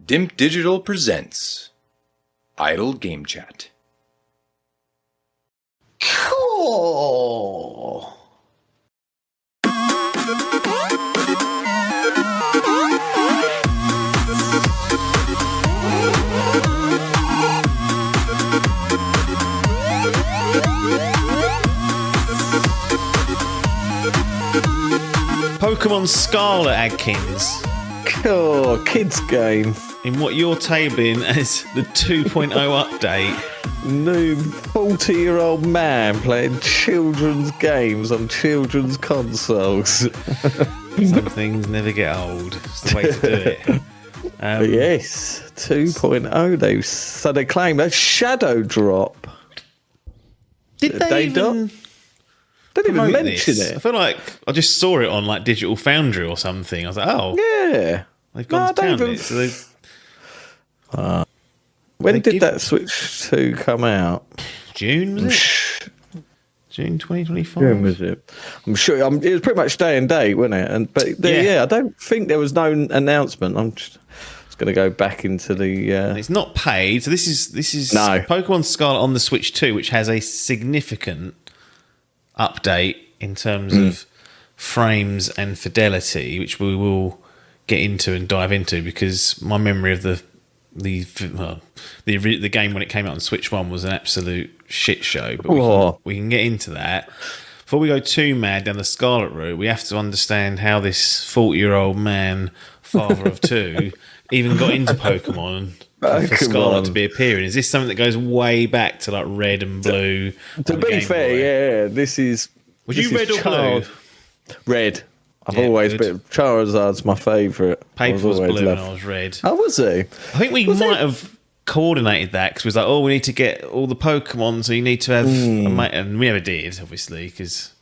Dimp Digital presents Idle Game Chat. Cool. Pokemon Scarlet, Adkins, Cool. Kids game. in what you're tabling as the 2.0 update. New 40-year-old man playing children's games on children's consoles. Some things never get old. It's the way to do it. Yes, 2.0. So they claim a shadow drop. Did they even Didn't even promote mention this? I it. feel like I just saw it on like Digital Foundry or something. I was like, oh, Yeah. they've gone to town even- on it. So they've, When They did give- that Switch 2 come out? June, was it? June 2025? When was it? I'm sure it was pretty much day and date, wasn't it? Yeah. I don't think there was no announcement. I'm just going to go back into the. It's not paid. So this is No. Pokemon Scarlet on the Switch 2, which has a significant update in terms of frames and fidelity, which we will get into and dive into, because my memory of the game when it came out on Switch 1 was an absolute shit show. But we can get into that. Before we go too mad down the Scarlet route, we have to understand how this 40-year-old man, father of two, even got into Pokemon for Scarlet to be appearing. Is this something that goes way back to like Red and Blue? To be fair, yeah, this is. Was you Red or Blue? Red. I've Yeah, always good. been. Charizard's my favourite. Paper was blue and I was red. Oh, was he? I think we might have coordinated that because we was like, oh, we need to get all the Pokemon, so you need to have a mate, and we never did, obviously, because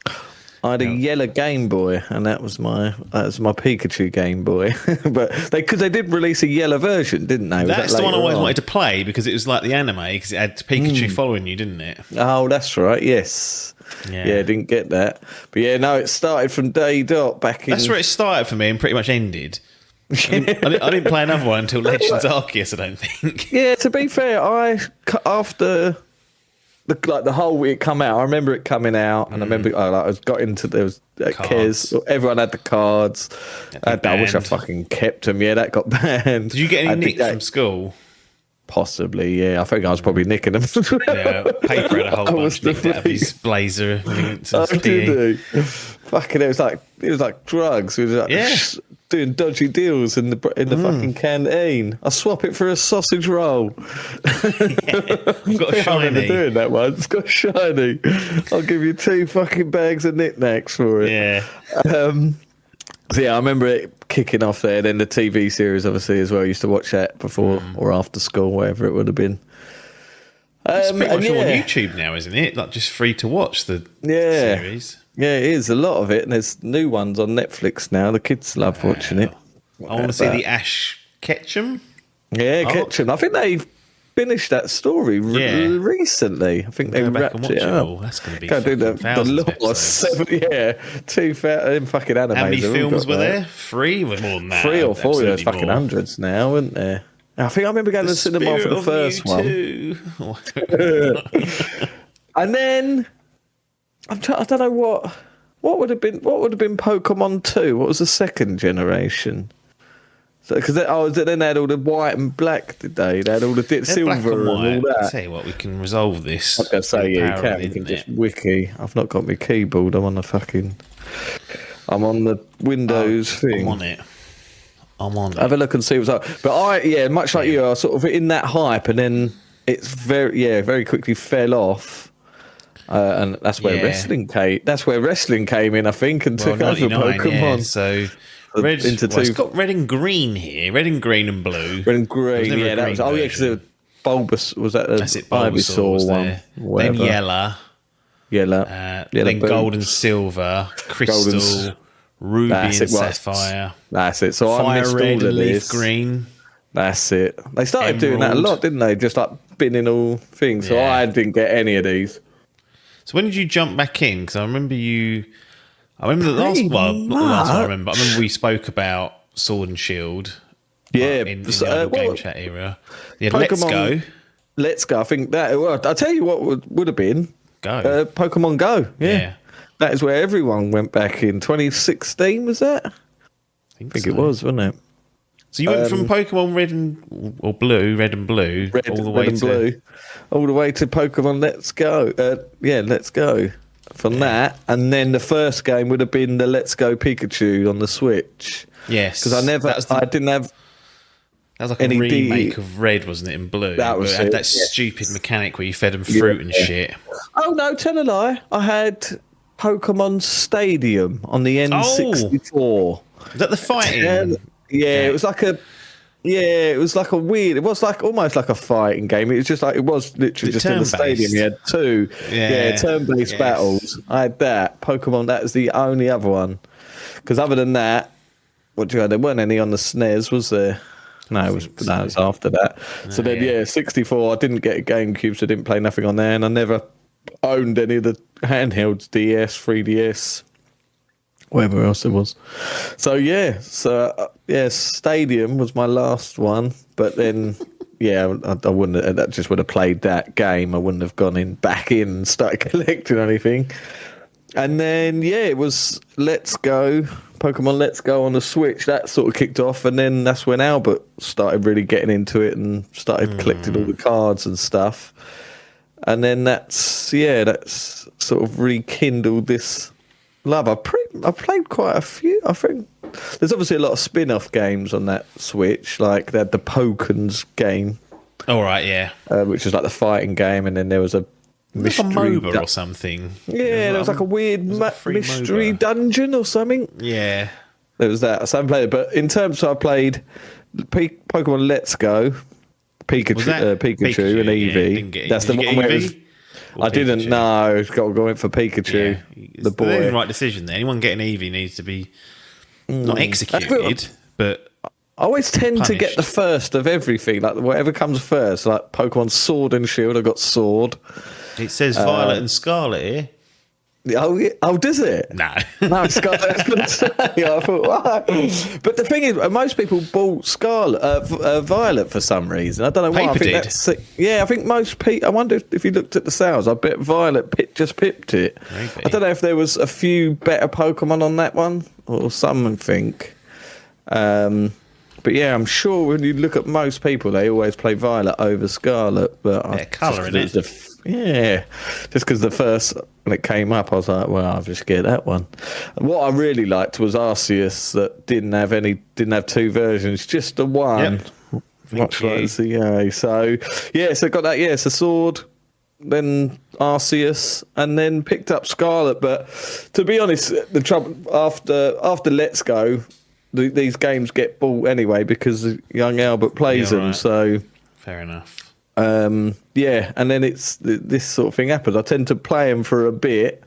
I had a yellow Game Boy, and that was my Pikachu Game Boy. But because they did release a yellow version, didn't they? Was that's that the one I later always on? wanted to play because it was like the anime, because it had Pikachu following you, didn't it? Oh, that's right. Yes. Yeah, didn't get that. But yeah, no, it started from day dot back in. That's where it started for me and pretty much ended. I didn't play another one until Legends Arceus, I don't think. Yeah, to be fair, after the whole week come out, I remember it coming out, and I remember I got into there was Cards. Kez. Everyone had the cards. I wish I banned. fucking kept them. Yeah, that got banned. Did you get I any think nicks from school? Possibly, yeah. I think I was probably nicking them. Yeah, Paper had a whole I was bunch nicked out of the- his blazer. Oh, did he? Fucking, it was like drugs. It was like Yeah. doing dodgy deals in the fucking canteen. I swap it for a sausage roll. I've got a I remember shiny. doing that once. Got shiny. I'll give you 2 fucking bags of knickknacks for it. Yeah. So yeah, I remember it kicking off there. Then the TV series, obviously, as well. I used to watch that before or after school, whatever it would have been. It's pretty and much all on yeah. YouTube now, isn't it? Like just free to watch the Yeah. series. Yeah, it is a lot of it, and there's new ones on Netflix now. The kids love watching it. I want to see the Ash Ketchum. Yeah, Ketchum. I think they finished that story Yeah. recently. I think they Go back wrapped and watch it it up. all. That's going to be Go do the thousands of law. episodes. 2,000 fucking animes. How many have all films got were that. there? 3? More than that. 3 or 4. There's Absolutely fucking more. hundreds now, weren't there? I think I remember going to the cinema for the first one. one. And then I don't know what would have been Pokemon 2. What was the second generation? Because then they had all the white and black, did they? They had all the silver Black and and all white. that. Tell you what, we can resolve this. I was going to say, with the yeah, power you of can. the You can just internet. wiki. I've not got my keyboard. I'm on the Windows thing. I'm on it. Have a look and see what's up. But much like you, I was sort of in that hype, and then it's very quickly fell off. And that's where Yeah. wrestling came. That's where wrestling came in, I think, and took over 99, Pokemon. yeah, so red into well, it's two- got red and green here. Red and green and blue. Red and green, never a yeah, that green was. Oh yeah, because version. Bulbous was that the That's it. Bulbasaur Ivysaur was one. there. Whatever. Then yellow. Yellow. Then boots. gold and silver. Crystal. Ruby That's and it, right. sapphire. That's it. So I Fire missed red all and of leaf this. green. That's it. They started doing that a Emerald. lot, didn't they? Just like binning all things. So Yeah. I didn't get any of these. So when did you jump back in? Because I remember the last. Well, not the last one I remember. I remember we spoke about Sword and Shield Yeah, in the idle game chat era. Yeah, Let's Pokemon- Go. Let's Go. I think that. Well, I'll tell you what would have been Go. Pokemon Go. Yeah. Yeah. That is where everyone went back in 2016. Was that? I think so. it was, wasn't it? So you went from Pokemon Red and Blue, all the way to all the way to Pokemon Let's Go. Let's Go. From that, and then the first game would have been the Let's Go Pikachu on the Switch. Yes, because I didn't have. That was like any a remake of Red, wasn't it? In Blue, that was it had that stupid mechanic where you fed them fruit and shit. Oh no, tell a lie! I had Pokemon Stadium on the N64. Is that the fighting? It was like a. Yeah, it was like a weird. It was like almost like a fighting game. It was just like it was literally just in the stadium. You had two, turn-based battles. I had that Pokemon. That was the only other one. Because other than that, there weren't any on the SNES, was there? No, it was after that. So then, 64. I didn't get a GameCube, so I didn't play nothing on there, and I never owned any of the handhelds, DS, 3DS. Whatever else it was. So Stadium was my last one, but then I wouldn't. That just would have played that game. I wouldn't have gone back in and started collecting anything. And then it was Let's Go, Pokemon Let's Go on the Switch. That sort of kicked off, and then that's when Albert started really getting into it and started collecting all the cards and stuff. And then that's sort of rekindled this love. I played quite a few. I think there's obviously a lot of spin-off games on that Switch. Like they had the Pokemon game. Oh right, yeah. Which was like the fighting game, and then there was a mystery MOBA or something. Yeah, there was like a weird mystery dungeon or something. Yeah, there was that. So I haven't played it, but in terms of I played Pokemon Let's Go, Pikachu and Eevee. That's the one where it was. I didn't know. Got to go in for Pikachu. Yeah. The boy. The right decision there. Anyone getting Eevee needs to be not executed, but I always tend punished. to get the first of everything. Like whatever comes first. Like Pokemon Sword and Shield. I got Sword. It says Violet and Scarlet here. Oh, does it? No. No, Scarlet. I was going to say. I thought, why? But the thing is, most people bought Violet for some reason. I don't know why. Paper did. I think most people. I wonder if you looked at the sales. I bet Violet just pipped it. Maybe. I don't know if there was a few better Pokemon on that one or something. But I'm sure when you look at most people, they always play Violet over Scarlet. But colour in it. Just because the first when it came up, I was like, well, I'll just get that one. And what I really liked was Arceus that didn't have two versions, just the one. Yep. Much like CA. So so got that. So Sword, then Arceus, and then picked up Scarlet. But to be honest, the trouble after Let's Go, these games get bought anyway because young Albert plays them. Right. So fair enough. And then it's this sort of thing happens. I tend to play them for a bit,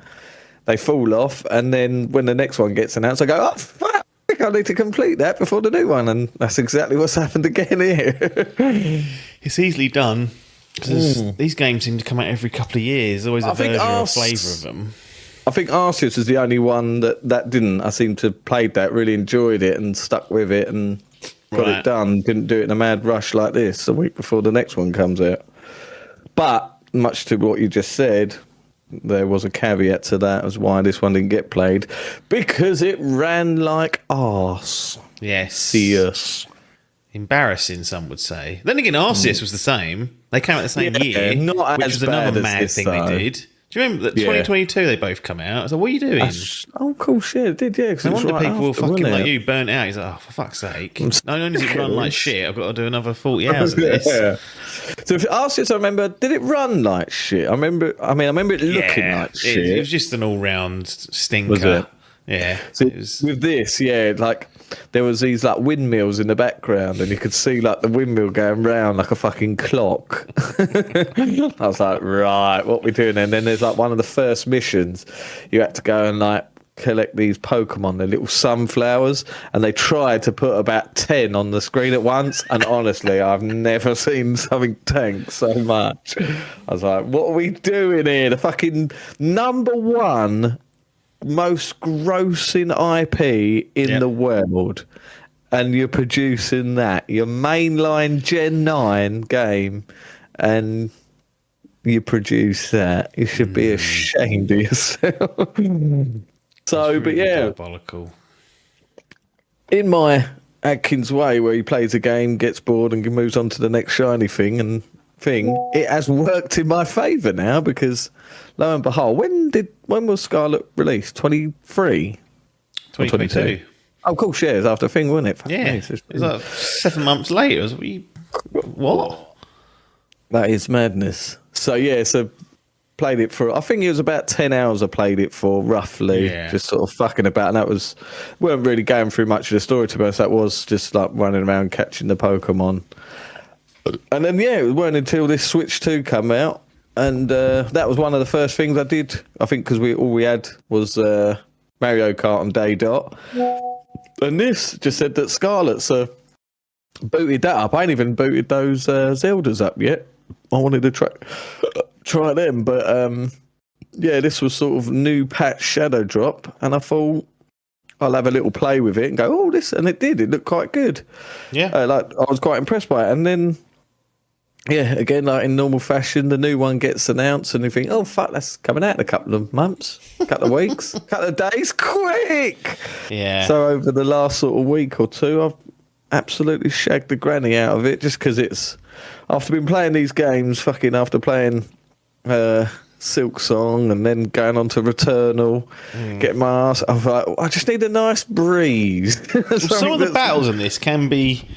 they fall off, and then when the next one gets announced, I go, I think I need to complete that before the new one, and that's exactly what's happened again here. It's easily done because these games seem to come out every couple of years. There's always a version or a flavour of them. I think Arceus is the only one that didn't. I seem to have played that, really enjoyed it, and stuck with it, and got it done. Didn't do it in a mad rush like this a week before the next one comes out. But much to what you just said, there was a caveat to that as why this one didn't get played, because it ran like arse. Yes. Yes. Embarrassing, some would say. Then again, Arceus was the same. They came out the same year, not which as was another bad mad as this, thing they did. Do you remember that 2022 they both come out? So what are you doing? Cool shit. It did, yeah. No wonder people were fucking like you, burnt out. He's like, oh, for fuck's sake. Not only does it run like shit, I've got to do another 40 hours of this. So if Arceus, I remember, did it run like shit? I remember it looking like shit. It was just an all-round stinker. Was it? Yeah. So with this, like there was these like windmills in the background, and you could see like the windmill going round like a fucking clock. I was like, right, what we doing? And then there's like one of the first missions, you had to go and like collect these Pokemon, the little sunflowers, and they tried to put about 10 on the screen at once, and honestly I've never seen something tank so much. I was like, what are we doing here? The fucking number one most grossing IP in the world, and you're producing that, your mainline Gen 9 game, and you produce that. You should be ashamed of yourself. So, It's but really yeah, diabolical. in my Adkins way, where he plays a game, gets bored, and moves on to the next shiny thing, it has worked in my favour now, because lo and behold, when was Scarlet released? 23? 2022. Oh, of course, yeah, it was after Thing, wasn't it? Fuck Yeah, me, it was like 7 months later. What? That is madness. So yeah, played it for, I think it was about 10 hours I played it for, roughly. Yeah. Just sort of fucking about, and weren't really going through much of the story, to be honest. That was just like running around catching the Pokemon. And then yeah, it weren't until this Switch 2 came out, and that was one of the first things I did, I think, because all we had was Mario Kart on day dot, and this just said that Scarlet's booted that up. I ain't even booted those Zeldas up yet. I wanted to try them, but yeah, this was sort of new patch Shadow Drop, and I thought I'll have a little play with it and go, oh, this, and it did. It looked quite good. Yeah, like I was quite impressed by it, and then yeah, again, like in normal fashion, the new one gets announced, and you think, oh fuck, that's coming out in a couple of months, couple of weeks, couple of days, quick. Yeah. So over the last sort of week or two, I've absolutely shagged the granny out of it, just because it's, after been playing these games, after playing Silk Song and then going on to Returnal, getting my ass, I was like, I just need a nice breeze. Some of the battles in this can be.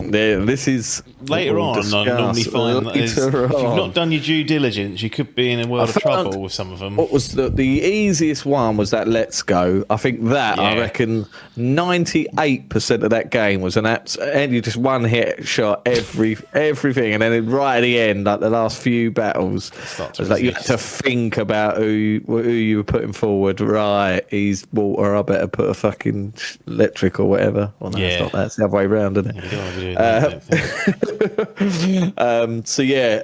Yeah, this is later on. I normally find that if you've not done your due diligence, you could be in a world of trouble with some of them. What was the easiest one was that Let's Go. I think that, I reckon 98% of that game was and you just one hit shot everything, and then right at the end, like the last few battles, it was like you had to think about who you were putting forward. Right, he's water, I better put a fucking electric or whatever. Well, no, it's not that. It's the other way around, isn't it? So yeah,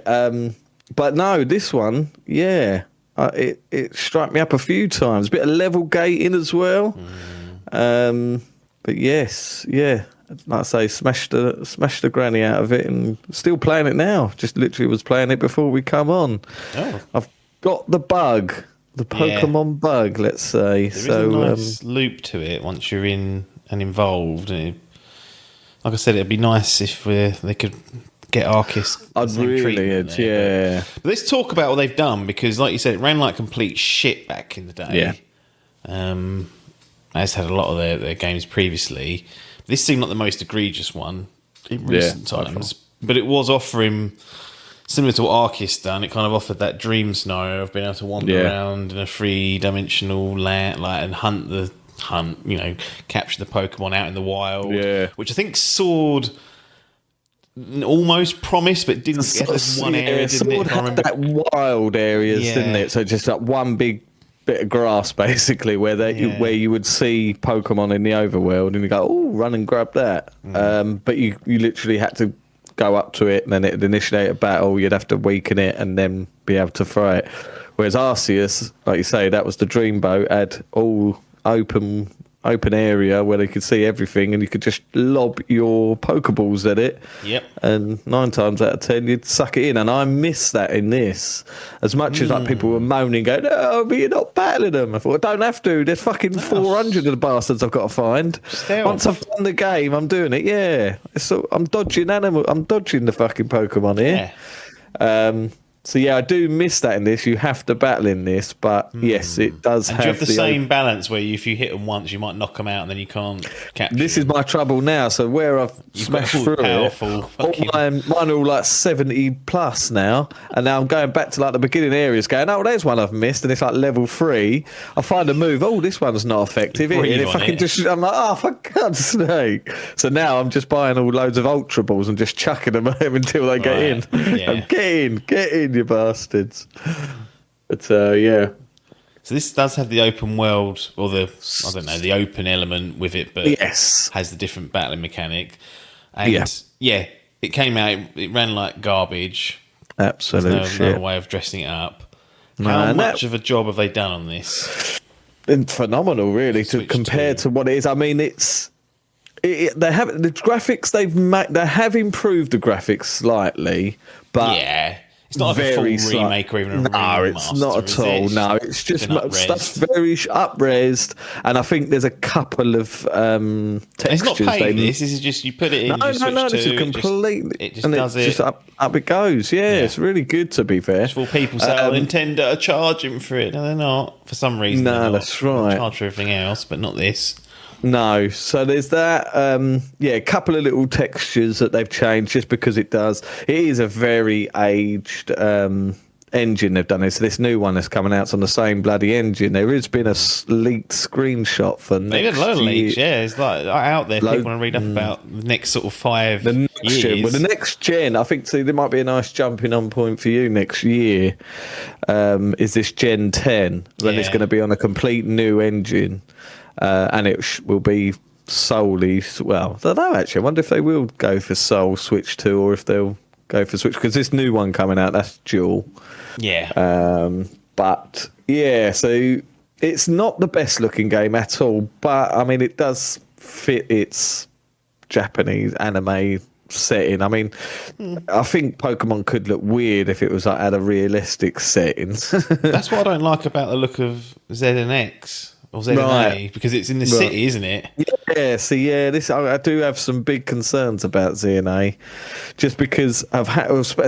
but no, this one, yeah, it struck me up a few times. Bit of level gating as well. But yes, yeah, like I say, smashed the granny out of it, and still playing it now. Just literally was playing it before we come on. I've got the bug, the Pokemon bug, let's say. There is a nice loop to it once you're in and involved, and like I said, it'd be nice if they could get Arceus. I'd really, yeah. But let's talk about what they've done, because, like you said, it ran like complete shit back in the day. Yeah. As had a lot of their games previously. This seemed like the most egregious one in recent times, but it was offering, similar to what Arceus done, it kind of offered that dream scenario of being able to wander around in a three-dimensional land, and capture the Pokemon out in the wild, which I think Sword almost promised, but didn't get this one area, didn't it? Had that wild areas, didn't it? So just like one big bit of grass, basically, where you would see Pokemon in the overworld, and you go, oh, run and grab that. But you literally had to go up to it, and then it'd initiate a battle. You'd have to weaken it, and then be able to throw it. Whereas Arceus, like you say, that was the Dreamboat, had all open area where they could see everything, and you could just lob your Pokeballs at it. Yep. And 9 times out of 10, you'd suck it in. And I miss that in this. As much as like people were moaning, going, "No, but you're not battling them." I thought, I don't have to. There's fucking 400 of the bastards I've got to find. Once I've done the game, I'm doing it. Yeah. So I'm dodging the fucking Pokemon here. Yeah. So yeah, I do miss that in this. You have to battle in this, but yes, it does have. Do you have the same balance where if you hit them once, you might knock them out, and then you can't capture This is my trouble now. So where I've smashed through it, mine are all like 70 plus now, and now I'm going back to like the beginning areas, going, oh, there's one I've missed, and it's like level 3. I find a move. Oh, this one's not effective. And if I can I'm like, oh, for God's sake! So now I'm just buying all loads of Ultra Balls and just chucking them until they get in. Yeah. Get in. You bastards. But yeah. So this does have the open world, or the open element with it, but has the different battling mechanic. And it came out, it ran like garbage. Absolute shit. No way of dressing it up. How much of a job have they done on this? Phenomenal, really, to compare to what it is. I mean, it's they have the graphics they have improved the graphics slightly, but yeah. It's not like a full remake or even a remaster. No, it's not at all. No, it's just stuff's very up-resed, and I think there's a couple of textures. It's not paid. This is just you put it in. No, this is completely. It just does it. Just up it goes. Yeah, it's really good. To be fair, well, people say, "Oh, Nintendo are charging for it." No, they're not. For some reason, no, that's right. They charge for everything else, but not this. No, so there's that. A couple of little textures that they've changed just because it does. It is a very aged engine they've done. It's this new one that's coming out on the same bloody engine. There has been a leaked screenshot for next year. They did a load of leaks, yeah. It's like out there. People want to read up about the next sort of 5 years. Gen. Well, the next gen, I think, there might be a nice jumping on point for you next year. Is this Gen 10 when it's going to be on a complete new engine. And it will be solely, well, I don't know actually. I wonder if they will go for Soul Switch 2 or if they'll go for Switch, because this new one coming out, that's dual. Yeah. But yeah, so it's not the best looking game at all, but I mean, it does fit its Japanese anime setting. I mean, I think Pokemon could look weird if it was like at a realistic setting. That's what I don't like about the look of ZNX. Or ZNA, because it's in the city, isn't it? Yeah, I do have some big concerns about ZNA, just because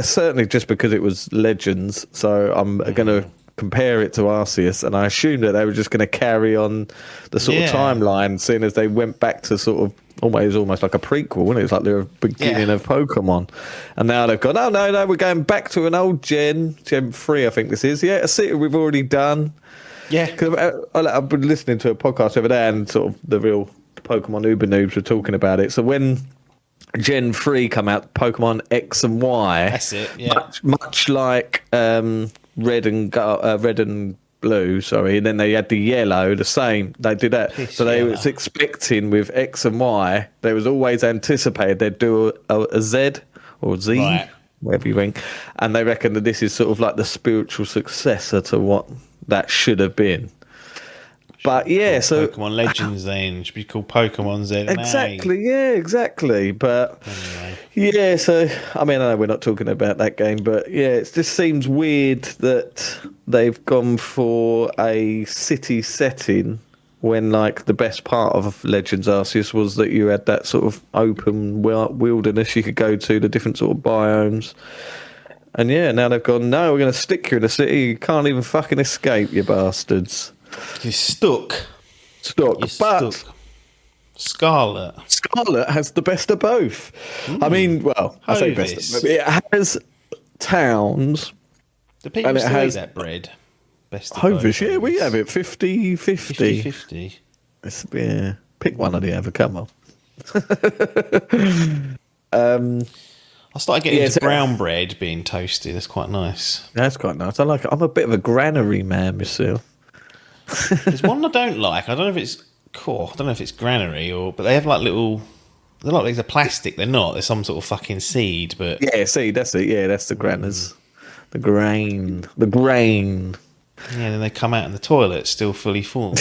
certainly just because it was Legends, so I'm going to compare it to Arceus, and I assumed that they were just going to carry on the sort of timeline, seeing as they went back to sort of almost like a prequel, wasn't it? It's like the beginning of Pokemon, and now they've gone, no, we're going back to an old Gen 3, I think this is. Yeah, a city we've already done. Yeah, because I've been listening to a podcast the other day, and sort of the real Pokemon Uber noobs were talking about it. So when Gen 3 come out, Pokemon X and Y, that's it. Yeah, much like Red and Blue. Sorry, and then they had the yellow. The same. They did that. So they was expecting with X and Y. They was always anticipated they'd do a Z or Z. Right. Whatever you think, and they reckon that this is sort of like the spiritual successor to what that should have been. But yeah, so Pokemon Legends then should be called Pokemon Z. Exactly. But anyway. So I mean, I know we're not talking about that game, but yeah, it just seems weird that they've gone for a city setting when, like, the best part of Legends Arceus was that you had that sort of open wilderness you could go to, the different sort of biomes. And yeah, now they've gone, no, we're going to stick you in a city. You can't even fucking escape, you bastards. You're stuck. But Scarlet has the best of both. I mean, well, I say best of both. It has towns. Do people still eat that bread? Hovis, yeah, we have it 50-50. 50-50. Pick one of the other, come on. I started getting into brown bread being toasted. That's quite nice. That's quite nice. I like it. I'm a bit of a granary man myself. There's one I don't like. I don't know if it's cool. I don't know if it's granary but they have like little. They're like these are plastic. They're not. They're some sort of fucking seed. But yeah, seed. That's it. Yeah, that's the granners. The grain. Yeah, and then they come out in the toilet still fully full.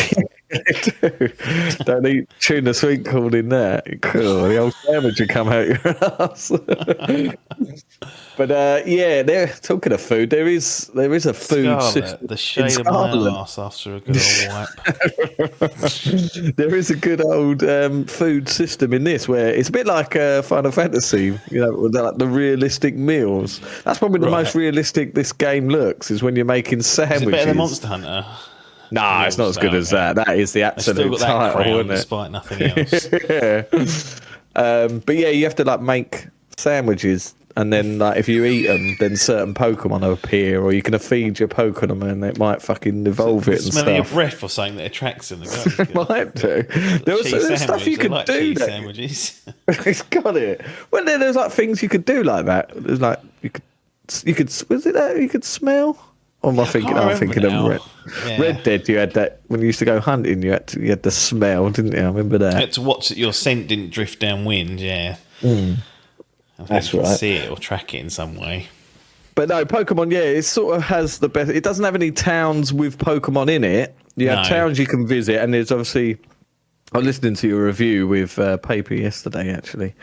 They do. Don't eat tuna sweet corn in there. Cool. The old sandwich would come out your ass. But they're talking of food. There is a food system. The shade of my ass after a good old wipe. There is a good old food system in this where it's a bit like Final Fantasy, with like the realistic meals. That's probably the most realistic this game looks, is when you're making sandwiches. Is it better than Monster Hunter? No, it's not as good as that. That is the absolute title, isn't it? Despite nothing else. But yeah, you have to like make sandwiches, and then like if you eat them, then certain Pokemon appear, or you can feed your Pokemon, and it might fucking evolve it and stuff. Smelling your breath or something that attracts them. It might do. There was stuff you could do. Sandwiches. It's got it. Well, there's like things you could do like that. There's like you could. Was it that you could smell? Or am I thinking? I'm thinking of Red Dead. You had that when you used to go hunting. You had the smell, didn't you? I remember that. You had to watch that your scent didn't drift downwind. Yeah, that's right. See it or track it in some way. But no, Pokemon. Yeah, it sort of has the best. It doesn't have any towns with Pokemon in it. You have towns you can visit, and there's obviously I was listening to your review with Paper yesterday, actually.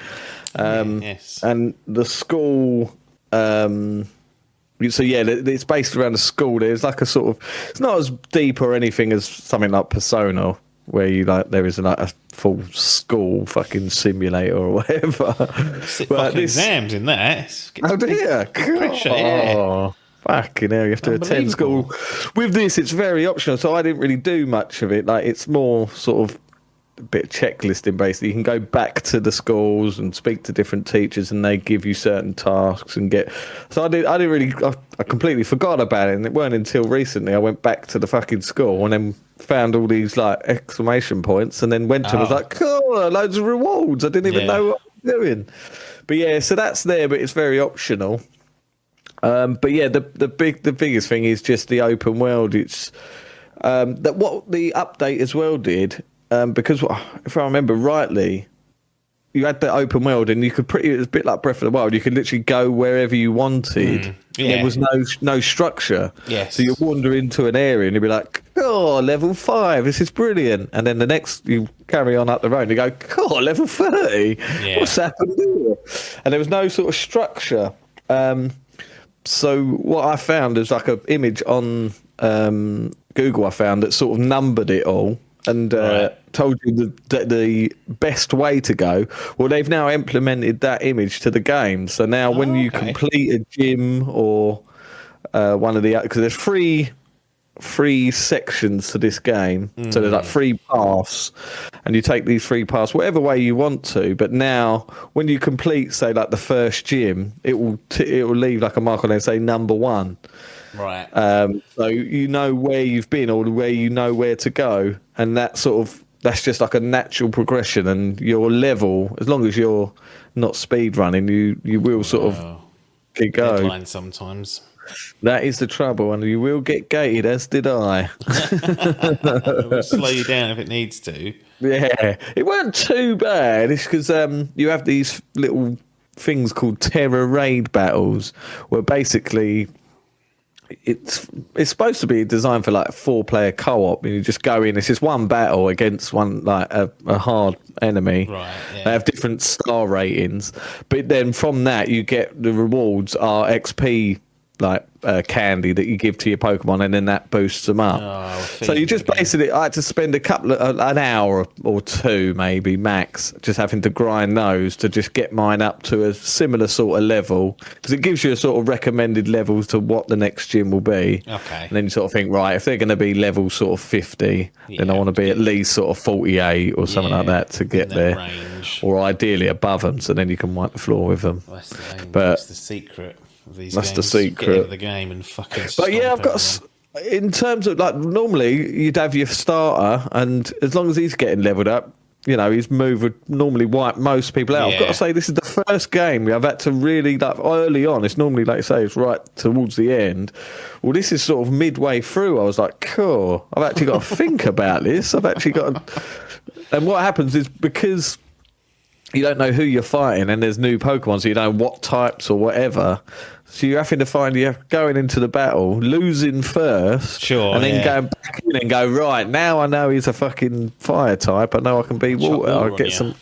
Yes. And the school. So yeah, it's based around a school. There's like a sort of. It's not as deep or anything as something like Persona, where you like there is like a full school fucking simulator or whatever. Sit fucking exams in that. Oh dear, pressure, yeah. Fucking hell, you have to attend school. With this, it's very optional, so I didn't really do much of it. Like, it's more sort of a bit of checklisting, basically. You can go back to the schools and speak to different teachers, and they give you certain tasks and get. So I didn't really. I completely forgot about it, and it weren't until recently I went back to the fucking school and then found all these like exclamation points, and then went to and was like, cool, loads of rewards. I didn't even know what I was doing. But yeah, so that's there, but it's very optional. But yeah, the biggest thing is just the open world. It's that what the update as well did, because if I remember rightly, you had the open world and you could it was a bit like Breath of the Wild. You could literally go wherever you wanted. Yeah. There was no structure. Yes. So you wander into an area and you'd be like, oh, level 5, this is brilliant. And then the next, you carry on up the road and you go, oh, level 30. Yeah. What's happened here? And there was no sort of structure. So what I found is like an image on Google I found that sort of numbered it all and told you the best way to go. Well, they've now implemented that image to the game. So now when you complete a gym or one of the... Because there's three sections to this game. So there's like 3 paths. And you take these 3 paths whatever way you want to. But now when you complete, say, like the first gym, it will leave like a mark on there and say number 1. Right. So you know where you've been or where you know where to go. And that's just like a natural progression. And your level, as long as you're not speed running, you will sort of keep going. Deadline sometimes. That is the trouble, and you will get gated, as did I. It will slow you down if it needs to. Yeah, it weren't too bad. It's because you have these little things called terror raid battles, where basically it's supposed to be designed for like 4-player co-op. And you just go in. It's just one battle against one like a hard enemy. Right. Yeah. They have different star ratings, but then from that you get the rewards are XP. Like candy that you give to your Pokemon, and then that boosts them up. So you just basically, I had to spend an hour or 2 maybe max, just having to grind those to just get mine up to a similar sort of level, because it gives you a sort of recommended levels to what the next gym will be. Okay. And then you sort of think, right, if they're going to be level sort of 50, then I want to be at least sort of 48 or something like that to get there, range. Or ideally above them, so then you can wipe the floor with them. Well, that's the secret. These that's games. The secret. Get into the game and fucking. But yeah, I've got. In terms of like, normally you'd have your starter, and as long as he's getting leveled up, you know, his move would normally wipe most people out. Yeah. I've got to say, this is the first game I've had to really, like, early on. It's normally, like you say, it's right towards the end. Well, this is sort of midway through. I was like, cool. I've actually got to think about this. I've actually got to. And what happens is because you don't know who you're fighting, and there's new Pokemon, so you don't know what types or whatever. So you're having to find you're going into the battle, losing first, and then going back in and go, right, now I know he's a fucking fire type. I know I can be water. I'll get some,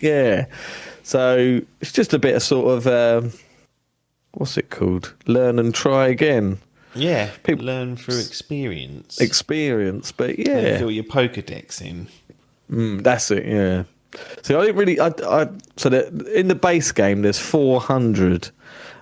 So it's just a bit of sort of, what's it called? Learn and try again. Yeah, people learn through experience. But yeah. And fill your Pokedex in. That's it, yeah. So I didn't really, in the base game there's 400,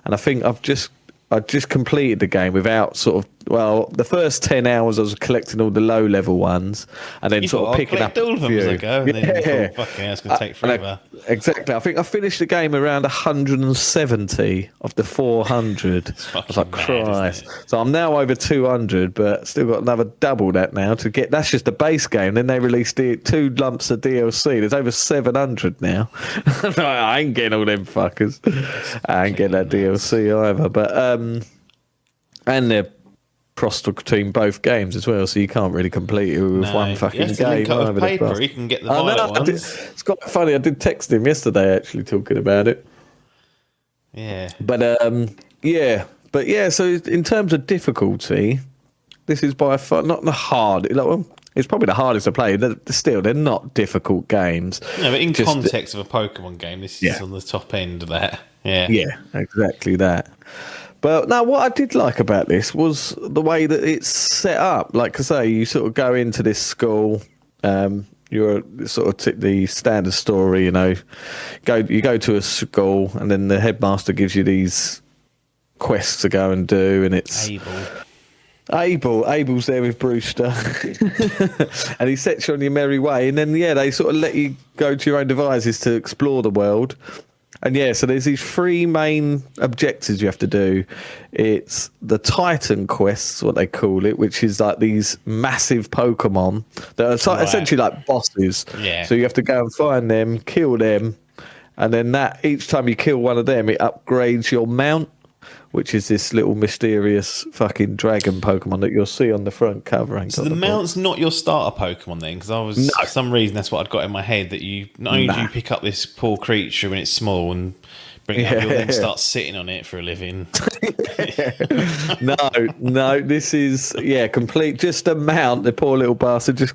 and I think I just completed the game without sort of, the first 10 hours I was collecting all the low level ones, and then sort of picking up all of them as I go, and then you thought, fucking hell, it's going to take forever. Exactly. I think I finished the game around 170 of the 400. I was like, Christ. So I'm now over 200, but still got another double that now to get. That's just the base game. Then they released 2 lumps of DLC. There's over 700 now. I ain't getting all them fuckers. I ain't getting that DLC either. But and they're crossed between both games as well, so you can't really complete it with one fucking game. Paper, you can get the violet ones. It's quite funny. I did text him yesterday actually talking about it. Yeah. But so in terms of difficulty, this is by far not the hard. Like, well, It's probably the hardest to play. They're not difficult games. No, but in context of a Pokemon game, this is on the top end of that. Yeah. Yeah, exactly that. But now, what I did like about this was the way that it's set up. Like I say, you sort of go into this school. You're sort of the standard story, you know. You go to a school, and then the headmaster gives you these quests to go and do, and it's Abel's there with Brewster, and he sets you on your merry way. And then they sort of let you go to your own devices to explore the world. And so there's these 3 main objectives you have to do. It's the Titan quests, what they call it, which is like these massive Pokemon that are essentially like bosses. Yeah. So you have to go and find them, kill them, and then each time you kill one of them, it upgrades your mount, which is this little mysterious fucking dragon Pokemon that you'll see on the front cover. So the mount's not your starter Pokemon then? Because for some reason, that's what I'd got in my head, that you not only do you pick up this poor creature when it's small and bring it up, you'll then start sitting on it for a living. No, this is, complete, just a mount, the poor little bastard just...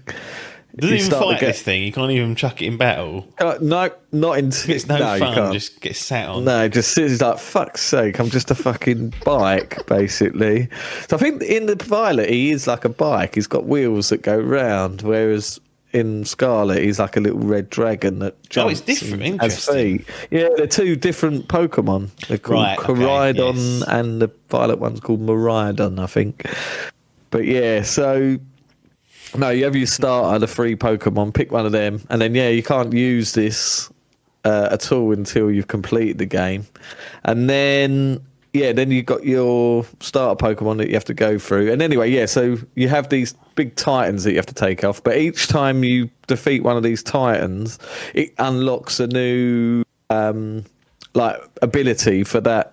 Doesn't even fight this thing. You can't even chuck it in battle. No, not in. It's no fun. Just get sat on. No, just sits like, fuck's sake, I'm just a fucking bike, basically. So I think in the Violet, he is like a bike. He's got wheels that go round, whereas in Scarlet, he's like a little red dragon that jumps. Oh, it's different. Interesting. Has feet. Yeah, they're 2 different Pokemon. They're called Koraidon, and the Violet one's called Miraidon, I think. But so... No, you have your starter, the 3 Pokemon, pick one of them, and then, you can't use this at all until you've completed the game. And then, then you've got your starter Pokemon that you have to go through. And anyway, so you have these big Titans that you have to take off, but each time you defeat one of these Titans, it unlocks a new, ability for that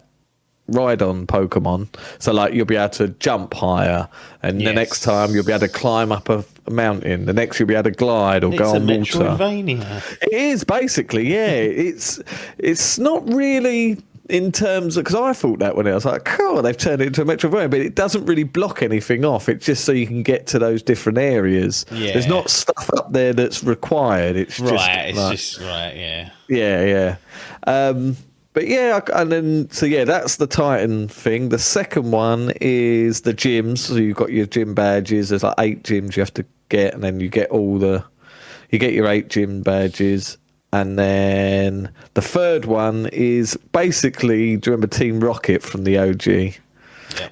Rhydon Pokemon. So you'll be able to jump higher, and the next time you'll be able to climb up a mountain, the next you'll be able to glide or go on water. Metroidvania. It is basically, it's not really in terms of, because I thought that when I was like, cool, they've turned it into a Metroidvania, but it doesn't really block anything off. It's just so you can get to those different areas. There's not stuff up there that's required. It's just But and then that's the Titan thing. The second one is the gyms. So you've got your gym badges. There's 8 gyms you have to get, and then you get your 8 gym badges. And then the third one is basically, do you remember Team Rocket from the OG? Yeah.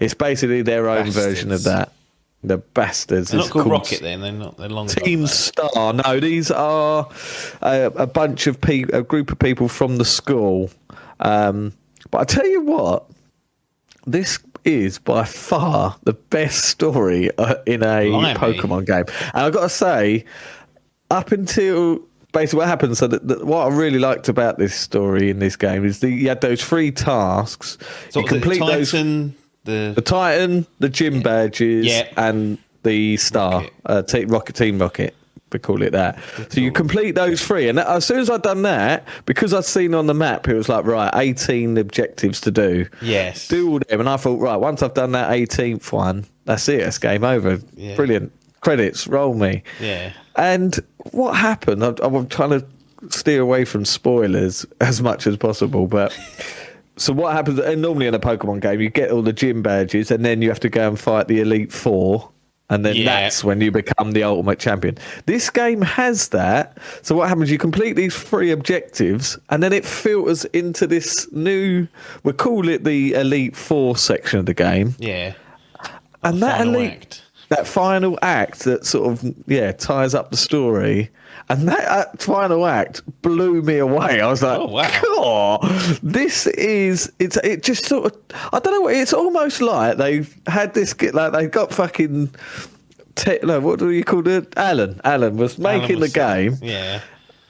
It's basically their own version of that. The bastards. They're not called Rocket then. They're not. They're long. Team Star. No, these are a bunch of people, a group of people from the school. But I tell you what, this is by far the best story in a Pokemon game. And I've got to say, up until basically what happened, so what I really liked about this story in this game is you had those 3 tasks. So you complete the Titan, the gym badges, and the Star, Team Rocket. We call it that. So you complete those 3, and as soon as I'd done that, because I'd seen on the map, it was like, right, 18 objectives to do. Yes. Do all them, and I thought, right, once I've done that 18th one, that's it, it's game over. Yeah. Brilliant. Credits, roll me. Yeah. And what happened, I'm trying to steer away from spoilers as much as possible, but... So what happens, and normally in a Pokemon game, you get all the gym badges, and then you have to go and fight the Elite Four, and then that's when you become the ultimate champion. This game has that. So what happens, you complete these 3 objectives, and then it filters into this new, we call it the Elite Four section of the game. Yeah. And that final act that sort of, ties up the story. And that final act blew me away. I was like, oh, this is, it just sort of, I don't know, it's almost like they've had this, like they've got fucking, what do you call it? Alan was making the game. Yeah.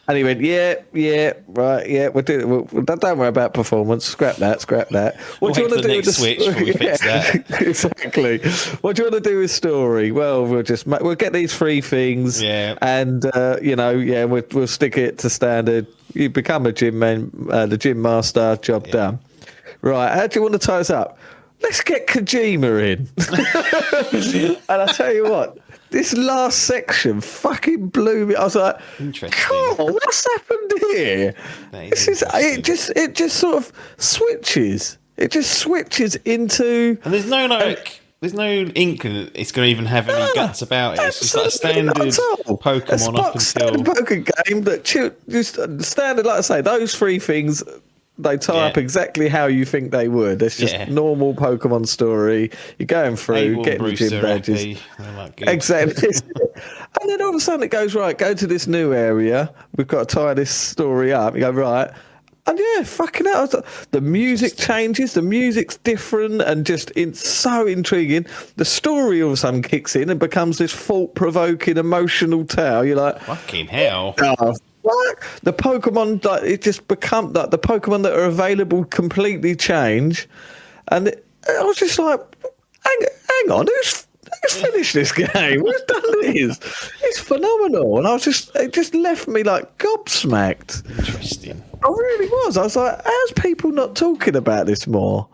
And he went, we'll do it. Don't worry about performance. Scrap that. What do you want to do with the Switch before we fix that? Exactly. What do you want to do with story? Well, we'll get these 3 things, and we'll stick it to standard. You become a gym man, the gym master. Job done. Right. How do you want to tie this up? let's get Kojima in. And I tell you what, this last section fucking blew me. I was like, Interesting. "Cool, what's happened here?" It just sort of switches. It just switches into. And there's no there's no inkling that it's going to even have any guts about it. It's just like a standard Pokemon up until standard Pokemon game that just standard. Like I say, those three things. They tie up exactly how you think they would. It's just normal Pokemon story. You're going through, getting the gym badges. Exactly. And then all of a sudden it goes, right, go to this new area. We've got to tie this story up. You go, right. And yeah, fucking hell. The music changes. The music's different and it's so intriguing. The story all of a sudden kicks in and becomes this thought-provoking, emotional tale. You're like, fucking hell. What? The Pokemon, it just become the Pokemon that are available completely change, and I was just like, hang on, who's finished this game? Who's done this? It's phenomenal, and it just left me like gobsmacked. Interesting. I really was. I was like, how's people not talking about this more?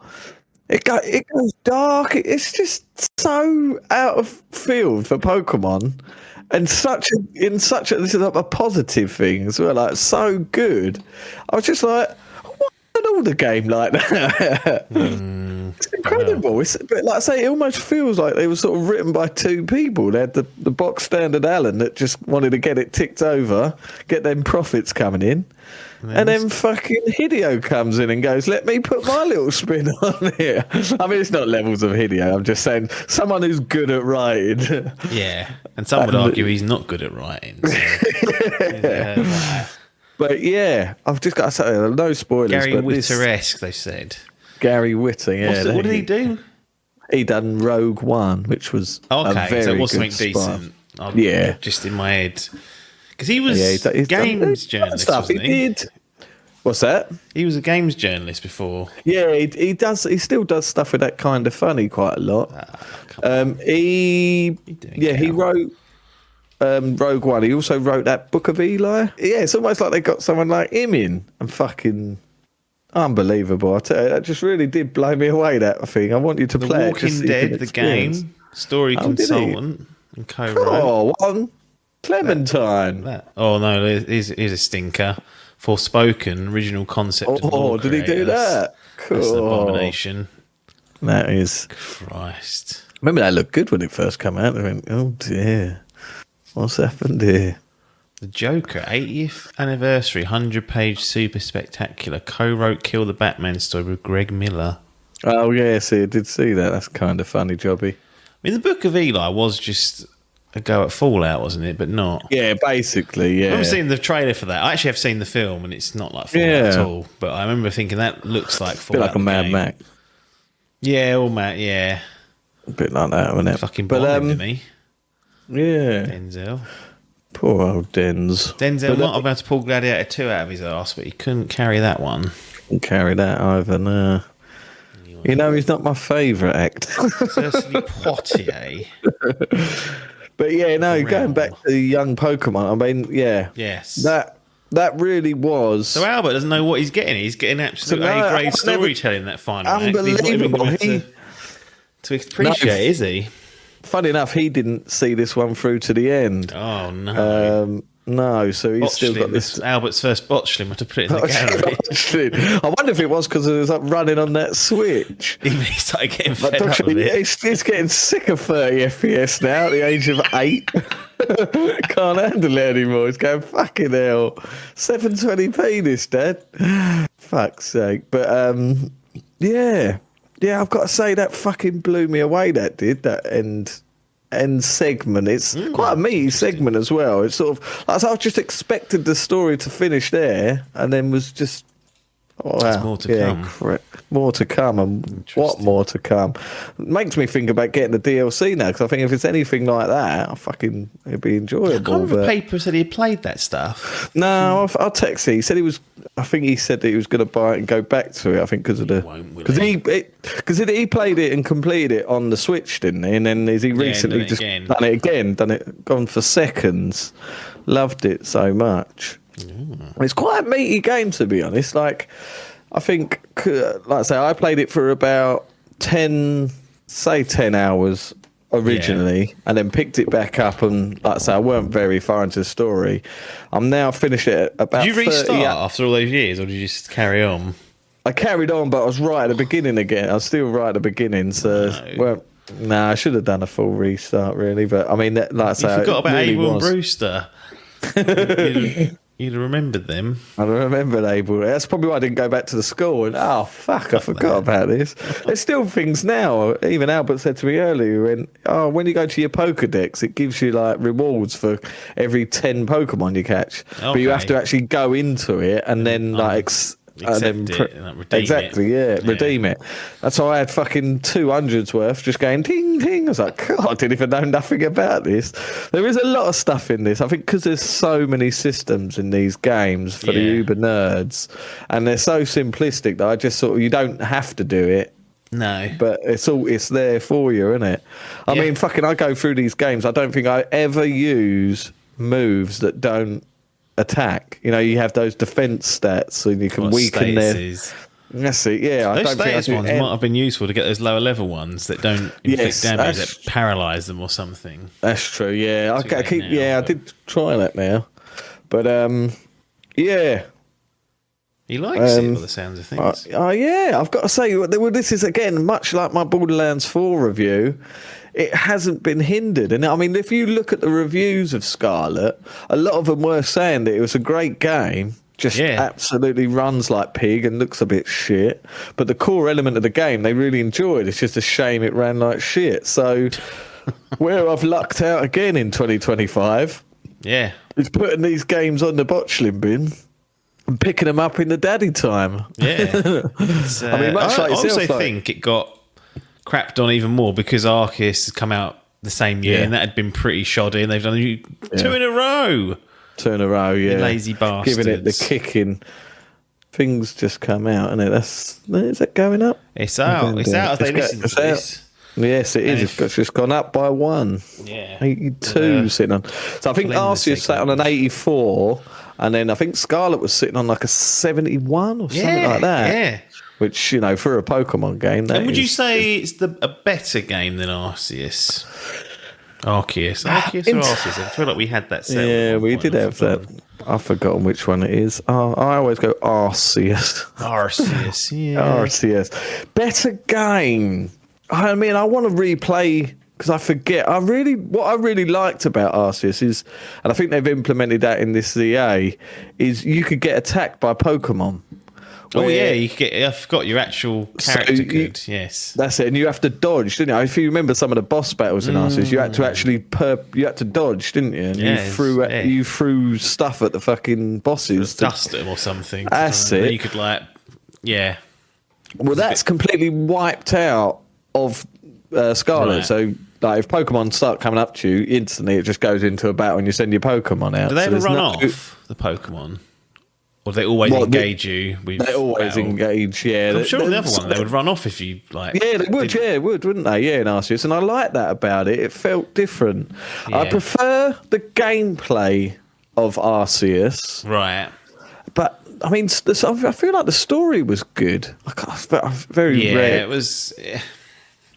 It goes dark. It's just so out of field for Pokemon. And this is like a positive thing as well, like so good. I was just like, why an older game like that? It's incredible. But like I say, it almost feels like they were sort of written by two people. They had the box standard Alan that just wanted to get it ticked over, get them profits coming in. And then fucking Hideo comes in and goes, let me put my little spin on here. I mean, it's not levels of Hideo. I'm just saying someone who's good at writing. Yeah. And some would argue he's not good at writing. So. But yeah, I've just got to say, no spoilers. Gary Whitter-esque, they said. Gary Whitter, yeah. What did he do? He done Rogue One, which was a very so it was good something decent. Yeah. Just in my head. Because he was games journalist, wasn't he? He did. What's that? He was a games journalist before. Yeah, he does. He still does stuff with that kind of funny quite a lot. He wrote Rogue One. He also wrote that Book of Eli. Yeah, it's almost like they got someone like him in, and fucking unbelievable. I tell you, that just really did blow me away. That thing. I want you to play Walking it. Dead, the game, story consultant, and co-wrote. Oh, one Clementine. Oh no, here's a stinker. Forspoken, original concept. Oh, did he do that? Cool. That's an abomination. That is. Christ. Remember that looked good when it first came out. I went, oh dear, what's happened here? The Joker, 80th anniversary, 100-page super spectacular. Co-wrote Kill the Batman story with Greg Miller. Oh yeah, see, I did see that. That's kind of funny, jobby. I mean, the Book of Eli was just a go at Fallout, wasn't it? But not. Yeah, basically, yeah. I remember seeing the trailer for that. I actually have seen the film, and it's not like Fallout at all. But I remember thinking that looks like Fallout. A bit like a Mad Max. Yeah, all Matt. Yeah, a bit like that, wasn't it? Fucking bombing, didn't he? Yeah, Denzel. Poor old Denzel. Denzel might have been able to pull Gladiator 2 out of his arse, but he couldn't carry that one. Couldn't carry that either. No. You know, he's not my favourite actor. Certainly Poitier. But yeah, no, going back to young Pokemon, I mean, yeah. Yes. That really was. So Albert doesn't know what he's getting. He's getting absolute A-grade storytelling that final unbelievable. Act. He's not even to appreciate, is he? Funny enough, he didn't see this one through to the end. Oh, no. No, so he's still got this. Albert's first botchlim, had to put it in the gallery. I wonder if it was because it was up running on that Switch. He started getting fed up with it. He's getting sick of 30 FPS now at the age of 8. Can't handle it anymore. He's going, fucking hell. 720p this, Dad. Fuck's sake. But, yeah. Yeah, I've got to say that fucking blew me away, that did. That end segment. It's quite a meaty segment as well. It's sort of like I just expected the story to finish there, and then was just there's more to come. More to come, and what more to come? It makes me think about getting the DLC now, because I think if it's anything like that, it'd be enjoyable. I can't remember paper said he had played that stuff. No, I'll text you. He said he was. I think he said that he was going to buy it and go back to it. I think because of he played it and completed it on the Switch, didn't he? And then he recently just done it again, gone for seconds. Loved it so much. It's quite a meaty game, to be honest. Like, I think, like I say, I played it for about 10 hours originally, and then picked it back up, and like I say, I weren't very far into the story. I'm now finished it at about. Did you restart 30 after all those years, or did you just carry on? I carried on, but I was right at the beginning again. I was still right at the beginning, so I should have done a full restart, really. But I mean, like I say, You forgot about really Abel and Brewster. You'd have remembered them. I remember Abel. That's probably why I didn't go back to the school. And I forgot about this. There's still things now. Even Albert said to me earlier, when you go to your Pokédex, it gives you like rewards for every 10 Pokemon you catch. Okay. But you have to actually go into it and then redeem it. That's why I had fucking 200s worth just going ting ting. I was like, God, I didn't even know nothing about this. There is a lot of stuff in this. I think because there's so many systems in these games for the uber nerds, and they're so simplistic that I just sort of, you don't have to do it. No, but it's there for you, isn't it? I mean, I go through these games. I don't think I ever use moves that don't attack. You know, you have those defense stats, so you can weaken their. That's it. Yeah, those status ones might have been useful to get those lower level ones that don't inflict damage, that paralyze them or something. That's true. Yeah, I did try that now, but yeah. He likes it by the sounds of things. Yeah, I've got to say, this is again much like my Borderlands 4 review. It hasn't been hindered. And I mean, if you look at the reviews of Scarlet, a lot of them were saying that it was a great game, just absolutely runs like pig and looks a bit shit. But the core element of the game they really enjoyed. It's just a shame it ran like shit. So where I've lucked out again in 2025 is putting these games on the botchling bin and picking them up in the daddy time. Yeah. I mean, much like yourself, I also think it got crapped on even more because Arceus had come out the same year and that had been pretty shoddy, and they've done two in a row. You lazy bastards. Giving it the kicking. Things just come out, and is that going up? It's out. It's out as they listen to this. Yes, it is. It's just gone up by 1. Yeah. 82 sitting on. So I think Arceus sat on an 84, and then I think Scarlet was sitting on like a 71 or something like that. Yeah. Which, you know, for a Pokemon game, would you say it's a better game than Arceus? Arceus or Arceus? I feel like we had that set. Yeah, we did have that. I've forgotten which one it is. I always go Arceus. Arceus, yeah. Arceus. Better game. I mean, I want to replay because I forget. What I really liked about Arceus is, and I think they've implemented that in this ZA, is you could get attacked by Pokemon. You could get. I forgot your actual character could. Yes, that's it. And you have to dodge, didn't you? If you remember some of the boss battles in Arceus, you had to actually dodge, didn't you? And you threw stuff at the fucking bosses, dust them or something. That's it. Then you could Well, that's completely wiped out of Scarlet. Right. So, like, if Pokemon start coming up to you instantly, it just goes into a battle, and you send your Pokemon out. Do they ever run off the Pokemon? Or they always engage you with They always battle. Engage, yeah. I'm sure the other one, they would run off if you, like... Yeah, they would, wouldn't they? Yeah, in Arceus. And I like that about it. It felt different. Yeah. I prefer the gameplay of Arceus. Right. But, I mean, I feel like the story was good. Very rare. Yeah, it was... Yeah.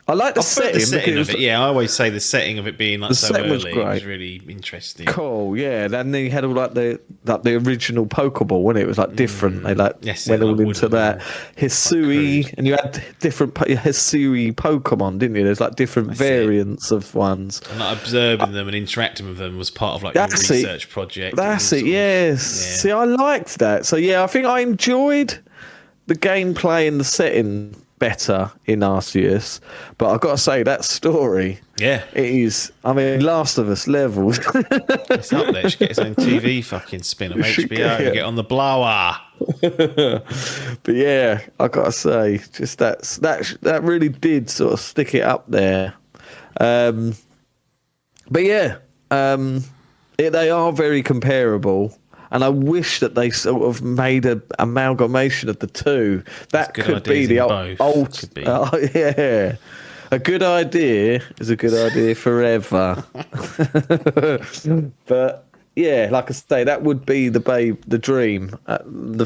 I like the setting of it. Yeah, I always say the setting of it being like so early was really interesting. Cool, yeah. Then they had all like the original Pokeball, when it was like different. They went all into that Hisui, and you had different Hisui Pokemon, didn't you? There's like different variants of ones. And like observing them and interacting with them was part of like a research project. That's it. Yes. See, I liked that. So yeah, I think I enjoyed the gameplay and the setting better in Arceus, but I've got to say that story, it is. I mean, Last of Us levels. It's up there. It should get its own TV fucking spin of HBO. Get on the blower. But yeah, I've got to say, just that really did sort of stick it up there. But yeah, they are very comparable. And I wish that they sort of made an amalgamation of the two. That could be the old. Yeah, a good idea is a good idea forever. But yeah, like I say, that would be the dream. The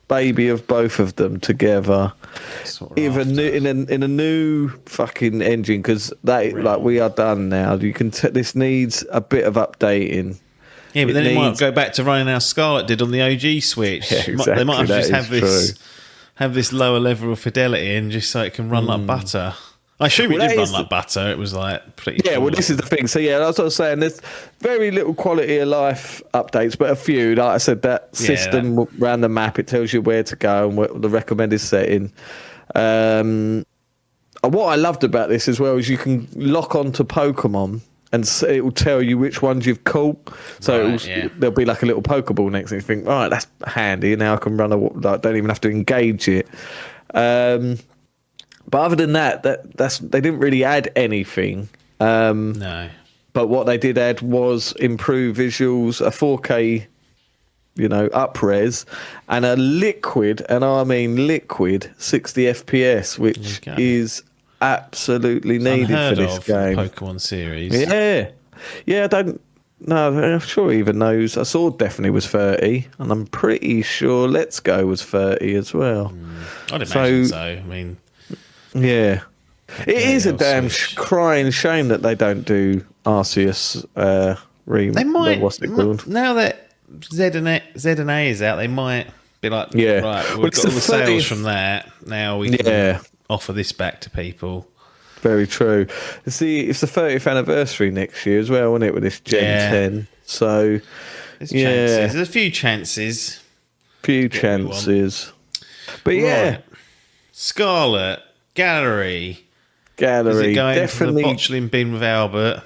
baby of both of them together. That's what we're Even after. in a new fucking engine, because like we are done now. You can this needs a bit of updating. Yeah, but then it might go back to running how Scarlet did on the OG Switch. Yeah, exactly. They might have That just is have this lower level of fidelity, and just so it can run like butter. I assume it did run like butter. It was like pretty. Yeah, well, this is the thing. So yeah, that's what I was saying. There's very little quality of life updates, but a few. Like I said, that system around the map, it tells you where to go and what the recommended setting. What I loved about this as well is you can lock onto Pokemon and it will tell you which ones you've caught. So there'll be like a little Pokeball next to you. You think, all right, that's handy. Now I can run like, don't even have to engage it. But other than that, they didn't really add anything. No. But what they did add was improved visuals, a 4K, up-res, and a liquid, and I mean liquid, 60 FPS, which is absolutely needed for this game. The Pokemon series. Yeah, I don't. No, I'm sure he even knows. I saw definitely was 30, and I'm pretty sure Let's Go was 30 as well. I'd imagine so. I mean, yeah, it is a damn crying shame that they don't do Arceus they might. What's it called? Now that Z and A is out, they might be like, right, we've got all the sales from that. Now we can offer this back to people. Very true. See, it's the 30th anniversary next year as well, isn't it, with this Gen 10? So, there's chances. There's a few chances. But Scarlet, Gallery. Is it going definitely for the botuling bin with Albert?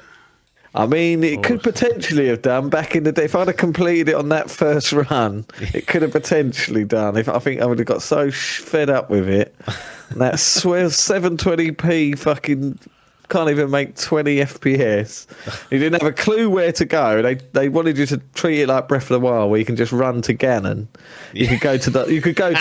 I mean, it could potentially have done back in the day. If I'd have completed it on that first run, it could have potentially done. I think I would have got so fed up with it. That 720p fucking can't even make 20 FPS. You didn't have a clue where to go. They wanted you to treat it like Breath of the Wild, where you can just run to Ganon. You could go to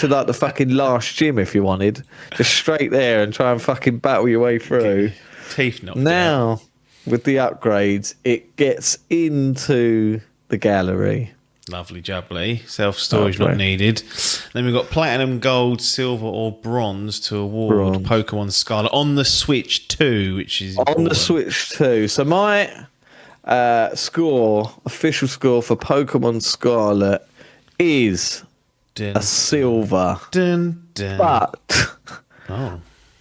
like the fucking last gym if you wanted, just straight there and try and fucking battle your way through. Teeth knocked now. Out. With the upgrades, it gets into the gallery. Lovely jubbly. Self-storage not needed. Then we've got platinum, gold, silver or bronze to award Pokemon Scarlet on the Switch 2, which is important. On the Switch 2. So my official score for Pokemon Scarlet is a silver. But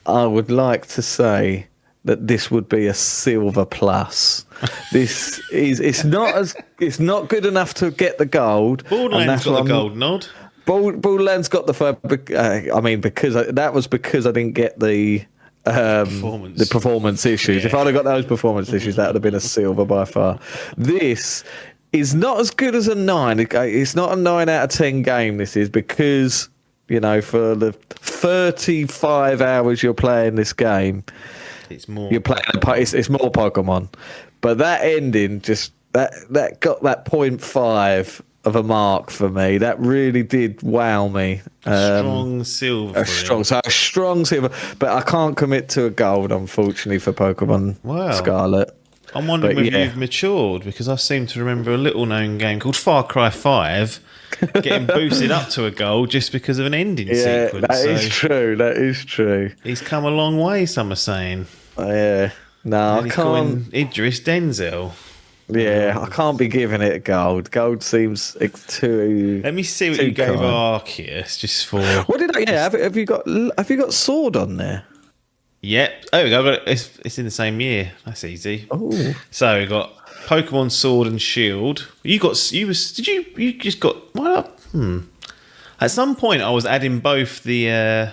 I would like to say that this would be a silver plus. It's not good enough to get the gold. Borderlands got the gold nod. Borderlands got the because I didn't get the performance issues. If I'd have got those performance issues, that would have been a silver by far. This is not as good as a 9. It's not a 9 out of 10 game. This is because for the 35 hours you're playing this game. It's more. You're playing. It's more Pokemon, but that ending just that got that 0.5 of a mark for me. That really did wow me. Strong silver. A strong silver, but I can't commit to a gold, unfortunately, for Pokemon Scarlet. I'm wondering whether you've matured, because I seem to remember a little-known game called Far Cry 5 getting boosted up to a gold just because of an ending sequence. That is true. He's come a long way, some are saying. Yeah. No, I can't. Idris Denzel. Yeah, I can't be giving it a gold. Gold seems too. Let me see what you gave Arceus, just for. What did I? Yeah, have you got Sword on there? Yep. Oh, we got it's in the same year. That's easy. Oh. So we got Pokemon Sword and Shield. You just got what? At some point, I was adding both the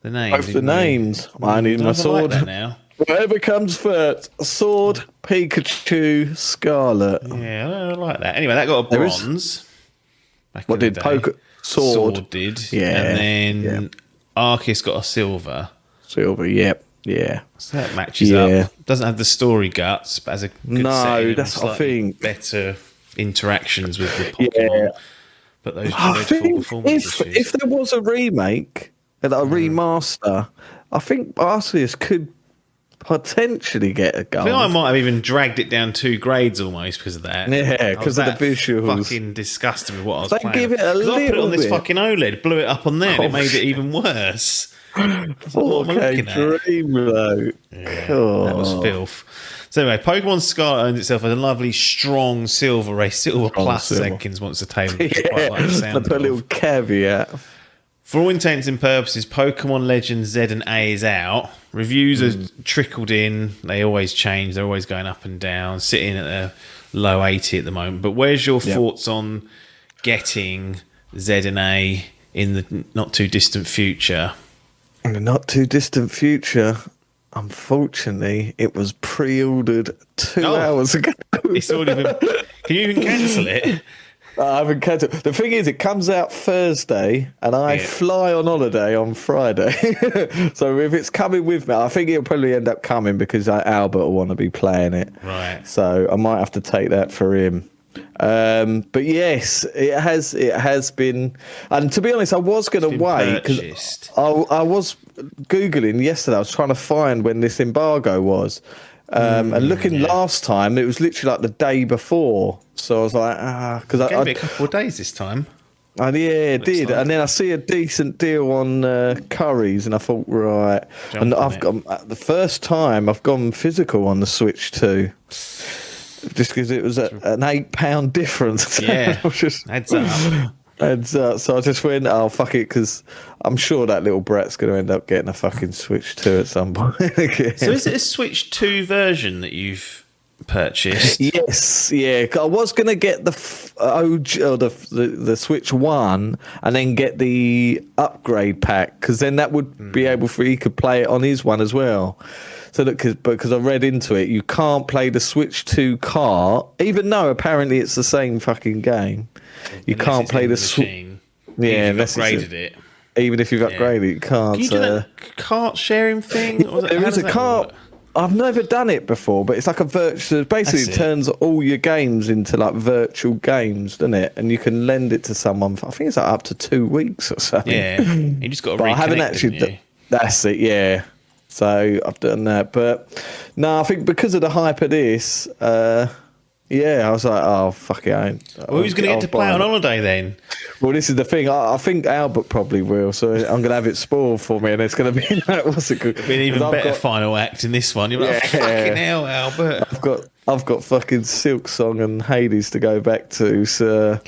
names. Both the names. I need my sword. Like that now. Whatever comes first, Sword, Pikachu, Scarlet. Yeah, I like that. Anyway, that got a bronze. What did Sword did? Yeah. And then Arceus got a silver. Silver, yep. Yeah. So that matches up. Doesn't have the story guts, but has a good setting. That's what I think. Better interactions with the Pokemon. Yeah. But those full performance issues. If there was a remake, a remaster, I think Arceus could potentially get a gold. I think I might have even dragged it down 2 grades almost because of that. Yeah, because of the visuals. Fucking disgusting with what I was They playing. give it a 'Cause I put it on this little bit. fucking OLED, blew it up on there, and it made shit. it even worse. What am I 4K looking at? dream though. Yeah, God. that was filth. So anyway, Pokemon Scarlet owns itself as a lovely, strong silver race. Silver plus, silver. Jenkins wants to table. Yeah, Quite like the sound they put a of. little caveat. For all intents and purposes, Pokemon Legends Z and A is out. Reviews have trickled in. They always change. They're always going up and down. Sitting at a low 80 at the moment. But where's your thoughts on getting Z and A in the not too distant future? In the not too distant future, unfortunately, it was pre-ordered 2 hours ago. It's already been. Can you even cancel it? I haven't cancelled. The thing is, it comes out Thursday, and I fly on holiday on Friday. So if it's coming with me, I think it'll probably end up coming because Albert will want to be playing it. Right. So I might have to take that for him. But yes, it has been. And to be honest, I was going to wait because I was Googling yesterday. I was trying to find when this embargo was. And looking last time, it was literally like the day before. So I was like, because I gave it a couple of days this time. And yeah, it did. Like. And then I see a decent deal on Curry's, and I thought, right. And I've got the first time I've gone physical on the Switch too, just because it was an £8 difference. Yeah, heads up. And so I just went, oh, fuck it, because I'm sure that little brat's going to end up getting a fucking Switch 2 at some point. So is it a Switch 2 version that you've purchased? Yes, yeah. I was going to get the Switch 1 and then get the upgrade pack, because then that would be able for he could play it on his one as well. So that because I read into it, you can't play the Switch 2 cart, even though apparently it's the same fucking game. You can't play the Switch. Yeah, unless you've upgraded it. Even if you've upgraded it, you can't. Can you do that cart sharing thing? Yeah, there is a cart. I've never done it before, but it's like a virtual. Basically, it turns all your games into like virtual games, doesn't it? And you can lend it to someone. I think it's like up to 2 weeks or something. Yeah, you just got to reconnect. I haven't actually. That's it. Yeah. So I've done that, but no, I think because of the hype of this, yeah, I was like, oh fuck it, I ain't. Well, who's going to get to play on holiday then? Well, this is the thing. I think Albert probably will, so I'm going to have it spoiled for me, and it's going to be like, what's it called? It'll be an even better final act in this one. You're like, fucking hell, Albert. I've got fucking Silk Song and Hades to go back to, so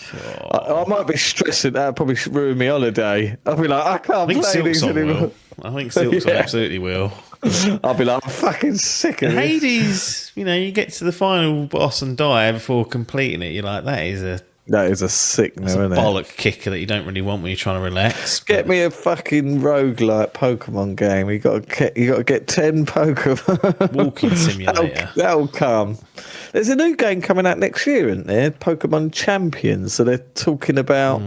I might be stressing. That'll probably ruin my holiday. I'll be like, I can't play these anymore. I think Silk Song absolutely will. I'll be like, I'm fucking sick of it. Hades, you get to the final boss and die before completing it. You're like, that is a sickener, isn't it? Bollock kicker that you don't really want when you're trying to relax. Get me a fucking roguelike Pokemon game. You got to get 10 Pokemon. Walking simulator. That'll come. There's a new game coming out next year, isn't there? Pokemon Champions. So they're talking about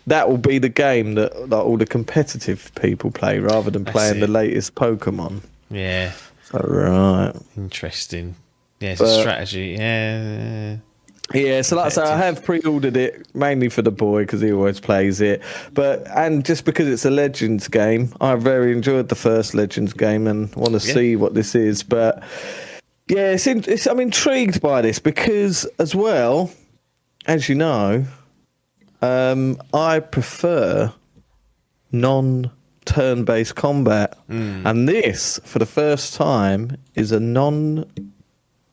that will be the game that like, all the competitive people play rather than playing the latest Pokemon. Yeah. So, right. Interesting. Yeah, it's a strategy. Yeah. Yeah, so like I say, I have pre-ordered it mainly for the boy because he always plays it, and just because it's a Legends game, I very enjoyed the first Legends game and want to see what this is. But yeah, I'm intrigued by this because, as well as you know, I prefer non-turn-based combat, and this, for the first time, is a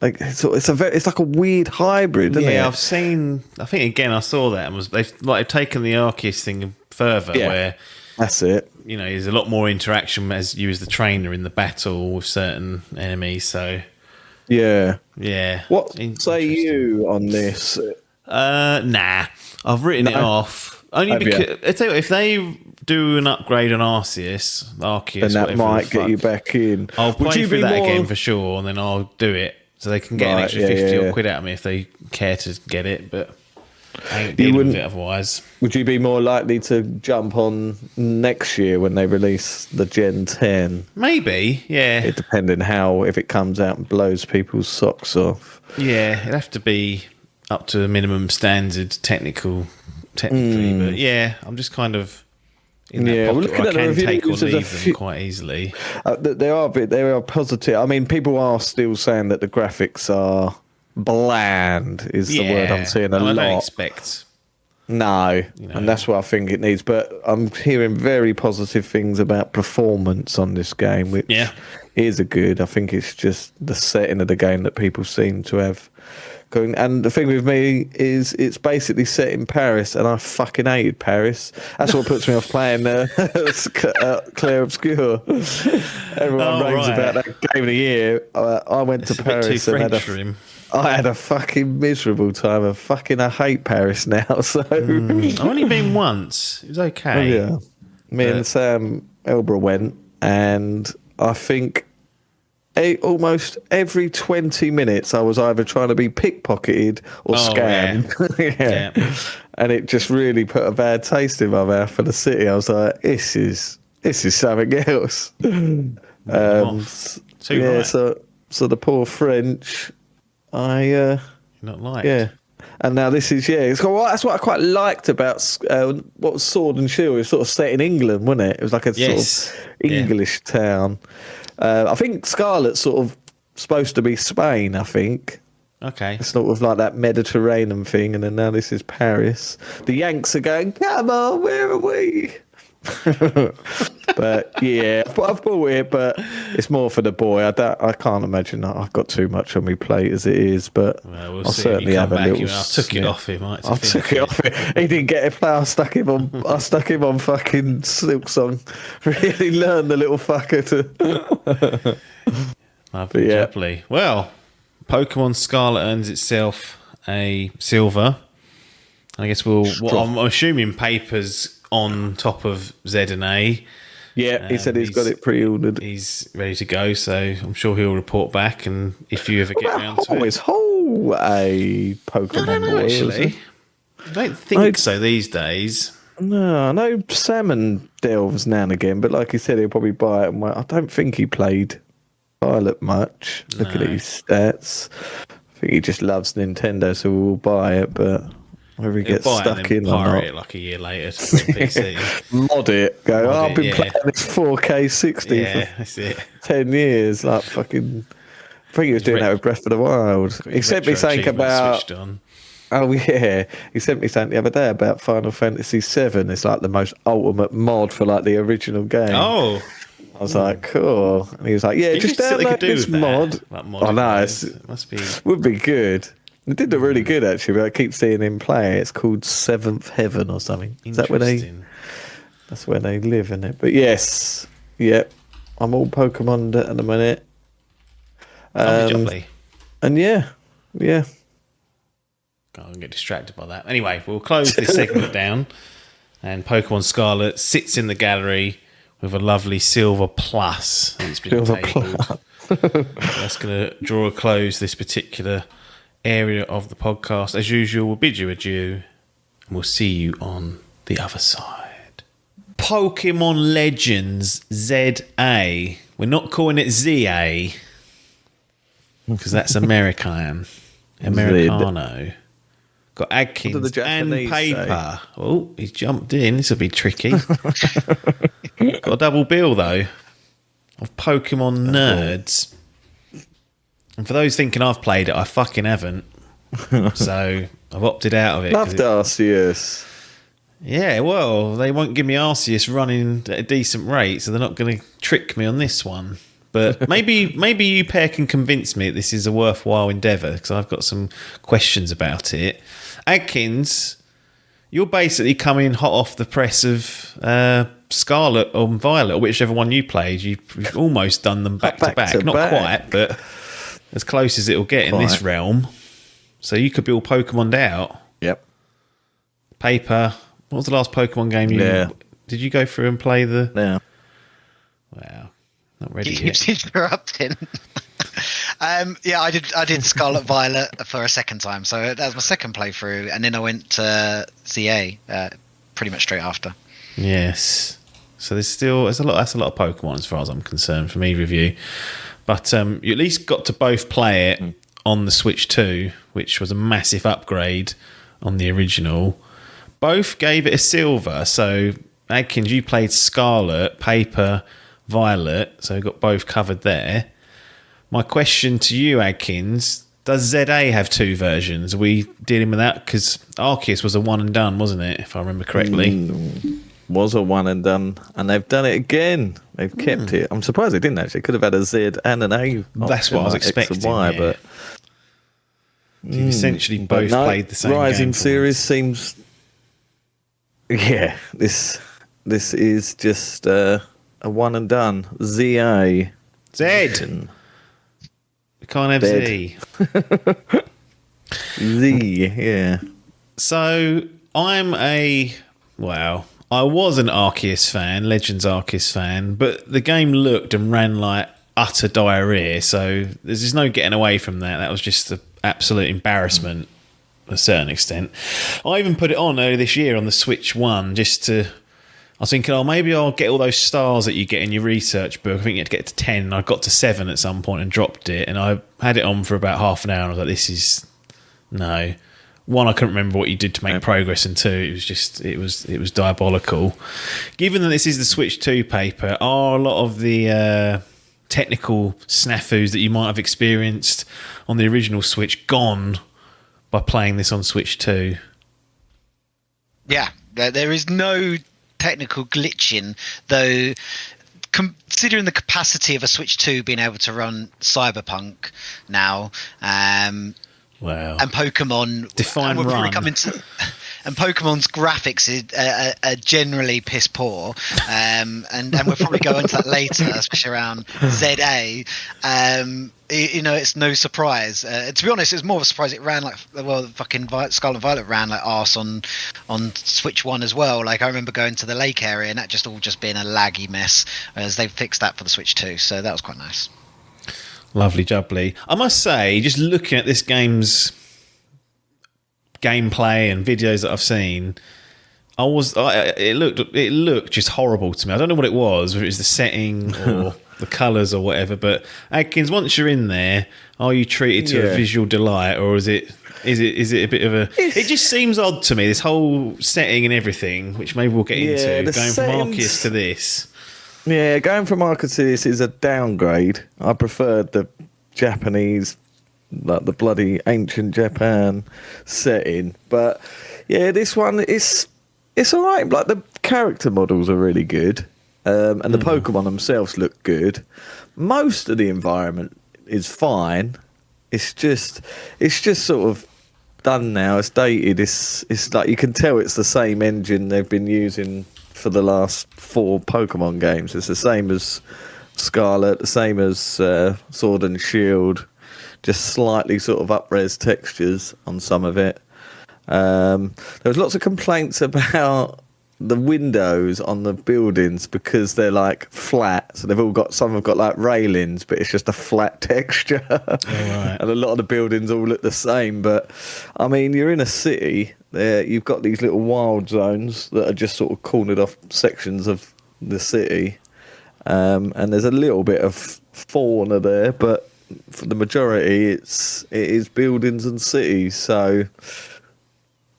it's like a weird hybrid, isn't it? Yeah, I think again I saw that and they've taken the Arceus thing further where that's it. There's a lot more interaction as you as the trainer in the battle with certain enemies, so yeah. What say you on this? Nah. I've written it off. Only because I tell you what, if they do an upgrade on Arceus, then that might get you back in. I'll play through that again for sure, and then I'll do it. So they can get an extra 50 or quid out of me if they care to get it, but I ain't dealing with it otherwise. Would you be more likely to jump on next year when they release the Gen 10? Maybe, yeah. It depending if it comes out and blows people's socks off. Yeah, it'd have to be up to a minimum standard technically, but yeah, I'm just kind of in that Yeah, pocket we're looking where I at the can take or reviews, there's a leave them few- quite easily. They are positive. I mean, people are still saying that the graphics are bland. Is the word I'm seeing a I don't lot. expect. No, You know. and that's what I think it needs. But I'm hearing very positive things about performance on this game, which is a good. I think it's just the setting of the game that people seem to have going. And the thing with me is it's basically set in Paris, and I fucking hated Paris. That's what puts me off playing Claire Obscure. Everyone raves about that game of the year. I went to Paris a bit too and French for him. I had a fucking miserable time. I hate Paris now. So I've only been once. It was okay. yeah, me and Sam Elbra went, and I think almost every 20 minutes I was either trying to be pickpocketed or scammed. Yeah. And it just really put a bad taste in my mouth for the city. I was like, this is something else. So the poor French. Not liked. Yeah, and now this is that's what I quite liked about what was Sword and Shield. It was sort of set in England, wasn't it? It was like a sort of English town. I think Scarlet's sort of supposed to be Spain. I think. Okay. It's sort of like that Mediterranean thing, and then now this is Paris. The Yanks are going, come on, where are we? But yeah, I've bought it, but it's more for the boy. I can't imagine that I've got too much on my plate as it is, but we'll I'll see. certainly have a little. I took it off him. I took it off him. He didn't get a play. I stuck him on fucking Silk Song. Really learned the little fucker to. Lovely. Well, Pokemon Scarlet earns itself a silver. I guess I'm assuming Paper's on top of Z and A. Yeah, he said he's got it pre-ordered. He's ready to go, so I'm sure he'll report back. And if you ever get around to it, is Hole a Pokemon boy? Actually, I don't think so these days. No, I know Salmon delves now and again, but like he said, he'll probably buy it. And I don't think he played Violet much. Looking at his stats, I think he just loves Nintendo, so we'll buy it, but. Whether he gets stuck in or not. It like a year later to PC. Mod it. Go, I've been playing this 4K 60 for 10 years. Like fucking... I think he was doing that with Breath of the Wild. He sent me something about... Oh, yeah. He sent me something the other day about Final Fantasy VII. It's like the most ultimate mod for like the original game. Oh. I was like, cool. And he was like, yeah, just download this mod. I know. It must be... would be good. It did look really good, actually, but I keep seeing him play. It's called Seventh Heaven or something. Is that where that's where they live, isn't it? But yes, I'm all Pokemon at the minute. Lovely. And yeah. Can't get distracted by that. Anyway, we'll close this segment down. And Pokemon Scarlet sits in the gallery with a lovely silver plus. It's been tabled. That's going to draw a close this particular area of the podcast. As usual, we'll bid you adieu, and we'll see you on the other side. Pokemon Legends ZA. We're not calling it ZA because that's Americano. Got Adkins and Paper. Say? Oh, he's jumped in. This will be tricky. Got a double bill though of Pokemon nerds. And for those thinking I've played it, I fucking haven't. So I've opted out of it. Loved Arceus. Yeah, well, they won't give me Arceus running at a decent rate, so they're not going to trick me on this one. But maybe you pair can convince me that this is a worthwhile endeavour, because I've got some questions about it. Adkins, you're basically coming hot off the press of Scarlet or Violet, or whichever one you played. You've almost done them back to back. Not quite, but as close as it'll get in this realm. So you could be all Pokemon'd out. Yep. Paper. What was the last Pokemon game you... Yeah. Did you go through and play the... Yeah. Wow. Not ready yet. You keep interrupting. Yeah, I did Scarlet Violet for a second time. So that was my second playthrough. And then I went to CA pretty much straight after. Yes. So that's a lot of Pokemon as far as I'm concerned from either of you. But you at least got to both play it on the Switch 2, which was a massive upgrade on the original. Both gave it a silver, so Adkins, you played Scarlet, Paper, Violet, so we've got both covered there. My question to you, Adkins, does ZA have 2 versions? Are we dealing with that? Because Arceus was a one and done, wasn't it, if I remember correctly? Was a one and done, and they've done it again. They've kept it. I'm surprised they didn't actually. Could have had a Z and an A. That's what I was expecting. X and Y, yeah. but you've essentially both played the same Rising game series seems. Yeah, this is just a one and done. ZA. Z. We can't have Z. Z, yeah. So I was an Arceus fan, Legends Arceus fan, but the game looked and ran like utter diarrhea, so there's just no getting away from that. That was just an absolute embarrassment to a certain extent. I even put it on earlier this year on the Switch 1 I was thinking, maybe I'll get all those stars that you get in your research book. I think you had to get to 10, and I got to 7 at some point and dropped it, and I had it on for about half an hour, and I was like, this is... No. 1, I couldn't remember what you did to make progress, and 2, it was diabolical. Given that this is the Switch 2 paper, are a lot of the technical snafus that you might have experienced on the original Switch gone by playing this on Switch 2? Yeah, there is no technical glitching, though. Considering the capacity of a Switch 2 being able to run Cyberpunk now, Wow. And Pokemon Define and run. And Pokemon's graphics are generally piss poor, and we'll probably go into that later, especially around ZA. It's no surprise. To be honest, it's more of a surprise it ran like fucking Scarlet and Violet ran like arse on Switch 1 as well. Like I remember going to the lake area and that just all just being a laggy mess, whereas they've fixed that for the Switch 2, so that was quite nice. Lovely jubbly. I must say, just looking at this game's gameplay and videos that I've seen, it looked just horrible to me. I don't know what it was, whether it was the setting or the colours or whatever. But Adkins, once you're in there, are you treated to a visual delight, or is it a bit of a? It just seems odd to me. This whole setting and everything, which maybe we'll get into, going from Arceus to this. Yeah, going from Arceus to this is a downgrade. I preferred the Japanese, like the bloody ancient Japan setting. But yeah, this one it's all right. Like the character models are really good, and the Pokemon themselves look good. Most of the environment is fine. It's just sort of done now. It's dated. It's like you can tell it's the same engine they've been using for the last 4 Pokemon games. It's the same as Scarlet, the same as Sword and Shield, just slightly sort of up-res textures on some of it. There was lots of complaints about the windows on the buildings because they're like flat, so some have got like railings, but it's just a flat texture. Right. And a lot of the buildings all look the same. But I mean, you're in a city there, you've got these little wild zones that are just sort of cornered off sections of the city, and there's a little bit of fauna there, but for the majority it is buildings and cities. So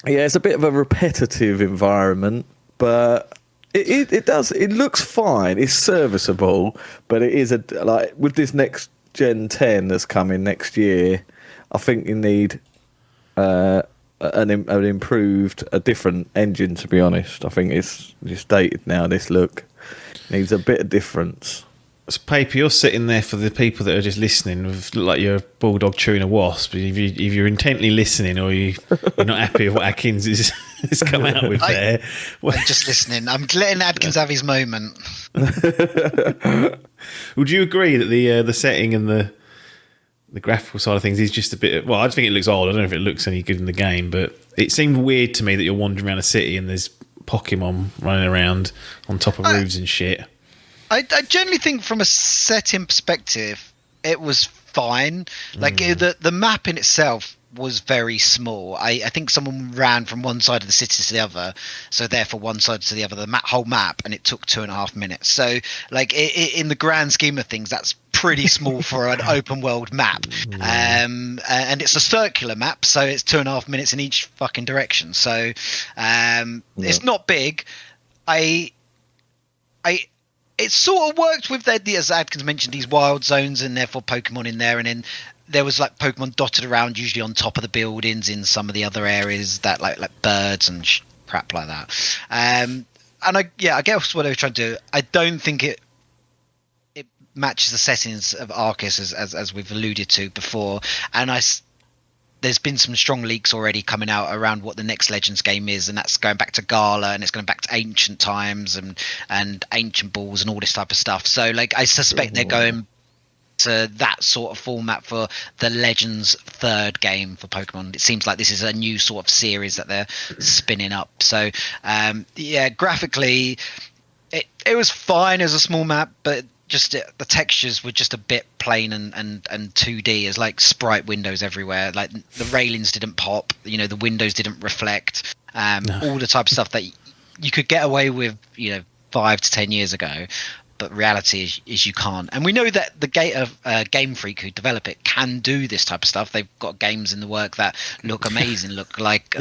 yeah, it's a bit of a repetitive environment, but it looks fine. It's serviceable, but it is like with this next Gen 10 that's coming next year, I think you need an improved, a different engine. To be honest, I think it's just dated now. This look needs a bit of difference. So, Paper, you're sitting there for the people that are just listening with like you're a bulldog chewing a wasp. If you're intently listening, or you're not happy with what Adkins has come out with there. I'm just listening. I'm letting Adkins have his moment. Would you agree that the setting and the graphical side of things is just a bit... Well, I just think it looks old. I don't know if it looks any good in the game, but it seemed weird to me that you're wandering around a city and there's Pokemon running around on top of roofs and shit. I generally think from a setting perspective, it was fine. Like the map in itself was very small. I think someone ran from one side of the city to the other, so therefore one side to the other, whole map, and it took 2.5 minutes. So like in the grand scheme of things, that's pretty small for an open world map. And it's a circular map, so it's 2.5 minutes in each fucking direction. So it's not big. it sort of worked with as Adkins mentioned, these wild zones and therefore Pokemon in there, and then there was like Pokemon dotted around, usually on top of the buildings in some of the other areas that like birds and crap like that. And I guess what they were trying to do. I don't think it matches the settings of Arceus as we've alluded to before, and there's been some strong leaks already coming out around what the next Legends game is, and that's going back to Gala, and it's going back to ancient times and ancient balls and all this type of stuff. So like I suspect they're going to that sort of format for the Legends third game for Pokemon. It seems like this is a new sort of series that they're spinning up. So graphically it was fine as a small map, but just the textures were just a bit plain and 2D. As like sprite windows everywhere, like the railings didn't pop, the windows didn't reflect, all the type of stuff that you could get away with 5 to 10 years ago, but reality is you can't. And we know that the Game Freak who develop it can do this type of stuff. They've got games in the work that look amazing, look like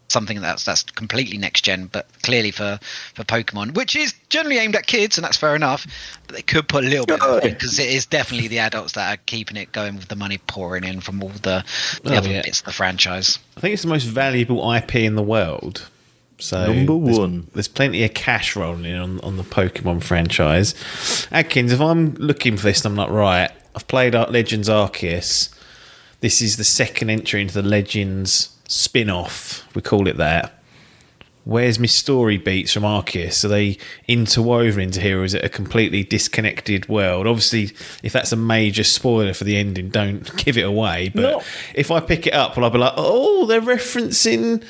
something that's completely next gen, but clearly for Pokemon, which is generally aimed at kids, and that's fair enough, but they could put a little bit of it, because it is definitely the adults that are keeping it going with the money pouring in from all the other bits of the franchise. I think it's the most valuable IP in the world. So number one. There's plenty of cash rolling in on the Pokemon franchise. Adkins, if I'm looking for this and I'm not right, I've played Legends Arceus. This is the second entry into the Legends spin-off, we call it that. Where's my story beats from Arceus? Are they interwoven into here, or is it a completely disconnected world? Obviously, if that's a major spoiler for the ending, don't give it away. But if I pick it up, well, I'll be like, oh, they're referencing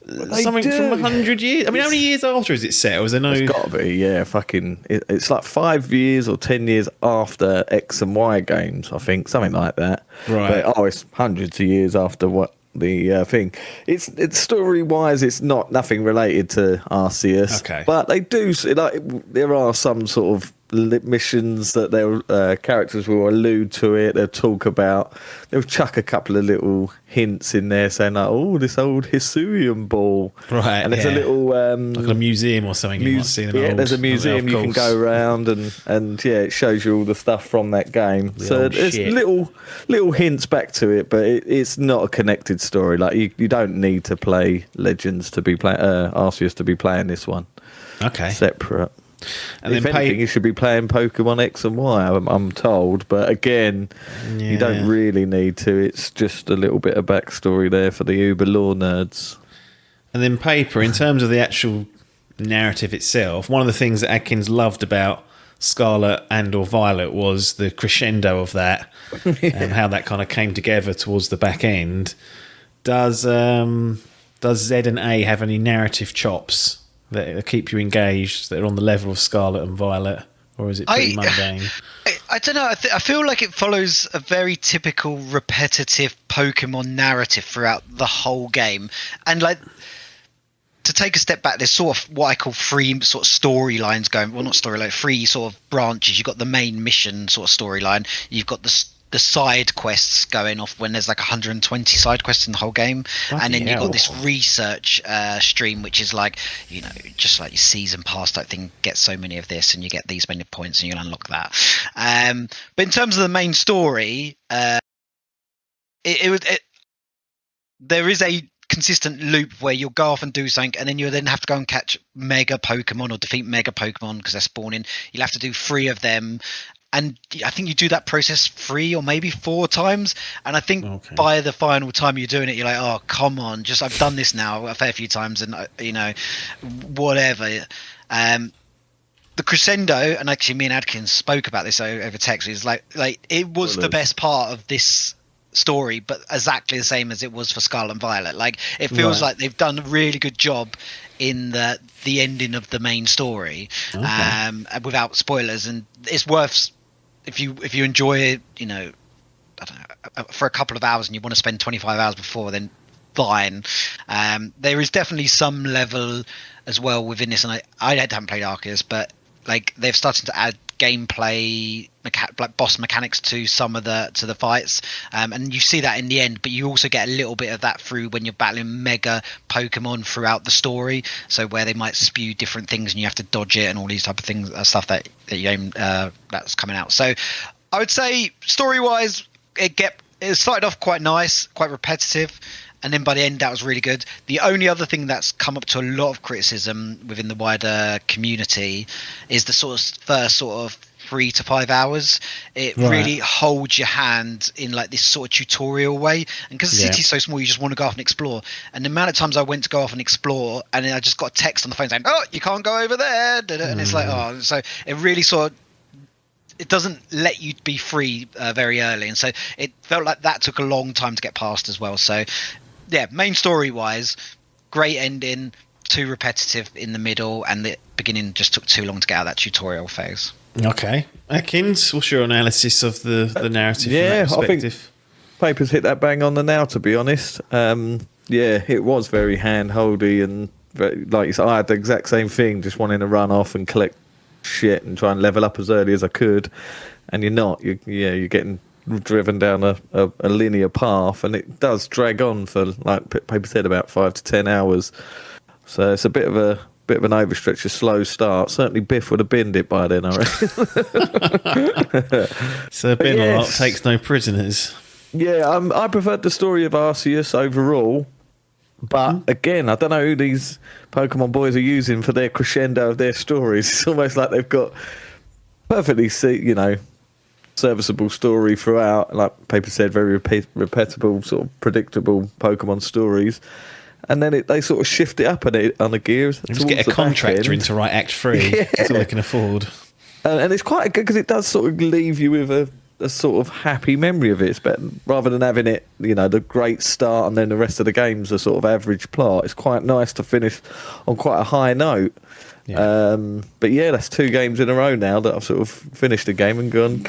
something from 100 years. I mean, how many years after is it set? Or is there no... It's got to be, it's like 5 years or 10 years after X and Y games, I think, something like that. Right. But, it's hundreds of years after what the thing. It's story wise, it's nothing related to Arceus. Okay. But they do, there are some sort of missions that their characters will allude to it. They'll talk about. They'll chuck a couple of little hints in there, saying like, "Oh, this old Hisuian ball." Right. And there's a little like a museum or something. You might see them there's a museum you can go around, and it shows you all the stuff from that game. So there's little hints back to it, but it's not a connected story. Like you don't need to play Legends to be Arceus to be playing this one. Okay. Separate. And if then anything, you should be playing Pokemon X and Y, I'm told. But again, you don't really need to. It's just a little bit of backstory there for the Uber lore nerds. And then Paper, in terms of the actual narrative itself, one of the things that Adkins loved about Scarlet and or Violet was the crescendo of that and how that kind of came together towards the back end. Does Z and A have any narrative chops that keep you engaged, that are on the level of Scarlet and Violet, or is it pretty mundane? I don't know. I feel like it follows a very typical repetitive Pokemon narrative throughout the whole game. And like, to take a step back, there's sort of what I call three sort of storylines going. Well, not storyline, three sort of branches. You've got the main mission sort of storyline. You've got the side quests going off when there's like 120 side quests in the whole game. And then you've got this research stream, which is like, just like your season pass type thing, get so many of this and you get these many points and you'll unlock that. But in terms of the main story, there is a consistent loop where you'll go off and do something, and then you'll then have to go and catch mega Pokemon or defeat mega Pokemon because they're spawning. You'll have to do 3 of them. And I think you do that process 3 or maybe 4 times. And I think by the final time you're doing it, you're like, oh, come on, I've done this now a fair few times and, whatever. The crescendo, and actually me and Adkins spoke about this over text, is like it was the best part of this story, but exactly the same as it was for Scarlet and Violet. Like, it feels like they've done a really good job in the ending of the main story, without spoilers. And it's worth... If you enjoy it, I don't know, for a couple of hours and you want to spend 25 hours before, then fine. There is definitely some level as well within this, and I haven't played Arceus, but like they've started to add gameplay, like boss mechanics to some of the fights, and you see that in the end. But you also get a little bit of that through when you're battling mega Pokemon throughout the story. So where they might spew different things and you have to dodge it and all these type of things, stuff that you aim that's coming out. So I would say story wise, it started off quite nice, quite repetitive. And then by the end, that was really good. The only other thing that's come up to a lot of criticism within the wider community is the first 3 to 5 hours. It really holds your hand in like this sort of tutorial way. And because the city's so small, you just want to go off and explore. And the amount of times I went to go off and explore, and then I just got a text on the phone saying, "Oh, you can't go over there." And it's like, oh, so it really it doesn't let you be free very early. And so it felt like that took a long time to get past as well. So yeah, main story wise, great ending, too repetitive in the middle, and the beginning just took too long to get out of that tutorial phase. Okay. Atkins, what's your analysis of the narrative from that perspective? I think Paper's hit that bang on the nail, to be honest. It was very hand-holdy, and very, like you said, I had the exact same thing, just wanting to run off and collect shit and try and level up as early as I could, and you're not. You're getting driven down a linear path, and it does drag on for, like Paper said, about 5 to 10 hours. So it's a bit of an overstretch, a slow start. Certainly Biff would have binned it by then, I reckon. So bin a lot, takes no prisoners. Yeah, I preferred the story of Arceus overall. But again, I don't know who these Pokemon boys are using for their crescendo of their stories. It's almost like they've got perfectly, serviceable story throughout. Like Paper said, very repetible, sort of predictable Pokemon stories. And then they sort of shift it up on the gears. Just get a contractor in to write Act 3. That's all they can afford. And it's quite good because it does sort of leave you with a sort of happy memory of it. It's better, rather than having it, the great start and then the rest of the game's a sort of average plot. It's quite nice to finish on quite a high note. Yeah. But yeah, that's 2 games in a row now that I've sort of finished a game and gone,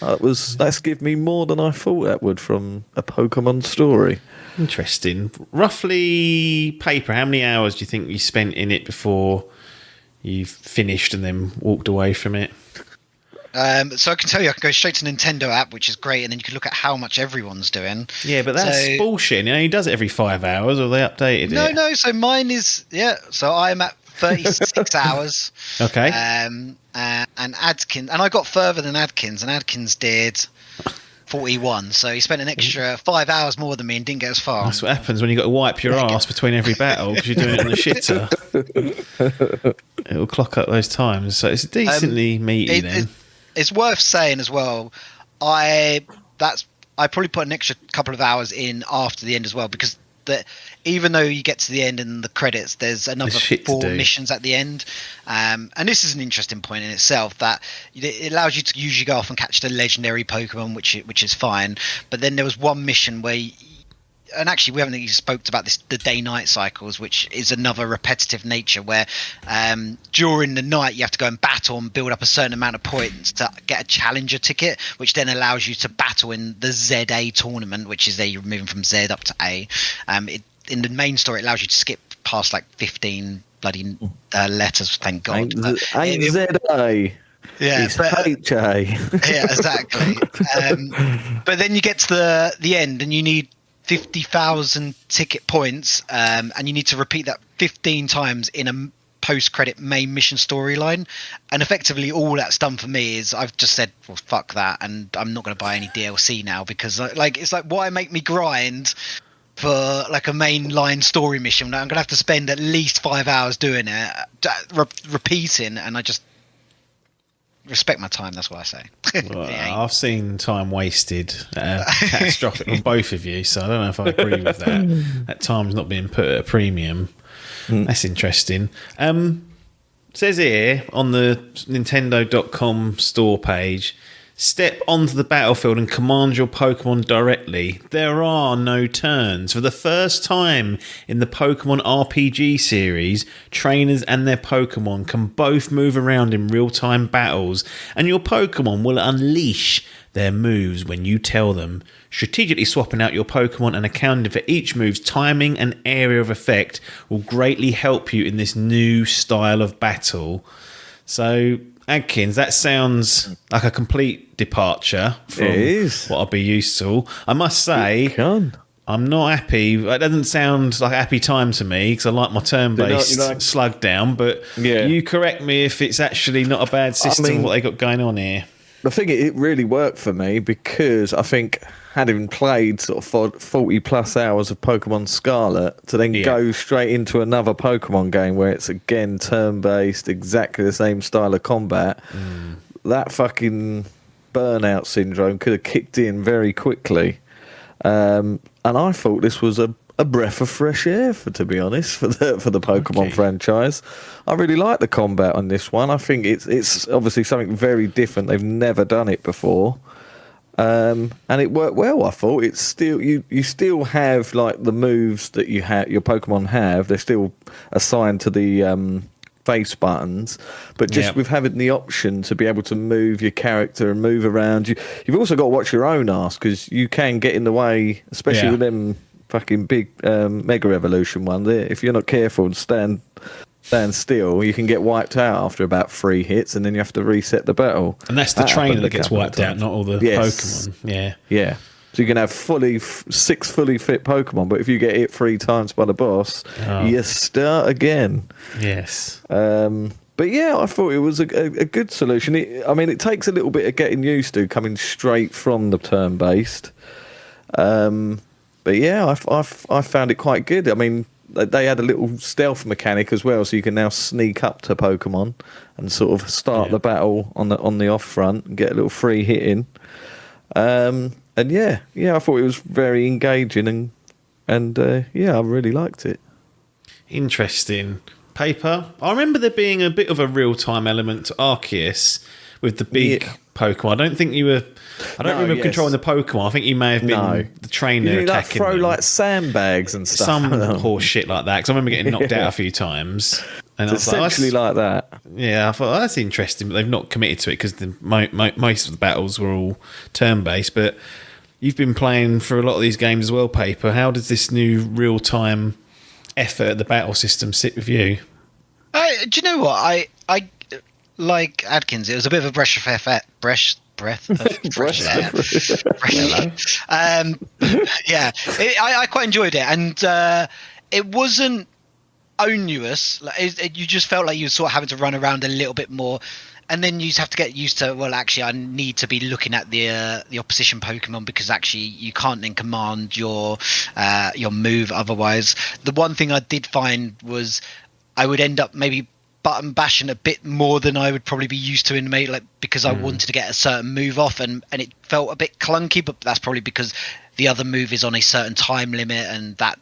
that's given me more than I thought that would from a Pokemon story. Interesting. Roughly, Paper, how many hours do you think you spent in it before you finished and then walked away from it? So I can tell you, I can go straight to Nintendo app, which is great, and then you can look at how much everyone's doing. Yeah, but that's bullshit. He does it every 5 hours, or they updated it? No. So mine is So I'm at 36 hours. Okay. And Adkins, and I got further than Adkins, and Adkins did 41. So he spent an extra 5 hours more than me and didn't get as far. That's what happens when you got to wipe your ass between every battle because you're doing it in the shitter. It'll clock up those times. So it's decently meaty then. It's worth saying as well. I probably put an extra couple of hours in after the end as well, because even though you get to the end and the credits, there's another 4 missions at the end. And this is an interesting point in itself, that it allows you to usually go off and catch the legendary Pokemon, which is fine. But then there was one mission where and actually we haven't even spoke about this, the day-night cycles, which is another repetitive nature where during the night you have to go and battle and build up a certain amount of points to get a challenger ticket, which then allows you to battle in the ZA tournament, which is there you're moving from Z up to A. In the main story, it allows you to skip past like 15 bloody letters, thank God. Ain't ZA. Yeah, it's HA. Yeah, exactly. But then you get to the end and you need 50,000 ticket points, and you need to repeat that 15 times in a post-credit main mission storyline. And effectively all that's done for me is I've just said, well, fuck that, and I'm not going to buy any DLC now, because it's like, why make me grind for like a mainline story mission? I'm going to have to spend at least 5 hours doing it, repeating, and I just respect my time. That's what I say. Well, I've seen time wasted catastrophic on both of you, so I don't know if I agree with that. That time's not being put at a premium. That's interesting. Says here on the Nintendo.com store page, step onto the battlefield and command your Pokemon directly. There are no turns. For the first time in the Pokemon RPG series, trainers and their Pokemon can both move around in real-time battles, and your Pokemon will unleash their moves when you tell them. Strategically swapping out your Pokemon and accounting for each move's timing and area of effect will greatly help you in this new style of battle. So, Adkins, that sounds like a complete departure from It is. what I'll be used to. I must say, Can. I'm not happy. It doesn't sound like a happy time to me because I like my turn-based you like- slug down. But Yeah. you correct me if it's actually not a bad system, what they got going on here. The thing, it really worked for me because I think having played sort of 40 plus hours of Pokemon Scarlet to then go straight into another Pokemon game where it's again turn-based, exactly the same style of combat, that fucking burnout syndrome could have kicked in very quickly. And I thought this was a breath of fresh air, to be honest, for the Pokemon franchise. I really like the combat on this one. I think it's obviously something very different. They've never done it before, and it worked well. I thought it's still you still have like the moves that your Pokemon have. They're still assigned to the face buttons, but just with having the option to be able to move your character and move around, you've also got to watch your own ass because you can get in the way, especially with them fucking big Mega Evolution ones. If you're not careful and stand still, you can get wiped out after about 3 hits, and then you have to reset the battle. And that's the trainer that gets wiped out, not all the Pokemon. Yeah. So you can have 6 fully fit Pokemon, but if you get hit 3 times by the boss, you start again. Yes. But yeah, I thought it was a good solution. It takes a little bit of getting used to coming straight from the turn-based. But yeah, I found it quite good. I mean, they had a little stealth mechanic as well, so you can now sneak up to Pokemon and sort of start the battle on the off front and get a little free hit in. And I thought it was very engaging and I really liked it. Interesting. Paper. I remember there being a bit of a real-time element to Arceus with the big Pokemon. I don't think you were... I don't remember controlling the Pokemon. I think you may have been the trainer attacking like throw them. like sandbags and stuff. Some horse shit like that. Because I remember getting knocked out a few times. And it's essentially like that. Yeah, I thought, that's interesting. But they've not committed to it because most of the battles were all turn-based. But you've been playing for a lot of these games as well, Paper. How does this new real-time effort at the battle system sit with you? Do you know what? I like Adkins. It was a bit of a breath of fresh air. I quite enjoyed it, and it wasn't onerous. You just felt like you were sort of having to run around a little bit more, and then you have to get used to. Well, actually, I need to be looking at the opposition Pokemon because actually you can't then command your move otherwise. The one thing I did find was I would end up maybe button bashing a bit more than I would probably be used to in Melee, because I wanted to get a certain move off, and it felt a bit clunky, but that's probably because the other move is on a certain time limit, and that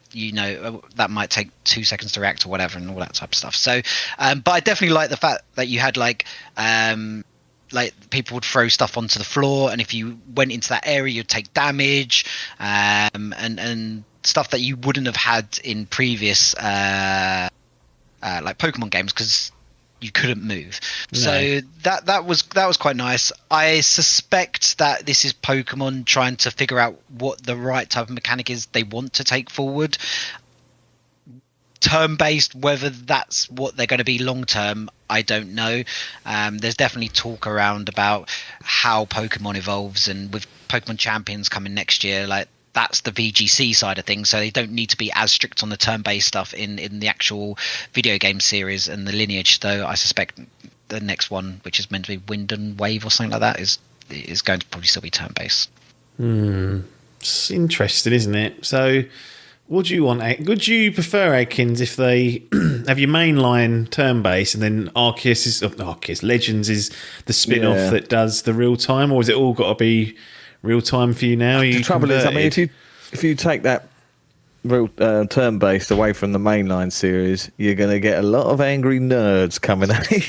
that might take 2 seconds to react or whatever, and all that type of stuff. So but I definitely like the fact that you had like people would throw stuff onto the floor, and if you went into that area you'd take damage, and stuff that you wouldn't have had in previous like Pokemon games because you couldn't move. No. So that was quite nice. I suspect that this is Pokemon trying to figure out what the right type of mechanic is they want to take forward. Turn-based, whether that's what they're going to be long-term, I don't know. There's definitely talk around about how Pokemon evolves, and with Pokemon Champions coming next year, like that's the VGC side of things, so they don't need to be as strict on the turn-based stuff in the actual video game series and the lineage. Though I suspect the next one, which is meant to be Wind and Wave or something like that, is going to probably still be turn-based. It's interesting, isn't it? So what do you want? Would you prefer, Adkins, if they have your main line turn-based and then Arceus Legends is the spin-off that does the real-time, or is it all got to be real-time for you now? The trouble is, I mean, if you take that real turn-based away from the mainline series, you're going to get a lot of angry nerds coming at you.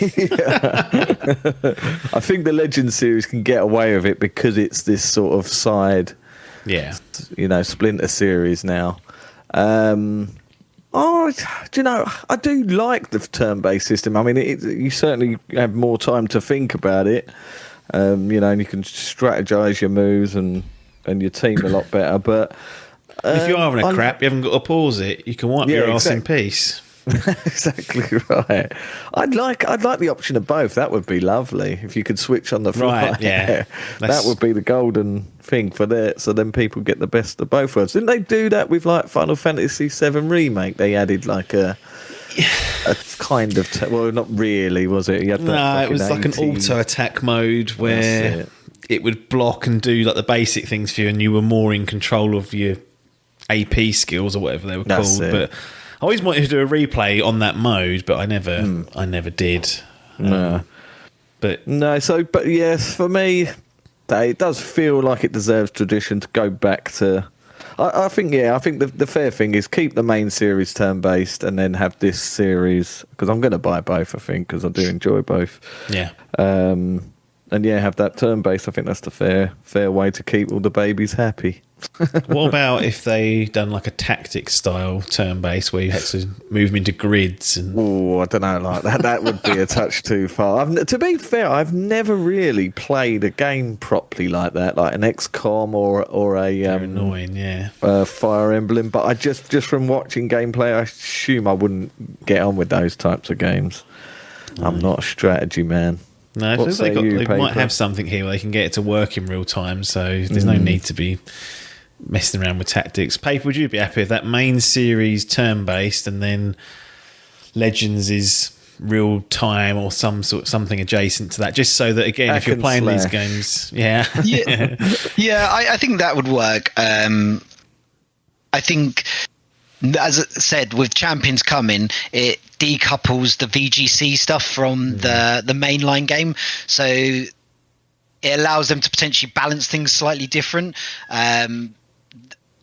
I think the Legends series can get away with it because it's this sort of side, splinter series now. Do you know, I do like the turn-based system. I mean, you certainly have more time to think about it. And you can strategize your moves and your team a lot better. But if you're having a crap, you haven't got to pause it. You can wipe your ass in peace. Exactly right. I'd like the option of both. That would be lovely if you could switch on the fly. Right, yeah. That would be the golden thing for that. So then people get the best of both worlds. Didn't they do that with like Final Fantasy VII Remake? They added like a kind of well, not really, was it? You had that it was like an auto attack mode where it would block and do like the basic things for you, and you were more in control of your AP skills or whatever they were called. But I always wanted to do a replay on that mode, but I never did. No. But yes, for me, it does feel like it deserves tradition to go back to. I think the fair thing is keep the main series turn-based and then have this series, because I'm going to buy both, I think, because I do enjoy both. Yeah. And have that turn-based. I think that's the fair way to keep all the babies happy. What about if they done like a tactics style turn-based where you had to move them into grids? And Oh, I don't know, like that. That would be a touch too far. To be fair, I've never really played a game properly like that, like an XCOM or a annoying, Fire Emblem. But I just from watching gameplay, I assume I wouldn't get on with those types of games. I'm not a strategy man. No, they might have something here where they can get it to work in real time, so there's no need to be messing around with tactics. Paper, would you be happy if that main series turn-based and then Legends is real time or something adjacent to that, just so that, again, if you're playing these games... Yeah, I think that would work. I think, as I said, with Champions coming, it decouples the VGC stuff from the mainline game, so it allows them to potentially balance things slightly different.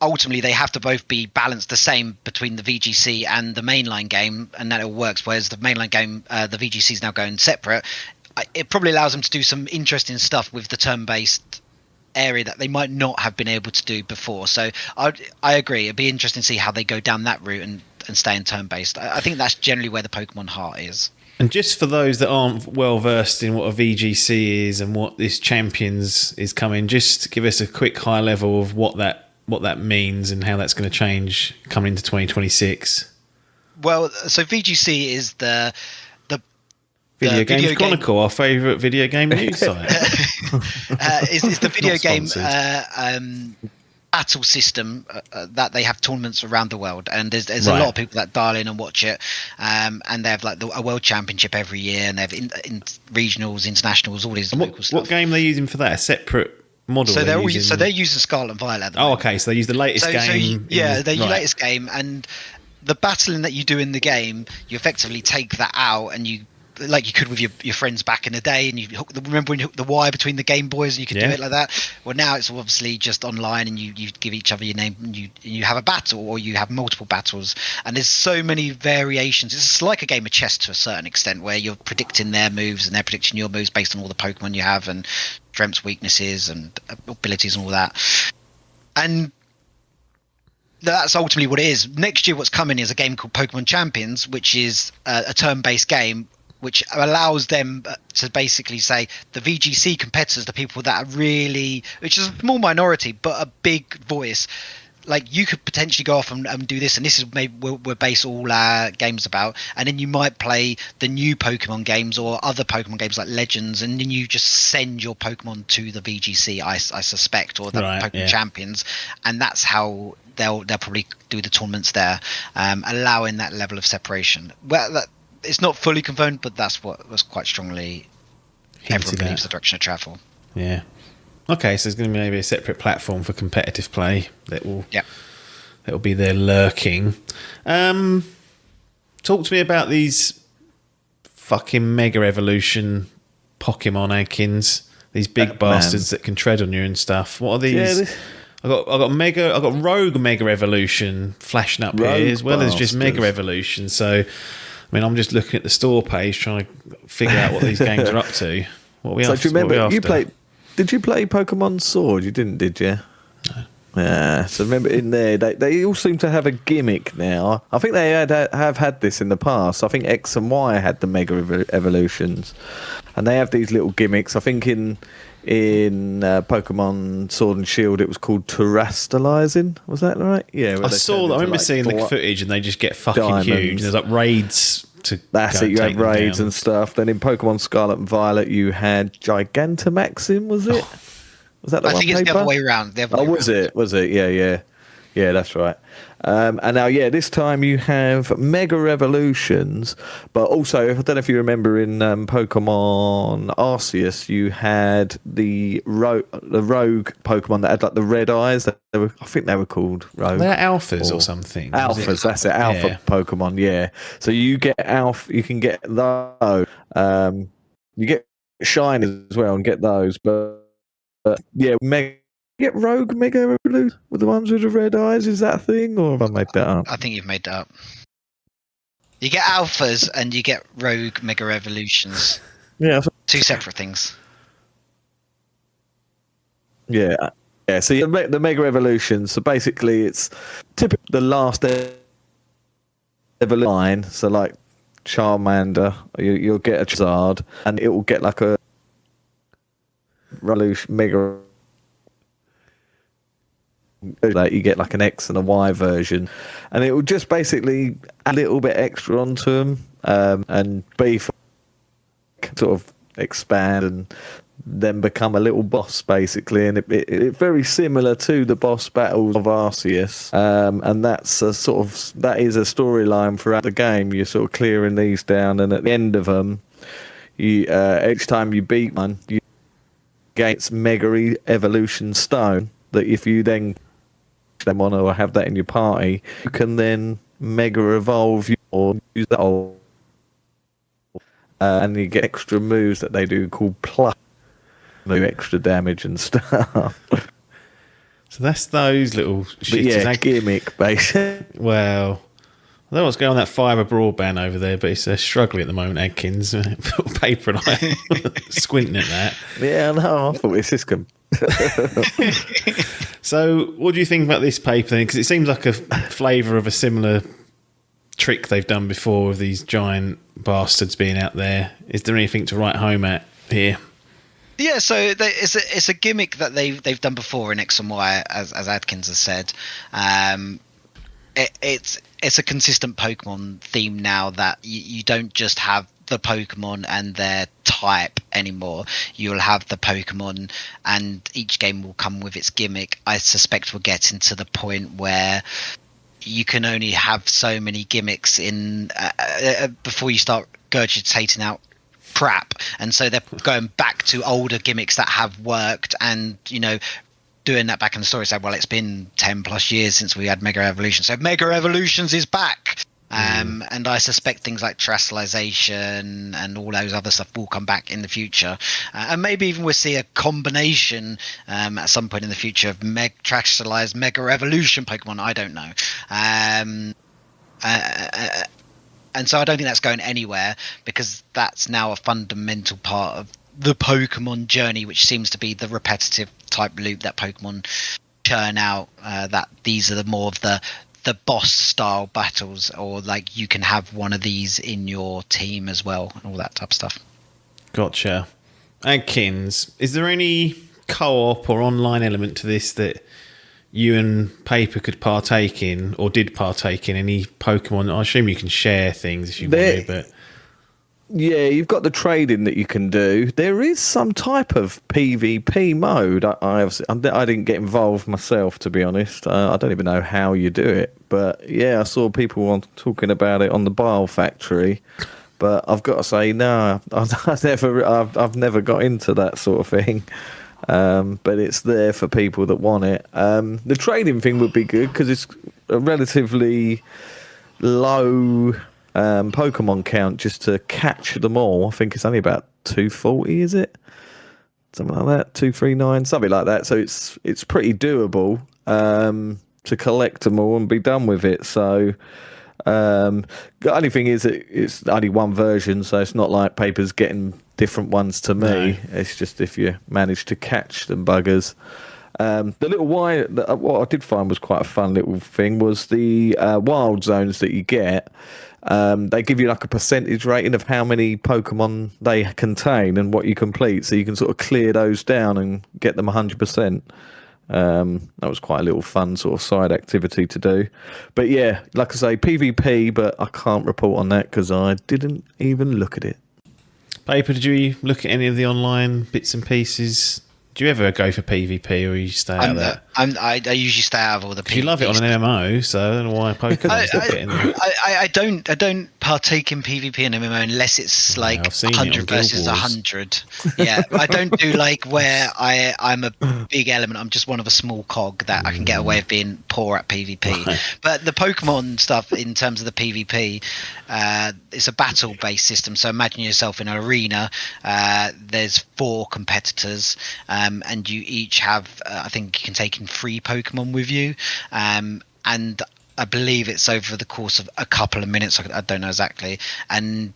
Ultimately, they have to both be balanced the same between the VGC and the mainline game, and that it works. Whereas the mainline game, the VGC is now going separate. It probably allows them to do some interesting stuff with the turn-based area that they might not have been able to do before. So I agree. It'd be interesting to see how they go down that route and stay in turn-based. I think that's generally where the Pokemon heart is. And just for those that aren't well versed in what a VGC is and what this Champions is coming, just give us a quick high level of what that means and how that's going to change coming into 2026. Well, so VGC is the Video Games Chronicle, our favourite video game news site. It's the video game battle system that they have tournaments around the world, and there's a lot of people that dial in and watch it, and they have like a world championship every year, and they have in regionals, internationals, all these local stuff. What game are they using for that? A separate model? So they're using Scarlet and Violet at the moment. Okay, so they use the latest game. The latest game, and the battling that you do in the game, you effectively take that out, and you, like you could with your friends back in the day, and remember when you hooked the wire between the Game Boys and you could do it like that? Well, now it's obviously just online, and you give each other your name, and you have a battle, or you have multiple battles, and there's so many variations. It's like a game of chess to a certain extent, where you're predicting their moves and they're predicting your moves based on all the Pokemon you have and strengths, weaknesses, and abilities and all that. And that's ultimately what it is. Next year, what's coming is a game called Pokemon Champions, which is a turn-based game, which allows them to basically say the VGC competitors, the people that are really, which is a small minority, but a big voice. Like, you could potentially go off and do this, and this is maybe we'll base all our games about, and then you might play the new Pokemon games or other Pokemon games like Legends, and then you just send your Pokemon to the VGC, I suspect, or the Pokemon Champions, and that's how they'll probably do the tournaments there, allowing that level of separation. Well, it's not fully confirmed, but that's what was quite strongly everyone believes the direction of travel. Yeah. Okay, so there's going to be maybe a separate platform for competitive play that will be there lurking. Talk to me about these fucking Mega Evolution Pokemon Akins, these big bastards that can tread on you and stuff. What are these? I got Rogue Mega Evolution flashing up here, as well as just Mega Evolution. So, I mean, I'm just looking at the store page trying to figure out what these games are up to. What are we after? Do you remember you played? Did you play Pokemon Sword? You didn't, did you? No. Yeah, so remember in there, they all seem to have a gimmick now. I think they have had this in the past. I think X and Y had the Mega Evolutions, and they have these little gimmicks. I think in Pokemon Sword and Shield, it was called terrestrializing. Was that right? Yeah. I remember seeing the footage, and they just get fucking huge. There's like raids to. That's it. You had raids and stuff. Then in Pokemon Scarlet and Violet, you had Gigantamaxim. Was it? Was that the one? I think it's the other way around. Was it? Was it? Yeah. Yeah, that's right. And now, this time you have Mega Evolutions, but also, I don't know if you remember in Pokemon Arceus, you had the rogue Pokemon that had like the red eyes. I think they were called Rogue. They're alphas or something. Alphas, that's it. Alpha Pokemon, yeah. So you get you can get those. You get shiny as well and get those, but get Rogue Mega Evolution with the ones with the red eyes. Is that a thing, or have I made that up? I think you've made that up. You get alphas and you get Rogue Mega Evolutions. Yeah, two separate things. Yeah. So the Mega Evolutions. So basically, it's typically the last evolution line. So like Charmander, you'll get a Charizard, and it will get like a Revolution Mega. Like you get like an X and a Y version, and it will just basically add a little bit extra onto them, and beef sort of expand and then become a little boss basically, and it's very similar to the boss battles of Arceus, and that's a sort of that is a storyline throughout the game. You're sort of clearing these down, and at the end of them, you each time you beat one, you get Mega Evolution Stone. That if you then them on or have that in your party, you can then Mega Evolve or use that and you get extra moves that they do called Plus, do extra damage and stuff. So that's those little shit. Gimmick basically. Well, I don't know what's going on that fibre broadband over there, but it's struggling at the moment, Adkins. Paper and I squinting at that. Yeah, no, I thought it's just So, what do you think about this paper then? Because it seems like a flavour of a similar trick they've done before with these giant bastards being out there. Is there anything to write home at here? Yeah, so it's a gimmick that they've done before in X and Y, as Adkins has said. It's a consistent Pokemon theme now that you don't just have the Pokemon and their type anymore. You'll have the Pokemon and each game will come with its gimmick. I suspect we're getting to the point where you can only have so many gimmicks in before you start regurgitating out crap, and so they're going back to older gimmicks that have worked, and doing that back in the story. So, well, it's been 10 plus years since we had Mega Evolution, so Mega Evolutions is back. And I suspect things like terrestrialization and all those other stuff will come back in the future, and maybe even we'll see a combination at some point in the future of terrestrialized Mega Evolution Pokemon. I don't know. And so I don't think that's going anywhere, because that's now a fundamental part of the Pokemon journey, which seems to be the repetitive type loop that Pokemon churn out, that these are the more of the boss style battles, or like you can have one of these in your team as well, and all that type of stuff. Gotcha. Adkins, is there any co-op or online element to this that you and Paper could partake in, or did partake in any Pokemon? I assume you can share things if you want to, but... Yeah, you've got the trading that you can do. There is some type of PvP mode. I didn't get involved myself, to be honest. I don't even know how you do it. But yeah, I saw people talking about it on the Bile Factory. But I've got to say, no, I've never got into that sort of thing. But it's there for people that want it. The trading thing would be good because it's a relatively low Pokemon count just to catch them all. I think it's only about 240, is it? Something like that, 239, something like that. So it's pretty doable to collect them all and be done with it. So the only thing is it's only one version, so it's not like Paper's getting different ones to me. No. It's just if you manage to catch them buggers. The little what I did find was quite a fun little thing was the wild zones that you get. They give you like a percentage rating of how many Pokemon they contain and what you complete, so you can sort of clear those down and get them 100%. That was quite a little fun sort of side activity to do. But yeah, like I say, PvP, but I can't report on that because I didn't even look at it. Paper, did you look at any of the online bits and pieces? Do you ever go for PvP or you stay out of that? I usually stay out of all the PvP. You love it on an MMO, so I don't know why Pokemon's not getting there. I don't partake in PvP and MMO unless it's like 100 versus 100. Yeah, I don't do like where I'm a big element. I'm just one of a small cog that I can get away with being poor at PvP. Right. But the Pokemon stuff in terms of the PvP, it's a battle-based system. So imagine yourself in an arena. There's 4 competitors, and you each have, I think you can take in 3 Pokemon with you, and I believe it's over the course of a couple of minutes. I don't know exactly, and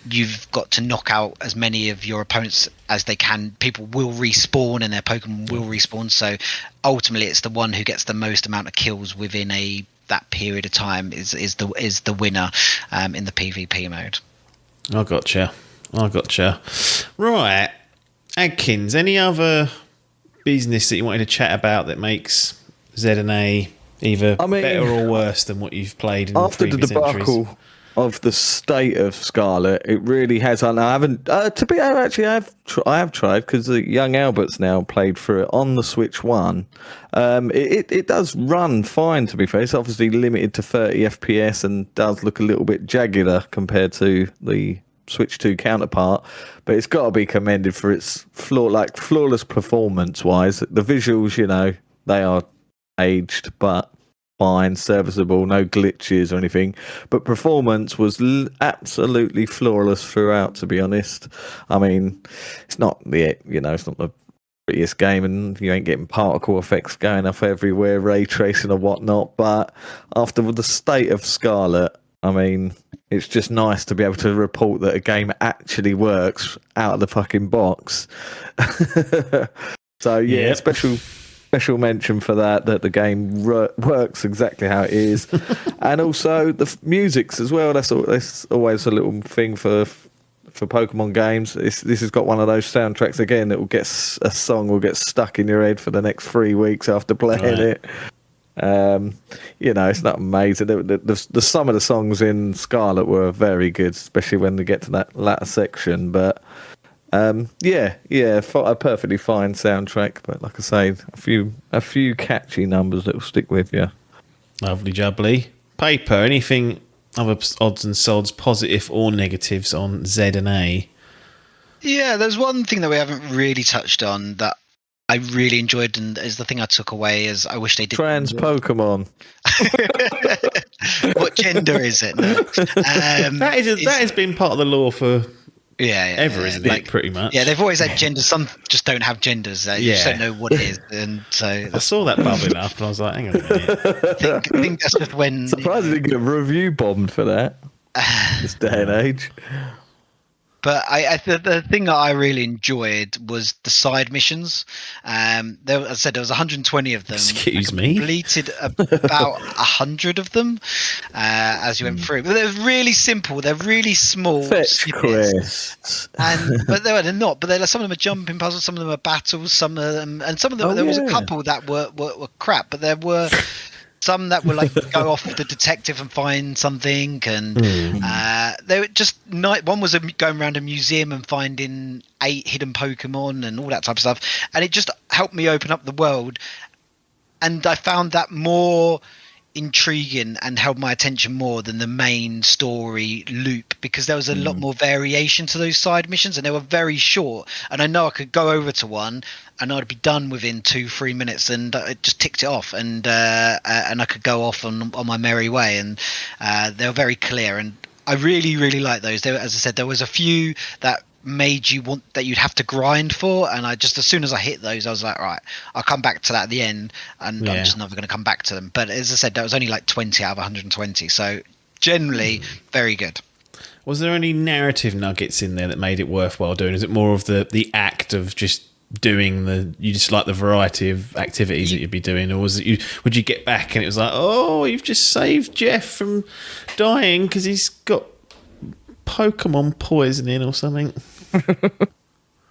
you've got to knock out as many of your opponents as they can. People will respawn and their Pokemon will respawn, so ultimately it's the one who gets the most amount of kills within that period of time is the winner in the PvP mode. I gotcha. Right, Adkins, any other business that you wanted to chat about that makes Z&A either better or worse than what you've played in after the debacle entries? Of the state of Scarlet? It really has. And I haven't to be fair, actually I have tried, because the young Albert's now played through it on the Switch 1. It does run fine, to be fair. It's obviously limited to 30 FPS and does look a little bit jaggeder compared to the Switch 2 counterpart, but it's got to be commended for its flawless performance wise. The visuals, they are aged but fine, serviceable, no glitches or anything, but performance was absolutely flawless throughout, to be honest. I mean, it's not it's not the prettiest game, and you ain't getting particle effects going off everywhere, ray tracing or whatnot, but after the state of Scarlet, I mean, it's just nice to be able to report that a game actually works out of the fucking box. So yeah, special mention for that the game works exactly how it is. And also the music's as well. That's always a little thing for Pokemon games. This has got one of those soundtracks again that a song will get stuck in your head for the next 3 weeks after playing it. It's not amazing. The some of the songs in Scarlet were very good, especially when they get to that latter section. But a perfectly fine soundtrack. But like I say, a few catchy numbers that will stick with you. Lovely jubbly. Paper, anything other odds and sods, positive or negatives on Z&A? Yeah, there's one thing that we haven't really touched on that I really enjoyed, and is the thing I took away is I wish they did trans Pokemon. What gender is it? No. That has been part of the lore for ever, isn't it? Pretty much. Yeah, they've always had genders. Some just don't have genders. You just don't know what it is. And so I saw that bubbling up, and I was like, hang on a minute. I think that's just when. Surprisingly, get a review bombed for that. This day and age. But the thing that I really enjoyed was the side missions. As I said, there was 120 of them. Excuse me. Completed about 100 of them as you went through. But they're really simple. They're really small. Fetch quests. But they're not. But some of them are jumping puzzles. Some of them are battles. Some of them, there was a couple that were crap. But there were some that were like go off the detective and find something, and they were just one was going around a museum and finding 8 hidden Pokemon and all that type of stuff, and it just helped me open up the world, and I found that more intriguing and held my attention more than the main story loop, because there was a lot more variation to those side missions, and they were very short, and I know I could go over to one and I'd be done within 2-3 minutes, and it just ticked it off, and I could go off on my merry way, and they were very clear, and I really, really like those. As I said, there was a few that made you want that you'd have to grind for, and I just, as soon as I hit those, I was like, right, I'll come back to that at the end, and I'm just never going to come back to them. But as I said, that was only like 20 out of 120, so generally very good. Was there any narrative nuggets in there that made it worthwhile doing? Is it more of the act of just doing you just like the variety of activities that you'd be doing, or was it would you get back and it was like, oh, you've just saved Jeff from dying because he's got Pokemon poisoning or something?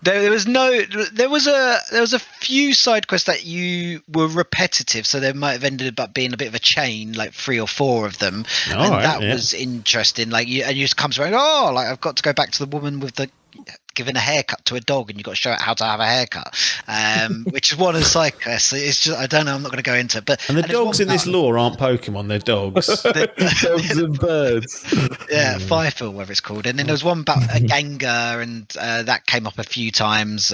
There was a few side quests that you were repetitive, so they might have ended up being a bit of a chain, like 3 or 4 of them, that was interesting. Like you just comes around, like I've got to go back to the woman with the giving a haircut to a dog, and you've got to show it how to have a haircut, which is one of the side quests. It's just, I don't know, I'm not going to go into it. But the dogs in this lore aren't Pokemon, they're dogs. Dogs and birds. Yeah, Firefall, whatever it's called. And then there was one about a Gengar, and that came up a few times,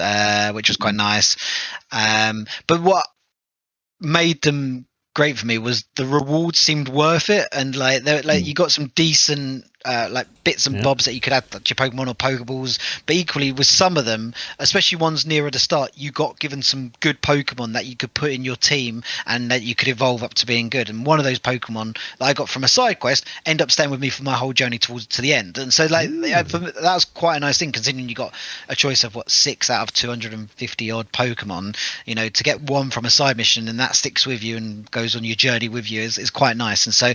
which was quite nice. But what made them great for me was the rewards seemed worth it, and like you got some decent like bits and bobs that you could add to your Pokemon or Pokeballs, but equally with some of them, especially ones nearer the start, you got given some good Pokemon that you could put in your team and that you could evolve up to being good. And one of those Pokemon that I got from a side quest ended up staying with me for my whole journey to the end. And so like that was quite a nice thing, considering you got a choice of 6 out of 250 odd Pokemon, to get one from a side mission and that sticks with you and goes on your journey with you is quite nice. And so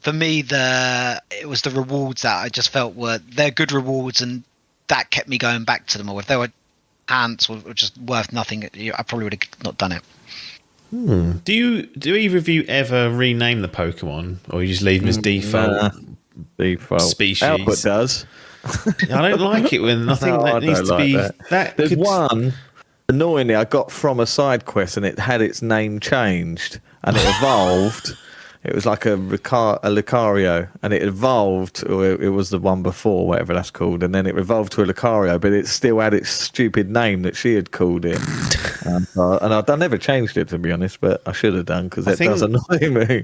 for me, it was the rewards that I just felt they're good rewards, and that kept me going back to them. Or if they were ants or just worth nothing, I probably would have not done it. Do either of you ever rename the Pokemon, or you just leave them as default? Default species. Albert does. I don't like it when nothing that needs to be. There's one. Annoyingly, I got from a side quest, and it had its name changed, and it evolved. It was like a Lucario, and it evolved, or it was the one before, whatever that's called, and then it evolved to a Lucario, but it still had its stupid name that she had called it. And I never changed it, to be honest, but I should have done, because it does annoy me.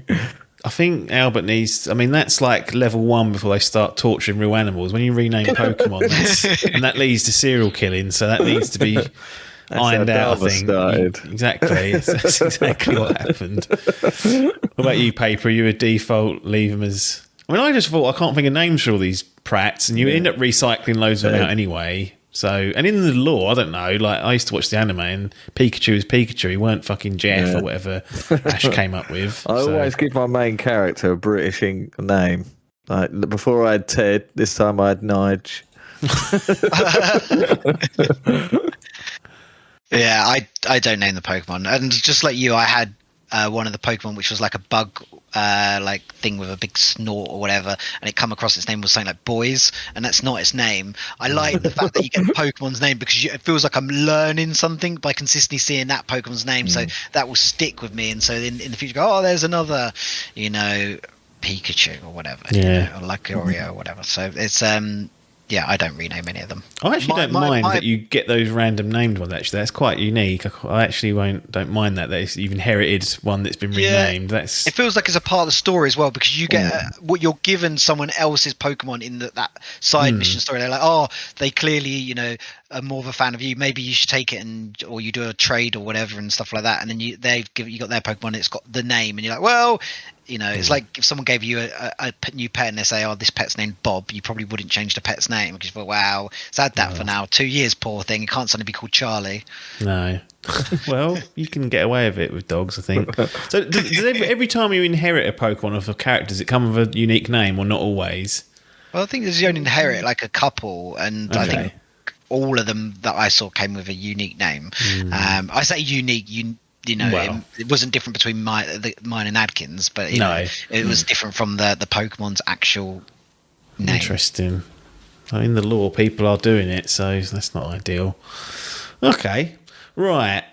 I think Albert needs... I mean, that's like level 1 before they start torturing real animals. When you rename Pokemon, and that leads to serial killing, so that needs to be... ironed out, I think. Exactly. That's exactly what happened. What about you, Paper? You a default, leave them as... I mean, I just thought, I can't think of names for all these prats, and you end up recycling loads of them out anyway. So, and in the lore, I don't know, like, I used to watch the anime, and Pikachu is Pikachu. He weren't fucking Jeff or whatever Ash came up with. I always give my main character a British name. Like, before I had Ted, this time I had Nige. Yeah, I don't name the Pokemon, and just like you, I had one of the Pokemon which was like a bug like thing with a big snort or whatever, and it come across its name was something like Boys, and that's not its name. I like the fact that you get Pokemon's name because it feels like I'm learning something by consistently seeing that Pokemon's name, so that will stick with me. And so in the future, go, there's another, Pikachu or whatever, or Lucario or whatever. So it's yeah, I don't rename any of them. I actually don't mind that you get those random named ones. Actually, that's quite unique. I actually don't mind that you've inherited one that's been renamed. It feels like it's a part of the story as well, because you get what you're given someone else's Pokemon in that side mission story. They're like, they clearly are more of a fan of you. Maybe you should take it or you do a trade or whatever and stuff like that. And then you got their Pokemon and it's got the name, and you're like, well. It's like if someone gave you a new pet and they say, this pet's named Bob, you probably wouldn't change the pet's name because you thought, wow, it's had that for now 2 years, poor thing. It can't suddenly be called Charlie. No. Well, you can get away with it with dogs, I think. So does every time you inherit a Pokemon of a character, does it come with a unique name or not always? Well, I think you only inherit like a couple, and I think all of them that I saw came with a unique name. I say unique, it wasn't different between mine and Adkins, but it was different from the Pokemon's actual name. Interesting. In the lore, people are doing it, so that's not ideal. Okay, right.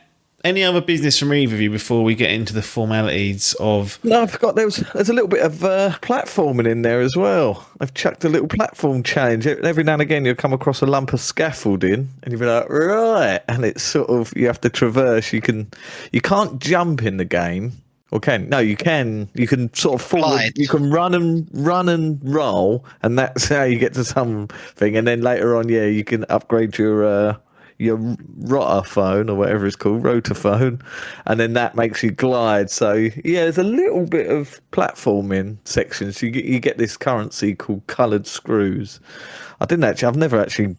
Any other business from either of you before we get into the formalities of... No, I forgot there's a little bit of platforming in there as well. I've chucked a little platform challenge. Every now and again you'll come across a lump of scaffolding and you'll be like, right, and it's sort of, you have to traverse. You can't jump in the game. Or can? No, you can. You can sort of forward. You can run and roll, and that's how you get to something. And then later on, you can upgrade your rotor phone or whatever it's called, rotor phone, and then that makes you glide. So there's a little bit of platforming sections. You get this currency called coloured screws. I've never actually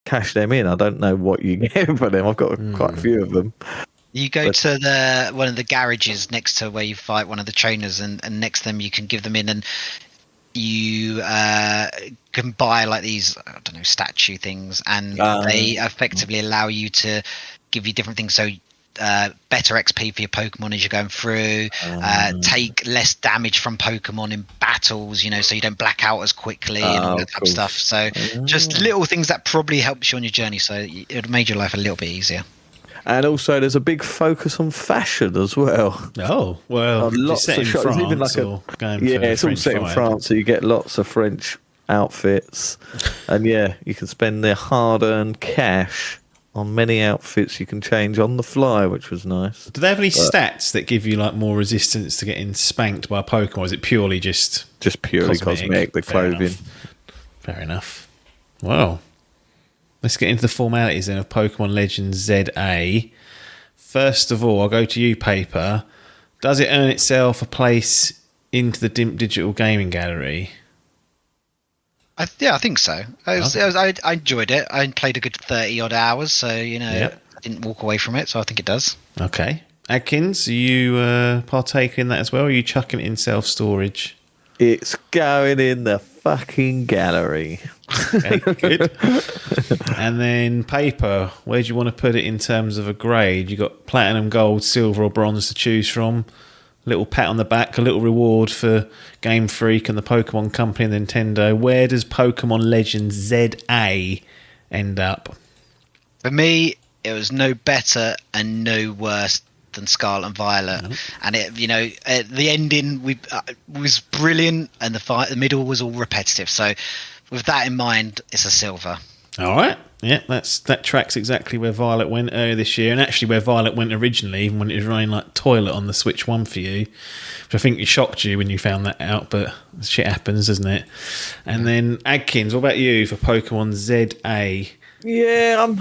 cash them in. I don't know what you get for them. I've got quite a few of them. You go to one of the garages next to where you fight one of the trainers, and next to them you can give them in, and you can buy like these, I don't know, statue things, and they effectively allow you to give you different things. So better XP for your Pokemon as you're going through, take less damage from Pokemon in battles, so you don't black out as quickly and all that type of stuff. So just little things that probably helps you on your journey, so it would have made your life a little bit easier. And also, there's a big focus on fashion as well. Oh, well, lots of shops. France, even it's all set in France, so you get lots of French outfits. And you can spend their hard-earned cash on many outfits you can change on the fly, which was nice. Do they have any stats that give you like more resistance to getting spanked by a Pokemon? Or is it purely just purely cosmetic, the clothing? Fair enough. Well, let's get into the formalities then of Pokemon Legends ZA. First of all, I'll go to you, Paper. Does it earn itself a place into the Dimp Digital Gaming Gallery? I think so. I enjoyed it. I played a good 30-odd hours, so, I didn't walk away from it, so I think it does. Okay. Adkins, are you partaking in that as well, or are you chucking it in self-storage? It's going in the fucking gallery. Okay, good. And then Paper, where do you want to put it in terms of a grade? You got platinum, gold, silver or bronze to choose from. A little pat on the back, a little reward for Game Freak and the Pokemon Company and Nintendo. Where does Pokemon Legends ZA end up? For me, it was no better and no worse than Scarlet and Violet, and it, the ending was brilliant, and the middle was all repetitive. So, with that in mind, it's a silver. All right, yeah, that tracks exactly where Violet went earlier this year, and actually where Violet went originally, even when it was running like toilet on the Switch 1 for you, which I think it shocked you when you found that out. But shit happens, doesn't it? And then Adkins, what about you for Pokemon ZA? Yeah,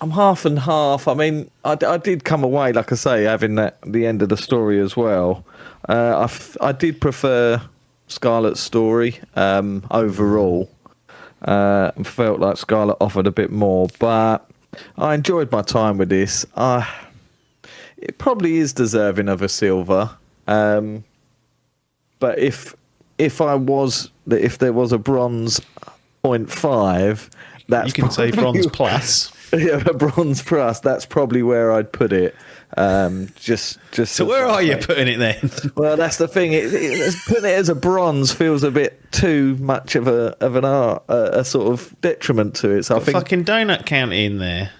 I'm half and half. I mean, I did come away, like I say, having the end of the story as well. I did prefer Scarlet's story overall. Felt like Scarlet offered a bit more, but I enjoyed my time with this. It probably is deserving of a silver. But if there was a bronze 0.5, that's you can say bronze plus. Yeah, a bronze plus. That's probably where I'd put it. Just. So where are you putting it then? Well, that's the thing. Putting it as a bronze feels a bit too much of an art, a sort of detriment to it. So I think fucking donut county in there.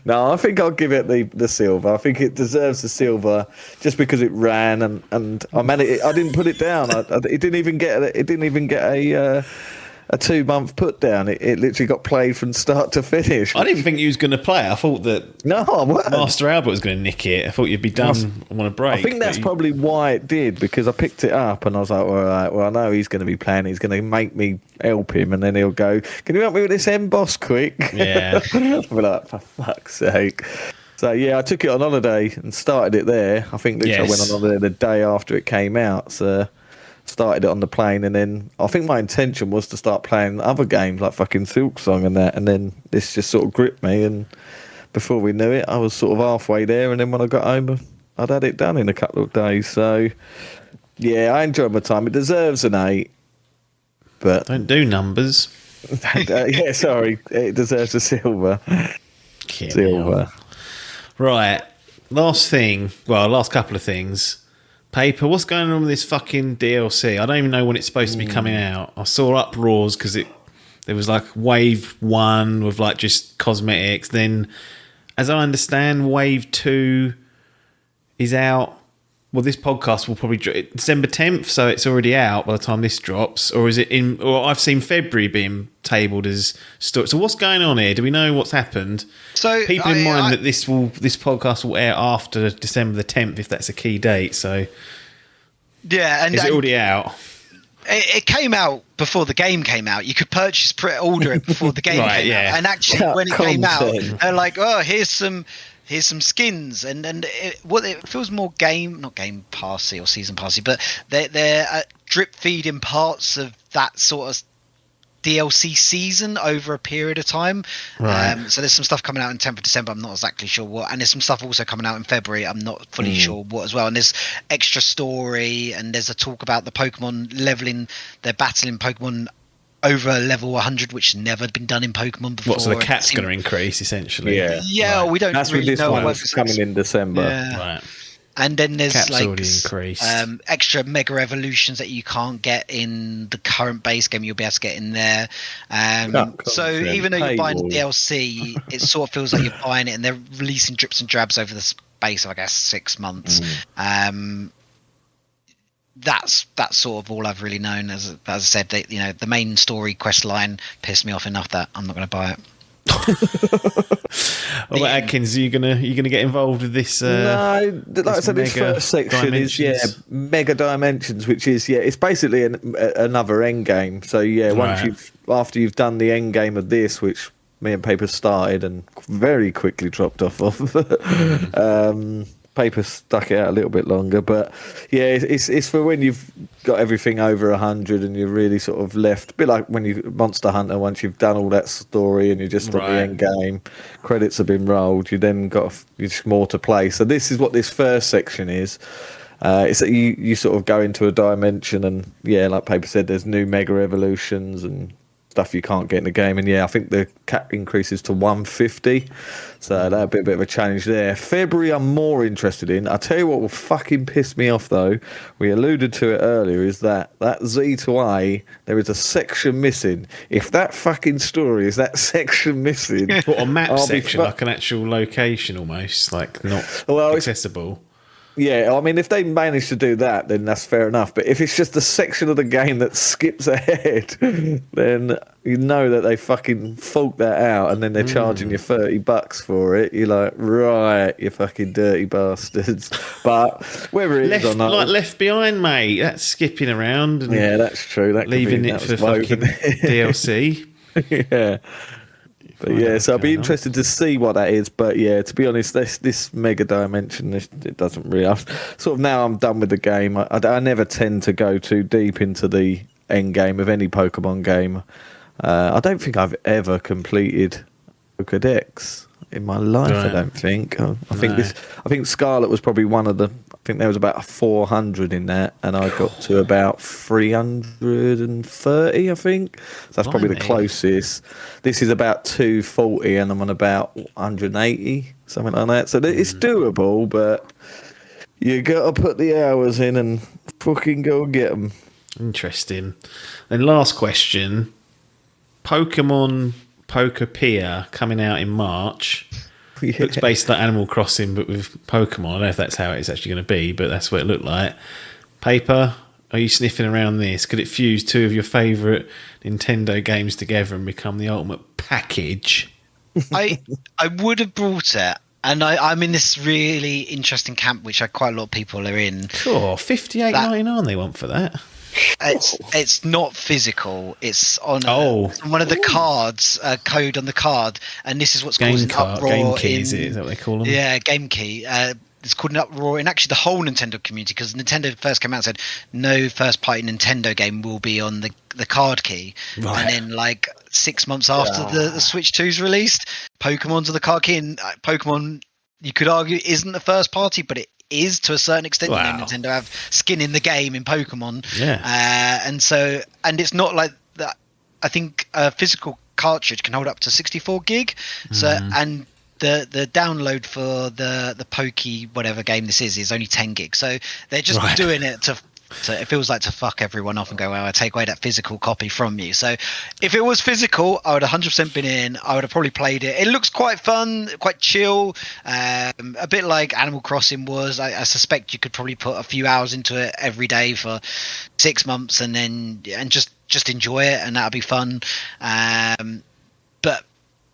No, I think I'll give it the silver. I think it deserves the silver just because it ran and I didn't put it down. It didn't even get a 2-month put down. It literally got played from start to finish. I didn't think you was going to play it. I thought that I weren't. Master Albert was going to nick it. I thought you'd be done on a break. I think that's probably why it did, because I picked it up and I was like, all right, well, I know he's going to be playing. He's going to make me help him, and then he'll go, can you help me with this boss quick? Yeah. I'll be like, for fuck's sake. So, yeah, I took it on holiday and started it there. I think I went on holiday the day after it came out, so started it on the plane, and then I think my intention was to start playing other games like fucking Silk Song and that, and then this just sort of gripped me, and before we knew it I was sort of halfway there, and then when I got home I'd had it done in a couple of days. So yeah, I enjoyed my time. It deserves an 8, but don't do numbers. Yeah, sorry, it deserves a silver. Silver. Right, last couple of things. Paper, what's going on with this fucking DLC? I don't even know when it's supposed to be coming out. I saw uproars because there was like Wave 1 with like just cosmetics. Then, as I understand, Wave 2 is out. Well, this podcast will probably December 10th, so it's already out by the time this drops. Or is it in? Or I've seen February being tabled as story. So what's going on here? Do we know what's happened? So keep in mind that this podcast will air after December the 10th, if that's a key date. So yeah, and is it already out? It came out before the game came out. You could order it before the game came out. And actually, when it came out, they're like, "Oh, here's some skins," and it feels more not game passy or season passy, but they're drip feeding parts of that sort of DLC season over a period of time. Right. So there's some stuff coming out in 10th of December. I'm not exactly sure what, and there's some stuff also coming out in February. I'm not fully sure what as well. And there's extra story, and there's a talk about the Pokemon leveling. They're battling Pokemon over level 100, which has never been done in Pokemon before. What, so the cap's going to increase essentially? Yeah, right. We don't that's really with this know one what that's coming in December. Yeah. Right. And then there's Cap's like already increased. Extra mega evolutions that you can't get in the current base game. You'll be able to get in there. So even though you're buying DLC, it sort of feels like you're buying it, and they're releasing drips and drabs over the space of, I guess, 6 months. That's sort of all I've really known. As I said, the main story quest line pissed me off enough that I'm not going to buy it. Well, Adkins, are you gonna get involved with this? No, like I said, this first section is mega dimensions, which is it's basically another end game. So after you've done the end game of this, which me and Paper started and very quickly dropped off of. Paper stuck it out a little bit longer, but it's for when you've got everything over 100 and you're really sort of left a bit like when you Monster Hunter. Once you've done all that story and you're just at the end game, credits have been rolled, you then got more to play. So this is what this first section is. It's that you sort of go into a dimension and like Paper said, there's new mega evolutions and stuff you can't get in the game, and I think the cap increases to 150, so that'll be a bit of a challenge there. February I'm more interested in. I'll tell you what will fucking piss me off though, we alluded to it earlier, is that Z to A, there is a section missing. If that fucking story is that section missing, what, a map section, like an actual location almost, like not accessible. Yeah, I mean, if they manage to do that, then that's fair enough. But if it's just a section of the game that skips ahead, then you know that they fucking fault that out, and then they're charging you $30 for it. You're like, right, you fucking dirty bastards. But whether it is or not, like Left Behind, mate, that's skipping around. And that's true. That leaving it for fucking DLC. Yeah. But so I'll be interested to see what that is. But to be honest, this mega dimension, it doesn't really. Now I'm done with the game. I never tend to go too deep into the end game of any Pokemon game. I don't think I've ever completed Pokédex in my life. Right. I don't think. I think Scarlet was probably one of the. I think there was about 400 in that, and I got to about 330. I think so. That's probably the closest. This is about 240, and I'm on about 180, something like that. So it's doable, but you got to put the hours in and fucking go and get them. Interesting. And last question: Pokemon Pokepedia coming out in March. Looks based like Animal Crossing, but with Pokemon. I don't know if that's how it's actually going to be, but that's what it looked like. Paper, are you sniffing around this? Could it fuse two of your favourite Nintendo games together and become the ultimate package? I would have brought it, and I'm in this really interesting camp, which quite a lot of people are in. Sure, $58.99 they want for that. It's not physical. It's on one of the cards, code on the card, and this is what's causing uproar. Game key, is that what they call them? Yeah, game key. It's called an uproar in actually the whole Nintendo community, because Nintendo first came out and said no first-party Nintendo game will be on the card key, and then like 6 months after the Switch 2's released, Pokemon's on the card key, and Pokemon, you could argue, isn't the first party, but it is to a certain extent. You know, Nintendo have skin in the game in Pokemon, and it's not like that. I think a physical cartridge can hold up to 64 gig, and the download for the Poke whatever game this is only 10 gig, so they're just doing it to it feels like to fuck everyone off and go, well, I take away that physical copy from you. So if it was physical, I would 100% been in. I would have probably played it. It looks quite fun, quite chill, a bit like Animal Crossing was. I suspect you could probably put a few hours into it every day for 6 months and just enjoy it, and that'll be fun. But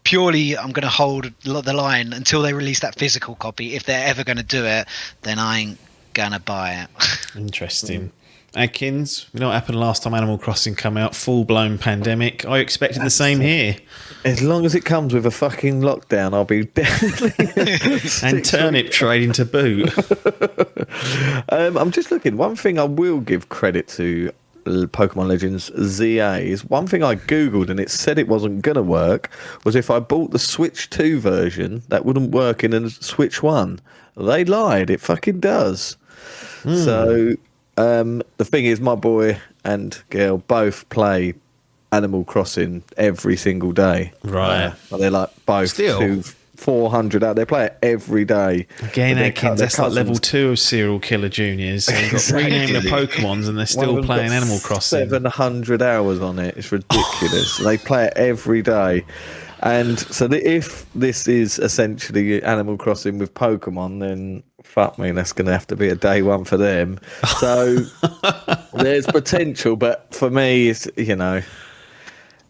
purely, I'm going to hold the line until they release that physical copy. If they're ever going to do it, then I ain't gonna buy it. Interesting. Adkins, we know what happened last time Animal Crossing come out, full-blown pandemic. I expected the same here. As long as it comes with a fucking lockdown, I'll be definitely... and turnip trading to boot. I'm just looking. One thing I will give credit to, Pokemon Legends ZAs, one thing I googled and it said it wasn't going to work was if I bought the Switch 2 version, that wouldn't work in a Switch 1. They lied. It fucking does. So the thing is, my boy and girl both play Animal Crossing every single day. Right. They're like both Still? 400 out. They play it every day. Again, Their Adkins, that's like level 2 of serial killer juniors. So you've got renaming the Pokemons and they're One of still them playing got Animal Crossing. 700 hours on it. It's ridiculous. They play it every day. And so if this is essentially Animal Crossing with Pokemon, then fuck me, that's going to have to be a day one for them. So there's potential, but for me, it's, you know...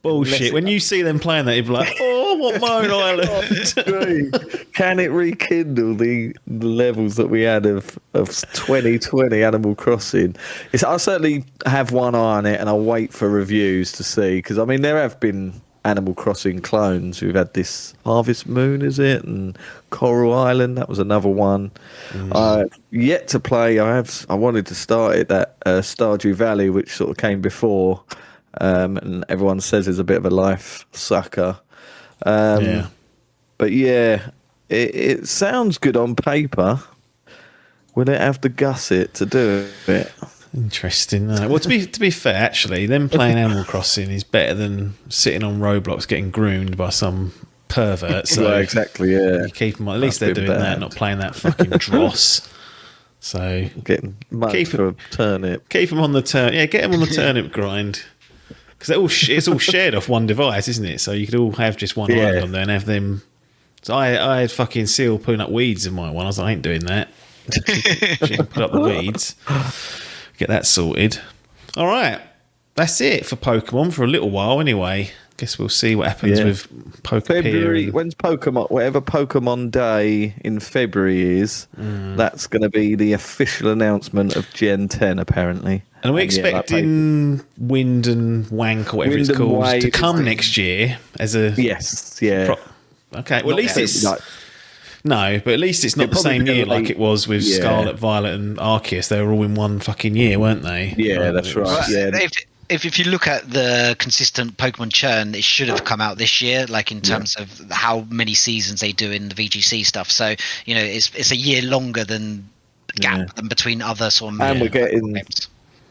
Bullshit. When you see them playing that, you'd be like, oh, what Moan Island? Can it rekindle the levels that we had of 2020 Animal Crossing? I certainly have one eye on it, and I'll wait for reviews to see, because I mean there have been Animal Crossing clones. We've had this Harvest Moon, is it, and Coral Island. That was another one. Yet to play. I wanted to start it, that Stardew Valley, which sort of came before. And everyone says is a bit of a life sucker. But yeah, it sounds good on paper. Will it have the gusset to do it? Interesting. Well, to be fair, actually, them playing Animal Crossing is better than sitting on Roblox getting groomed by some pervert. So well, exactly, yeah. You keep them, at least they're doing that, not playing that fucking dross. So getting much for a turnip. Keep them on the turnip. Yeah, get them on the turnip grind. Because it's all shared off one device, isn't it? So you could all have just one island on there and have them. So I had fucking Seal pulling up weeds in my one. I was like, I ain't doing that. She can put up the weeds. Get that sorted. All right. That's it for Pokemon for a little while anyway. Guess we'll see what happens with Pokemon. February, when's Pokemon? Whatever Pokemon Day in February is, that's going to be the official announcement of Gen 10, apparently. And are we expecting Wind and Wank or whatever it's called to come next year as a... Yes, yeah. Okay, well, at least it's... No, but at least it's not the same year like it was with Scarlet, Violet and Arceus. They were all in one fucking year, weren't they? Yeah, that's right. Well, yeah. If you look at the consistent Pokemon churn, it should have come out this year, like in terms of how many seasons they do in the VGC stuff. So, you know, it's a year longer than gap than between other sort of... And we're getting...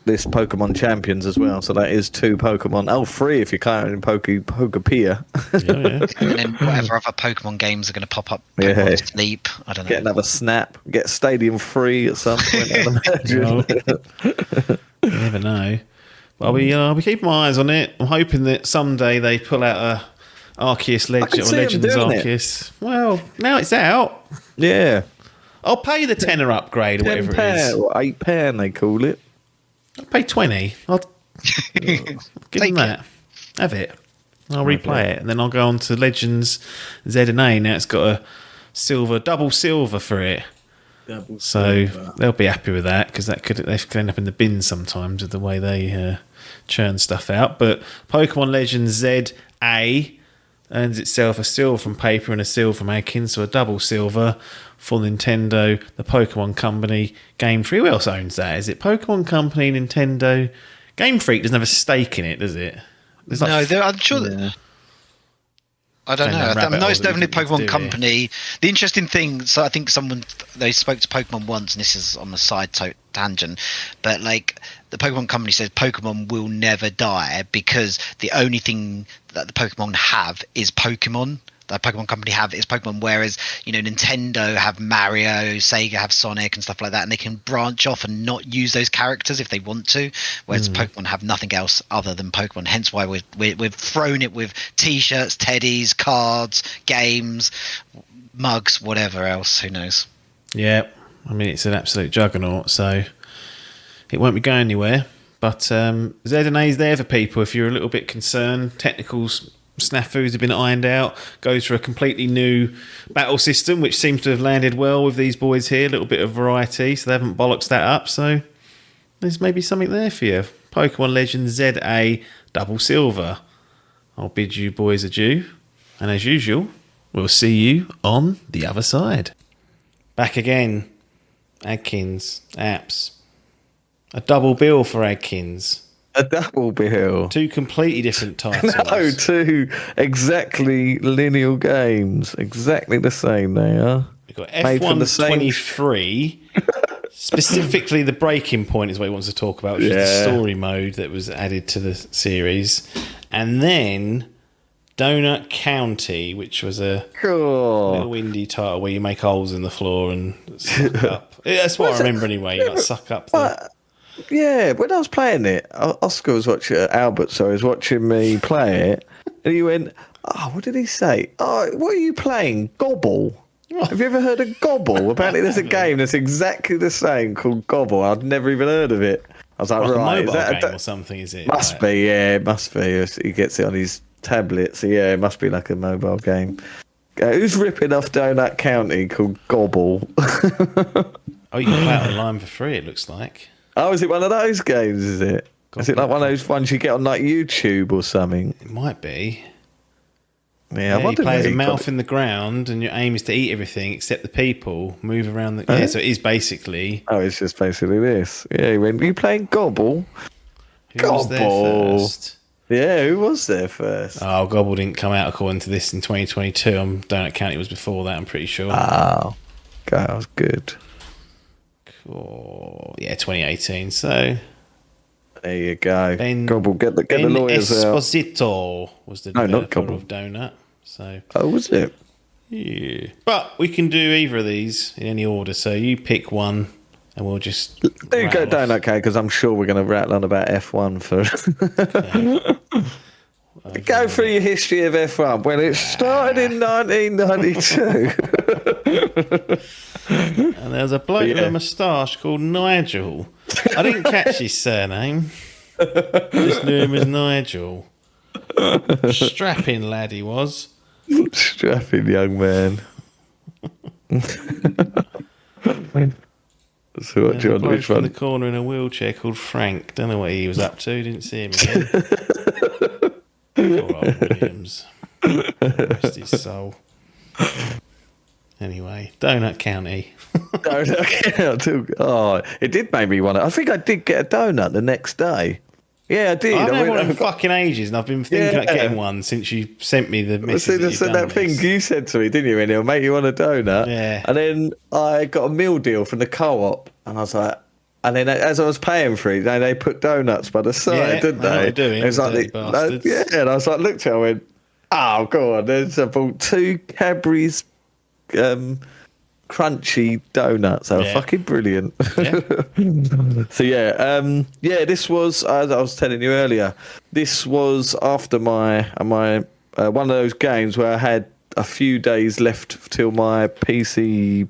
this Pokemon Champions as well, so that is 2 Pokemon. Oh, 3 if you're counting Pokepia. And then whatever other Pokemon games are going to pop up. Pokemon Sleep. I don't know. Get another Snap. Get Stadium free at some point. I'd imagine. You never know. But I'll be keeping my eyes on it. I'm hoping that someday they pull out a Arceus Legend or Legends Arceus. Well, now it's out. Yeah. I'll pay the tenner upgrade or whatever it is. Or £8 they call it. I'll pay 20. I'll give them that. Have it. I'll replay it, and then I'll go on to Legends Z and A. Now it's got a double silver for it. So they'll be happy with that, because they could end up in the bin sometimes with the way they churn stuff out. But Pokemon Legends Z A earns itself a silver from Paper and a silver from Adkins, so a double silver for Nintendo, the Pokemon Company, Game Freak. Who else owns that? Is it Pokemon Company, Nintendo? Game Freak doesn't have a stake in it, does it? I'm sure that... I don't know. I know it's definitely Pokemon Company. The interesting thing, so I think they spoke to Pokemon once, and this is on the side tangent, but like the Pokemon Company says Pokemon will never die because the only thing that the Pokemon have is Pokemon. The Pokemon Company have is Pokemon, whereas, you know, Nintendo have Mario, Sega have Sonic and stuff like that, and they can branch off and not use those characters if they want to, whereas Pokemon have nothing else other than Pokemon. Hence why we've thrown it with t-shirts, teddies, cards, games, mugs, whatever else, who knows. Yeah, I mean, it's an absolute juggernaut, so it won't be going anywhere. But Z and A is there for people if you're a little bit concerned. Technicals snafus have been ironed out, goes for a completely new battle system, which seems to have landed well with these boys here. A little bit of variety, so they haven't bollocks that up. So there's maybe something there for you. Pokemon Legends ZA Double Silver. I'll bid you boys adieu, and as usual, we'll see you on the other side. Back again. Adkins, apps. A double bill for Adkins. A double bill. Two completely different titles. No, two exactly lineal games. Exactly the same they are. We've got Made from the F1 same- 23. Specifically, the breaking point is what he wants to talk about, which is the story mode that was added to the series. And then Donut County, which was a little indie title where you make holes in the floor and suck up. That's what I remember anyway. You suck up the... Yeah, when I was playing it, Oscar was watching, Albert, sorry, was watching me play it, and he went, "Oh, what did he say? Oh, what are you playing? Gobble? Have you ever heard of Gobble? Apparently there's a game that's exactly the same called Gobble. I'd never even heard of it." I was like, Like right, a mobile is that game or something, is it? Must be, yeah, it must be. He gets it on his tablet, so yeah, it must be like a mobile game. Who's ripping off Donut County called Gobble? Oh, you can play it online for free, it looks like. Oh, is it one of those games, is it? Is it like one of those ones you get on like YouTube or something? It might be. Yeah, You play as a mouth in the ground, and your aim is to eat everything except the people, move around the... Yeah, so it is basically... Oh, it's just basically this. Yeah, when you playing Gobble? Who was there first? Yeah, who was there first? Oh, Gobble didn't come out according to this in 2022. Donut County was before that, I'm pretty sure. Oh, God, that was good. Cool. Yeah, 2018. So there you go. Gobble, get the lawyers Esposito was the developer of Donut. So was it? Yeah, but we can do either of these in any order. So you pick one, and we'll just go Donut, okay? Because I'm sure we're going to rattle on about F1 for. Go through your history of F1. Well, it started in 1992. And there was a bloke with a moustache called Nigel. I didn't catch his surname. Just knew him as Nigel. Strapping lad he was. Strapping young man. So what, John? Which one? In the corner in a wheelchair called Frank. Don't know what he was up to. Didn't see him again. Poor old Williams. Rest his soul. Anyway, Donut County. Donut County. Oh, it did make me want to. I think I did get a donut the next day. Yeah, I did. I've had one in fucking ages, and I've been thinking about getting one since you sent me the message. That thing you said to me, didn't you? And it'll make you want a donut. Yeah. And then I got a meal deal from the co-op, and I was like, and then as I was paying for it, they put donuts by the side, didn't they? What they're doing, it was like bastards. and I was like, looked at it, I went, oh god, I bought 2 Cadbury's crunchy donuts. They were fucking brilliant. Yeah. So this was, as I was telling you earlier, this was after my one of those games where I had a few days left till my PC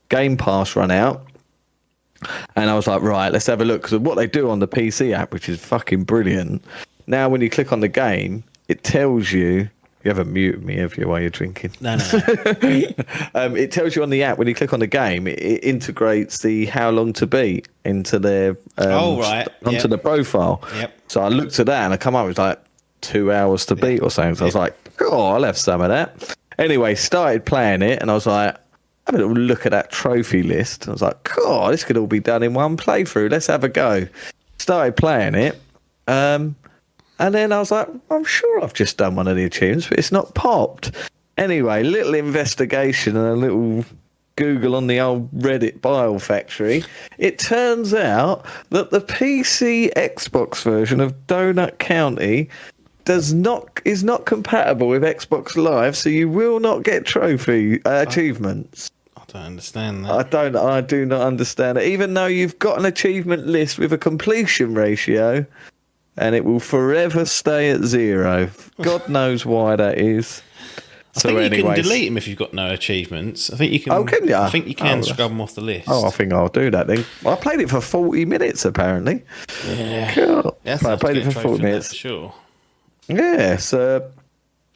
Game Pass run out. And I was like, right, let's have a look. Because what they do on the PC app, which is fucking brilliant, now when you click on the game, it tells you... You haven't muted me, have you, while you're drinking? No. It tells you on the app, when you click on the game, it integrates the how long to beat into their... onto the profile. Yep. So I looked at that and I come up with like 2 hours to beat or something. So I was like, I'll have some of that. Anyway, started playing it and I was like, have a little look at that trophy list. I was like, this could all be done in one playthrough. Let's have a go. Started playing it. And then I was like, I'm sure I've just done one of the achievements, but it's not popped. Anyway, little investigation and a little Google on the old Reddit bile factory. It turns out that the PC Xbox version of Donut County is not compatible with Xbox Live, so you will not get trophy achievements. I don't understand that. I do not understand it. Even though you've got an achievement list with a completion ratio, and it will forever stay at 0. God knows why that is. I think you can delete them if you've got no achievements. I think you can. Oh, can you? I think you can scrub them off the list. Oh, I think I'll do that then. I played it for 40 minutes apparently. Yeah. Cool. I played it for 40 minutes. For sure. Yeah, so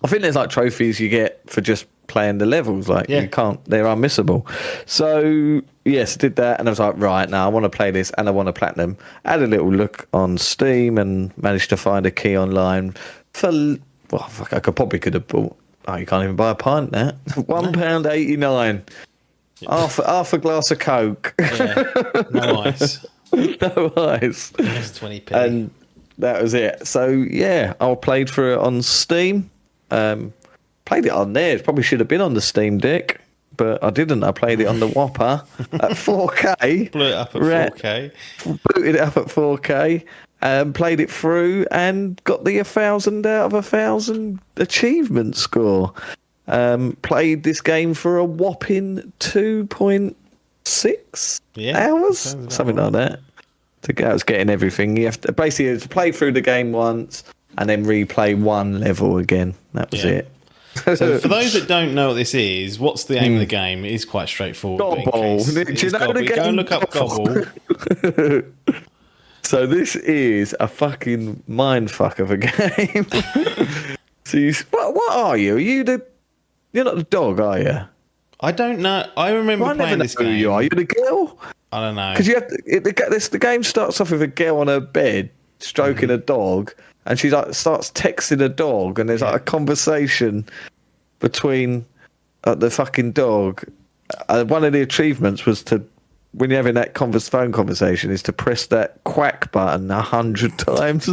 I think there's like trophies you get for just playing the levels. Like you can't, they're unmissable. So yes, did that, and I was like, right, now I want to play this, and I want to platinum. Had a little look on Steam and managed to find a key online for I could have bought. Oh, you can't even buy a pint now. £1.89. Half a glass of Coke. Yeah, no ice. No ice. That's 20p. And that was it. So yeah, I played through it on Steam. Played it on there. It probably should have been on the Steam Deck, but I didn't. I played it on the Whopper at 4K. Blew it up at 4K. Booted it up at 4K. Played it through and got the 1,000 out of 1,000 achievement score. Played this game for a whopping 2.6 hours, something like that. I was getting everything. You have to basically play through the game once and then replay one level again. That was it. So for those that don't know what this is, what's the aim of the game? It is quite straightforward. Gobble. Do you know the game? Go and look up Gobble. So this is a fucking mindfuck of a game. So what are you? You're not the dog, are you? I don't know. I remember playing this game. Who you are. You the girl? I don't know. Because the game starts off with a girl on her bed stroking a dog, and she starts texting a dog, and there's like a conversation between the fucking dog. One of the achievements was when you're having that phone conversation, is to press that quack button 100 times. I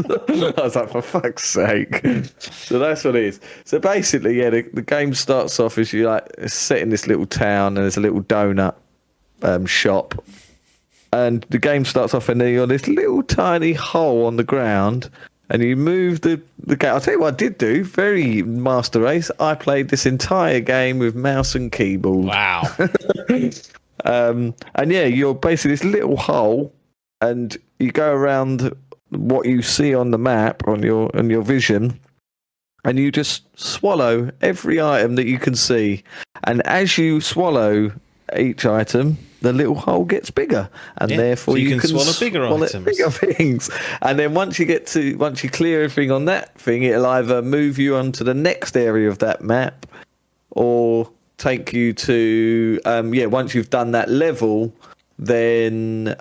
was like, for fuck's sake. So that's what it is. So basically, the game starts off as it's set in this little town, and there's a little donut shop. And the game starts off, and then you're on this little tiny hole on the ground, and you move the game. I'll tell you what I did do. Very master race. I played this entire game with mouse and keyboard. Wow. And you're basically this little hole, and you go around what you see on the map on your vision, and you just swallow every item that you can see. And as you swallow each item, the little hole gets bigger, and therefore so you can swallow bigger items, bigger things. And then once you clear everything on that thing, it'll either move you onto the next area of that map, or take you to once you've done that level, then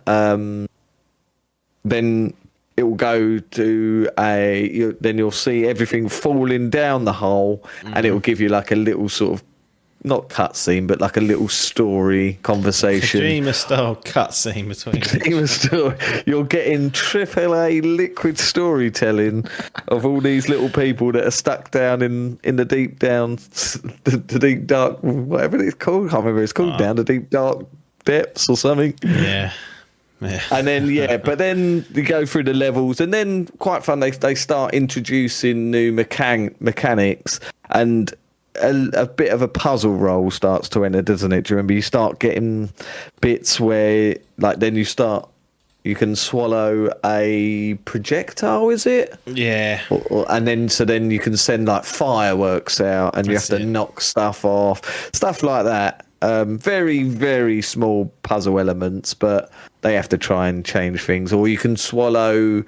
it will go to then you'll see everything falling down the hole, and it will give you like a little sort of, not cutscene, but like a little story conversation. Dreamer style cutscene between. Dreamer story. You're getting AAA liquid storytelling of all these little people that are stuck down in the deep the deep dark, whatever it's called. I can't remember what it's called. Down the deep dark depths or something. Yeah. And then but then you go through the levels, and then quite fun. They start introducing new mechanics, and a bit of a puzzle roll starts to enter, doesn't it? Do you remember? You start getting bits where, like, then you can swallow a projectile, is it? Yeah. And then you can send like fireworks out, and you have to knock stuff off, stuff like that. Very, very small puzzle elements, but they have to try and change things. Or you can swallow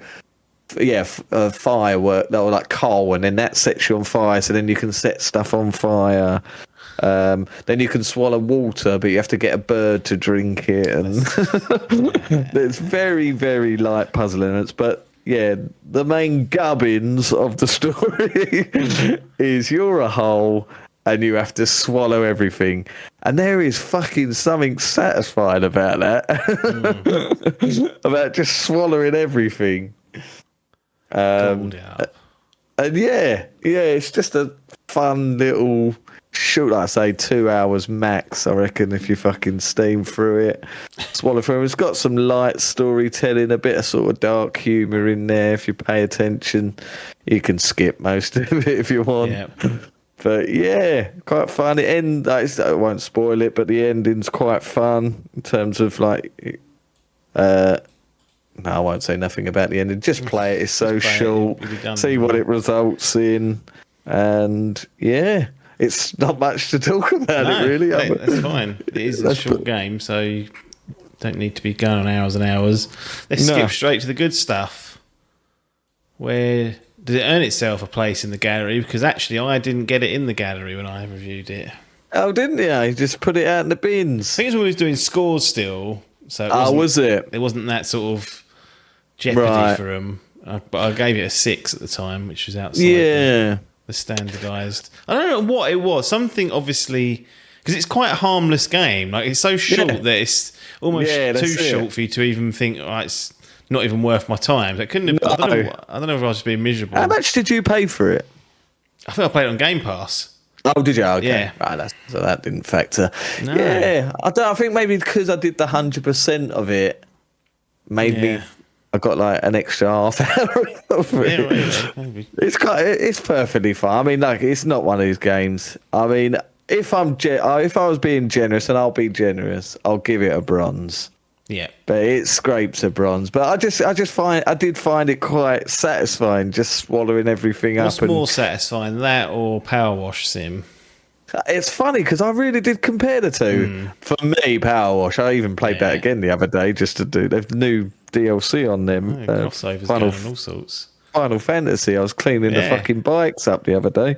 firework or like coal, and then that sets you on fire, so then you can set stuff on fire. Then you can swallow water, but you have to get a bird to drink it, and there's very, very light puzzle elements. But the main gubbins of the story is you're a hole and you have to swallow everything, and there is fucking something satisfying about that. About just swallowing everything. And it's just a fun little shoot. Like I say, 2 hours max, I reckon, if you fucking steam through it, swallow through it. It's got some light storytelling, a bit of sort of dark humour in there. If you pay attention, you can skip most of it if you want. But quite fun. I won't spoil it, but the ending's quite fun in terms of like. No, I won't say nothing about the ending. Just play it. It's so short. See what it results in. And it's not much to talk about it, really. That's fine. It is a short game, so you don't need to be going on hours and hours. Let's skip straight to the good stuff. Where did it earn itself a place in the gallery? Because actually, I didn't get it in the gallery when I reviewed it. Oh, didn't you? You just put it out in the bins. I think it's always doing scores still. So was it? It wasn't that sort of jeopardy for them, but I gave it a 6 at the time, which was outside the standardised. I don't know what it was. Something obviously, because it's quite a harmless game. Like, it's so short that it's almost too short for you to even think, it's not even worth my time. That couldn't have. No. I don't know if I was just being miserable. How much did you pay for it? I think I played it on Game Pass. Oh, did you? Okay. Yeah. Right, so that didn't factor. No. Yeah, I think maybe because I did the 100% of it, made me. I got like an extra half hour of it. Yeah, really, maybe. It's perfectly fine. I mean, like, it's not one of these games. I mean, if I was being generous, and I'll be generous, I'll give it a bronze. Yeah. But it scrapes a bronze. But I did find it quite satisfying, just swallowing everything What's up. And more satisfying, that or Power Wash Sim? it's funny because I really did compare the two. For me, Power Wash. I even played that again the other day just to do. They've new DLC on them. Crossovers going on all sorts. Final Fantasy. I was cleaning the fucking bikes up the other day.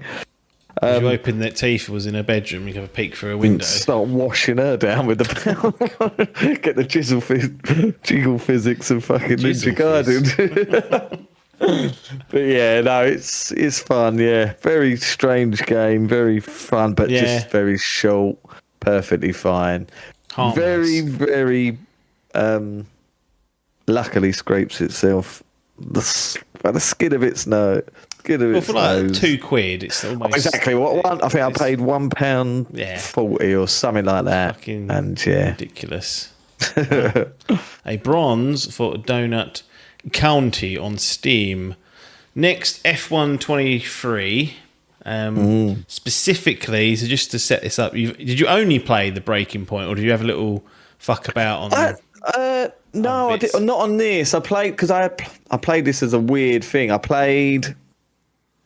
You open that Tifa was in her bedroom, you have a peek through a window. Start washing her down with the get the jiggle physics and fucking Ninja Gaiden. But yeah, no, it's fun. Yeah, very strange game, very fun, but just very short, perfectly fine. Harmless. Very, very luckily scrapes itself the skin of its nose. Well, for like £2, it's almost exactly what one. I think I paid £1.40 or something like that. Fucking and ridiculous. A bronze for Donut County on Steam. Next, F123. Specifically, so just to set this up, did you only play the Breaking Point, or did you have a little fuck about on? No, I did not on this. I played because I played this as a weird thing. I played.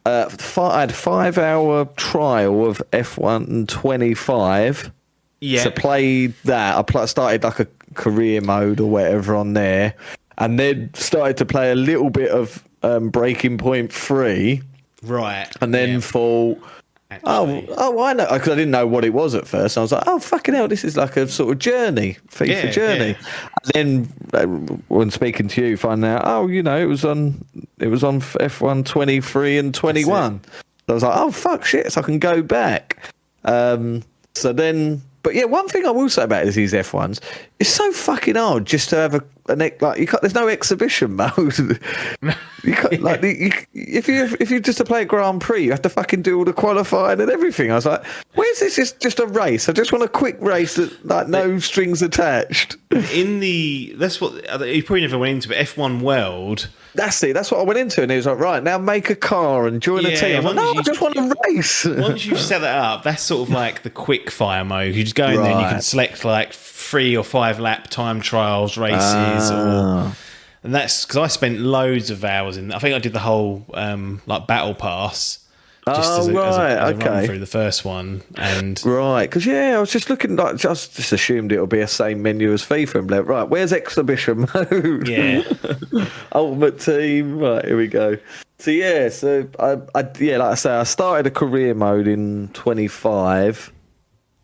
I had a 5-hour trial of F125. Yeah. So played that. I started like a career mode or whatever on there, and then started to play a little bit of Breaking Point 3. Right. And then thought, I know, because I didn't know what it was at first. I was like, oh, fucking hell, this is like a sort of journey, FIFA journey. Yeah. And then when speaking to you, finding out, it was on F1 23 and 21. So I was like, oh, fuck, shit, so I can go back. So then, but yeah, one thing I will say about these F1s, it's so fucking hard just to have there's no exhibition mode. If you just to play a Grand Prix, you have to fucking do all the qualifying and everything. I was like, where's this? Just a race. I just want a quick race that no strings attached. That's what you probably never went into, but F1 World. That's it. That's what I went into, and he was like, right, now make a car and join a team. I just want to race. Once you set that up, that's sort of like the quick fire mode. You just go in there and you can select like 3 or 5 lap time trials races, and that's because I spent loads of hours in. I think I did the whole like battle pass. Just as a run through the first one, and because I was just looking like just assumed it'll be the same menu as FIFA and like, right, where's exhibition mode? Yeah, ultimate team. Right, here we go. So I like I say, I started a career mode in 25.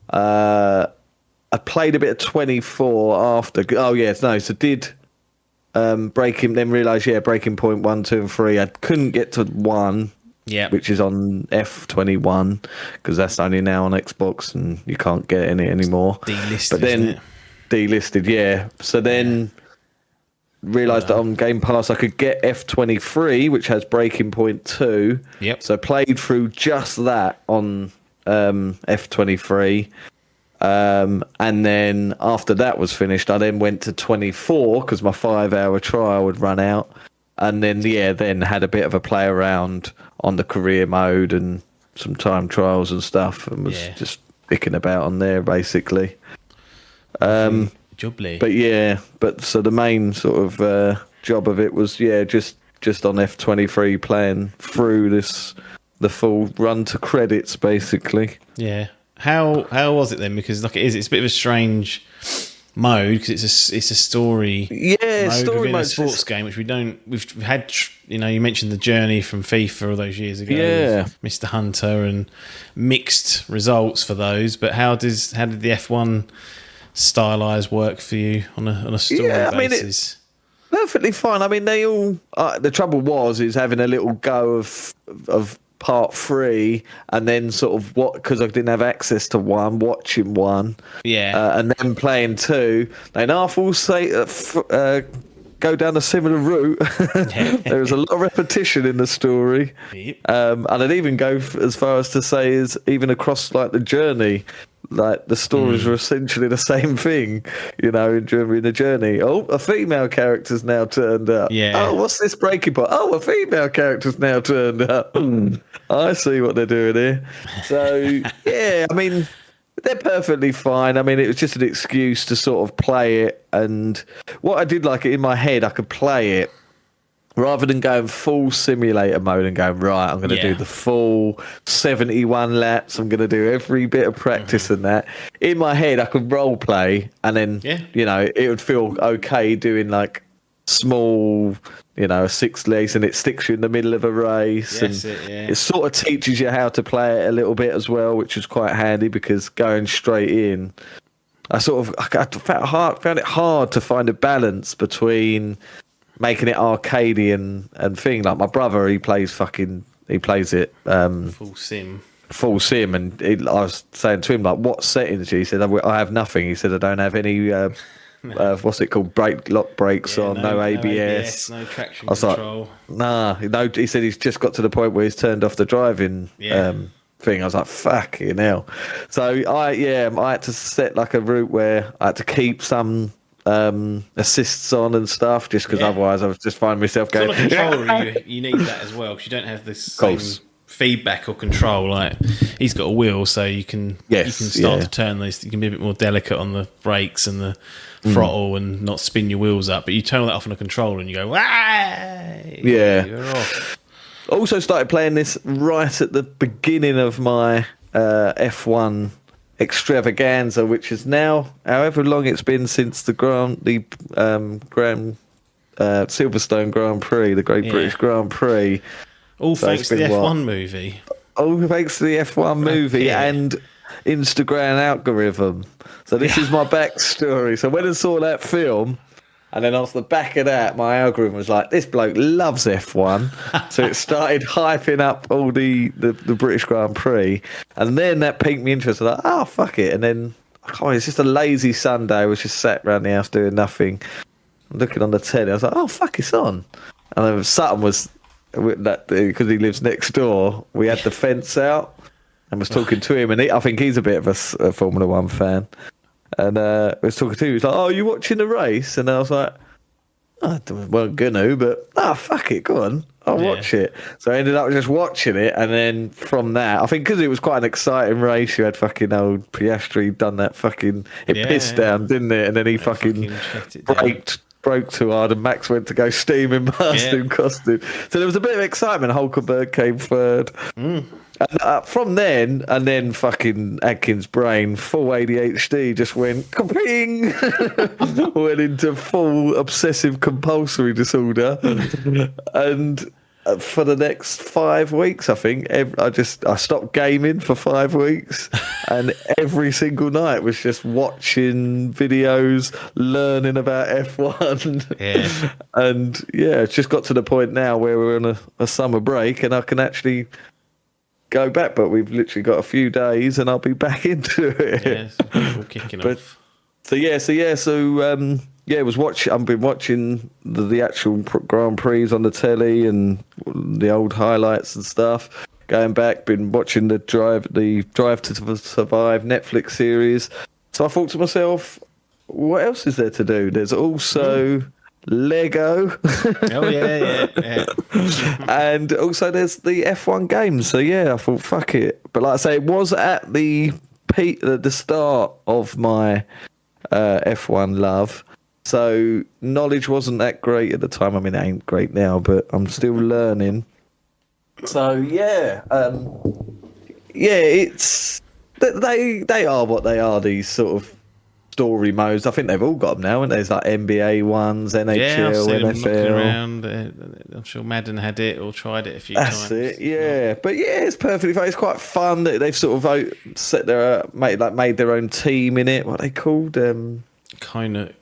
I played a bit of 24 after. So did Breaking, then realised Breaking Point 1, 2 and 3. I couldn't get to 1. Yeah, which is on F21 because that's only now on Xbox and you can't get it anymore. Delisted, but then isn't it? Delisted, yeah. So then realised that on Game Pass I could get F23, which has Breaking Point 2. Yep. So played through just that on F23. And then after that was finished, I then went to 24 because my 5-hour trial would run out. And then, then had a bit of a play around on the career mode and some time trials and stuff, and was just picking about on there basically. Jubbly. But so the main sort of job of it was just on F23 playing through the full run to credits basically. Yeah. How was it then? Because it's a bit of a strange mode because it's a story mode story within mode, a sports game, which we've had. You mentioned the journey from FIFA all those years ago, with Mr. Hunter, and mixed results for those. But how did the F1 stylized work for you on a story basis? Perfectly fine. I mean, they all. The trouble is having a little go of part 3 and then sort of because I didn't have access to 1, watching 1, and then playing 2. Then half will say go down a similar route. There is a lot of repetition in the story. Yep. And I'd even go as far as to say is even across like the journey, like the stories are essentially the same thing, during the journey. Oh, a female character's now turned up. Yeah. Oh, what's this breaking point? Oh, a female character's now turned up. I see what they're doing here. So, yeah, I mean, they're perfectly fine. I mean, it was just an excuse to sort of play it. And what I did like it in my head, I could play it rather than going full simulator mode and going, right, I'm going to do the full 71 laps. I'm going to do every bit of practice and that. In my head, I could role play and then, it would feel okay doing like small, 6 legs, and it sticks you in the middle of a race. It sort of teaches you how to play it a little bit as well, which was quite handy because going straight in, I found it hard to find a balance between making it arcadey and thing. Like my brother, he plays it full sim, and I was saying to him like, what settings? He said, I have nothing. He said, I don't have any what's it called, lock brakes on, no ABS, no traction I was control. Like, no. He said he's just got to the point where he's turned off the driving thing. I was like, fucking hell. So I had to set like a route where I had to keep some assists on and stuff, just because otherwise I was just finding myself going. On a controller, you need that as well, because you don't have this same feedback or control. Like he's got a wheel, so you can start to turn these. You can be a bit more delicate on the brakes and the throttle and not spin your wheels up. But you turn all that off on a controller and you go, you're off. Also started playing this right at the beginning of my F1 extravaganza, which is now however long it's been since the Silverstone Grand Prix, the Great British Grand Prix. All thanks to the F1 movie. All thanks to the F1 movie and Instagram algorithm. So this is my backstory. So when I saw that film, and then off the back of that, my algorithm was like, this bloke loves F1. So it started hyping up all the British Grand Prix. And then that piqued me interest. I was like, oh, fuck it. And then, it's just a lazy Sunday. I was just sat around the house doing nothing, looking on the telly. I was like, oh, fuck, it's on. And then Sutton was, because he lives next door, we had the fence out and was talking to him. And I think he's a bit of a Formula One fan. And I was talking to him. He was like, oh, are you watching the race? And I was like, I wasn't going to, but fuck it, go on. I'll watch it. So I ended up just watching it. And then from that, I think because it was quite an exciting race, you had fucking old Piastri done that fucking, pissed down, didn't it? And then he fucking broke too hard and Max went to go steaming past him, cost him. So there was a bit of excitement. Hulkenberg came third. And from then, fucking Adkins' brain, full ADHD, just went kaping, went into full obsessive compulsory disorder. And for the next 5 weeks, I think, I stopped gaming for 5 weeks. And every single night was just watching videos, learning about F1. Yeah. And it's just got to the point now where we're on a summer break and I can actually go back, but we've literally got a few days and I'll be back into it. All kicking off. I've been watching the actual Grand Prix on the telly and the old highlights and stuff. Going back, been watching the Drive to Survive Netflix series. So I thought to myself, what else is there to do? There's also Lego. Oh yeah. And also there's the F1 games. So I thought, fuck it. But like I say, it was at the start of my F1 love. So knowledge wasn't that great at the time. I mean, it ain't great now, but I'm still learning. So it's they are what they are. These sort of story modes. I think they've all got them now, and there's like NBA ones, NHL, I've seen NFL. them around. I'm sure Madden had it or tried it a few times. That's it, yeah. But it's perfectly fine. It's quite fun. They've sort of made their own team in it. What are they called? Kind of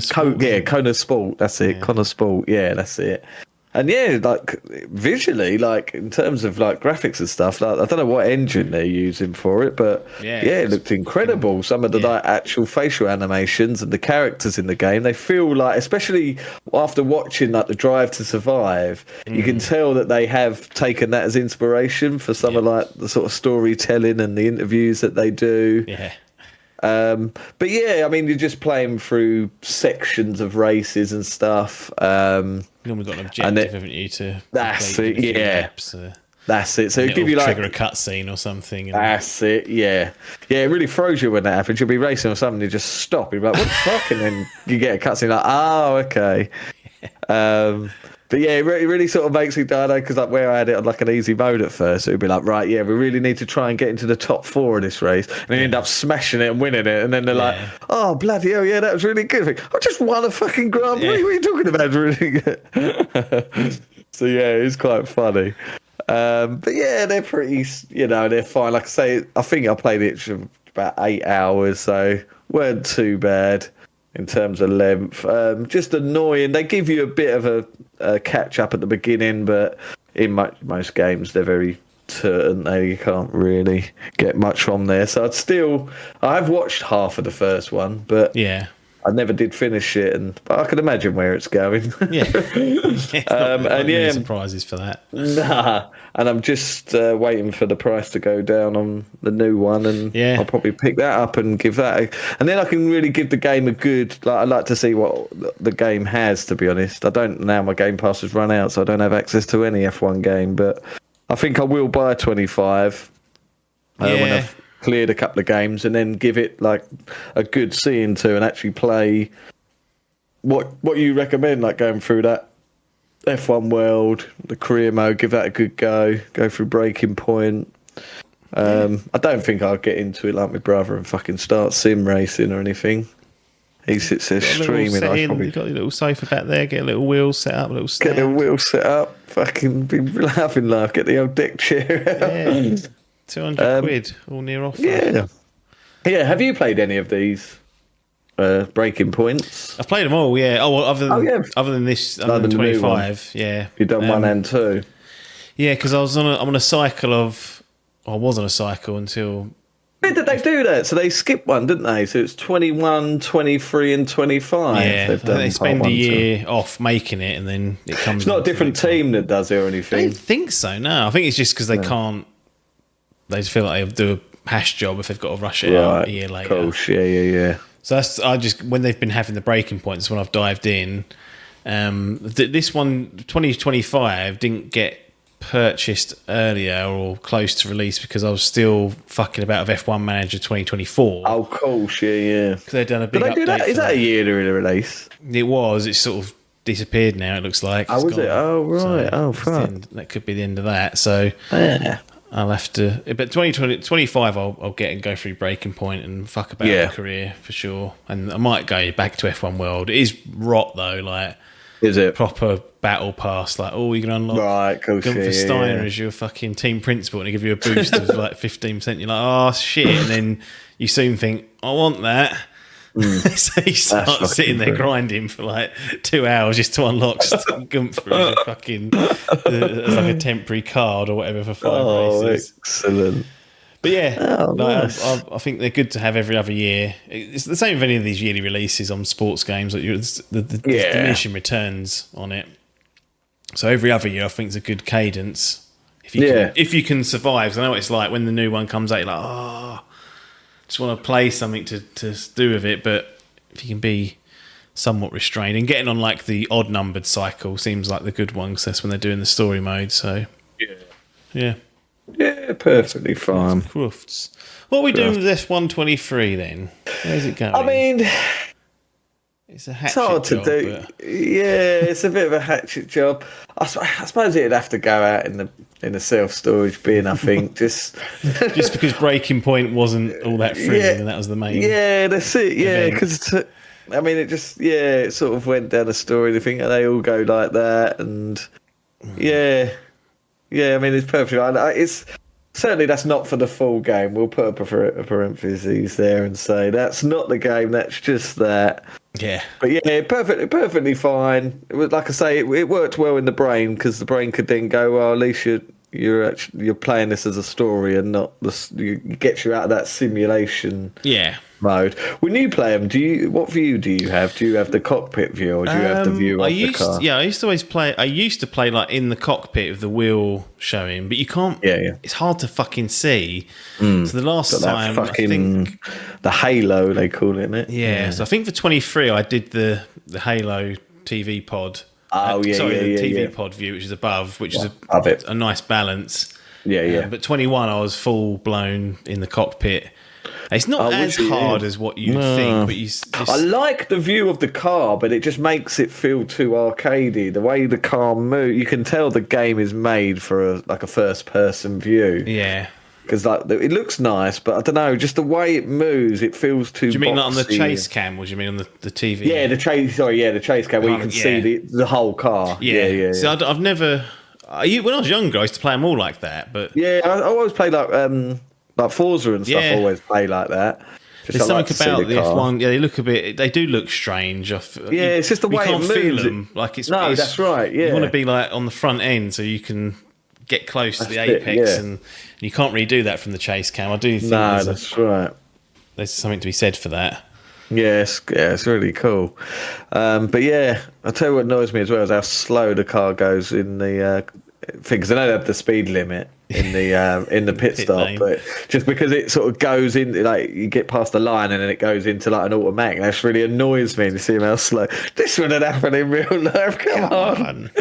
sport. Kona Sport. That's it. Yeah. Kona Sport. Yeah, that's it. And yeah, like visually, like in terms of like graphics and stuff, like I don't know what engine they're using for it, but it looked incredible. Some of the like actual facial animations and the characters in the game, they feel like, especially after watching like the Drive to Survive, you can tell that they have taken that as inspiration for some of like the sort of storytelling and the interviews that they do. Yeah. But yeah, I mean, you're just playing through sections of races and stuff. You normally got an objective, haven't you? That's it. Yeah, that's it. So it'll give you like trigger a cutscene or something. That's it. Yeah, yeah. It really throws you when that happens. You'll be racing or something, you just stop. You're like, what the fuck? And then you get a cutscene like, oh, okay. But yeah, it really sort of makes me, I know, because like where I had it on like an easy mode at first, it would be like, right, yeah, we really need to try and get into the top 4 of this race, and then end up smashing it and winning it, and then they're like, oh bloody hell, yeah, that was really good. I just won a fucking Grand Prix. What are you talking about? Really good. So yeah, it's quite funny. But yeah, they're pretty, they're fine. Like I say, I think I played it for about 8 hours, so weren't too bad in terms of length. Just annoying. They give you a bit of a catch up at the beginning, but in most games they're very turn. You can't really get much from there. So I've watched half of the first one, but I never did finish it, but I can imagine where it's going. Not surprises for that. Nah, and I'm just waiting for the price to go down on the new one, and I'll probably pick that up and give that and then I can really give the game a good. Like, I'd like to see what the game has. To be honest, I don't now. My Game Pass has run out, so I don't have access to any F1 game. But I think I will buy 25 when I've cleared a couple of games, and then give it like a good seeing to and actually play what you recommend, like going through that F1 world, the career mode, give that a good go through Breaking Point. I don't think I'll get into it like my brother and fucking start sim racing or anything. He sits there streaming. You've got your little sofa back there, get a little wheel set up, get a wheel set up, fucking be laughing, get the old deck chair out. 200 quid, all near offer. Yeah. Have you played any of these Breaking Points? I've played them all. Yeah. Oh, well, other than this, other than 25. Yeah. You've done 1 and 2. Yeah, because I'm on a cycle of. I was on a cycle until. When did they do that? So they skipped one, didn't they? So it's 21, 23, and 25. Yeah, they spend a year off making it, and then it comes. It's not a different team that does it or anything. I don't think so. No, I think it's just because they can't. They just feel like they'll do a hash job if they've got to rush it out a year later. Course. Yeah. So when they've been having the breaking points, when I've dived in. This one, 2025, didn't get purchased earlier or close to release because I was still fucking about with F1 Manager 2024. Oh, course, yeah. Because they've done a big update. Do that? Is that a yearly release? It was. It's sort of disappeared now, it looks like. Oh, was it? Oh, right. So fuck. That could be the end of that. So I'll have to. But 2025, I'll get and go through Breaking Point and fuck about my career for sure. And I might go back to F1 World. It is rot though, like. Is it proper battle pass? Like, you can unlock Gunther Steiner as your fucking team principal, and they give you a boost of like 15%. You're like, oh shit, and then you soon think, I want that. So you start sitting there grinding for like 2 hours just to unlock Gunther as a fucking as like a temporary card or whatever for 5 races. Excellent. But yeah, nice. I think they're good to have every other year. It's the same with any of these yearly releases on sports games. Like the diminishing returns on it. So every other year, I think is a good cadence. If you can survive. I know what it's like when the new one comes out. You're like, just want to play something to do with it. But if you can be somewhat restrained and getting on like the odd numbered cycle seems like the good one because that's when they're doing the story mode. So yeah. Yeah, perfectly fine. Crufts. What are we doing with this 123 then? Where's it going? I mean, it's a hatchet it's hard to job, do. But... Yeah, it's a bit of a hatchet job. I suppose it'd have to go out in the self-storage bin. I think just because Breaking Point wasn't all that free, and that was the main. Yeah, that's it. Yeah, because I mean, it just it sort of went down the story. They think they all go like that, and Yeah, I mean, it's perfect. It's certainly that's not for the full game. We'll put a parentheses there and say that's not the game. That's just that. Yeah. But yeah, perfectly fine. It was, like I say, it worked well in the brain because the brain could then go, well, at least you're playing this as a story and not it gets you out of that simulation Yeah. mode. When you play them, what view do you have? Do you have the cockpit view or do you have the view of the car? I used to always play. I used to play like in the cockpit with the wheel showing, but you can't. Yeah. It's hard to fucking see. So the last time, I think the Halo they call it, isn't it? Yeah. So I think for 23, I did the Halo TV pod. Oh yeah, sorry, yeah, the TV yeah. pod view, which is above, which is a nice balance. Yeah. But 21, I was full blown in the cockpit. It's not as hard as what you'd think, but you just... I like the view of the car, but it just makes it feel too arcadey. The way the car moves, you can tell the game is made for a first-person view. Yeah. Because it looks nice, but I don't know, just the way it moves, it feels too. Do you mean boxy. like on the chase cam, or do you mean on the TV? Yeah, the chase. Sorry, yeah, the chase cam where you can see the whole car. Yeah. So I've never. When I was younger, I used to play them all like that, but yeah, I always play like Forza and stuff. I always play like that. There's something about the F1. Yeah, they look a bit. They do look strange. It's just the way you can't it moves. feel them. Like it's that's right. Yeah, you want to be like on the front end so you can get close to the apex, and you can't really do that from the chase cam. I do think that's right. There's something to be said for that. Yes, it's really cool. But yeah, I'll tell you what annoys me as well is how slow the car goes in the thing. Because I know they have the speed limit in the pit stop, lane. but just because it sort of goes in, like you get past the line and then it goes into like an automatic, that really annoys me to see how slow. This wouldn't happen in real life. Come on.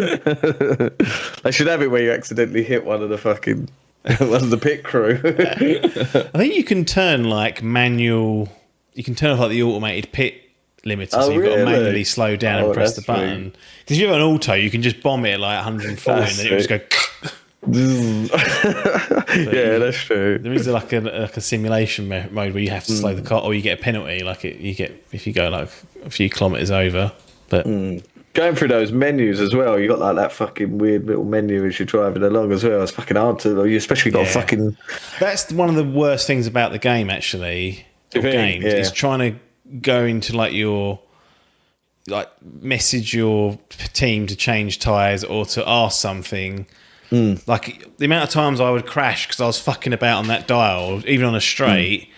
They should have it where you accidentally hit one of the pit crew. I think you can turn like manual. You can turn off like the automated pit limiter, so you've got to manually slow down and press the button. Because if you have an auto, you can just bomb it at like 140 and then it will just go. Yeah, that's true. There is like a simulation mode where you have to slow the car, or you get a penalty. Like you get if you go like a few kilometers over. But going through those menus as well, you got like that fucking weird little menu as you're driving along as well. It's fucking hard to. You especially got fucking. That's one of the worst things about the game, actually. Games is trying to go into like your message your team to change tyres or to ask something. Like the amount of times I would crash because I was fucking about on that dial, even on a straight.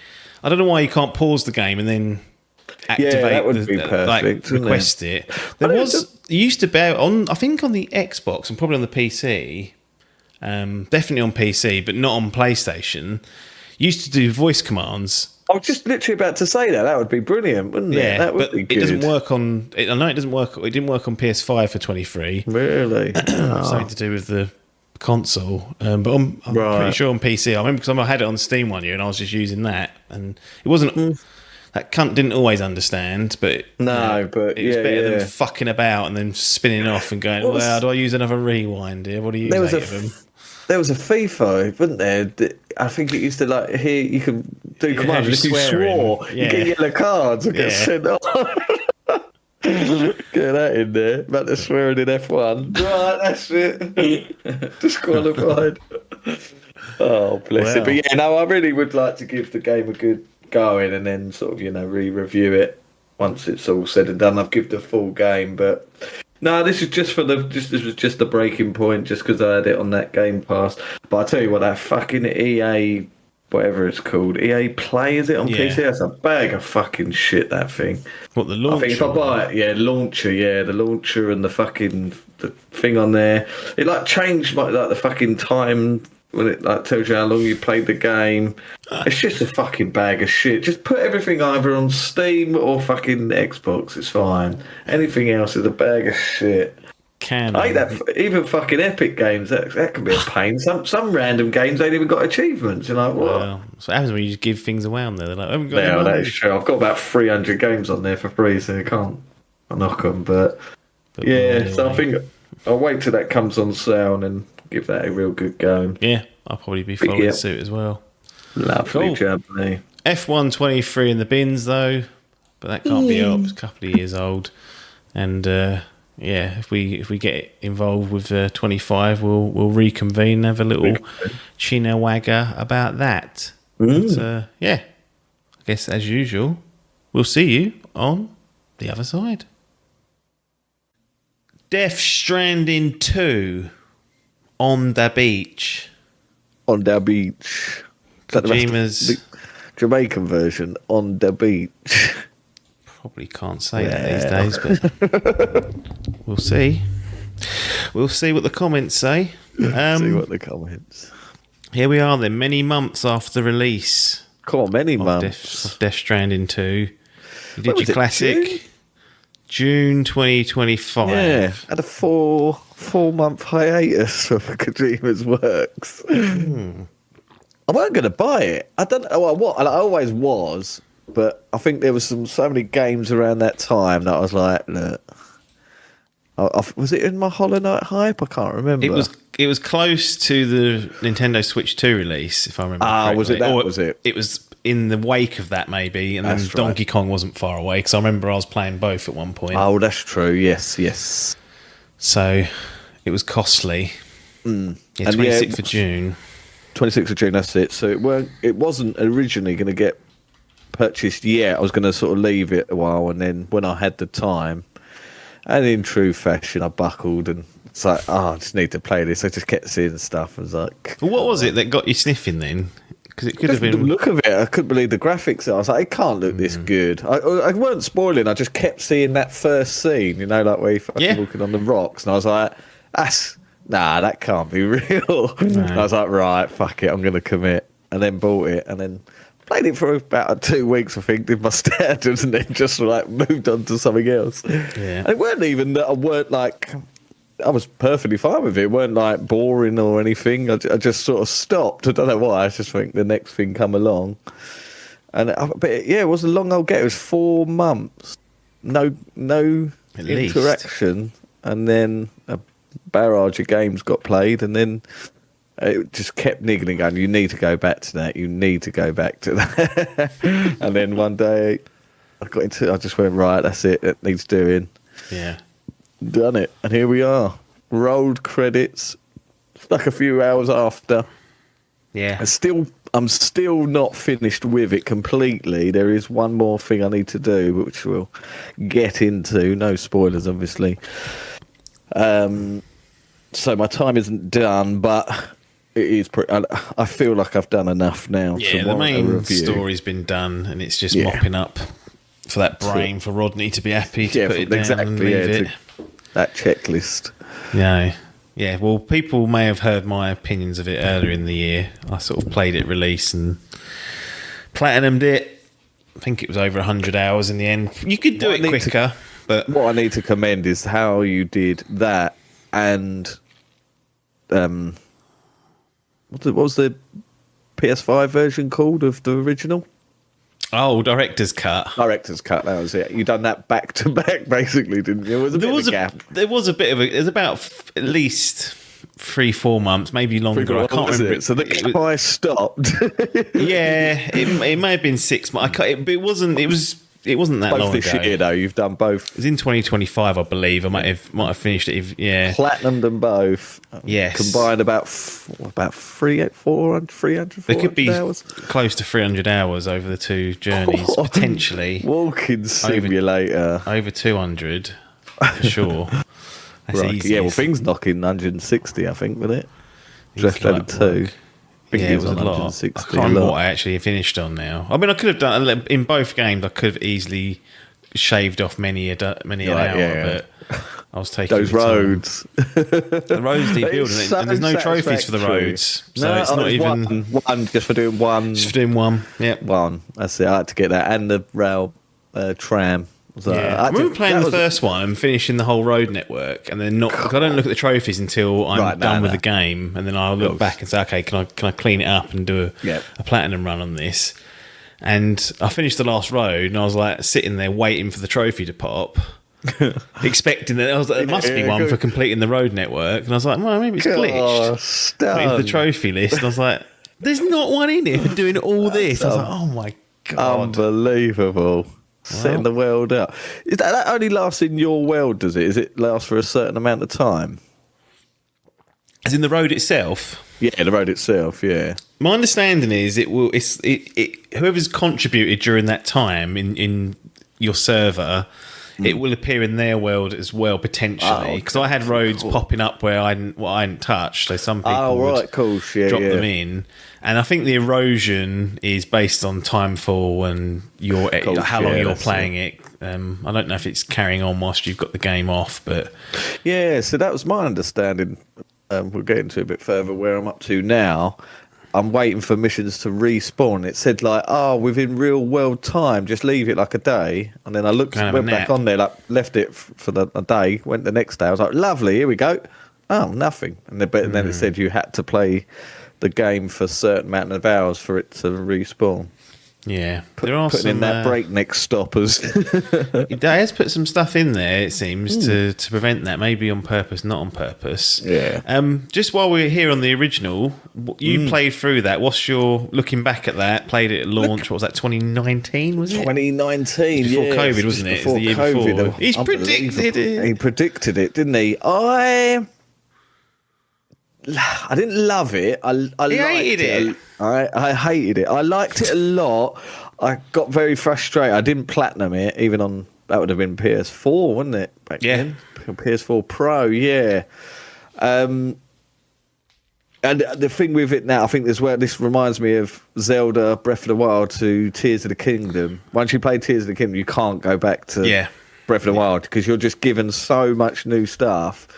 I don't know why you can't pause the game and then activate that would be perfect, request it. There was used to be on, I think on the Xbox and probably on the PC, definitely on PC, but not on PlayStation. Used to do voice commands. I was just literally about to say that. That would be brilliant, wouldn't it? Yeah, that would be good. It doesn't work on. I know it doesn't work. It didn't work on PS5 for 23. Really? Something to do with the console, but I'm pretty sure on PC. I remember because I had it on Steam one year and I was just using that, and it wasn't. That cunt didn't always understand, but it was better than fucking about and then spinning off and going, well, do I use another rewind here? What do you use? There was a FIFA, wasn't there? I think it used to like here you can do commands. If you swore, you get yellow cards and get sent off. Get that in there. About the swearing in F1. Right, that's it. Disqualified. Oh, bless it. But yeah, no, I really would like to give the game a good going and then sort of, re-review it once it's all said and done. I've given the full game, but no, this is just this was just the breaking point, just because I had it on that Game Pass. But I tell you what, that fucking EA, whatever it's called, EA Play, is it on PC? That's a bag of fucking shit. That thing. What, the launcher? I think if I buy it, the launcher and the thing on there, it like changed like the fucking time. When it like tells you how long you played the game. It's just a fucking bag of shit. Just put everything either on Steam or fucking Xbox. It's fine. Anything else is a bag of shit. I hate that. Even fucking Epic games, that can be a pain. Some random games ain't even got achievements. You're like, what? Well, so what happens when you just give things away on there? They're like, I haven't got any money. That is true. I've got about 300 games on there for free, so I can't knock them. But yeah, so I think I'll wait till that comes on sale and then give that a real good go. Yeah, I'll probably be following suit as well. Lovely job, mate. F123 in the bins though, but that can't be up. It's a couple of years old, and if we get involved with 25, we'll reconvene and have a little chinawagga about that. But, I guess as usual, we'll see you on the other side. Death Stranding 2 on the beach. On the beach. Kojima's... The Jamaican version, on the beach. Probably can't say that these days, but we'll see. We'll see what the comments say. See what the comments. Here we are then, many months after the release. Come on, many months. Of Death Stranding 2. You did your classic. June 2025. Yeah, had a four-month hiatus for Kojima's works. I weren't going to buy it. I don't know what. I always was, but I think there was so many games around that time that I was like, look. Was it in my Hollow Knight hype? I can't remember. It was close to the Nintendo Switch 2 release, if I remember correctly. Was it that? Was it? It was in the wake of that, maybe, and then Donkey Kong wasn't far away, because I remember I was playing both at one point. Oh, that's true. Yes. So it was costly. Yeah, 26th of June. 26th of June, that's it. So it wasn't originally going to get purchased yet. I was going to sort of leave it a while, and then when I had the time, and in true fashion, I buckled, and it's like, I just need to play this. I just kept seeing stuff. I was like... Well, what was it that got you sniffing then? Because it could have been... The look of it, I couldn't believe the graphics. I was like, it can't look this good. I weren't spoiling, I just kept seeing that first scene, like where you're walking on the rocks, and I was like, that can't be real. No. I was like, right, fuck it, I'm going to commit. And then bought it, and then played it for about 2 weeks, I think, did my standards, and then just moved on to something else. Yeah. And it weren't even that I was perfectly fine with it. It weren't boring or anything. I just sort of stopped. I don't know why. I just think the next thing come along. But it was a long old get. It was 4 months. No At interaction. Least. And then a barrage of games got played, and then it just kept niggling, going, you need to go back to that. You need to go back to that. And then one day I just went, right, that's it. It needs doing. Yeah. Done it. And here we are. Rolled credits. Like a few hours after. Yeah. I'm still not finished with it completely. There is one more thing I need to do, which we'll get into. No spoilers, obviously. So my time isn't done, but it is I feel like I've done enough now. Yeah, the main story's been done, and it's just mopping up for that brain for Rodney to be happy to put it down and leave it. That checklist. Yeah. Well, people may have heard my opinions of it earlier in the year. I sort of played it release and platinumed it. I think it was over 100 hours in the end. You could do it quicker, but what I need to commend is how you did that, and what was the PS5 version called of the original? Oh, Director's Cut. Director's Cut, that was it. You done that back to back, basically, didn't you? There was a gap. There was a bit of a... It was about at least 3-4 months, maybe longer. I can't remember. So the guy stopped. Yeah, it may have been 6 months. It wasn't that long ago. Both this year, though. You've done both. It was in 2025, I believe. I might have finished it. Yeah, platinumed them both. Yes, combined about 300 there could be hours. Close to 300 hours over the 2 journeys, potentially. Walking simulator over 200 for sure. That's easy. Yeah, well, things knocking 160, I think, wasn't it? Just over 2. It was a lot. I can't remember what I actually finished on now. I mean, I could have done in both games. I could have easily shaved off many an hour, but I was taking those roads. The roads need building, and there's no trophies for the roads, so it's not even one just for doing one. Just for doing one, yeah, one. That's it. I had to get that and the rail tram. So I remember playing the first one and finishing the whole road network, and then I don't look at the trophies until I'm done with the game, and then I'll look back and say, okay, can I clean it up and do a platinum run on this? And I finished the last road, and I was like sitting there waiting for the trophy to pop, expecting that there must be one for completing the road network, and I was like, well, maybe it's glitched. Waiting for the trophy list, and I was like, there's not one in here for doing all this. I was like, oh my god, unbelievable. Setting the world up. Is that only lasts in your world, does it? Is it last for a certain amount of time? As in the road itself? Yeah, the road itself, yeah. My understanding is whoever's contributed during that time in your server, it will appear in their world as well, potentially. Because I had roads popping up where I hadn't touched, so some people would drop them in. And I think the erosion is based on timefall and how long you're playing it. I don't know if it's carrying on whilst you've got the game off, but... Yeah, so that was my understanding. We'll get into a bit further where I'm up to now. I'm waiting for missions to respawn. It said within real world time, just leave it like a day. And then I went back on there, left it for a day, went the next day. I was like, lovely, here we go. Oh, nothing. And then it said you had to play the game for a certain amount of hours for it to respawn. Yeah, putting in that breakneck stoppers. It has put some stuff in there, it seems, to prevent that. Maybe on purpose, not on purpose. Yeah. Just while we're here on the original, you played through that. What's your looking back at that? Played it at launch. What was that? 2019 was it? 2019. Before COVID, wasn't it? It was the year before. He's predicted it. He predicted it, didn't he? I didn't love it. I hated it. I hated it. I liked it a lot. I got very frustrated. I didn't platinum it, even on that would have been PS4, wouldn't it? Back then? PS4 Pro, yeah. And the thing with it now, I think this reminds me of Zelda Breath of the Wild to Tears of the Kingdom. Once you play Tears of the Kingdom, you can't go back to Breath of the Wild because you're just given so much new stuff.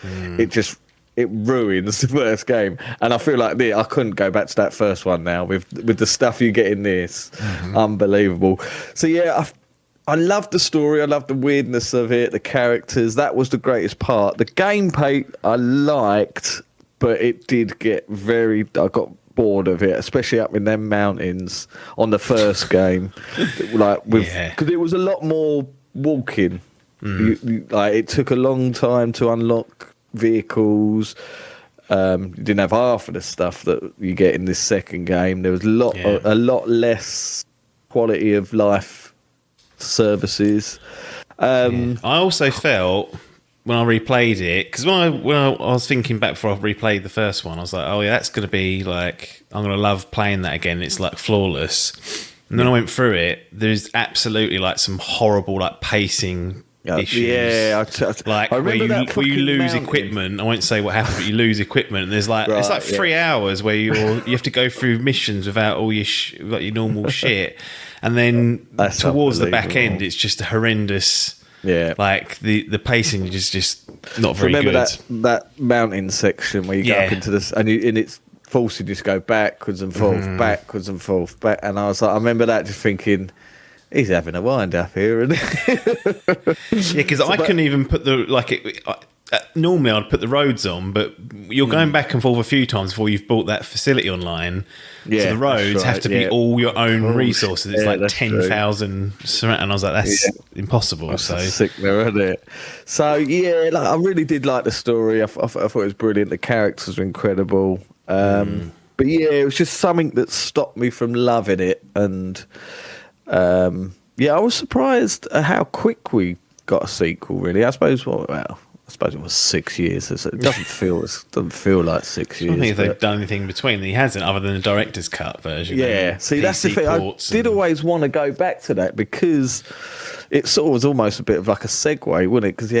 It ruins the first game, and I feel like I couldn't go back to that first one now with the stuff you get in this. Unbelievable. So I loved the story. I loved the weirdness of it, the characters. That was the greatest part. The gameplay I liked, but it did get I got bored of it, especially up in them mountains on the first game, because it was a lot more walking. It took a long time to unlock vehicles. You didn't have half of the stuff that you get in this second game. There was a lot less quality of life services. I also felt when I replayed it, because when I was thinking back before I replayed the first one, I was like, oh yeah, that's going to be like, I'm going to love playing that again. It's like flawless. And then I went through it. There's absolutely like some horrible like pacing issues. Yeah, like I where you lose equipment. I won't say what happened, but you lose equipment. And there's like it's like 3 hours where you have to go through missions without all your your normal shit, and then towards the back end, it's just a horrendous. Yeah, like the pacing is just not very good. Remember that mountain section where you go up into this, and it's forcing you to go backwards and forth, backwards and forth, back. And I was like, I remember that just thinking, he's having a wind up here, isn't he? Because I couldn't even put normally I'd put the roads on, but you're going back and forth a few times before you've bought that facility online. Yeah, so the roads have to be all your own resources. It's like 10,000, and I was like, that's impossible. That's sick there, isn't it? So yeah, I really did like the story. I thought it was brilliant. The characters were incredible. But yeah, it was just something that stopped me from loving it, and I was surprised at how quick we got a sequel. Really, I suppose it was 6 years. It doesn't feel like 6 years. I don't think if they've done anything between. He hasn't, other than the director's cut version. Yeah, see, that's the thing. I did always want to go back to that because it sort of was almost a bit of like a segue, wasn't it? Because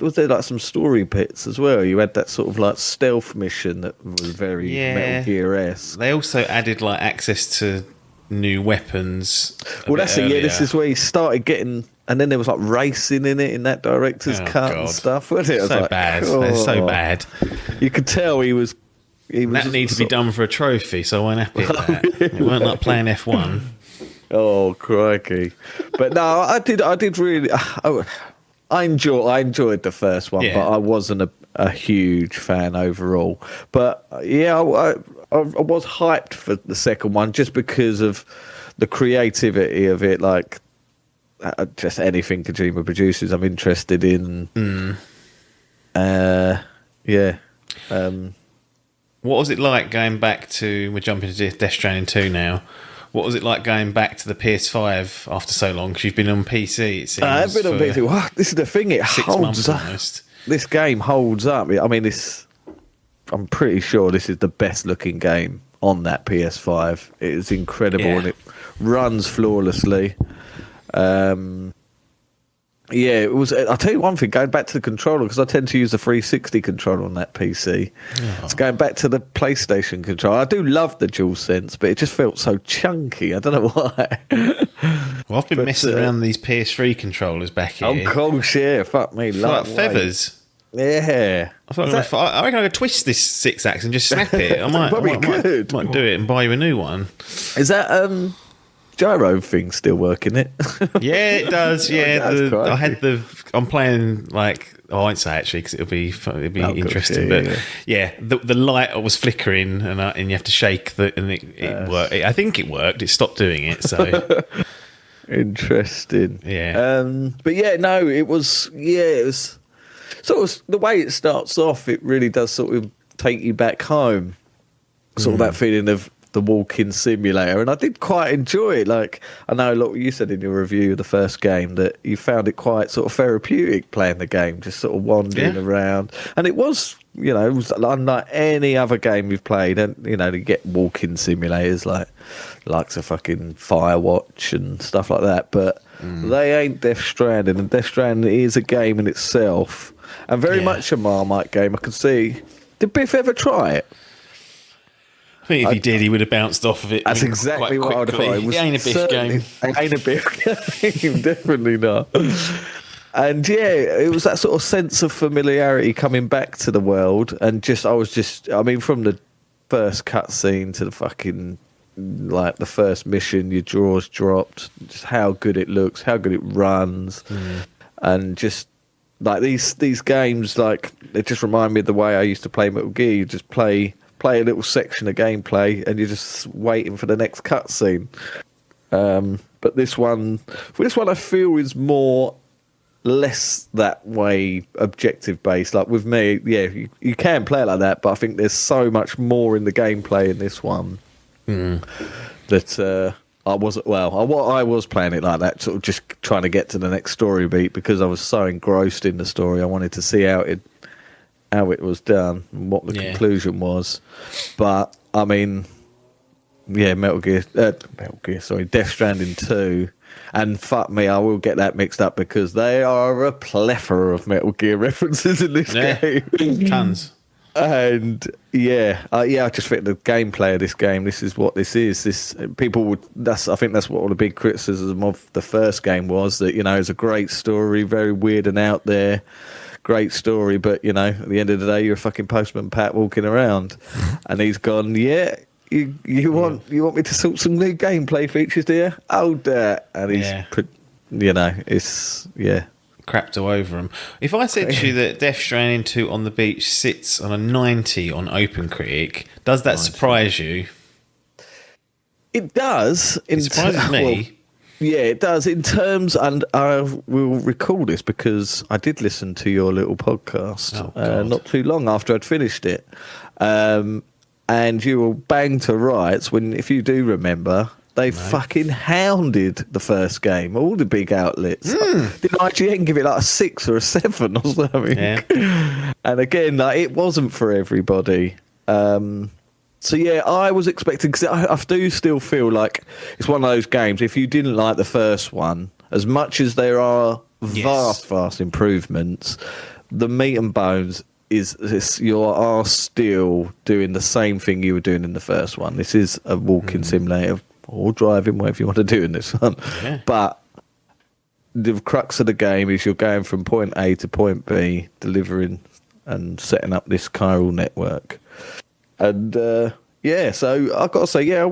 was there like some story bits as well? You had that sort of like stealth mission that was very Metal Gear-esque. They also added like access to new weapons. Well, that's it. Yeah, this is where he started getting. And then there was like racing in it in that director's cut and stuff, wasn't it? So bad. They're so bad. You could tell he was that needs to be done for a trophy, so I wasn't happy at that. It weren't like playing F1. Oh, crikey. But no, I did really I enjoyed the first one, but I wasn't a huge fan overall. But yeah, I was hyped for the second one just because of the creativity of it, like just anything Kojima produces, I'm interested in. What was it like going back to? We're jumping to Death Stranding 2 now. What was it like going back to the PS5 after so long? Because you've been on PC, it seems. I've been on PC. Well, this is the thing; it 6 holds months up. almost. This game holds up. I mean, I'm pretty sure this is the best looking game on that PS5. It is incredible, and it runs flawlessly. Yeah, it was. I'll tell you one thing. Going back to the controller, because I tend to use the 360 controller on that PC. It's going back to the PlayStation controller. I do love the DualSense, but it just felt so chunky. I don't know why. Well, I've been messing around these PS3 controllers back here. Oh, course, yeah. Fuck me, like feathers. Yeah. I reckon I could twist this 6-axis and just snap it. I might do it and buy you a new one. Is that gyro thing still working it? Yeah, it does. Yeah, That's I'm playing like I won't say actually because it'll be interesting. Yeah, the light was flickering and you have to shake and it worked. I think it worked. It stopped doing it. So interesting. Yeah. But yeah, no, it was sort of the way it starts off. It really does sort of take you back home. Sort of that feeling of the walking simulator, and I did quite enjoy it. Like, I know a lot you said in your review of the first game that you found it quite sort of therapeutic playing the game, just sort of wandering around. And it was, it was unlike any other game you've played. And you get walking simulators like a fucking Firewatch and stuff like that, but they ain't Death Stranding. And Death Stranding is a game in itself, and very much a Marmite game. I can see. Did Biff ever try it? I think if he did, he would have bounced off of it. That's exactly what I would have thought. It ain't a Biff game. It ain't a Biff game, definitely not. And yeah, it was that sort of sense of familiarity coming back to the world, and from the first cutscene to the fucking the first mission, your jaws dropped. Just how good it looks, how good it runs, and just like these games, they just remind me of the way I used to play Metal Gear. You just play a little section of gameplay and you're just waiting for the next cutscene. But this one I feel is less that way objective based. Like with me, you can play it like that, but I think there's so much more in the gameplay in this one that I was playing it like that, sort of just trying to get to the next story beat because I was so engrossed in the story. I wanted to see how it was done and what the conclusion was. But I mean, Death Stranding 2, and fuck me, I will get that mixed up because they are a plethora of Metal Gear references in this game. Tons. And I just think the gameplay of this game. This is what this is. I think that's what all the big criticism of the first game was. That it's a great story, very weird and out there. Great story, but at the end of the day, you're a fucking postman Pat walking around, and he's gone. Yeah, you want me to sort some new gameplay features, do you? Oh, that, and he's, it's crapped all over him. If I said to you that Death Stranding 2 on the beach sits on a 90 on OpenCritic, does that surprise you? It does. It surprises me. Yeah, it does. In terms, and I will recall this because I did listen to your little podcast not too long after I'd finished it. And you were banged to rights if you do remember, they fucking hounded the first game, all the big outlets. Did IGN give it a 6 or a 7 or something? Yeah. And again, it wasn't for everybody. So yeah, I was expecting, because I do still feel like it's one of those games. If you didn't like the first one, as much as there are vast improvements, the meat and bones is you are still doing the same thing you were doing in the first one. This is a walking simulator or driving, whatever you want to do in this one. Yeah. But the crux of the game is you're going from point A to point B, delivering and setting up this chiral network. And so I've got to say, I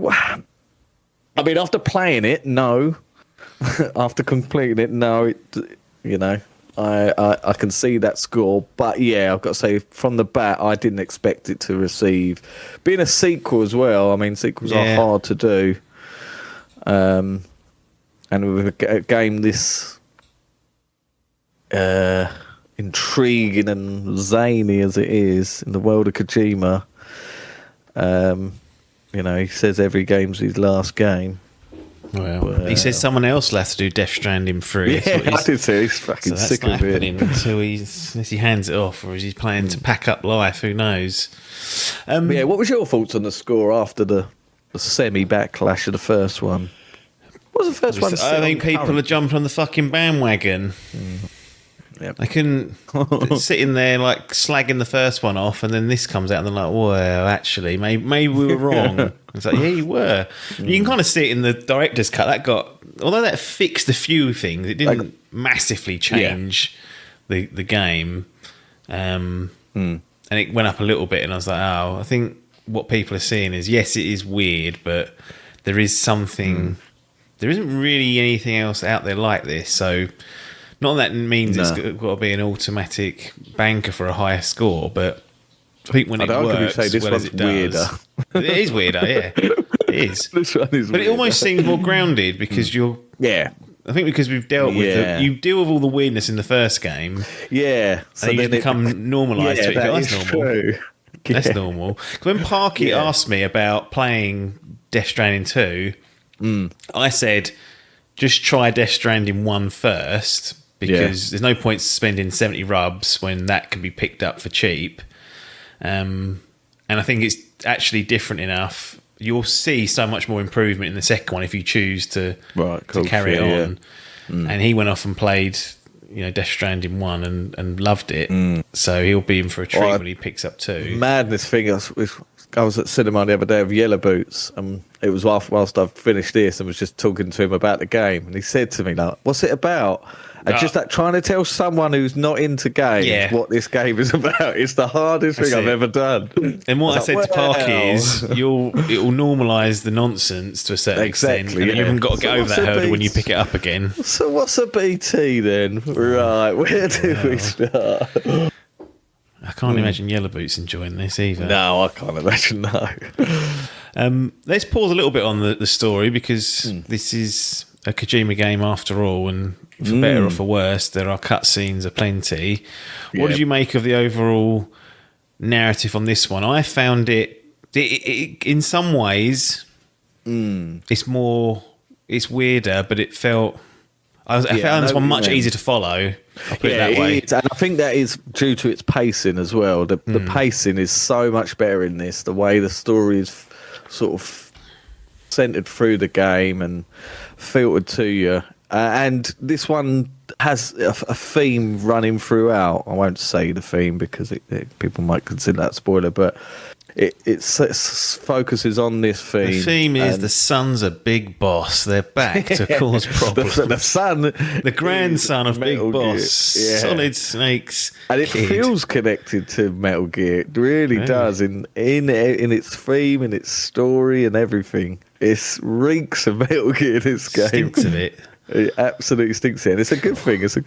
mean, after playing it, no. After completing it, no. I can see that score, but I've got to say, from the bat, I didn't expect it to receive. Being a sequel as well, I mean, sequels are hard to do. And with a game this intriguing and zany as it is in the world of Kojima, he says every game's his last game. Well, he says someone else will have to do Death Stranding 3. Yeah, I did say he's fucking sick of it. Until unless he hands it off, or is he planning to pack up life? Who knows? What was your thoughts on the score after the semi-backlash of the first one? What was the first one? I think people are jumping on the fucking bandwagon. Yep. I couldn't sitting there like slagging the first one off, and then this comes out, and they're like, "Well, actually, maybe we were wrong." It's like, yeah, you were. You can kind of see it in the director's cut. Although that fixed a few things, it didn't massively change the game, and it went up a little bit. And I was like, oh, I think what people are seeing is, yes, it is weird, but there is something. There isn't really anything else out there like this, so. Not that means it's got to be an automatic banker for a higher score, but I think when it works as well as it does, it is weirder. Yeah, it is. This one is, but it almost seems more grounded because you're. Yeah, I think because we've dealt with you deal with all the weirdness in the first game. Yeah, so and you become normalised to it. That's normal. True. Yeah. That's normal. When Parky asked me about playing Death Stranding 2, I said just try Death Stranding 1 first. Because there's no point spending 70 rubs when that can be picked up for cheap. And I think it's actually different enough. You'll see so much more improvement in the second one if you choose to carry it on. Yeah. And he went off and played Death Stranding 1 and loved it. So he'll be in for a treat when he picks up 2. Madness thing, I was at cinema the other day with Yellow Boots, and it was whilst I've finished this and was just talking to him about the game. And he said to me, like, what's it about? And just like trying to tell someone who's not into games what this game is about. It's the hardest thing I've ever done. And what I said to Parky is, it will normalise the nonsense to a certain extent, and you haven't got to get over that hurdle when you pick it up again. So what's a BT then? Right, where do we start? I can't imagine Yellow Boots enjoying this either. No, I can't imagine, no. Let's pause a little bit on the story, because this is a Kojima game after all, and for better or for worse, there are cutscenes aplenty. What did you make of the overall narrative on this one? I found it in some ways, it's weirder, but it felt... I found this one much easier to follow. I'll put it that way. And I think that is due to its pacing as well. The pacing is so much better in this. The way the story is sort of centered through the game and filtered to you. And this one has a theme running throughout. I won't say the theme because people might consider that spoiler, but it focuses on this theme. The theme is the son's a big boss. They're back to cause problems. the son, the grandson of Big Boss, Solid Snake's and it feels connected to Metal Gear. It really does in its theme, in its story, and everything. It reeks of Metal Gear. This game stinks of it. It absolutely stinks it. And it's a good thing. It's a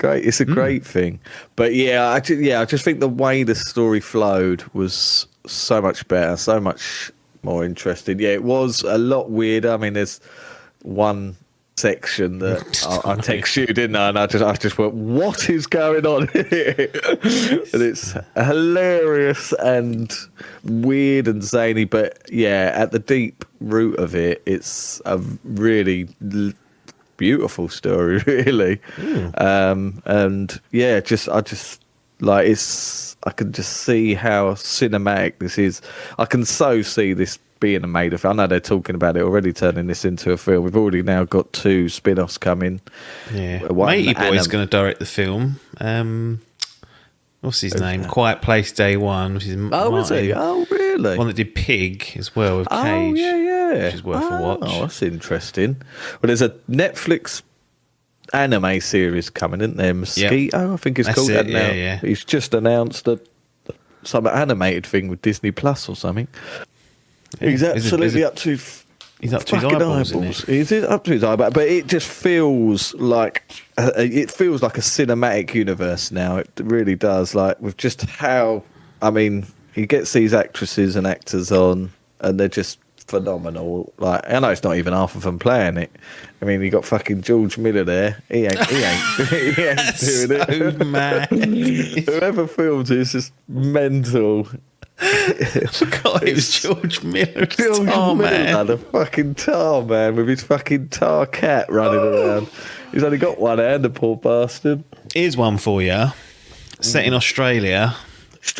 great thing. But I just think the way the story flowed was so much better, so much more interesting. Yeah, it was a lot weirder. I mean, there's one section that I text you, didn't I? And I just went, what is going on here? And it's hilarious and weird and zany, but at the deep root of it, it's a really beautiful story, really. I can just see how cinematic this is. I can so see this being a made of. I know they're talking about it already, turning this into a film. We've already now got 2 spin-offs coming. Yeah, Matey Boy's going to direct the film. What's his name? Quiet Place Day One. Which is is he? Oh, really? One that did Pig as well with Cage. Oh, yeah. Which is worth a watch. Oh, that's interesting. Well, there's a Netflix anime series coming, isn't there? Mosquito, I think it's called that now. Yeah. He's just announced some animated thing with Disney Plus or something. Yeah. He's absolutely up to... He's up to his eyeballs, isn't he? He's up to his eyeballs, but it just feels like a cinematic universe now. It really does. Like with just how, I mean, he gets these actresses and actors on, and they're just phenomenal. Like I know it's not even half of them playing it. I mean, you got fucking George Miller there. He ain't doing it. So mad. Whoever filmed it is just mental. I forgot it was George Miller. The fucking tar man with his fucking tar cat running around. He's only got one hand, the poor bastard. Here's one for you. Set in Australia.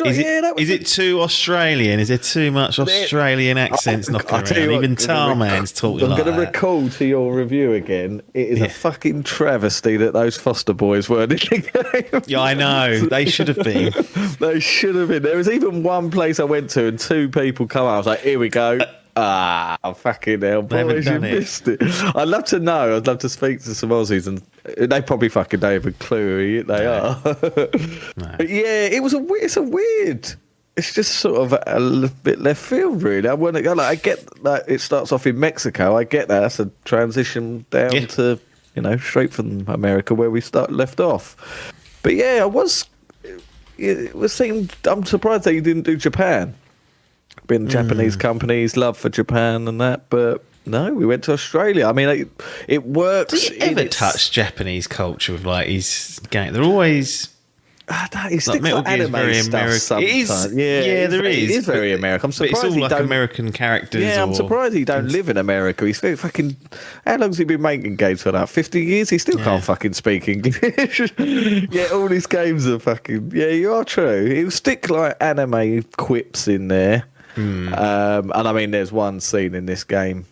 Is it too Australian? Is there too much Australian accents knocking around? Even Tarman's talking like that. I'm going to recall to your review again. It is a fucking travesty that those Foster boys weren't in the game. Yeah, I know. They should have been. They should have been. There was even one place I went to and two people come out. I was like, here we go. Fucking hell, boys, you missed it. I'd love to know. I'd love to speak to some Aussies, and they probably fucking don't have a clue who they are. No. But yeah, it's a weird. It's just sort of a bit left field, really. I want to go. I get that it starts off in Mexico. I get that. That's a transition down to straight from America where we left off. But yeah, I'm surprised that you didn't do Japan. Been Japanese companies, love for Japan and that, but no, we went to Australia. I mean, it works. Does he ever touch Japanese culture with his game? They're always. He sticks like anime very stuff sometimes. It is, there is. It is very American. I'm surprised it's all like American characters. Yeah, I'm surprised he don't live in America. He's fucking. How long's he been making games for now? 50 years. He still can't fucking speak English. Yeah, all these games are fucking. Yeah, you are true. He'll stick like anime quips in there. And I mean, there's one scene in this game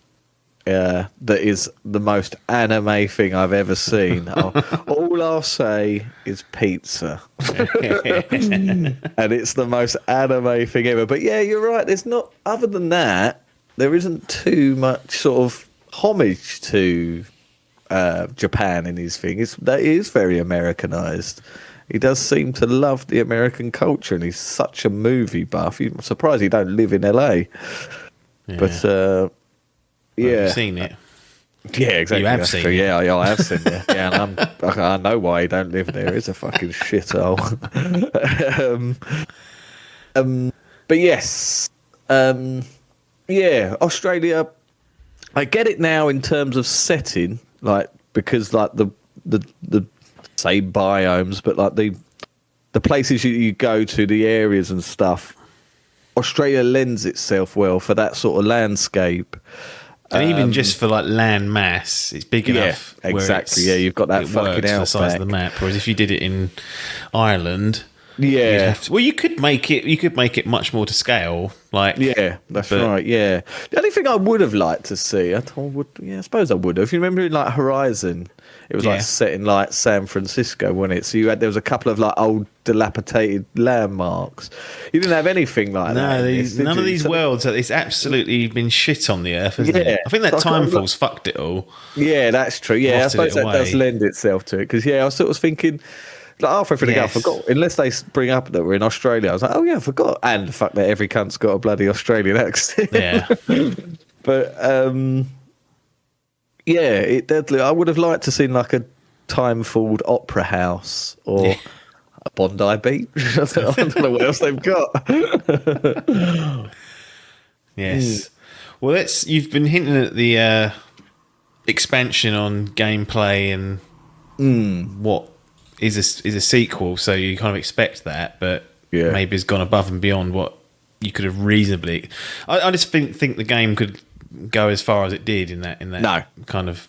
that is the most anime thing I've ever seen. All I'll say is pizza. And it's the most anime thing ever. But yeah, you're right. There's not, other than that, there isn't too much sort of homage to Japan in his thing. That is very Americanized. He does seem to love the American culture, and he's such a movie buff. I'm surprised he don't live in LA. Yeah. But You've seen it. Yeah, exactly. You have seen it. Yeah, I have seen it. Yeah, and I know why he don't live there. It's a fucking shithole. But yes, Australia. I get it now in terms of setting, because the same biomes, but the places you go to, the areas and stuff. Australia lends itself well for that sort of landscape. And even just for land mass, it's big enough. Exactly. Yeah, you've got that fucking outback. The size of the map. Whereas if you did it in Ireland, you could make it. You could make it much more to scale. Right. Yeah. The only thing I would have liked to see, I suppose I would have. If you remember in Horizon, it was set in San Francisco, wasn't it? So there was a couple of old dilapidated landmarks. You didn't have anything like that. None of these worlds. It's absolutely been shit on the earth, hasn't it? I think that Timefall's fucked it all. Yeah, that's true. Yeah, I suppose that does lend itself to it, because I was sort of thinking. Halfway through the game, I forgot. Unless they bring up that we're in Australia, I was like, oh yeah, I forgot. And the fact that every cunt's got a bloody Australian accent. Yeah. But it deadly. I would have liked to seen a time-filled opera house or a Bondi Beach. I don't know what else they've got. Yes. Well, you've been hinting at the expansion on gameplay and what is a sequel, so you kind of expect that, but maybe it's gone above and beyond what you could have reasonably. I just think the game could go as far as it did in that kind of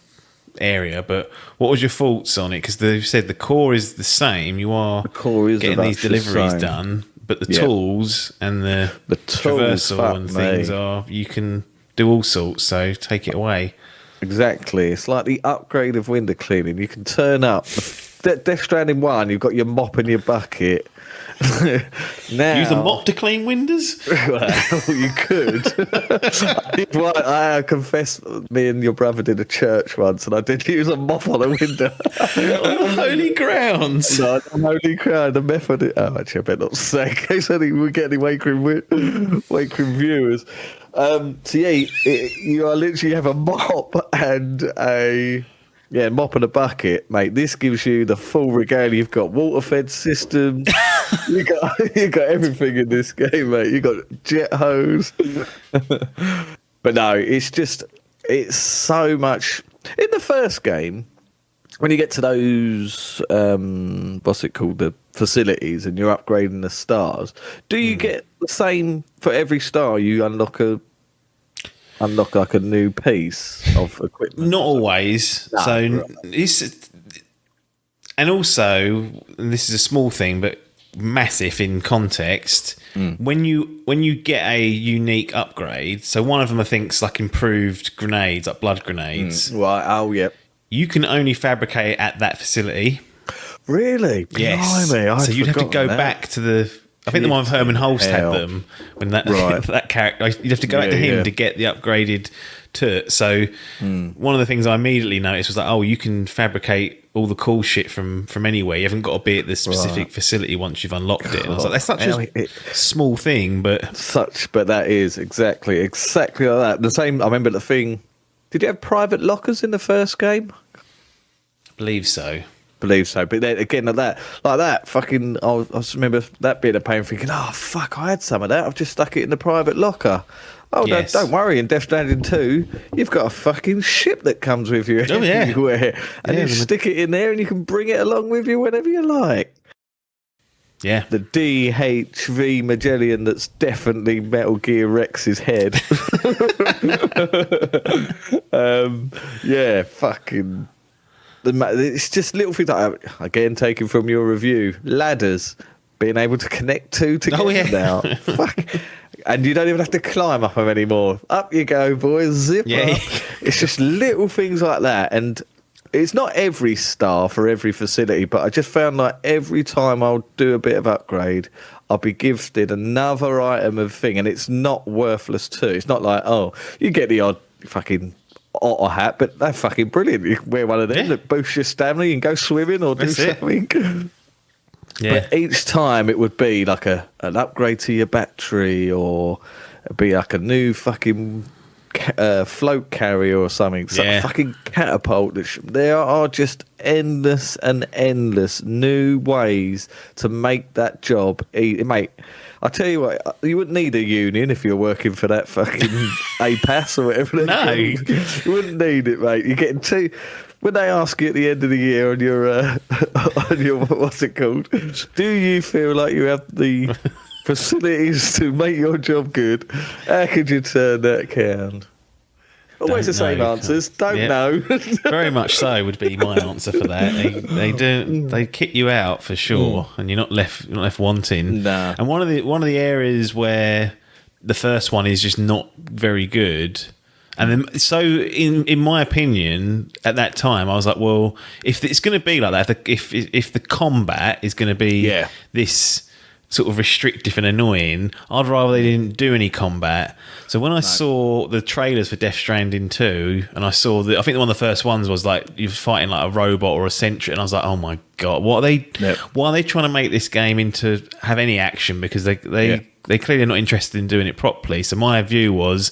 area. But what was your thoughts on it? Because they've said the core is the same. You are getting these deliveries done, but the tools and the traversal and things you can do all sorts. So take it away. Exactly. It's like the upgrade of window cleaning. You can turn up. Death Stranding 1, you've got your mop and your bucket. Now, use a mop to clean windows? Well, you could. I confess, me and your brother did a church once, and I did use a mop on a window. On holy grounds. No, on holy ground. The method. Actually, I better not say, in case we get any Wakering viewers. You are literally have a mop and a. Yeah, mop and a bucket, mate. This gives you the full regalia. You've got water-fed system. you got everything in this game, mate. You got jet hose. But no, it's so much. In the first game, when you get to those, what's it called, the facilities, and you're upgrading the stars, do you get the same for every star? You unlock like a new piece of equipment? Not always. And also, and this is a small thing, but massive in context. When you get a unique upgrade, so one of them I think's like improved grenades, like blood grenades. Right. Oh, yeah. You can only fabricate it at that facility. Really? Yes. Blimey, So you'd have to go back to the. I think the one with Herman Holst had them when that that character. You'd have to go back to him to get the upgraded turret. So one of the things I immediately noticed was like, oh, you can fabricate all the cool shit from anywhere. You haven't got to be at the specific facility once you've unlocked it. And I was like, that's such a small thing, but that is exactly like that. The same. I remember the thing. Did you have private lockers in the first game? I believe so. But then again, like that, fucking, I just remember that bit of pain, thinking, oh fuck, I had some of that. I've just stuck it in the private locker. Oh, yes. Don't worry. In Death Stranding 2, you've got a fucking ship that comes with you everywhere, and you stick it in there, and you can bring it along with you whenever you like. Yeah, the DHV Magellan that's definitely Metal Gear Rex's head. Fucking. It's just little things like, again, taken from your review, ladders, being able to connect two together now. Fuck. And you don't even have to climb up them anymore. Up you go, boys. Zip up. It's just little things like that. And it's not every star for every facility, but I just found like every time I'll do a bit of upgrade, I'll be gifted another item of thing, and it's not worthless too. It's not like, oh, you get the odd fucking otter hat, but they're fucking brilliant. You can wear one of them that boosts your stamina and go swimming or do something. Yeah. But each time it would be like an upgrade to your battery, or it'd be like a new fucking float carrier or something. So fucking catapult. There are just endless and endless new ways to make that job easy. Mate, I'll tell you what, you wouldn't need a union if you're working for that fucking APAS or whatever. No. You wouldn't need it, mate. You're getting two. When they ask you at the end of the year on your what's it called? Do you feel like you have the facilities to make your job good? How could you turn that down? Always the same answers. Don't know. Very much so would be my answer for that. They kick you out for sure, and you're not left wanting. Nah. And one of the areas where the first one is just not very good. And then, so in my opinion, at that time, I was like, well, if it's going to be like that, if the combat is going to be this sort of restrictive and annoying, I'd rather they didn't do any combat. So when I saw the trailers for Death Stranding 2, and I saw I think one of the first ones was like you're fighting like a robot or a sentry, and I was like, oh my god, why are they trying to make this game into have any action? Because they clearly are not interested in doing it properly. So my view was,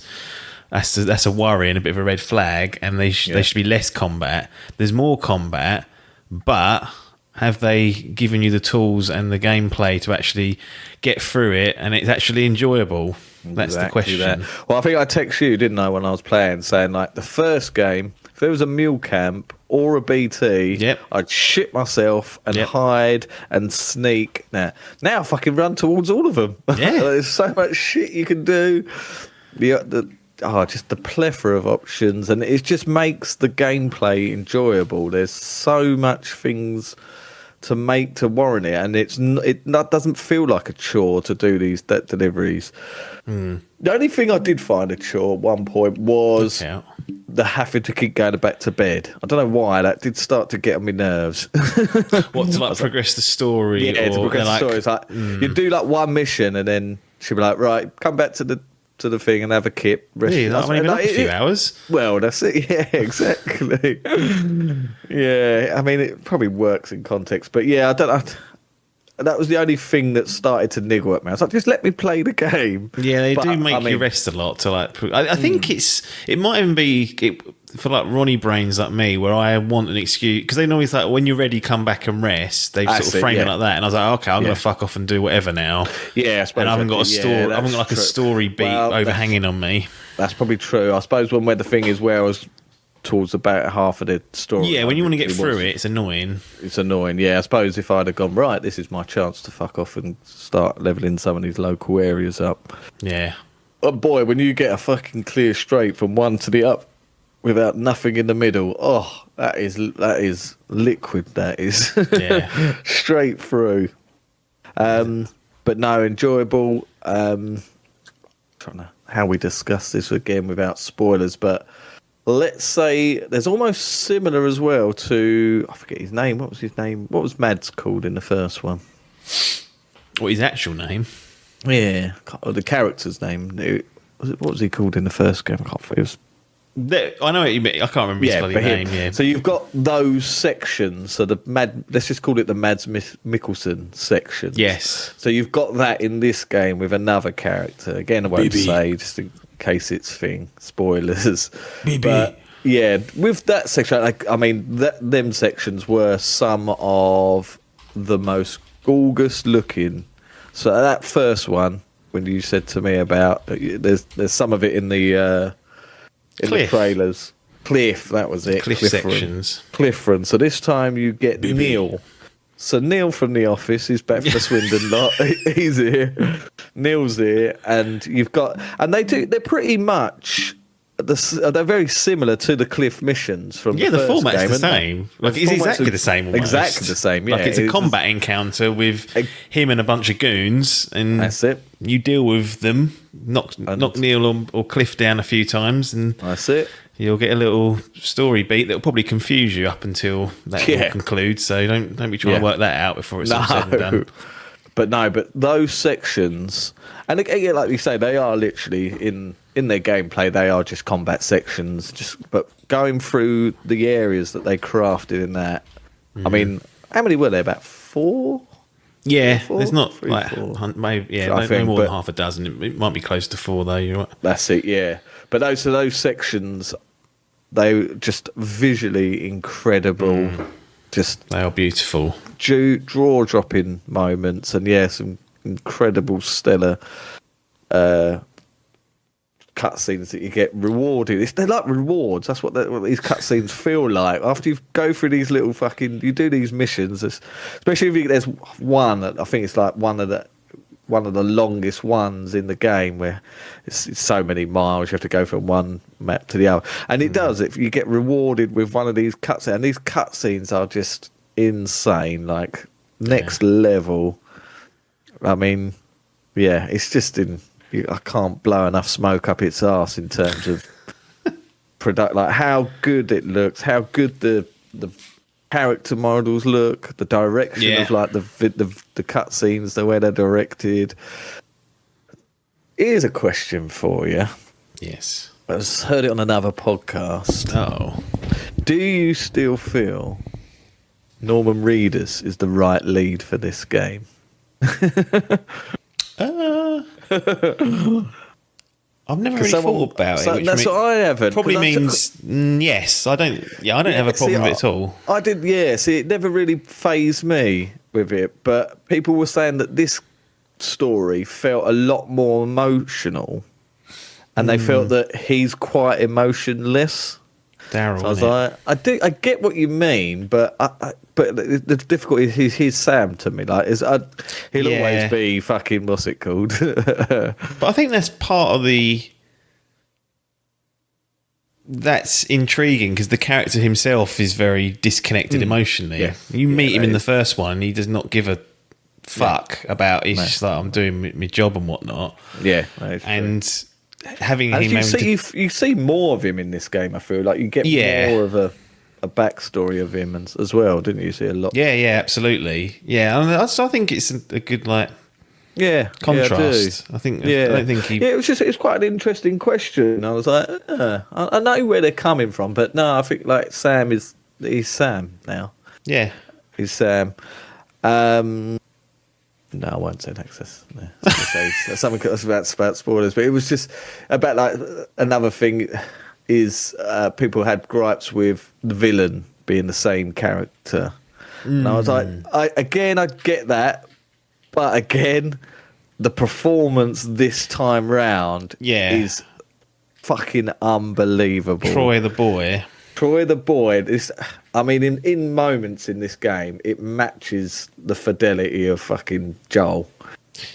that's a worry and a bit of a red flag, and they should be less combat. There's more combat, but have they given you the tools and the gameplay to actually get through it and it's actually enjoyable? That's the question. Well, I think I texted you, didn't I, when I was playing, saying like the first game, if there was a mule camp or a BT, I'd shit myself and hide and sneak. Now I fucking run towards all of them. There's so much shit you can do. Just the plethora of options, and it just makes the gameplay enjoyable. There's so much things to warrant it, and it doesn't feel like a chore to do these deliveries. The only thing I did find a chore at one point was the having to keep going back to bed. I don't know why, that did start to get on my nerves. What, to like progress the story? Yeah, to progress the story. It's like you do like one mission, and then she'll be like, right, come back to the thing and have a kip. Yeah, that only been up a few hours. Well, that's it. Yeah, exactly. Yeah, I mean, it probably works in context, but yeah, I don't know. That was the only thing that started to niggle at me. I was like, just let me play the game. Yeah, they do make you rest a lot to like. I think it might even be for like Ronnie brains like me, where I want an excuse, because they normally like when you're ready, come back and rest. They sort of frame it like that, and I was like, okay, I'm going to fuck off and do whatever now. Yeah, I suppose. And I haven't got a story. I haven't got like a story beat overhanging on me. That's probably true. I suppose where the thing is, where I was towards about half of the story. Yeah, when you want to get through it, it's annoying. It's annoying, yeah. I suppose if I'd have gone, right, this is my chance to fuck off and start levelling some of these local areas up. Yeah. Oh boy, when you get a fucking clear straight from one to the up without nothing in the middle, that is liquid, that is. Yeah. Straight through. But no, enjoyable. Trying to how we discuss this again without spoilers, but let's say there's almost similar as well to, I forget his name. What was his name? What was Mads called in the first one? What, his actual name? Yeah, the character's name. What was he called in the first game? I can't remember. It was, I know what you mean. I can't remember his bloody name. Yeah. So you've got those sections. So let's just call it the Mads Mikkelsen section. Yes. So you've got that in this game with another character. Again, I won't say just in case it's spoilers. But yeah, with that section, I mean, them sections were some of the most gorgeous looking. So that first one, when you said to me about there's some of it in the trailers. Cliff, that was it. Cliff sections. Cliff run. So this time you get Neil. So Neil from The Office is back from the Swindon lot. He's here. Neil's here, and they're pretty much. They're very similar to the Cliff missions from the first format's game, the same. Like it's exactly the same. Almost. Exactly the same. Yeah, like it's a combat encounter with him and a bunch of goons, and that's it. You deal with them, knock Neil or Cliff down a few times, and that's it. You'll get a little story beat that'll probably confuse you up until that all concludes. So don't be trying to work that out before it's all said and done. But those sections, and again, like you say, they are literally in their gameplay. They are just combat sections. But going through the areas that they crafted in that, I mean, how many were there? About 4. Yeah, four? there's not 3, like 4. Maybe no more than half a dozen. It might be close to 4 though. You're right. That's it. Yeah, but those sections, they just visually incredible. Just they are beautiful. Draw dropping moments, and some incredible stellar cutscenes that you get rewarded. They're like rewards. That's what these cutscenes feel like. After you go through these little you do these missions, especially if there's one that I think it's like one of the longest ones in the game where it's so many miles you have to go from one map to the other, and it does. If you get rewarded with one of these cutscenes, and these cutscenes are just insane, like next level. I mean, it's just I can't blow enough smoke up its arse in terms of product, like how good it looks, how good the character models look, the direction of like the cutscenes, the way they're directed. Here's a question for you. Yes. I just heard it on another podcast. Oh. Do you still feel Norman Reedus is the right lead for this game? I've never really thought about it. That's what I haven't. Probably means yes. I don't have a problem with it at all. I did. Yeah. See, it never really fazed me with it, but people were saying that this story felt a lot more emotional, and they felt that he's quite emotionless. Daryl, so I was like, I get what you mean, but the difficulty is he's Sam to me. Like, he'll always be fucking what's it called? But I think that's part of that's intriguing because the character himself is very disconnected emotionally. Yeah. You meet him in the first one, he does not give a fuck about. He's just like, I'm doing my job and whatnot. Yeah, and. Having him, you see more of him in this game. I feel like you get more of a backstory of him as well, didn't you? See a lot. Yeah, absolutely. Yeah, I think it's a good contrast. I think. I don't think he. Yeah, it was quite an interesting question. I was like, I know where they're coming from, but no, I think like he's Sam now. Yeah, he's Sam. No, I won't say Nexus. No. Something about spoilers, but it was just about like another thing is people had gripes with the villain being the same character, and I was like, I get that, but again, the performance this time round is fucking unbelievable. Troy the boy. I mean, in moments in this game, it matches the fidelity of fucking Joel.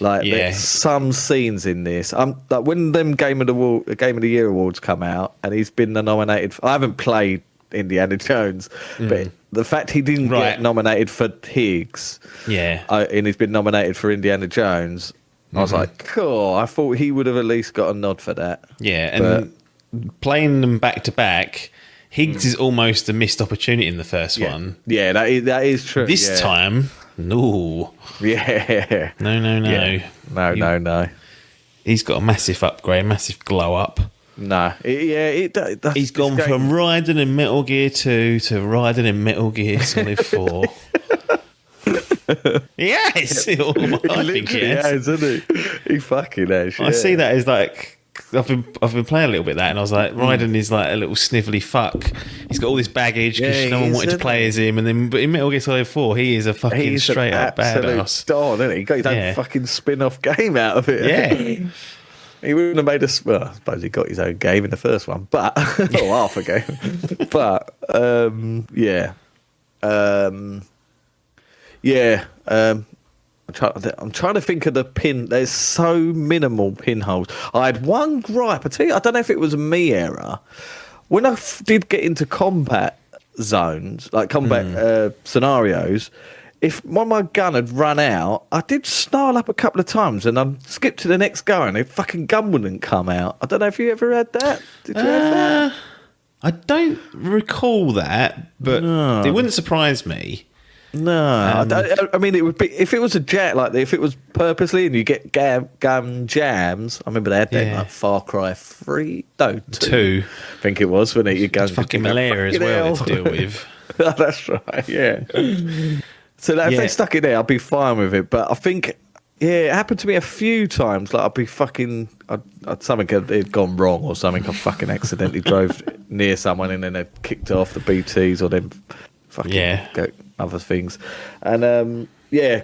Like, there's some scenes in this. Like when them Game of the Year awards come out, and he's been nominated. I haven't played Indiana Jones. But the fact he didn't get nominated for Higgs, and he's been nominated for Indiana Jones, I was like, cool. I thought he would have at least got a nod for that. Yeah, and playing them back to back, Higgs is almost a missed opportunity in the first one. Yeah, that is true. This time, no. Yeah. No. Yeah. No. He's got a massive upgrade, massive glow up. No. He's gone from riding in Metal Gear 2 to riding in Metal Gear Solid 4. Yes, I think he has, isn't he? He fucking has. I see that as like I've been playing a little bit of that, and I was like, Raiden is like a little snivelly fuck. He's got all this baggage because no one wanted to play as him, and then but in Metal Gear Solid 4, he is a fucking straight up badass. Don, isn't he? He got his own fucking spin-off game out of it. Yeah. He wouldn't have made us. Well, I suppose he got his own game in the first one, but not half a game. But I'm trying to think of the pin. There's so minimal pinholes. I had one gripe. I tell you, I don't know if it was a me error. When I did get into combat zones, like combat scenarios, if my gun had run out, I did snarl up a couple of times and I skipped to the next go and the fucking gun wouldn't come out. I don't know if you ever had that. Did you have that? I don't recall that, but it wouldn't surprise me. No, I mean it would be if it was a jet like if it was purposely and you get gun jams. I remember they had that in like Far Cry 2. I think it was when your gun fucking malaria as well to deal with. Oh, that's right, yeah. So if they stuck it there, I'd be fine with it. But I think it happened to me a few times. Like I'd be fucking, something had gone wrong or something. I fucking accidentally drove near someone and then they kicked off the BTs or them fucking go other things, and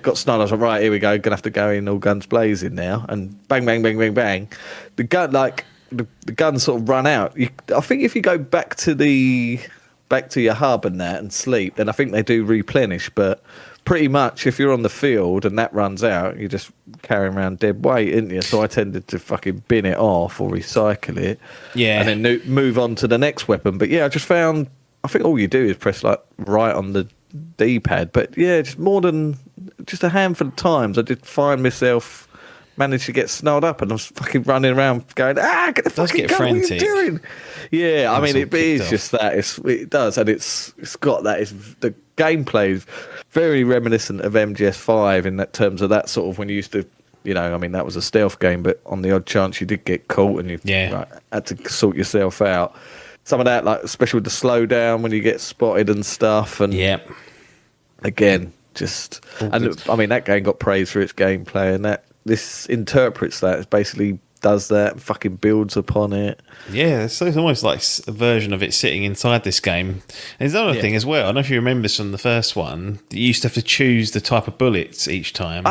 got snarled. I was like, right, here we go, gonna have to go in all guns blazing now, and bang, the gun the guns sort of run out. I think if you go back to your hub and that and sleep, then I think they do replenish. But pretty much, if you're on the field and that runs out, you're just carrying around dead weight, isn't you? So I tended to fucking bin it off or recycle it, and then move on to the next weapon. But I just found. I think all you do is press like right on the D-pad, but just more than just a handful of times I did find myself managed to get snarled up and I was fucking running around going, get the fucking gun, what are you doing? Yeah, I mean it is just that it does, and it's got that. It's the gameplay is very reminiscent of MGS5 in that terms of that sort of when you used to, I mean that was a stealth game, but on the odd chance you did get caught and you had to sort yourself out. Some of that, like especially with the slowdown when you get spotted and stuff, and again, just I mean that game got praised for its gameplay, and that this interprets that. It basically does that, and fucking builds upon it. Yeah, so it's almost like a version of it sitting inside this game. And there's another thing as well. I don't know if you remember this from the first one. You used to have to choose the type of bullets each time.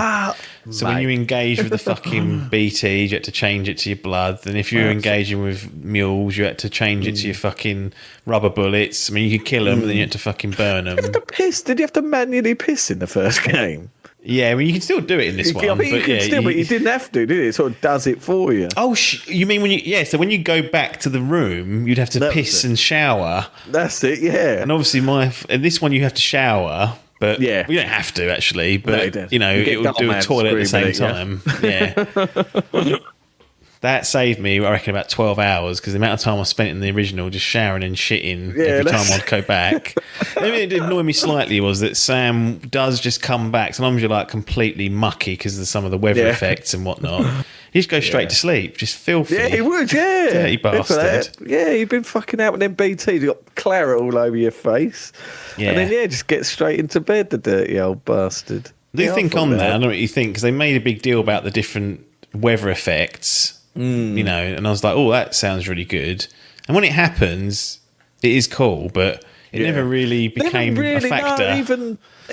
So when you engage with the fucking BTs, you had to change it to your blood. And if you were engaging with mules, you had to change it to your fucking rubber bullets. I mean, you could kill them, and then you had to fucking burn them. Did you have to piss? Did you have to manually piss in the first game? Yeah, I mean, you can still do it in this one. I mean, but you didn't have to, did it? It sort of does it for you. Oh, you mean when you... Yeah, so when you go back to the room, you'd have to piss and shower. That's it, yeah. And obviously, in this one, you have to shower, but you don't have to, actually. But, it would do a toilet at the same time. Yeah. That saved me, I reckon, about 12 hours because the amount of time I spent in the original just showering and shitting every time I'd go back. The only thing that did annoy me slightly was that Sam does just come back. Sometimes you're like completely mucky because of some of the weather effects and whatnot. He just goes straight to sleep, just filthy. Yeah, he would, yeah. Dirty bastard. Yeah, you've been fucking out with them BTs. You've got claret all over your face. Yeah. And then, just get straight into bed, the dirty old bastard. Do you think on that? I know what you think because they made a big deal about the different weather effects. And I was like, oh, that sounds really good. And when it happens, it is cool, but it never really became a factor.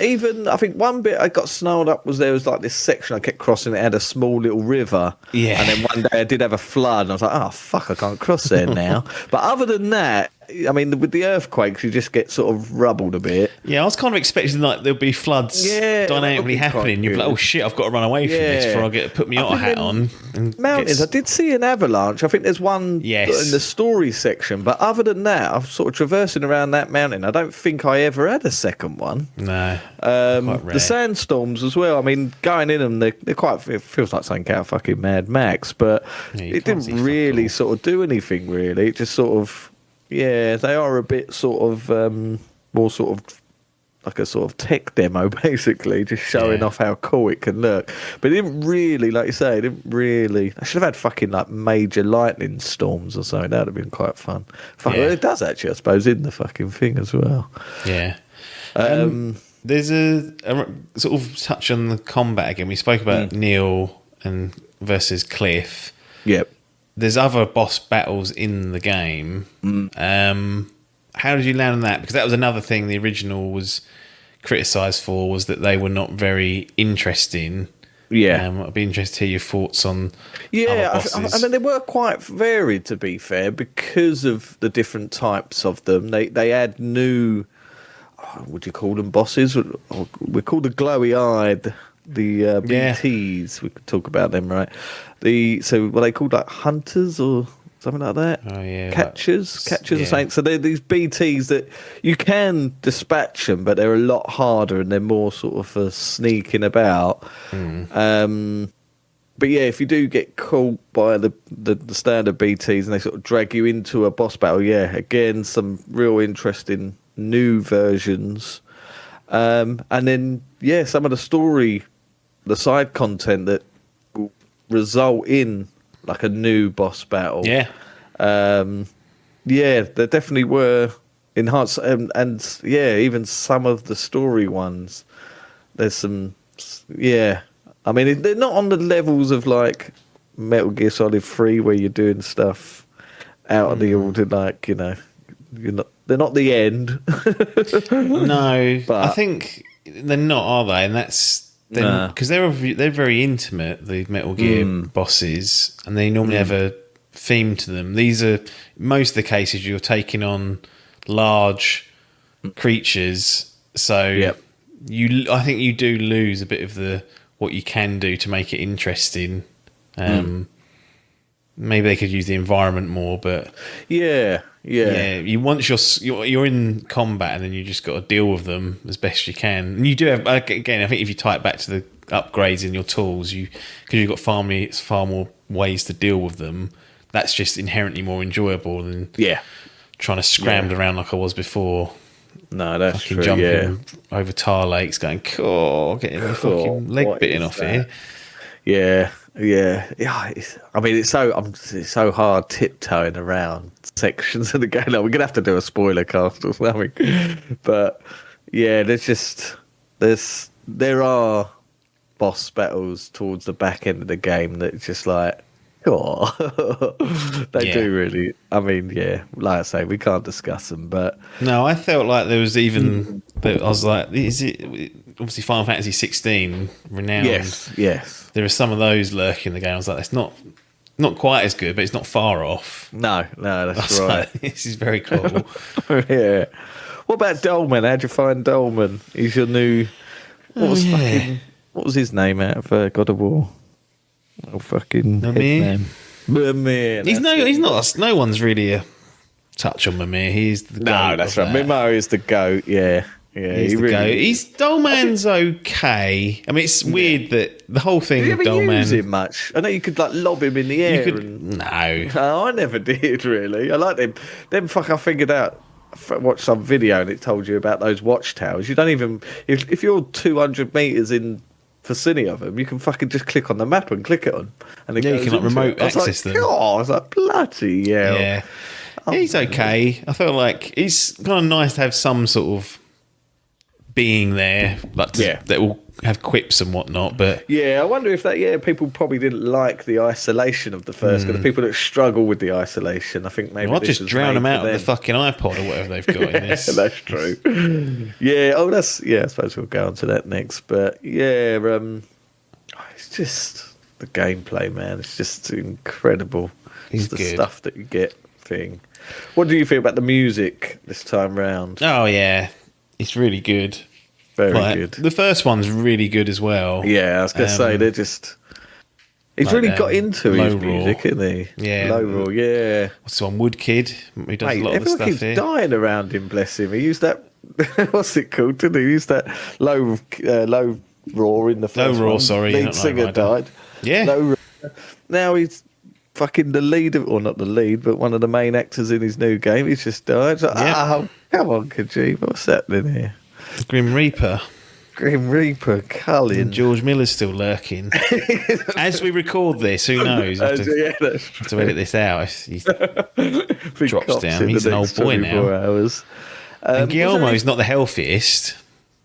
even I think one bit I got snarled up was there was like this section I kept crossing. It had a small little river, Yeah. And then one day I did have a flood, and I was like, "Oh fuck, I can't cross there now." But other than that, I mean, with the earthquakes, you just get sort of rubbled a bit. Yeah, I was kind of expecting like there'll be floods dynamically happening. You'll be like, "Oh shit, I've got to run away from this before I get put my otter hat on." And mountains, I did see an avalanche. I think there's one in the story section, but other than that, I'm sort of traversing around that mountain. I don't think I ever had a second one. No, the sandstorms as well. I mean, going in them, they're quite. It feels like something out of fucking Mad Max, but it didn't really sort of do anything. Really, it just sort of. Yeah, they are a bit sort of more sort of like a sort of tech demo, basically, just showing off how cool it can look. But it didn't really, like you say, it didn't really. I should have had fucking like major lightning storms or something. That would have been quite fun. Well, it does actually, I suppose, in the fucking thing as well. Yeah. There's a sort of touch on the combat again. We spoke about Neil and versus Cliff. Yep. There's other boss battles in the game. How did you land on that? Because that was another thing the original was criticised for, was that they were not very interesting. Yeah. I'd be interested to hear your thoughts on other bosses. I mean, they were quite varied, to be fair, because of the different types of them. They add new, would you call them bosses? We call the glowy-eyed, the BTs. We could talk about them, right? So what they called like hunters or something like that. Oh yeah, catchers or something. So they're these BTs that you can dispatch them, but they're a lot harder and they're more sort of for sneaking about. But yeah, if you do get caught by the standard BTs and they sort of drag you into a boss battle, again some real interesting new versions. And then some of the story, the side content that will result in like a new boss battle. There definitely were enhanced, and even some of the story ones. There's some, I mean, they're not on the levels of like Metal Gear Solid 3 where you're doing stuff out of the order, like they're not the end. No, but I think they're not, are they? And that's. Because they're very intimate, the Metal Gear bosses, and they normally have a theme to them. These are most of the cases you're taking on large creatures, so I think you do lose a bit of what you can do to make it interesting. Maybe they could use the environment more, but you once you're in combat, and then you just got to deal with them as best you can. And you do have, again, I think if you tie it back to the upgrades in your tools, because you've got far more ways to deal with them. That's just inherently more enjoyable than trying to scramble around like I was before. No, that's true. Jumping over tar lakes, going, getting my fucking leg bitten off here. Yeah. I mean, it's so hard tiptoeing around sections of the game. We're gonna have to do a spoiler cast or something. But there are boss battles towards the back end of the game that just like, they do really. I mean, like I say, we can't discuss them, but no, I felt like there was even. I was like, is it obviously Final Fantasy 16 renowned? Yes. There are some of those lurking in the game. I was like, that's not quite as good, but it's not far off. No, that's right. Like, this is very cool. Yeah. What about Dolman? How'd you find Dolman? He's your new. What was his name out of God of War? Oh, fucking Mimir. He's not. No one's really a touch on Mimir. He's the goat. No, that's right. Mimir is the goat. Yeah. He's the goat. Dolman's okay. I mean, it's weird that the whole thing. Did you ever Dolman, use him much? I know you could like lob him in the air. No, I never did really. I like them. Then I figured out. Watched some video and it told you about those watchtowers. You don't even if you're 200 meters in vicinity of them, you can fucking just click on the map and click it on, and you can like remote access them. I was like, bloody hell. Yeah, he's okay. I feel like it's kind of nice to have some sort of being there, like that will have quips and whatnot. But I wonder if that. Yeah, people probably didn't like the isolation of the first. The people that struggle with the isolation, I think maybe I'll just drown them out of the fucking iPod or whatever they've got in this. That's true. Yeah. Oh, that's I suppose we'll go on to that next. But yeah, it's just the gameplay, man. It's just incredible. It's the stuff that you get. Thing. What do you think about the music this time round? Oh yeah, it's really good. Very good. The first one's really good as well. Yeah, I was going to say they're just. He's really got into his music, isn't he? Yeah, Low Raw. Yeah. What's on Woodkid? He does a lot of the stuff keeps here. Dying around him. Bless him. He used that. What's it called? Didn't he use that low raw in the first one? Sorry, lead singer died. Yeah. Low raw. Now he's fucking the lead, or not the lead, but one of the main actors in his new game. He's just died. It's like, oh, come on, Kojima, what's happening here? The Grim Reaper, Cullen. And George Miller's still lurking. As we record this, who knows? I have to edit this out if he drops down. He's an old boy now. Hours. And Guillermo's not the healthiest.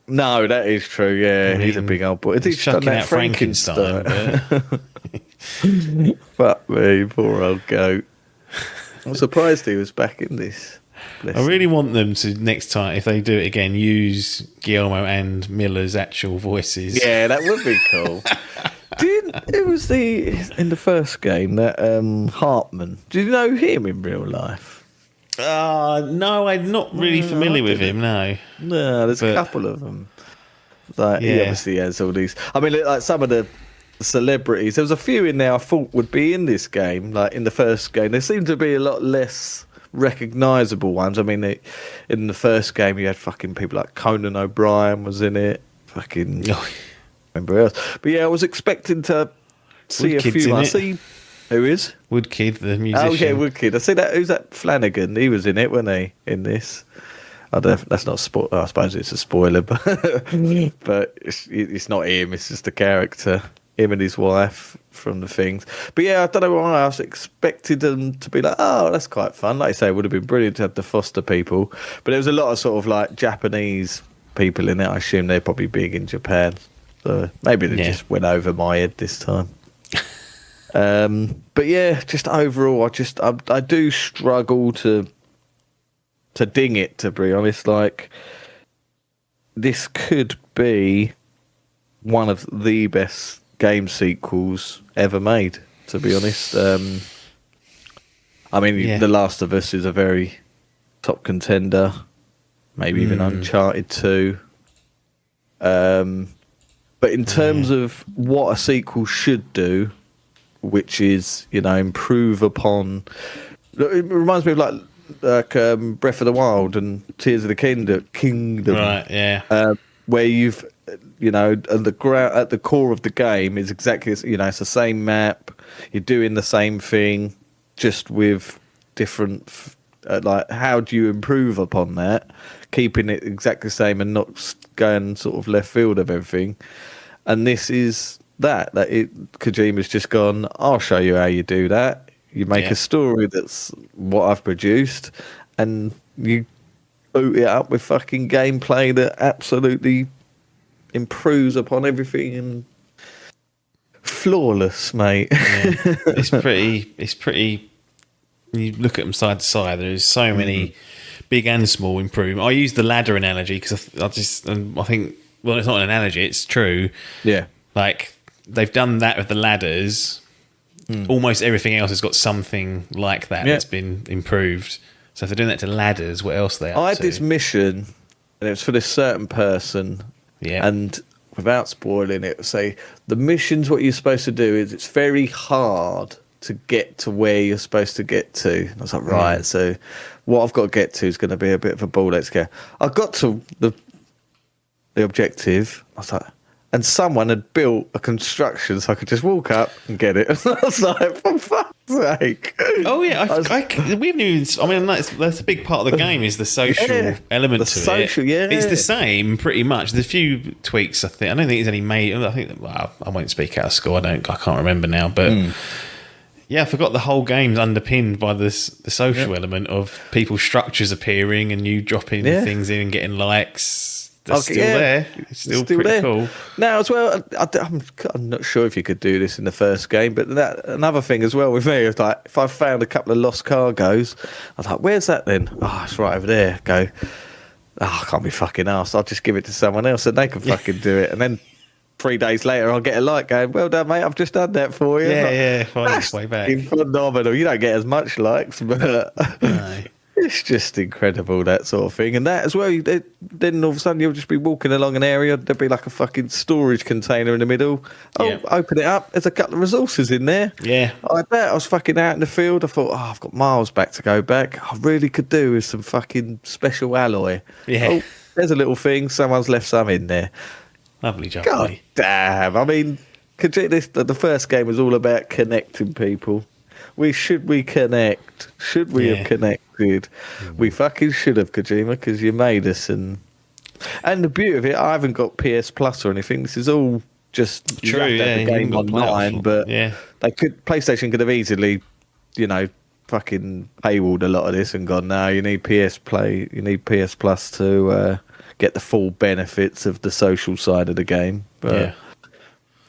No, that is true. Yeah, he's a big old boy. He's chucking out Frankenstein. Fuck me, poor old goat. I'm surprised he was back in this. I really want them to, next time, if they do it again, use Guillermo and Miller's actual voices. Yeah, that would be cool. It was in the first game, that Hartman. Did you know him in real life? No, I'm not really familiar with him, no. No, there's a couple of them. Like, he obviously has all these. I mean, like some of the celebrities, there was a few in there I thought would be in this game, like in the first game. There seemed to be a lot less recognisable ones. I mean, in the first game, you had fucking people like Conan O'Brien was in it. Fucking remember else. But yeah, I was expecting to see Woodkid's a few. I see who is Woodkid, the musician. Oh yeah, Woodkid. I see that. Who's that? Flanagan. He was in it, wasn't he? In this. I don't. That's not a spoiler. I suppose it's a spoiler, but it's not him. It's just a character. Him and his wife from the things. But yeah, I don't know why I was expected them to be like, oh, that's quite fun. Like I say, it would have been brilliant to have the foster people. But there was a lot of sort of like Japanese people in it. I assume they're probably big in Japan. So maybe they just went over my head this time. But yeah, just overall, I do struggle to ding it, to be honest. Like, this could be one of the best game sequels ever made, to be honest. I mean, The Last of Us is a very top contender, maybe even Uncharted 2. But in terms of what a sequel should do, which is, improve upon... It reminds me of like Breath of the Wild and Tears of the Kingdom. Right, yeah. Where you've... at the core of the game is exactly, it's the same map. You're doing the same thing, just with different. Like, how do you improve upon that? Keeping it exactly the same and not going sort of left field of everything. And this is Kojima's just gone, I'll show you how you do that. You make a story that's what I've produced, and you boot it up with fucking gameplay that absolutely improves upon everything and flawless, mate. It's pretty. You look at them side to side. There's so many big and small improvements. I use the ladder analogy because I think, well, it's not an analogy. It's true. Yeah, like they've done that with the ladders. Almost everything else has got something like that that's been improved. So if they're doing that to ladders, what else are they up I had to? this mission, and it was for this certain person. Yeah. And without spoiling it, say the mission's what you're supposed to do is it's very hard to get to where you're supposed to get to. And I was like, right, so what I've got to get to is going to be a bit of a ball. Let's go. I got to the objective. I was like, and someone had built a construction so I could just walk up and get it. I was like, for fuck's sake. Oh, yeah. We haven't even... I mean, that's a big part of the game is the social element to it. Yeah. It's the same, pretty much. There's a few tweaks, I think. I don't think there's any made... I think... Well, I won't speak out of school. I can't remember now. But, yeah, I forgot the whole game's underpinned by the social element of people's structures appearing and you dropping things in and getting likes. that's still there. It's still pretty there. cool. Now, as well, I'm not sure if you could do this in the first game, but another thing as well with me is like, if I found a couple of lost cargoes, I was like, where's that then? Oh, it's right over there. Go, I can't be fucking arsed. I'll just give it to someone else and they can fucking do it. And then 3 days later, I'll get a like going, well done, mate, I've just done that for you. Yeah, find its way back. Phenomenal. You don't get as much likes, but No. it's just incredible, that sort of thing. And that as well, then all of a sudden you'll just be walking along an area, there'll be like a fucking storage container in the middle. Oh, open it up, there's a couple of resources in there. Yeah. I bet I was fucking out in the field. I thought, I've got miles back to go back. I really could do with some fucking special alloy. Yeah. Oh, there's a little thing, someone's left some in there. Lovely job. God damn. I mean, the first game was all about connecting people. Should we connect? Should we have connected? We fucking should have, Kojima, because you made us. And the beauty of it, I haven't got PS Plus or anything. This is all just True, you have to have the game online. But PlayStation could have easily, fucking paywalled a lot of this and gone, no, you need PS Plus to get the full benefits of the social side of the game. But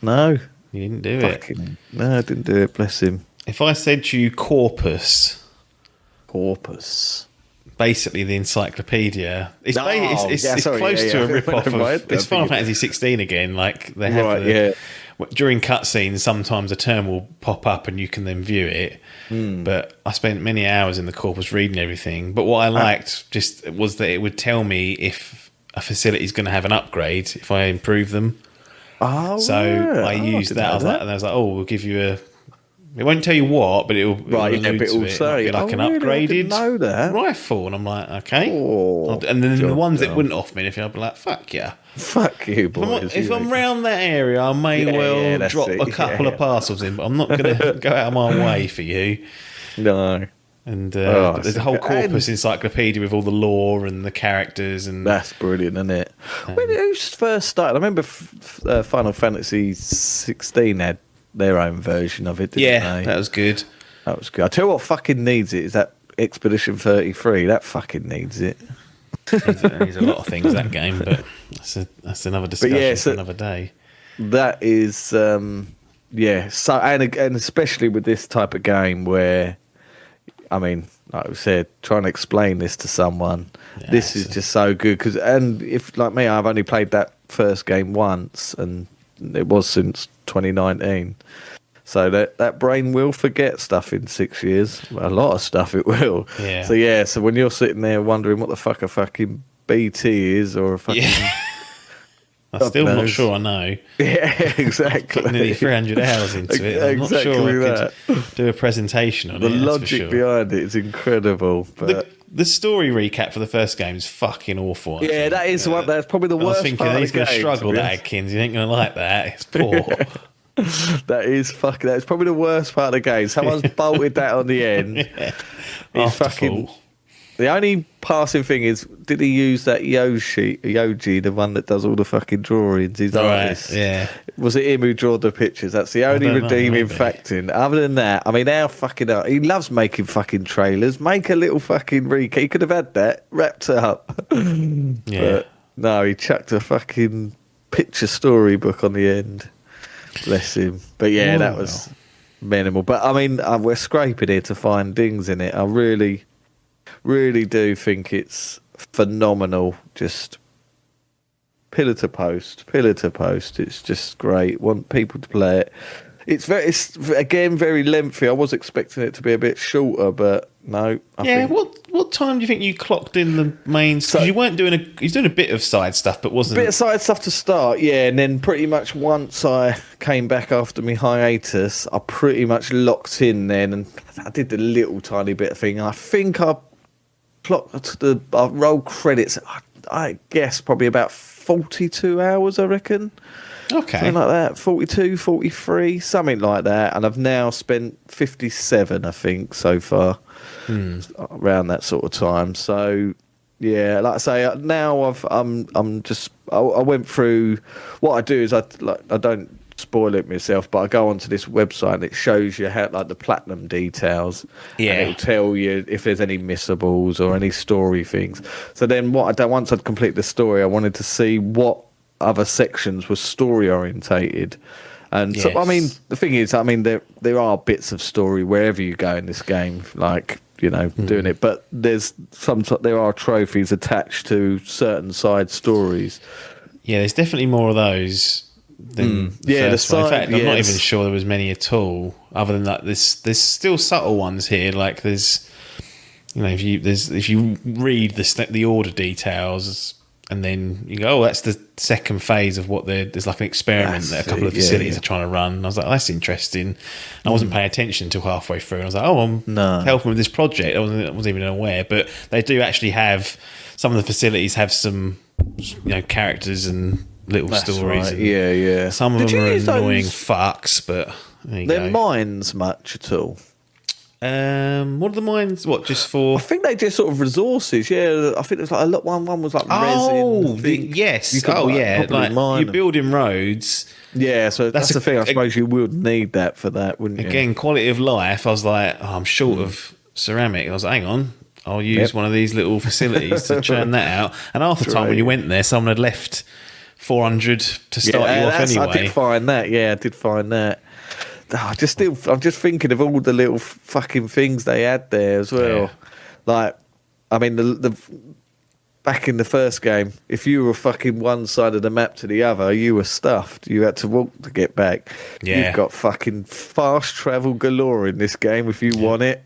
no, you didn't do it. No, I didn't do it. Bless him. If I said to you Corpus, basically the encyclopedia, it's close to a rip-off of it's Final Fantasy 16 again. Like they have during cutscenes, sometimes a term will pop up and you can then view it. But I spent many hours in the Corpus reading everything. But what I liked just was that it would tell me if a facility is going to have an upgrade if I improve them. Oh, so I used that. I was like, oh, we'll give you a. It won't tell you what, but it'll allude to it. It'll be like an upgraded rifle, and I'm like, okay. Oh, and then the ones that wouldn't offer me anything, I'd be like, fuck yeah, fuck you, boys. If I'm round that area, I may well drop a couple of parcels in, but I'm not going to go out of my way for you. No. And there's a whole Corpus encyclopedia with all the lore and the characters, and that's brilliant, isn't it? When it first started, I remember Final Fantasy 16 had their own version of it, didn't they? That was good. I tell you what fucking needs it is that Expedition 33. That fucking needs it. There's a lot of things that game, but that's another discussion for another day. That is, so and especially with this type of game where, I mean, like I said, trying to explain this to someone, this is just so good. And if, like me, I've only played that first game once, and it was since 2019. So that brain will forget stuff in 6 years. A lot of stuff it will. Yeah. So when you're sitting there wondering what the fuck a fucking BT is or a fucking... I'm still not sure I know. Yeah, exactly. Put nearly 300 hours into it. I'm not sure I could do a presentation on it. The logic behind it is incredible. But the story recap for the first game is fucking awful. That's probably the worst part of the game. I was thinking he's going to struggle, that Adkins. You ain't going to like that. It's poor. That's probably the worst part of the game. Someone's bolted that on the end. The only passing thing is, did he use that Yoji, the one that does all the fucking drawings? His artist. Yeah. Was it him who drew the pictures? That's the only redeeming fact in. Other than that, I mean, he loves making fucking trailers. Make a little fucking recap. He could have had that wrapped up. But no, he chucked a fucking picture storybook on the end. Bless him. But that was minimal. But I mean, we're scraping here to find dings in it. I really do think it's phenomenal. Just pillar to post. It's just great. Want people to play it. It's again very lengthy. I was expecting it to be a bit shorter, but no. I think... What time do you think you clocked in the main? Because you weren't doing he's doing a bit of side stuff, but wasn't a bit of side stuff to start, and then pretty much once I came back after my hiatus, I pretty much locked in then, and I did a little tiny bit of thing. I think I clocked I rolled credits. I guess probably about 42 hours, I reckon. Okay. Something like that, 42, 43, something like that. And I've now spent 57, I think, so far, around that sort of time. So, like I say, now I went through. What I do is I don't spoil it myself, but I go onto this website and it shows you how, like, the platinum details. Yeah. And it'll tell you if there's any missables or any story things. So then once I'd completed the story, I wanted to see what other sections were story orientated. And so, I mean, the thing is, I mean, there are bits of story wherever you go in this game, like, you know, doing it. But there are trophies attached to certain side stories. Yeah, there's definitely more of those than the first one. In fact, I'm not even sure there was many at all. Other than that, there's still subtle ones here. Like there's, you know, if you read the order details, and then you go, oh, that's the second phase of what there's like an experiment that a couple of facilities are trying to run. And I was like, oh, that's interesting. And I wasn't paying attention until halfway through. And I was like, oh, I'm helping with this project. I wasn't even aware, but they do actually have some of the facilities have some, you know, characters and little stories. Right. And yeah. some of them are annoying fucks, but there you go. They're mines much at all. What are the mines? What, just for? I think they just sort of resources. Yeah, I think there's like a lot. One was like resin. Yes. Like you're building roads. Yeah, so that's the thing. I suppose you would need that for that, wouldn't you? Again, quality of life. I was like, oh, I'm short of ceramic. I was like, hang on, I'll use one of these little facilities to churn that out. And half the time when you went there, someone had left 400 to start you off anyway. I did find that. Yeah, I did find that. I'm just thinking of all the little fucking things they had there as well. Yeah. Like, I mean, the back in the first game, if you were fucking one side of the map to the other, you were stuffed. You had to walk to get back. Yeah. You've got fucking fast travel galore in this game if you want it.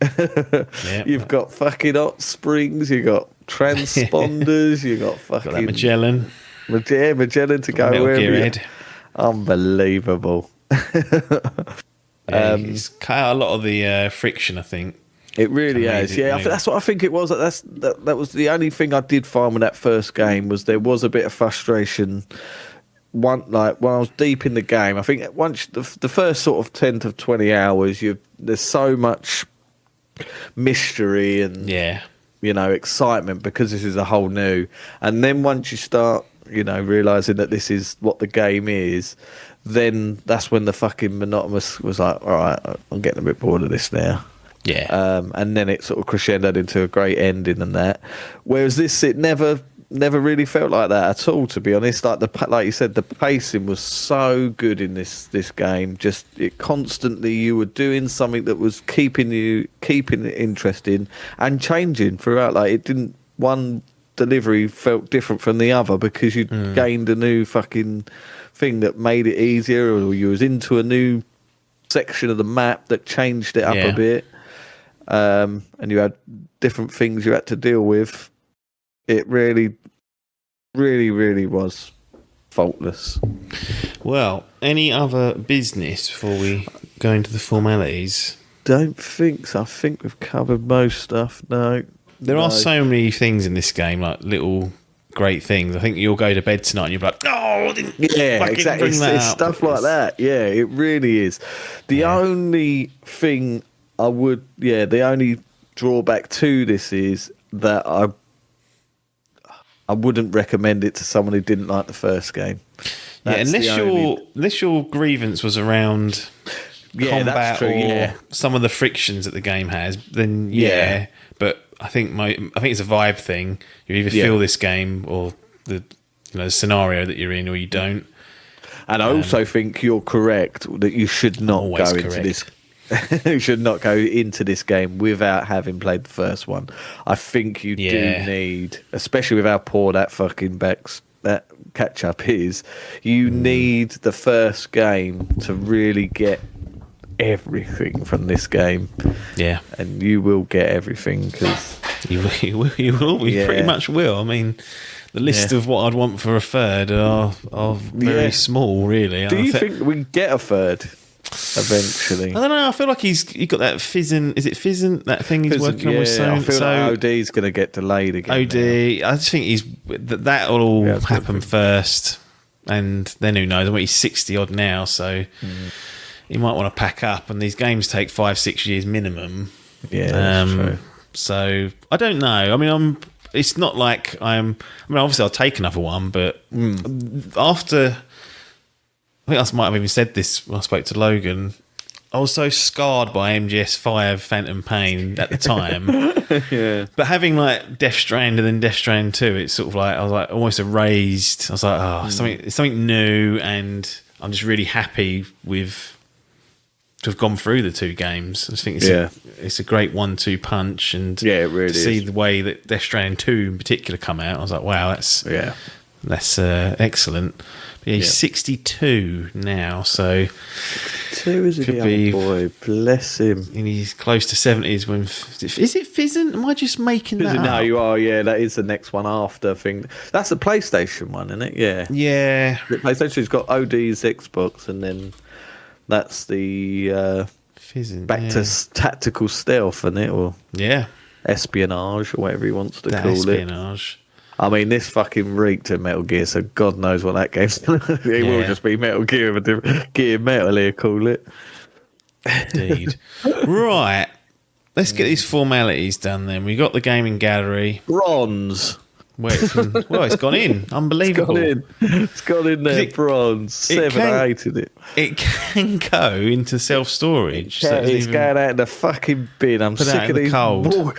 You've got fucking hot springs. You've got transponders. You've got fucking... Got that Magellan. Magellan to go wherever. Unbelievable. It's cut out a lot of the friction, I think. It really is. Yeah, that's what I think it was. That was the only thing I did find with that first game was there was a bit of frustration. When I was deep in the game, I think once the first sort of 10 to 20 hours, there's so much mystery and you know, excitement because this is a whole new. And then once you start, you know, realizing that this is what the game is, then that's when the fucking monotonous was like, all right, I'm getting a bit bored of this now. Yeah. And then it sort of crescendoed into a great ending and that. Whereas this, it never really felt like that at all, to be honest. Like you said, the pacing was so good in this game. Just it constantly, you were doing something that was keeping it interesting and changing throughout. Like it didn't, one delivery felt different from the other because you gained a new fucking thing that made it easier, or you was into a new section of the map that changed it up a bit, and you had different things you had to deal with. It really, really, really was faultless. Well, any other business before we go into the formalities? Don't think so. I think we've covered most stuff. No. There are so many things in this game, like little great things. I think you'll go to bed tonight and you'll be like, "Oh, I didn't exactly." It's stuff like that. Yeah, it really is. The only thing the only drawback to this is that I wouldn't recommend it to someone who didn't like the first game. Unless your grievance was around combat or some of the frictions that the game has, then but I think it's a vibe thing. You either feel this game or the scenario that you're in, or you don't. And I also think you're correct that you should not go into this. You should not go into this game without having played the first one. I think you do need, especially with how poor that fucking that catch up is. You need the first game to really get everything from this game. Yeah, and you will get everything because you pretty much will. I mean, the list of what I'd want for a third are very small, really. Do you think we get a third eventually? I don't know. I feel like he got that Fizzin'. Is it Fizzin'? That thing he's working on with Sony? I feel like OD's going to get delayed again. OD. Now. I just think that will all happen first, and then who knows? I mean, he's 60 odd now, so. You might want to pack up, and these games take 5-6 years minimum. Yeah, that's true. So I don't know. I mean, it's not like obviously I'll take another one, but after I think I might have even said this when I spoke to Logan. I was so scarred by MGS5 Phantom Pain at the time. Yeah. But having like Death Strand and then Death Strand 2, it's sort of like I was like almost erased. I was like, it's something new, and I'm just really happy to have gone through the two games. I just think it's a great 1-2 punch, and it really to see the way that Death Strand 2 in particular come out, I was like, wow, that's excellent. But he's 62 now, so 2 is a young boy, bless him. And he's close to 70s. When is it Fizzant? Am I just making that up? No, you are. Yeah, that is the next one after thing. That's the PlayStation one, isn't it? Yeah. The PlayStation's got OD's Xbox, and then that's the Fizzant, back to tactical stealth, isn't it? Or espionage, or whatever he wants to call espionage. I mean, this fucking reeked of Metal Gear, so God knows what that game's going to be. It will just be Metal Gear, but Gear Metal here, call it. Indeed. Right. Let's get these formalities done then. We got the gaming gallery. Bronze. Where it's gone in. Unbelievable. It's gone in there, bronze. 7 or 8 in it. It can go into self-storage. It's going out in the fucking bin. I'm sick of these cold.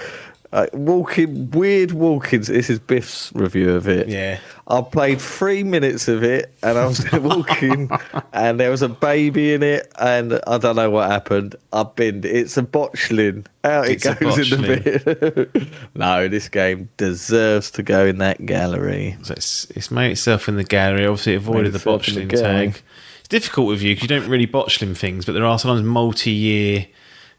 Weird walk-ins. This is Biff's review of it. Yeah. I played 3 minutes of it, and I was walking, and there was a baby in it, and I don't know what happened. I binned it. It's a botchling. Out it goes in the bin. No, this game deserves to go in that gallery. So it's made itself in the gallery. Obviously, it avoided the botchling tag. It's difficult with you because you don't really botchling things, but there are sometimes multi-year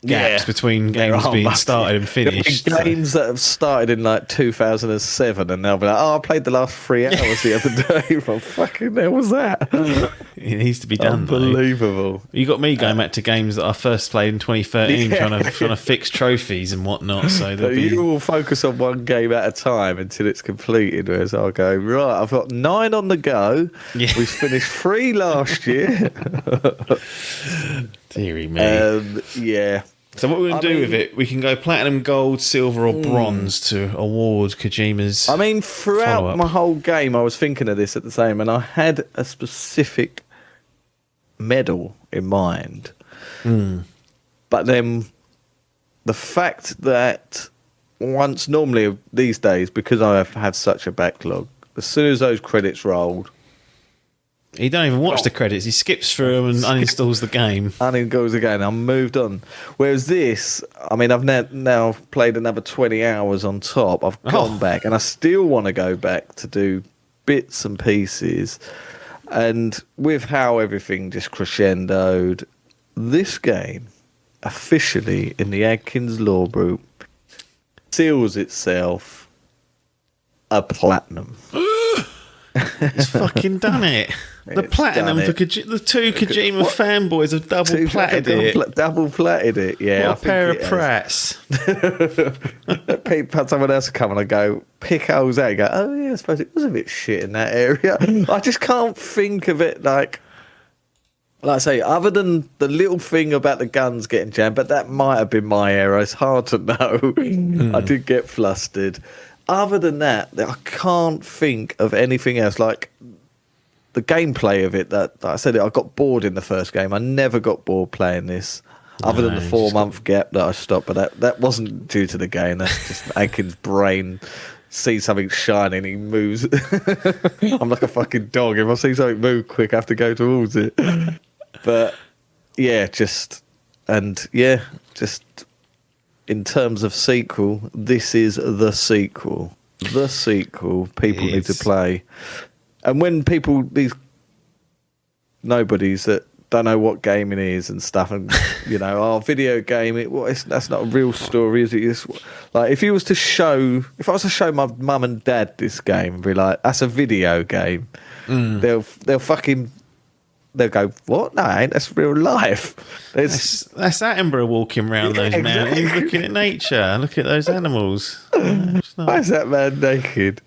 gaps between games being started and finished. Games that have started in like 2007, and they'll be like, I played the last 3 hours the other day. Well, fucking hell was that? It needs to be done. Unbelievable. You got me going back to games that I first played in 2013, trying to fix trophies and whatnot. So you will focus on one game at a time until it's completed. Whereas I'll go, right, I've got 9 on the go. Yeah. We've finished 3 last year. Deary me. Yeah. So what we're going to do with it, we can go platinum, gold, silver or bronze to award Kojima's throughout my whole game, I was thinking of this at the same, and I had a specific medal in mind. But then the fact that normally these days, because I have had such a backlog, as soon as those credits rolled, he don't even watch the credits. He skips through them and uninstalls the game. Uninstalls the game. I'm moved on. Whereas this, I mean, I've now played another 20 hours on top. I've gone back, and I still want to go back to do bits and pieces. And with how everything just crescendoed, this game, officially in the Adkins Law Group, seals itself a platinum. It's fucking done it. The platinum for the 2 Kojima fanboys have double platted it. Double platted it, yeah. What a pair of prats. Someone else will come and I go, pick holes out. You go, oh yeah, I suppose it was a bit shit in that area. I just can't think of it like I say, other than the little thing about the guns getting jammed, but that might have been my error. It's hard to know. I did get flustered. Other than that, I can't think of anything else. Like the gameplay of it, that I said, I got bored in the first game. I never got bored playing this, other than the 4-month gap that I stopped. But that wasn't due to the game. That's just Adkins' brain sees something shining, he moves. I'm like a fucking dog. If I see something move quick, I have to go towards it. But yeah, just in terms of sequel, this is the sequel. The sequel people need to play. And when these nobodies that don't know what gaming is and stuff, and video game, that's not a real story, is it? It's, like if I was to show my mum and dad this game and be like, that's a video game, they'll go, what? No, ain't. That's real life. That's Attenborough walking around those mountains, looking at nature. Look at those animals. Why is that man naked?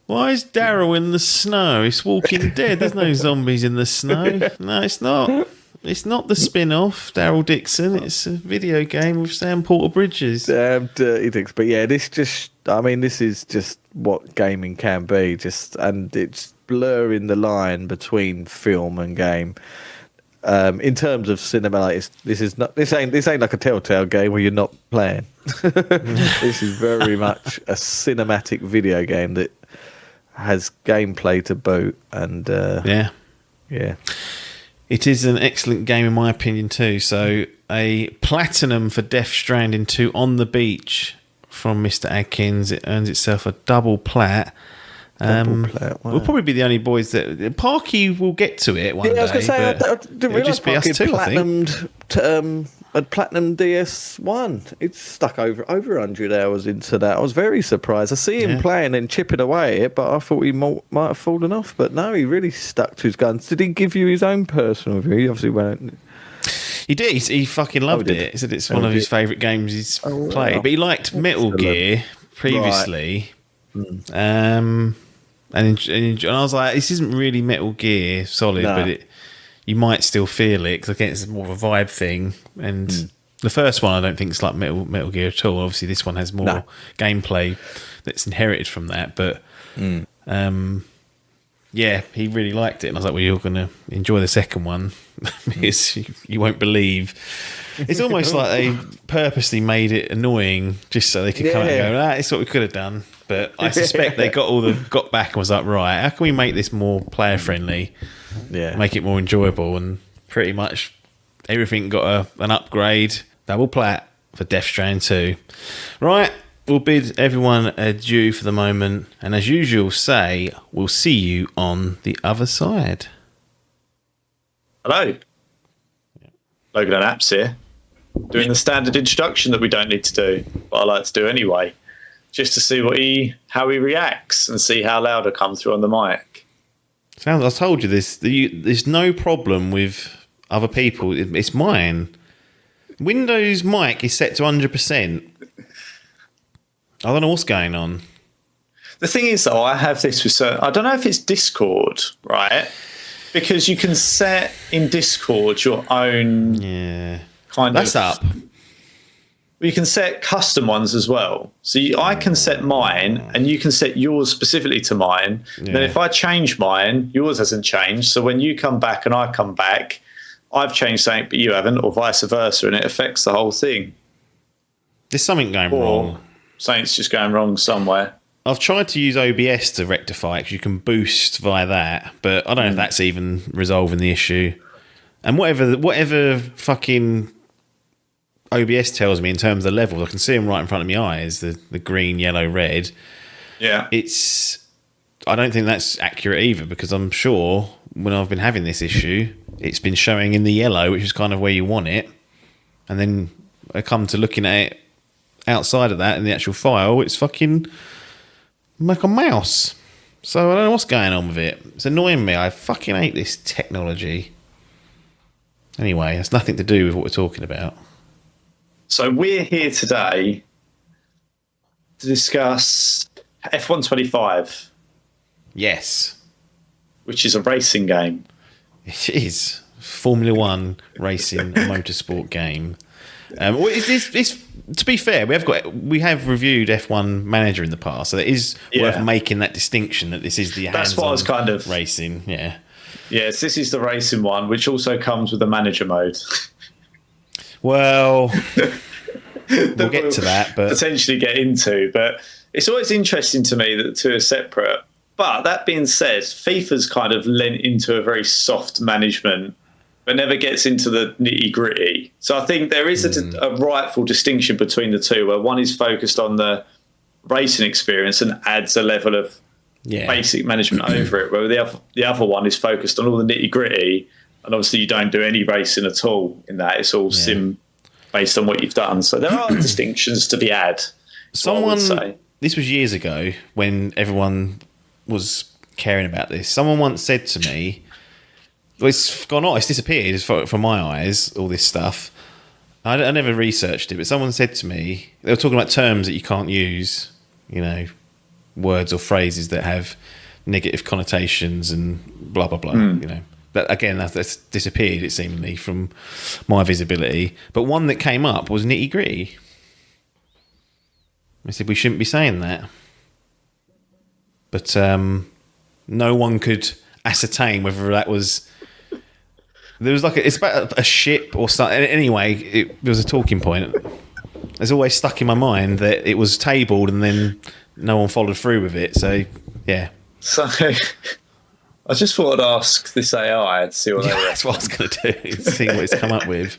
Why is Daryl in the snow? It's Walking Dead. There's no zombies in the snow. No, it's not. It's not the spin-off, Daryl Dixon. It's a video game with Sam Porter Bridges. Damn dirty dicks. But yeah, this is just what gaming can be. And it's blurring the line between film and game. In terms of cinema, this ain't like a Telltale game where you're not playing. This is very much a cinematic video game that has gameplay to boot, and yeah. It is an excellent game in my opinion too. So a platinum for Death Stranding 2 on the beach from Mr. Adkins. It earns itself a double plat. Wow. We'll probably be the only boys that Parky will get to it one day. I was going to say, I didn't realise Parky had platinum DS1. It's stuck over 100 hours into that. I was very surprised. I see him playing and chipping away at it, but I thought he might have fallen off. But no, he really stuck to his guns. Did he give you his own personal review? He obviously won't. He did. He fucking loved it. He said it's one of his favourite games he's played. But he liked Metal Gear previously. Right. And I was like, this isn't really Metal Gear Solid, but you might still feel it, because I think it's more of a vibe thing. And the first one, I don't think it's like Metal Gear at all. Obviously, this one has more gameplay that's inherited from that. But yeah, he really liked it. And I was like, well, you're going to enjoy the second one, because you won't believe. It's almost like they purposely made it annoying just so they could come out and go, that's what we could have done. But I suspect they got back and was like, right, how can we make this more player friendly? Yeah, make it more enjoyable, and pretty much everything got an upgrade. Double plat for Death Stranding 2. Right, we'll bid everyone adieu for the moment, and as usual, say we'll see you on the other side. Hello, Logan and Apps here, doing the standard introduction that we don't need to do, but I like to do anyway, just to see how he reacts and see how loud I come through on the mic. I told you this. There's no problem with other people. It's mine. Windows mic is set to 100%. I don't know what's going on. The thing is, though, I have this with I don't know if it's Discord, right? Because you can set in Discord your own kind of... That's up. You can set custom ones as well. So I can set mine, and you can set yours specifically to mine. Yeah. Then if I change mine, yours hasn't changed. So when you come back and I come back, I've changed something, but you haven't, or vice versa, and it affects the whole thing. There's something going wrong. Something's just going wrong somewhere. I've tried to use OBS to rectify it, because you can boost via that, but I don't know if that's even resolving the issue. And whatever fucking OBS tells me in terms of the levels, I can see them right in front of my eyes, the green, yellow, red. Yeah. I don't think that's accurate either, because I'm sure when I've been having this issue, it's been showing in the yellow, which is kind of where you want it. And then I come to looking at it outside of that in the actual file, it's fucking like a mouse. So I don't know what's going on with it. It's annoying me. I fucking hate this technology. Anyway, it's nothing to do with what we're talking about. So we're here today to discuss F125. Yes. Which is a racing game. It is. Formula One racing, a motorsport game. It's, to be fair, we have reviewed F1 Manager in the past, so it is worth making that distinction that this is the hands-on That's what I was kind of racing. Yeah. Yes, this is the racing one, which also comes with a manager mode. Well, we'll get to that, but potentially get into. But it's always interesting to me that the two are separate. But that being said, FIFA's kind of lent into a very soft management, but never gets into the nitty gritty. So I think there is a rightful distinction between the two, where one is focused on the racing experience and adds a level of basic management over it, where the other one is focused on all the nitty gritty. And obviously you don't do any racing at all in that. It's all sim based on what you've done. So there are distinctions to be had. This was years ago when everyone was caring about this. Someone once said to me, well, it's gone on, it's disappeared from my eyes, all this stuff. I never researched it, but someone said to me, they were talking about terms that you can't use, words or phrases that have negative connotations and blah, blah, blah, But again, that's disappeared, it seemingly, from my visibility. But one that came up was nitty-gritty. I said, we shouldn't be saying that. but no one could ascertain whether that was. There was it's about a ship or something. Anyway, it was a talking point. It's always stuck in my mind that it was tabled and then no one followed through with it. So yeah. So I just thought I'd ask this AI to see what they reckon. That's what I was going to do. See what it's come up with.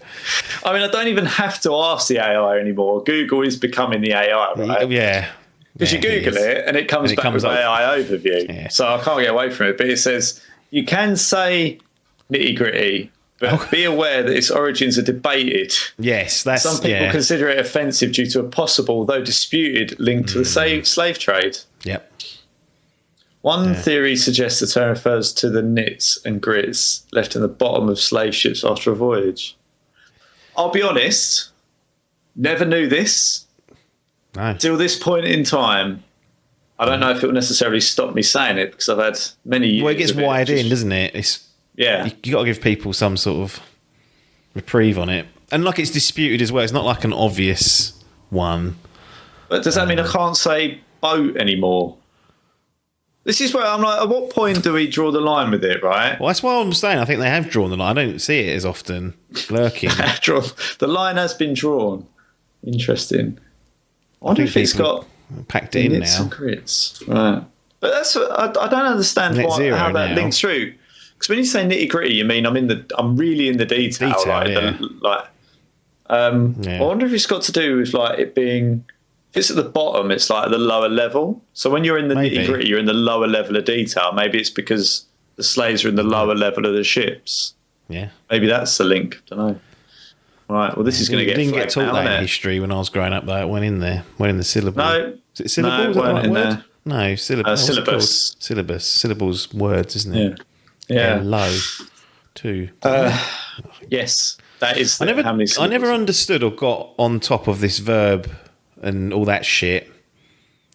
I mean, I don't even have to ask the AI anymore. Google is becoming the AI, right? Yeah. Because you Google it and it comes back with AI overview. Yeah. So I can't get away from it. But it says you can say nitty gritty, but be aware that its origins are debated. Yes, that's some people consider it offensive due to a possible, though disputed, link to the slave trade. Yep. One theory suggests the term refers to the nits and grits left in the bottom of slave ships after a voyage. I'll be honest, never knew this. No. Till this point in time. I don't know if it will necessarily stop me saying it because I've had many years. Well, it gets wired in, doesn't it? You got to give people some sort of reprieve on it. And it's disputed as well. It's not like an obvious one. But does that mean I can't say boat anymore? This is where I'm like, at what point do we draw the line with it, right? Well, that's why I'm saying I think they have drawn the line. I don't see it as often lurking. The line has been drawn. Interesting. I wonder if it's got packed it in nits now. and grits. Right. But that's I don't understand how that now. links through. Because when you say nitty gritty, you mean I'm really in the detail, right? Yeah. I wonder if it's got to do with it being. If it's at the bottom, it's at the lower level. So when you're in the nitty gritty, you're in the lower level of detail. Maybe it's because the slaves are in the lower level of the ships. Yeah. Maybe that's the link. Don't know. Right. Well, this is going to get. Didn't get taught that in history when I was growing up. Though it went in there. Went in the syllable. No. Is it syllable? No, Is that the right in word? there. No, syllable. Syllabus. Syllabus. Syllables. Words, isn't it? Yeah. Low. Two. Yes. That is. I how many syllables. never understood or got on top of this verb and all that shit.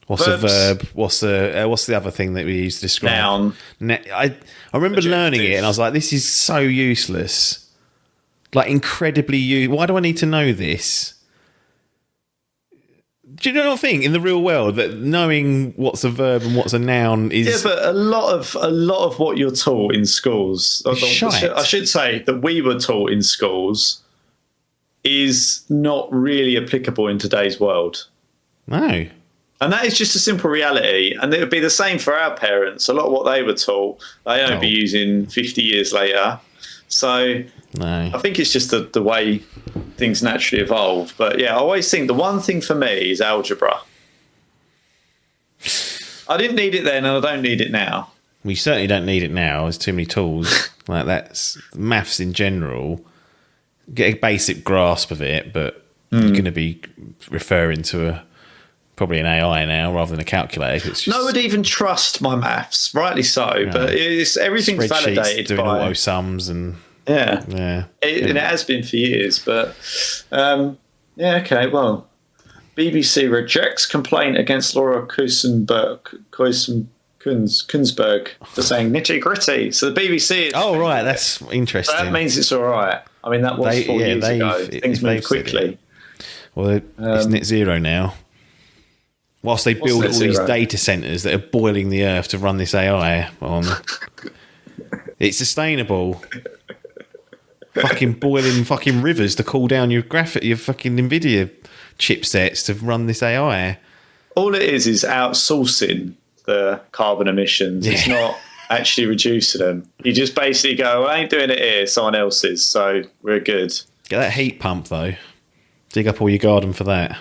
What's Verbs. a verb? What's the other thing that we use to describe? Noun. I remember learning it and I was like, this is so useless. Incredibly Why do I need to know this? Do you not think in the real world that knowing what's a verb and what's a noun is? Yeah, but a lot of what you're taught in schools, shite. I should say that we were taught in schools, is not really applicable in today's world. No. And that is just a simple reality. And it would be the same for our parents. A lot of what they were taught, they won't be using 50 years later. So No. I think it's just the way things naturally evolve. But yeah, I always think the one thing for me is algebra. I didn't need it then and I don't need it now. We certainly don't need it now. There's too many tools. That's maths in general. Get a basic grasp of it, but you're going to be referring to probably an AI now rather than a calculator. It's just no one would even trust my maths, rightly so. No. But everything's validated doing by auto sums and and it has been for years. But okay. Well, BBC rejects complaint against Laura Kuenssberg for saying nitty gritty. So the BBC. Right, that's interesting. So that means it's all right. I mean, that was 4 years ago. Things move quickly. Well, it's net zero now. Whilst they build all these data centres that are boiling the earth to run this AI on, it's sustainable. Fucking boiling fucking rivers to cool down your fucking NVIDIA chipsets to run this AI. All it is outsourcing the carbon emissions. Yeah. It's not actually reducing them. You just basically go, I ain't doing it here, someone else is, so we're good. Get that heat pump though. Dig up all your garden for that.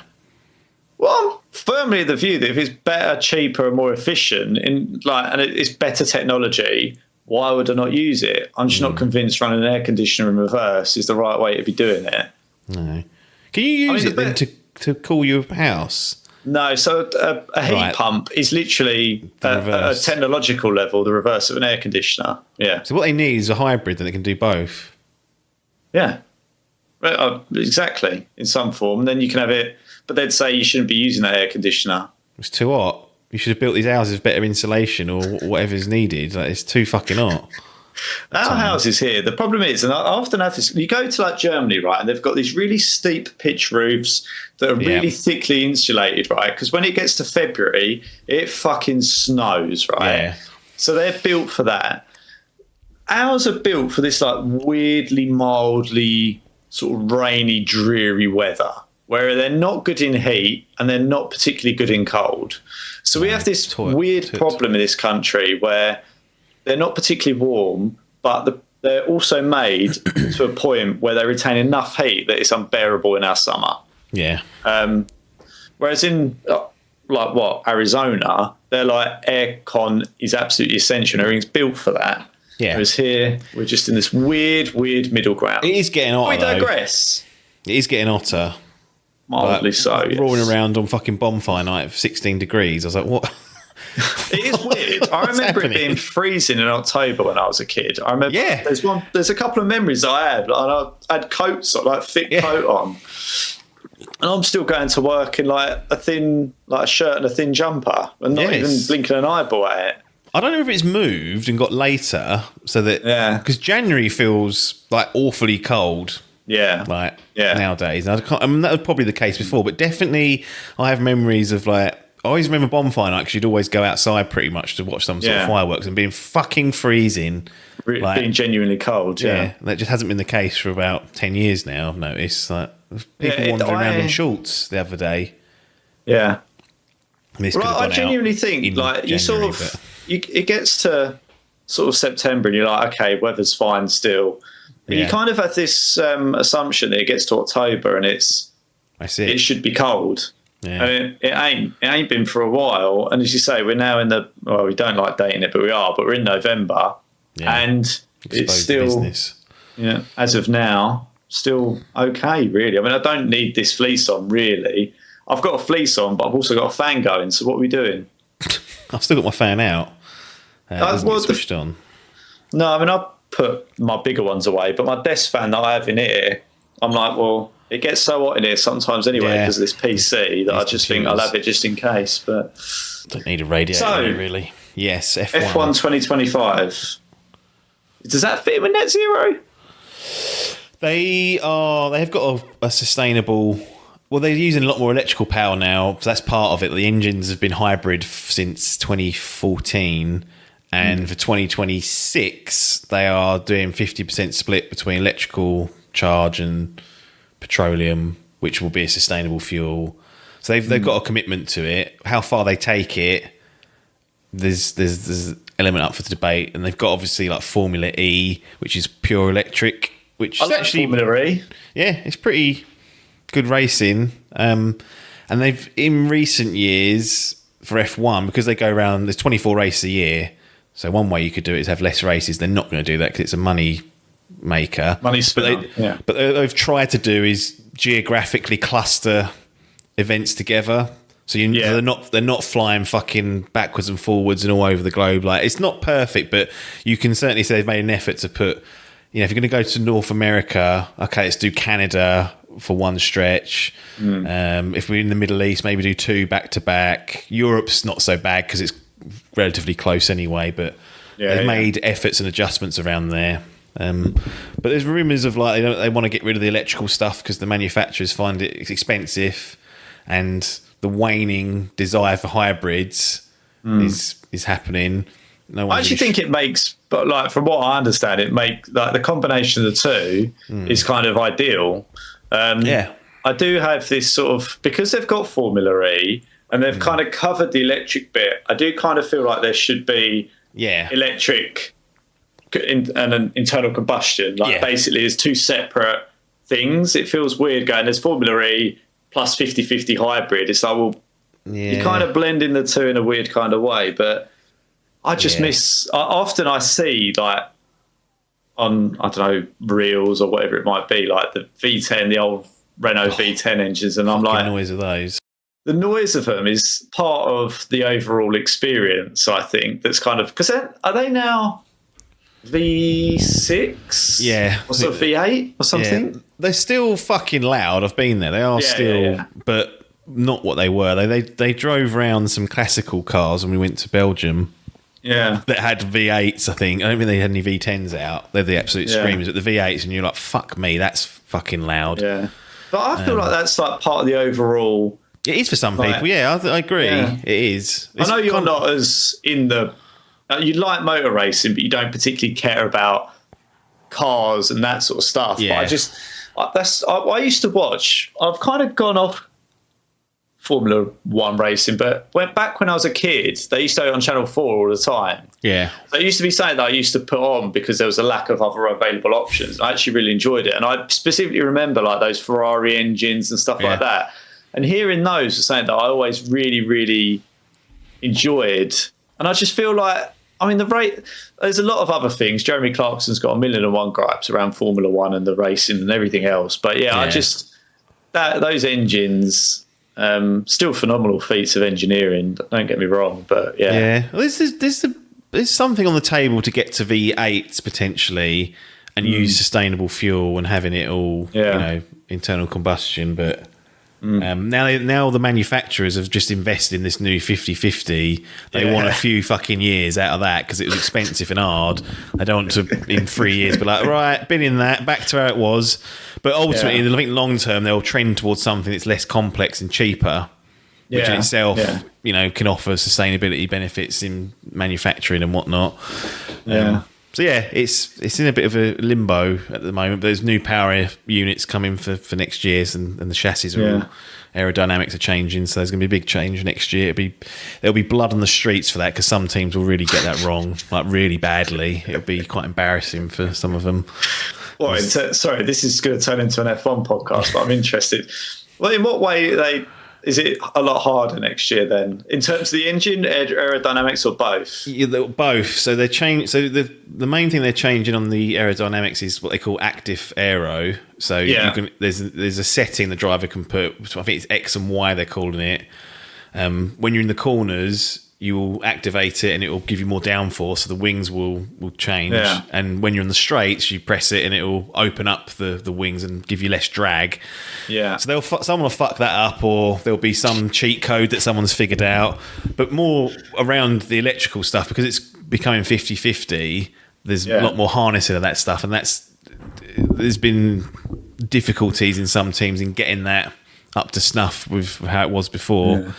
Well, I'm firmly of the view that if it's better, cheaper, and more efficient, and it's better technology, why would I not use it? I'm just not convinced running an air conditioner in reverse is the right way to be doing it. No. Can you use it then to cool your house? No, so a heat pump is literally a technological level, the reverse of an air conditioner. Yeah. So what they need is a hybrid that can do both. Yeah. Exactly, in some form. And then you can have it, but they'd say you shouldn't be using that air conditioner. It's too hot. You should have built these houses with better insulation or whatever's needed. It's too fucking hot. Our houses here, the problem is, and I often have this, you go to like Germany, right, and they've got these really steep pitch roofs that are really thickly insulated, right? Because when it gets to February, it fucking snows, right? Yeah. So they're built for that. Ours are built for this like weirdly, mildly sort of rainy, dreary weather, where they're not good in heat and they're not particularly good in cold. So we have this weird problem in this country where they're not particularly warm, but they're also made to a point where they retain enough heat that it's unbearable in our summer. Yeah. Whereas in Arizona, they're like aircon is absolutely essential. Everything's built for that. Yeah. Whereas here, we're just in this weird middle ground. It is getting hotter. We digress. It is getting hotter. Mildly so. Yes. Roaring around on fucking bonfire night of 16 degrees. I was like, what? It is weird. I remember it being freezing in October when I was a kid. I remember there's a couple of memories that I had. And I had coats, like thick coat on. And I'm still going to work in like a shirt and a thin jumper and not even blinking an eyeball at it. I don't know if it's moved and got later so that because January feels like awfully cold. Yeah, nowadays. And that was probably the case before, but definitely I have memories of like I always remember bonfire night because you'd always go outside pretty much to watch some sort of fireworks and being fucking freezing, being genuinely cold. Yeah, that just hasn't been the case for about 10 years now. I've noticed like people wandering around in shorts the other day. Yeah. I genuinely think like you sort of it gets to sort of September and you're like, okay, weather's fine still. And you kind of have this assumption that it gets to October and it should be cold. Yeah. And it ain't been for a while. And as you say, we're now in we don't like dating it, but we're in November, and it's still as of now still okay. Really, I mean, I don't need this fleece on really. I've got a fleece on, but I've also got a fan going. So what are we doing? I've still got my fan out. Switched on. No, I mean I put my bigger ones away, but my desk fan that I have in here, I'm like, well, it gets so hot in here sometimes anyway because of this PC that I just think I'll have it just in case. But don't need a radiator really. Yes, F1 2025. Does that fit with net zero? They've got a sustainable. Well, they're using a lot more electrical power now, so that's part of it. The engines have been hybrid since 2014, and for 2026, they are doing 50% split between electrical charge and petroleum, which will be a sustainable fuel. So they've got a commitment to it. How far they take it, there's element up for debate, and they've got obviously like Formula E, which is pure electric, which is actually Formula E. Yeah, it's pretty good racing. And they've in recent years for F1 because they go around. There's 24 races a year, so one way you could do it is have less races. They're not going to do that because it's a money maker. Money spinner. But they've tried to do is geographically cluster events together. So they're not flying fucking backwards and forwards and all over the globe. Like it's not perfect, but you can certainly say they've made an effort to put. You know, if you're going to go to North America, okay, let's do Canada for one stretch. If we're in the Middle East, maybe do two back to back. Europe's not so bad because it's relatively close anyway. But they've made efforts and adjustments around there. But there's rumours of like they want to get rid of the electrical stuff because the manufacturers find it expensive, and the waning desire for hybrids is happening. I actually think it makes, but like from what I understand, it make like the combination of the two is kind of ideal. I do have this sort of because they've got Formula E and they've kind of covered the electric bit. I do kind of feel like there should be electric and an internal combustion. Like basically, there's two separate things. It feels weird going. There's Formula E plus 50-50 hybrid. It's like you kind of blend in the two in a weird kind of way, but. I just miss. Often I see like on I don't know reels or whatever it might be, like the V10, the old Renault V10 engines, and I'm like, the noise of those. The noise of them is part of the overall experience. I think that's kind of because are they now V6? Yeah, or sort of V8 or something. Yeah. They're still fucking loud. I've been there. They are still, but not what they were. They drove around some classical cars when we went to Belgium. Yeah. that had V8s, I think. I don't think they had any V10s out. They're the absolute Yeah. screamers. But the V8s, and you're like, fuck me, that's fucking loud. Yeah. But I feel like that's like part of the overall. It is for some Like, people, yeah, I agree. yeah. It is. I know you're not as in the. You like motor racing, but you don't particularly care about cars and that sort of stuff. Yeah. But I used to watch. I've kind of gone off Formula One racing, but back when I was a kid, they used to go on Channel 4 all the time. Yeah. So it used to be something that I used to put on because there was a lack of other available options. I actually really enjoyed it. And I specifically remember like those Ferrari engines and stuff like that. And hearing those was something that I always really, really enjoyed. And I just feel like, I mean, there's a lot of other things. Jeremy Clarkson's got 1,000,001 gripes around Formula One and the racing and everything else. But I just, those engines, still phenomenal feats of engineering. Don't get me wrong, but Yeah. Well, there's something on the table to get to V8s potentially and use sustainable fuel and having it all, internal combustion. But now the manufacturers have just invested in this new 50/50. They want a few fucking years out of that because it was expensive and hard. They don't want to, in 3 years, be like, right, been in that, back to how it was. But ultimately, I think long term, they'll trend towards something that's less complex and cheaper, which in itself, can offer sustainability benefits in manufacturing and whatnot. So it's in a bit of a limbo at the moment. But there's new power units coming for next year, and the chassis are all aerodynamics are changing. So there's going to be a big change next year. There'll be blood on the streets for that because some teams will really get that wrong, like really badly. It'll be quite embarrassing for some of them. Well, sorry, this is going to turn into an F1 podcast, but I'm interested. Well, in what way is it a lot harder next year then, in terms of the engine, aerodynamics, or both? Yeah, both. So they change. So the main thing they're changing on the aerodynamics is what they call active aero. So there's a setting the driver can put. I think it's X and Y they're calling it. When you're in the corners, you will activate it and it will give you more downforce, so the wings will change. Yeah. And when you're on the straights, you press it and it will open up the wings and give you less drag. Yeah. So someone will fuck that up, or there'll be some cheat code that someone's figured out. But more around the electrical stuff, because it's becoming 50/50, there's a lot more harnessing of that stuff, and there's been difficulties in some teams in getting that up to snuff with how it was before.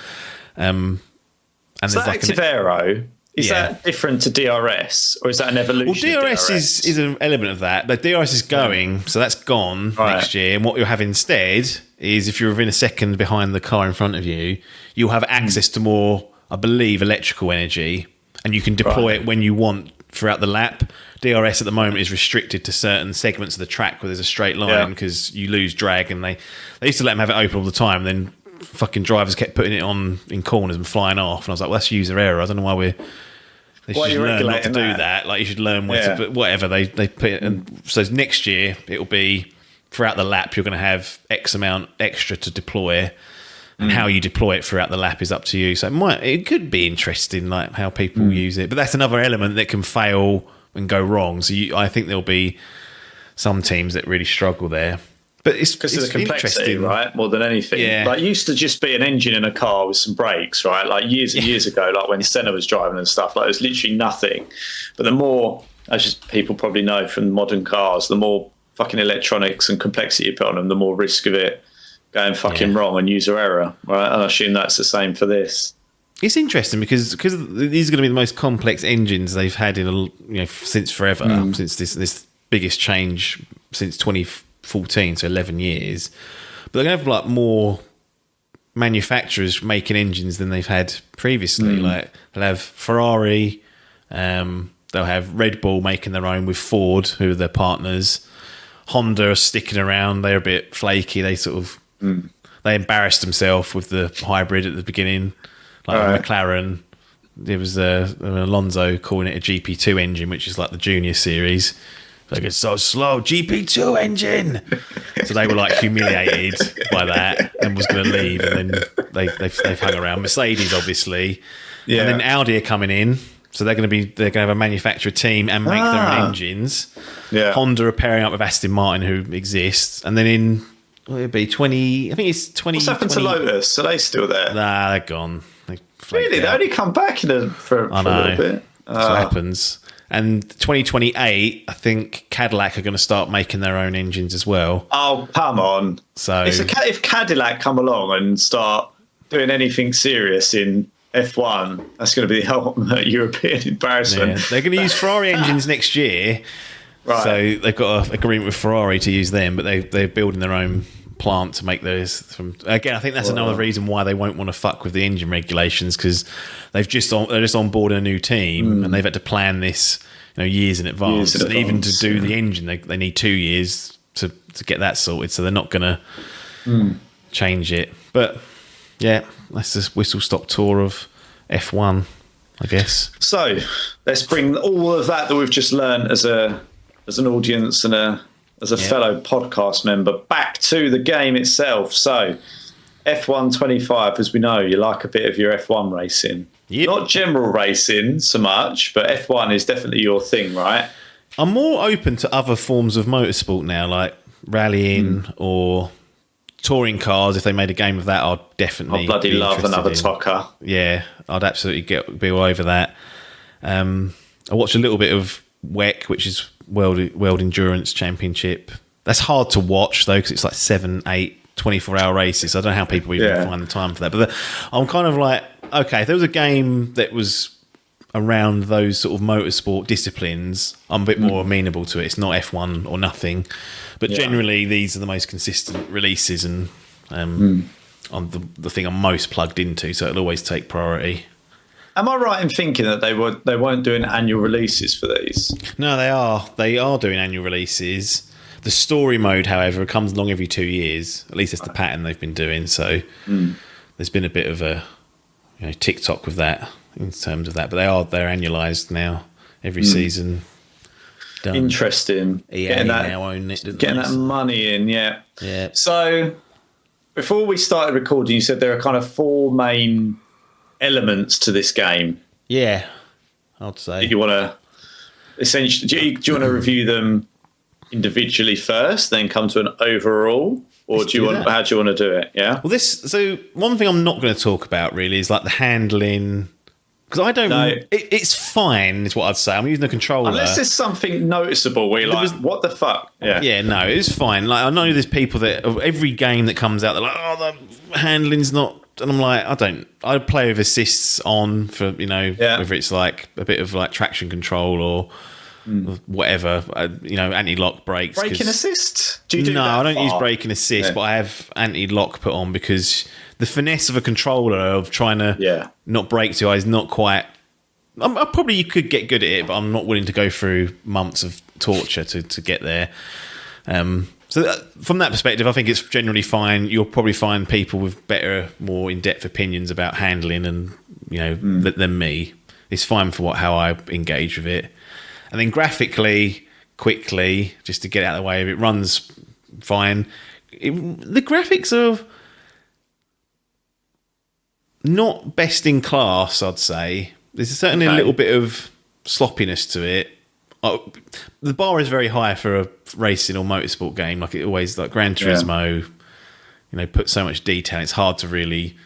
And so that active aero, is that different to DRS, or is that an evolution? Well, DRS is an element of that. But DRS is going, so that's gone next year. And what you'll have instead is, if you're within a second behind the car in front of you, you'll have access to more, I believe, electrical energy, and you can deploy it when you want throughout the lap. DRS at the moment is restricted to certain segments of the track where there's a straight line because you lose drag, and they used to let them have it open all the time, and then fucking drivers kept putting it on in corners and flying off, and I was like, well, that's user error. I don't know why they should learn not to do that. Like, you should learn where to, but whatever, they put it. And so next year it'll be throughout the lap you're going to have X amount extra to deploy, and how you deploy it throughout the lap is up to you. So it could be interesting, like how people use it, but that's another element that can fail and go wrong. So I think there'll be some teams that really struggle there. But it's because of the complexity, right? More than anything. Yeah. Like, it used to just be an engine in a car with some brakes, right? Like years and years ago, like when Senna was driving and stuff, like it was literally nothing. But the more, as just people probably know from modern cars, the more fucking electronics and complexity you put on them, the more risk of it going fucking wrong and user error, right? And I assume that's the same for this. It's interesting because these are going to be the most complex engines they've had since forever, since this biggest change since 2014, so 11 years. But they're going to have like more manufacturers making engines than they've had previously. Like, they'll have Ferrari, they'll have Red Bull making their own with Ford, who are their partners. Honda are sticking around. They're a bit flaky. They sort of they embarrassed themselves with the hybrid at the beginning. Like McLaren, there was Alonso calling it a GP2 engine, which is like the junior series. Like, it's so slow, GP2 engine. So they were like humiliated by that and was going to leave, and then they've hung around. Mercedes, obviously, and then Audi are coming in, so they're going to have a manufacturer team and make their own engines. Yeah. Honda are pairing up with Aston Martin, who exists, and then in it'd be 20. I think it's 20. What's happened to Lotus? Are they still there? Nah, they're gone. Really? They only come back for a little bit. That's what happens. And 2028, I think Cadillac are going to start making their own engines as well. Oh, come on. So if Cadillac come along and start doing anything serious in F1, that's going to be the ultimate European embarrassment. yeah, they're going to use Ferrari engines next year. Right. So they've got an agreement with Ferrari to use them, but they're building their own plant to make those. Again, I think that's another reason why they won't want to fuck with the engine regulations, because they're just on board a new team and they've had to plan this, years in advance. And even to do the engine, they need 2 years to get that sorted. So they're not going to change it. But yeah, that's this whistle stop tour of F1, I guess. So let's bring all of that we've just learned as an audience and as a fellow podcast member back to the game itself. So F1 25, as we know, you like a bit of your F1 racing. Yep. Not general racing so much, but F1 is definitely your thing, right? I'm more open to other forms of motorsport now, like rallying or touring cars. If they made a game of that, I'd definitely I bloody love another in. Tocker. Yeah, I'd absolutely be all over that. I watched a little bit of WEC, which is World Endurance Championship. That's hard to watch though, because it's like 7, 8, 24-hour races. I don't know how people even find the time for that. But I'm kind of like, okay, if there was a game that was around those sort of motorsport disciplines, I'm a bit more amenable to it. It's not F1 or nothing, but generally these are the most consistent releases and on the thing I'm most plugged into, so it'll always take priority. Am I right in thinking that they weren't doing annual releases for these? No, they are. They are doing annual releases. The story mode, however, comes along every 2 years. At least that's the pattern they've been doing. So there's been a bit of a TikTok with that in terms of that. But they're annualised now every season. Done. Interesting. EA now own it, getting that money in, yeah. Yeah. So before we started recording, you said there are kind of 4 main elements to this game. Yeah, I'd say. Do you want to essentially? Do you want to review them individually first, then come to an overall, or do you want? How do you want to do it? Yeah. Well, so one thing I'm not going to talk about really is like the handling, because I don't. No. It's fine, is what I'd say. I'm using the controller. Unless there's something noticeable where you're like, what the fuck? Yeah. Yeah, no, it's fine. Like I know there's people that every game that comes out, they're like, oh, the handling's not. And I'm like, I play with assists on for, whether it's like a bit of like traction control or whatever, anti-lock brakes. Braking assist? Do you do no, that I don't use far? braking assist, but I have anti-lock put on because the finesse of a controller of trying to not brake too high is not quite. You could get good at it, but I'm not willing to go through months of torture to get there. So from that perspective, I think it's generally fine. You'll probably find people with better, more in-depth opinions about handling and than me. It's fine for how I engage with it. And then graphically, quickly, just to get out of the way of it, runs fine. The graphics are not best in class, I'd say. There's certainly a little bit of sloppiness to it. The bar is very high for a racing or motorsport game. Like it always, like Gran Turismo, put so much detail. It's hard to really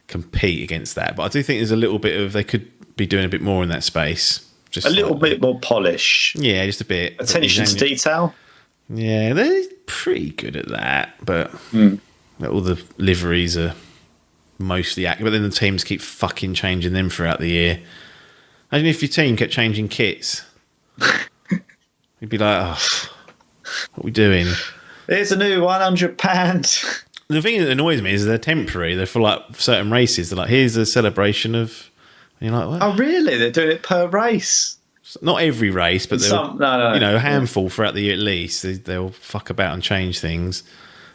compete against that. But I do think there's a little bit of they could be doing a bit more in that space. Just a little bit more polish. Yeah, just a bit attention to detail. Yeah, they're pretty good at that. But all the liveries are mostly accurate. But then the teams keep fucking changing them throughout the year. Imagine if your team kept changing kits. You'd be like, oh, what are we doing? Here's a new £100. The thing that annoys me is they're temporary. They're for like certain races. They're like, here's a celebration of. And you're like, what? Oh, really? They're doing it per race? Not every race, but a handful Yeah. throughout the year at least. They'll fuck about and change things.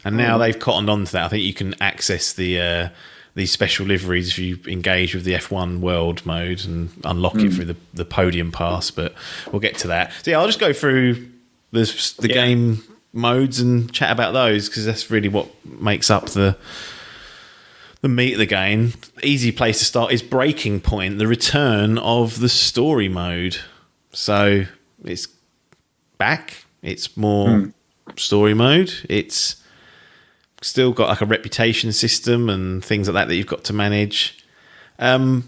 And now they've cottoned on to that. I think you can access these special liveries if you engage with the F1 World mode and unlock it through the podium pass. But we'll get to that. So yeah, I'll just go through the game modes and chat about those because that's really what makes up the meat of the game. Easy place to start is Breaking Point, the return of the story mode. So it's back. It's more story mode. It's still got like a reputation system and things like that you've got to manage.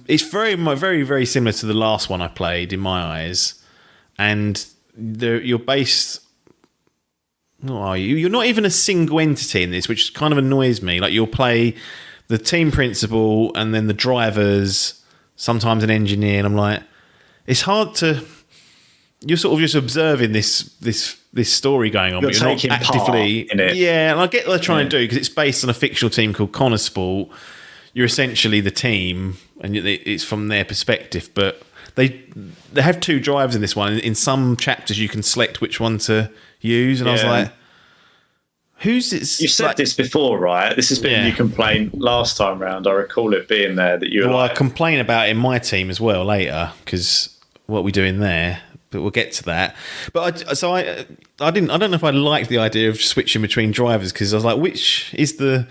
It's very similar to the last one I played in my eyes, and you're based. What are you? You're not even a single entity in this, which kind of annoys me. Like you'll play the team principal and then the drivers, sometimes an engineer, and I'm like, it's hard to. You're sort of just observing this story going on, but you're not actively in it. Yeah, and I get what they're trying to do because it's based on a fictional team called Connor Sport. You're essentially the team, and it's from their perspective. But they have two drivers in this one. In some chapters, you can select which one to use, and I was like, "Who's this?" You said this before, right? This has been your complaint last time round. I recall it being there that you. Well, I complain about it in my team as well later because what we're doing there. But we'll get to that. But I don't know if I liked the idea of switching between drivers because I was like, which is the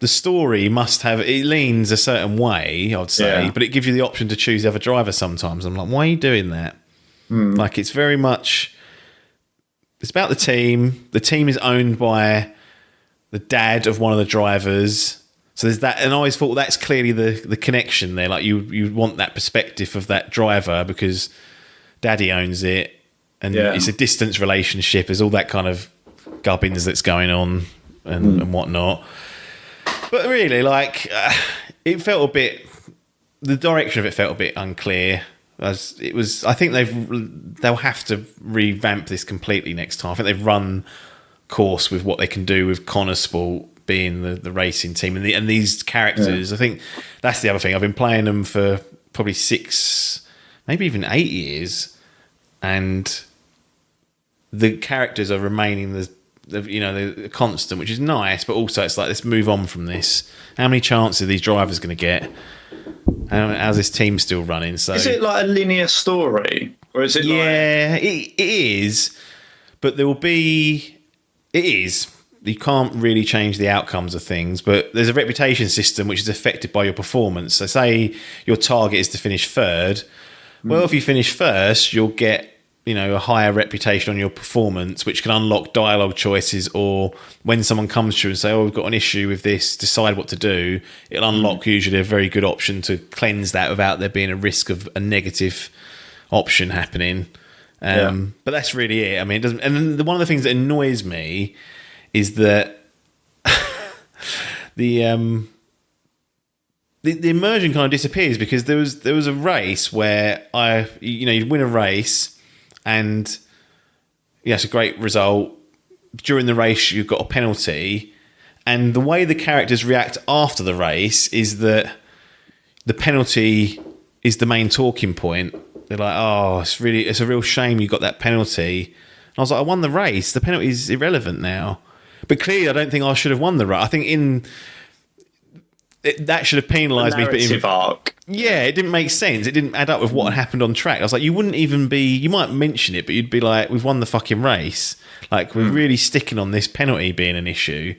story must have, it leans a certain way, I'd say, but it gives you the option to choose the other driver sometimes. I'm like, why are you doing that? Like, it's very much, it's about the team. The team is owned by the dad of one of the drivers. So there's that, and I always thought that's clearly the connection there. Like, you want that perspective of that driver because Daddy owns it, and it's a distance relationship. There's all that kind of gubbins that's going on and whatnot. But really, like, it felt a bit. The direction of it felt a bit unclear. As it was, I think they'll have to revamp this completely next time. I think they've run course with what they can do with Connor Sport being the racing team and these characters. I think that's the other thing. I've been playing them for probably 6. Maybe even 8 years, and the characters are remaining the constant, which is nice. But also, it's like, let's move on from this. How many chances are these drivers going to get? How's this team still running? So, is it like a linear story, or is it? It is, but there will be. It is. You can't really change the outcomes of things, but there's a reputation system which is affected by your performance. So, say your target is to finish third. Well, if you finish first, you'll get, a higher reputation on your performance, which can unlock dialogue choices, or when someone comes to you and say, "Oh, we've got an issue with this, decide what to do," it'll unlock usually a very good option to cleanse that without there being a risk of a negative option happening. But that's really it. I mean, it doesn't. And then one of the things that annoys me is that the immersion kind of disappears because there was a race where you'd win a race and it's a great result. During the race, you've got a penalty, and the way the characters react after the race is that the penalty is the main talking point. They're like, "Oh, it's a real shame you got that penalty." And I was like, "I won the race. The penalty is irrelevant now." But clearly, I don't think I should have won the race. I think that should have penalised me. Narrative arc. Yeah, it didn't make sense. It didn't add up with what had happened on track. I was like, you wouldn't even be. You might mention it, but you'd be like, "We've won the fucking race." Like, we're really sticking on this penalty being an issue.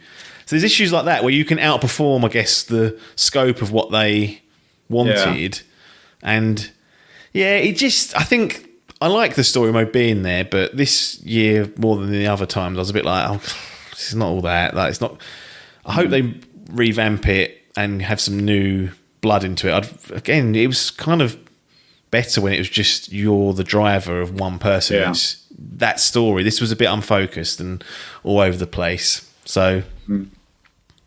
So there's issues like that where you can outperform, I guess, the scope of what they wanted. And I think I like the story mode being there, but this year more than the other times, I was a bit like, "Oh, this is not all that." Like, it's not. I hope they revamp it and have some new blood into it. Again, it was kind of better when it was just you're the driver of one person. Yeah. That story. This was a bit unfocused and all over the place. So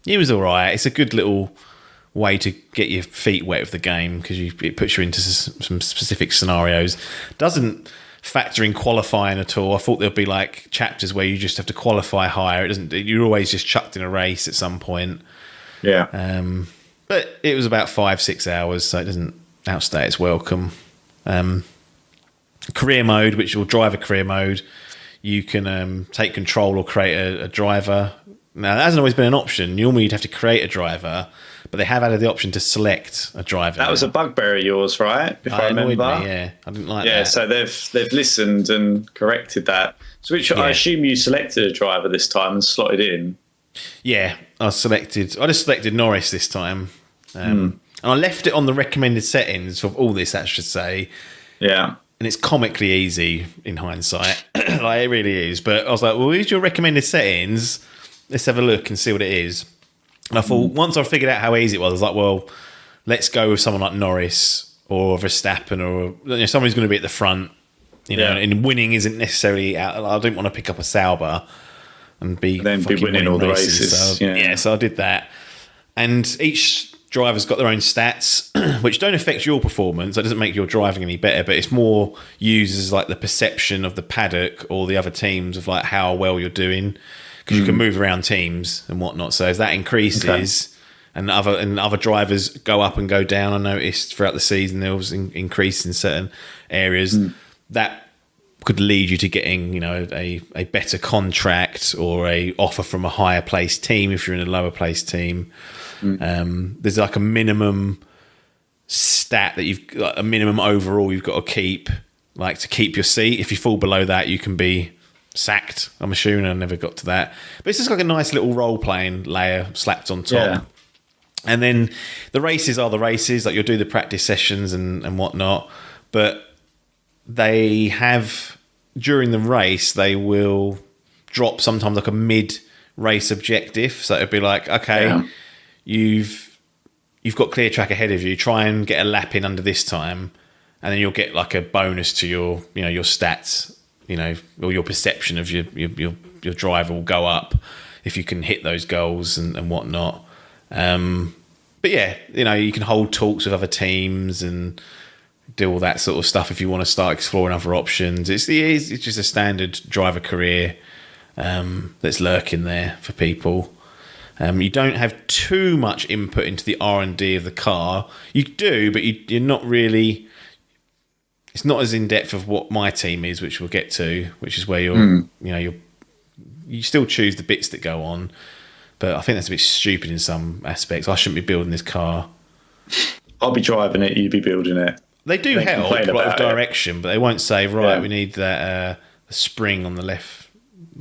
it was all right. It's a good little way to get your feet wet with the game because it puts you into some specific scenarios. Doesn't factor in qualifying at all. I thought there'd be like chapters where you just have to qualify higher. It doesn't. You're always just chucked in a race at some point. Yeah. But it was about 5-6 hours, so it doesn't outstay its welcome. Career mode, which will drive a career mode, you can take control or create a driver. Now, that hasn't always been an option. Normally, you'd have to create a driver, but they have added the option to select a driver. That was a bugbear of yours, right? If I remember. Me, yeah, I didn't like that. Yeah, so they've listened and corrected that. So, I assume you selected a driver this time and slotted in. Yeah, I just selected Norris this time. And I left it on the recommended settings of all this, I should say. Yeah. And it's comically easy in hindsight. Like, it really is. But I was like, well, here's your recommended settings. Let's have a look and see what it is. And I thought, once I figured out how easy it was, I was like, well, let's go with someone like Norris or Verstappen or someone who's going to be at the front. And winning isn't necessarily out. I didn't want to pick up a Sauber and be winning all the races. So I did that. And each driver's got their own stats, which don't affect your performance. That doesn't make your driving any better, but it's more used as like the perception of the paddock or the other teams of like how well you're doing, because you can move around teams and whatnot. So as that increases and other drivers go up and go down, I noticed throughout the season there was increase in certain areas. That could lead you to getting, a better contract or a offer from a higher placed team if you're in a lower placed team. There's like a minimum stat that you've got, a minimum overall you've got to keep, like to keep your seat. If you fall below that, you can be sacked. I'm assuming I never got to that, but it's just like a nice little role playing layer slapped on top. Yeah. And then the races are the races, like you'll do the practice sessions and whatnot, but they have, during the race, they will drop sometimes like a mid-race objective. So it'd be like, okay, you've got clear track ahead of you. Try and get a lap in under this time, and then you'll get like a bonus to your stats, or your perception of your driver will go up if you can hit those goals and whatnot. But yeah, you can hold talks with other teams and do all that sort of stuff if you want to start exploring other options. It's just a standard driver career that's lurking there for people. You don't have too much input into the R&D of the car. You do, but you're not really. It's not as in depth of what my team is, which we'll get to, which is where you still choose the bits that go on. But I think that's a bit stupid in some aspects. I shouldn't be building this car. I'll be driving it. You be building it. They do help with direction, but they won't say, we need that spring on the left.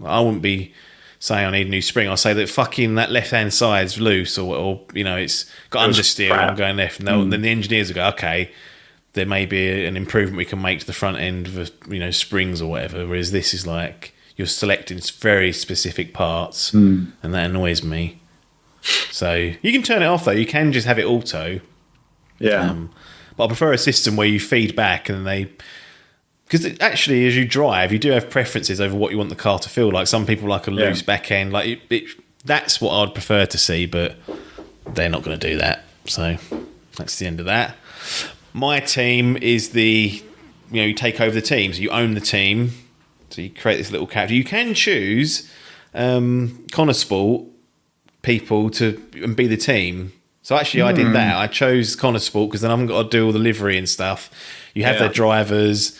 I wouldn't be saying I need a new spring. I'll say that fucking that left-hand side's loose or it's got understeer and I'm going left. And then the engineers will go, okay, there may be an improvement we can make to the front end of springs or whatever. Whereas this is like you're selecting very specific parts, and that annoys me. So you can turn it off though. You can just have it auto. Yeah. But I prefer a system where you feed back and because actually as you drive, you do have preferences over what you want the car to feel like. Some people like a loose back end. Like that's what I'd prefer to see, but they're not going to do that. So that's the end of that. My team is you take over the team. So you own the team. So you create this little character. You can choose Connor Sport people and be the team. So actually I did that. I chose Connor Sport because then I haven't got to do all the livery and stuff. You have their drivers.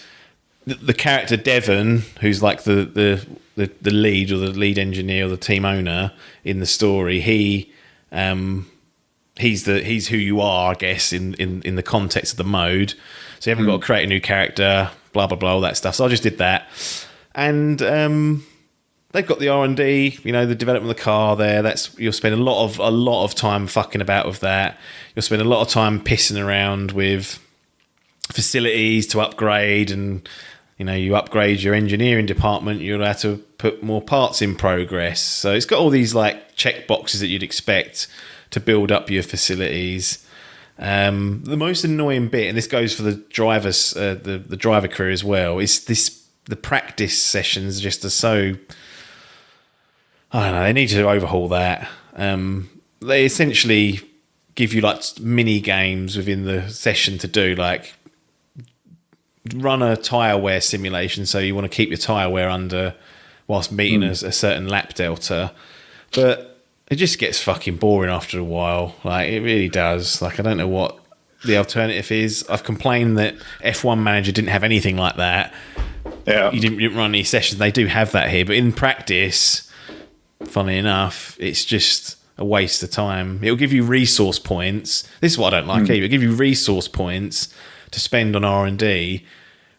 The character Devon, who's like the lead or the lead engineer or the team owner in the story, he's who you are, I guess, in the context of the mode. So you haven't got to create a new character, blah blah blah, all that stuff. So I just did that, and they've got the R&D, the development of the car there. You'll spend a lot of time fucking about with that. You'll spend a lot of time pissing around with facilities to upgrade, and you upgrade your engineering department, you'll have to put more parts in progress. So it's got all these like check boxes that you'd expect to build up your facilities. The most annoying bit, and this goes for the drivers, the driver career as well, is the practice sessions just are so. I don't know. They need to overhaul that. They essentially give you like mini games within the session to do, like run a tyre wear simulation. So you want to keep your tyre wear under whilst meeting a certain lap delta, but it just gets fucking boring after a while. Like it really does. Like I don't know what the alternative is. I've complained that F1 Manager didn't have anything like that. Yeah, you didn't run any sessions. They do have that here, but in practice, funnily enough, it's just a waste of time. It'll give you resource points. This is what I don't like either. It'll give you resource points to spend on R&D,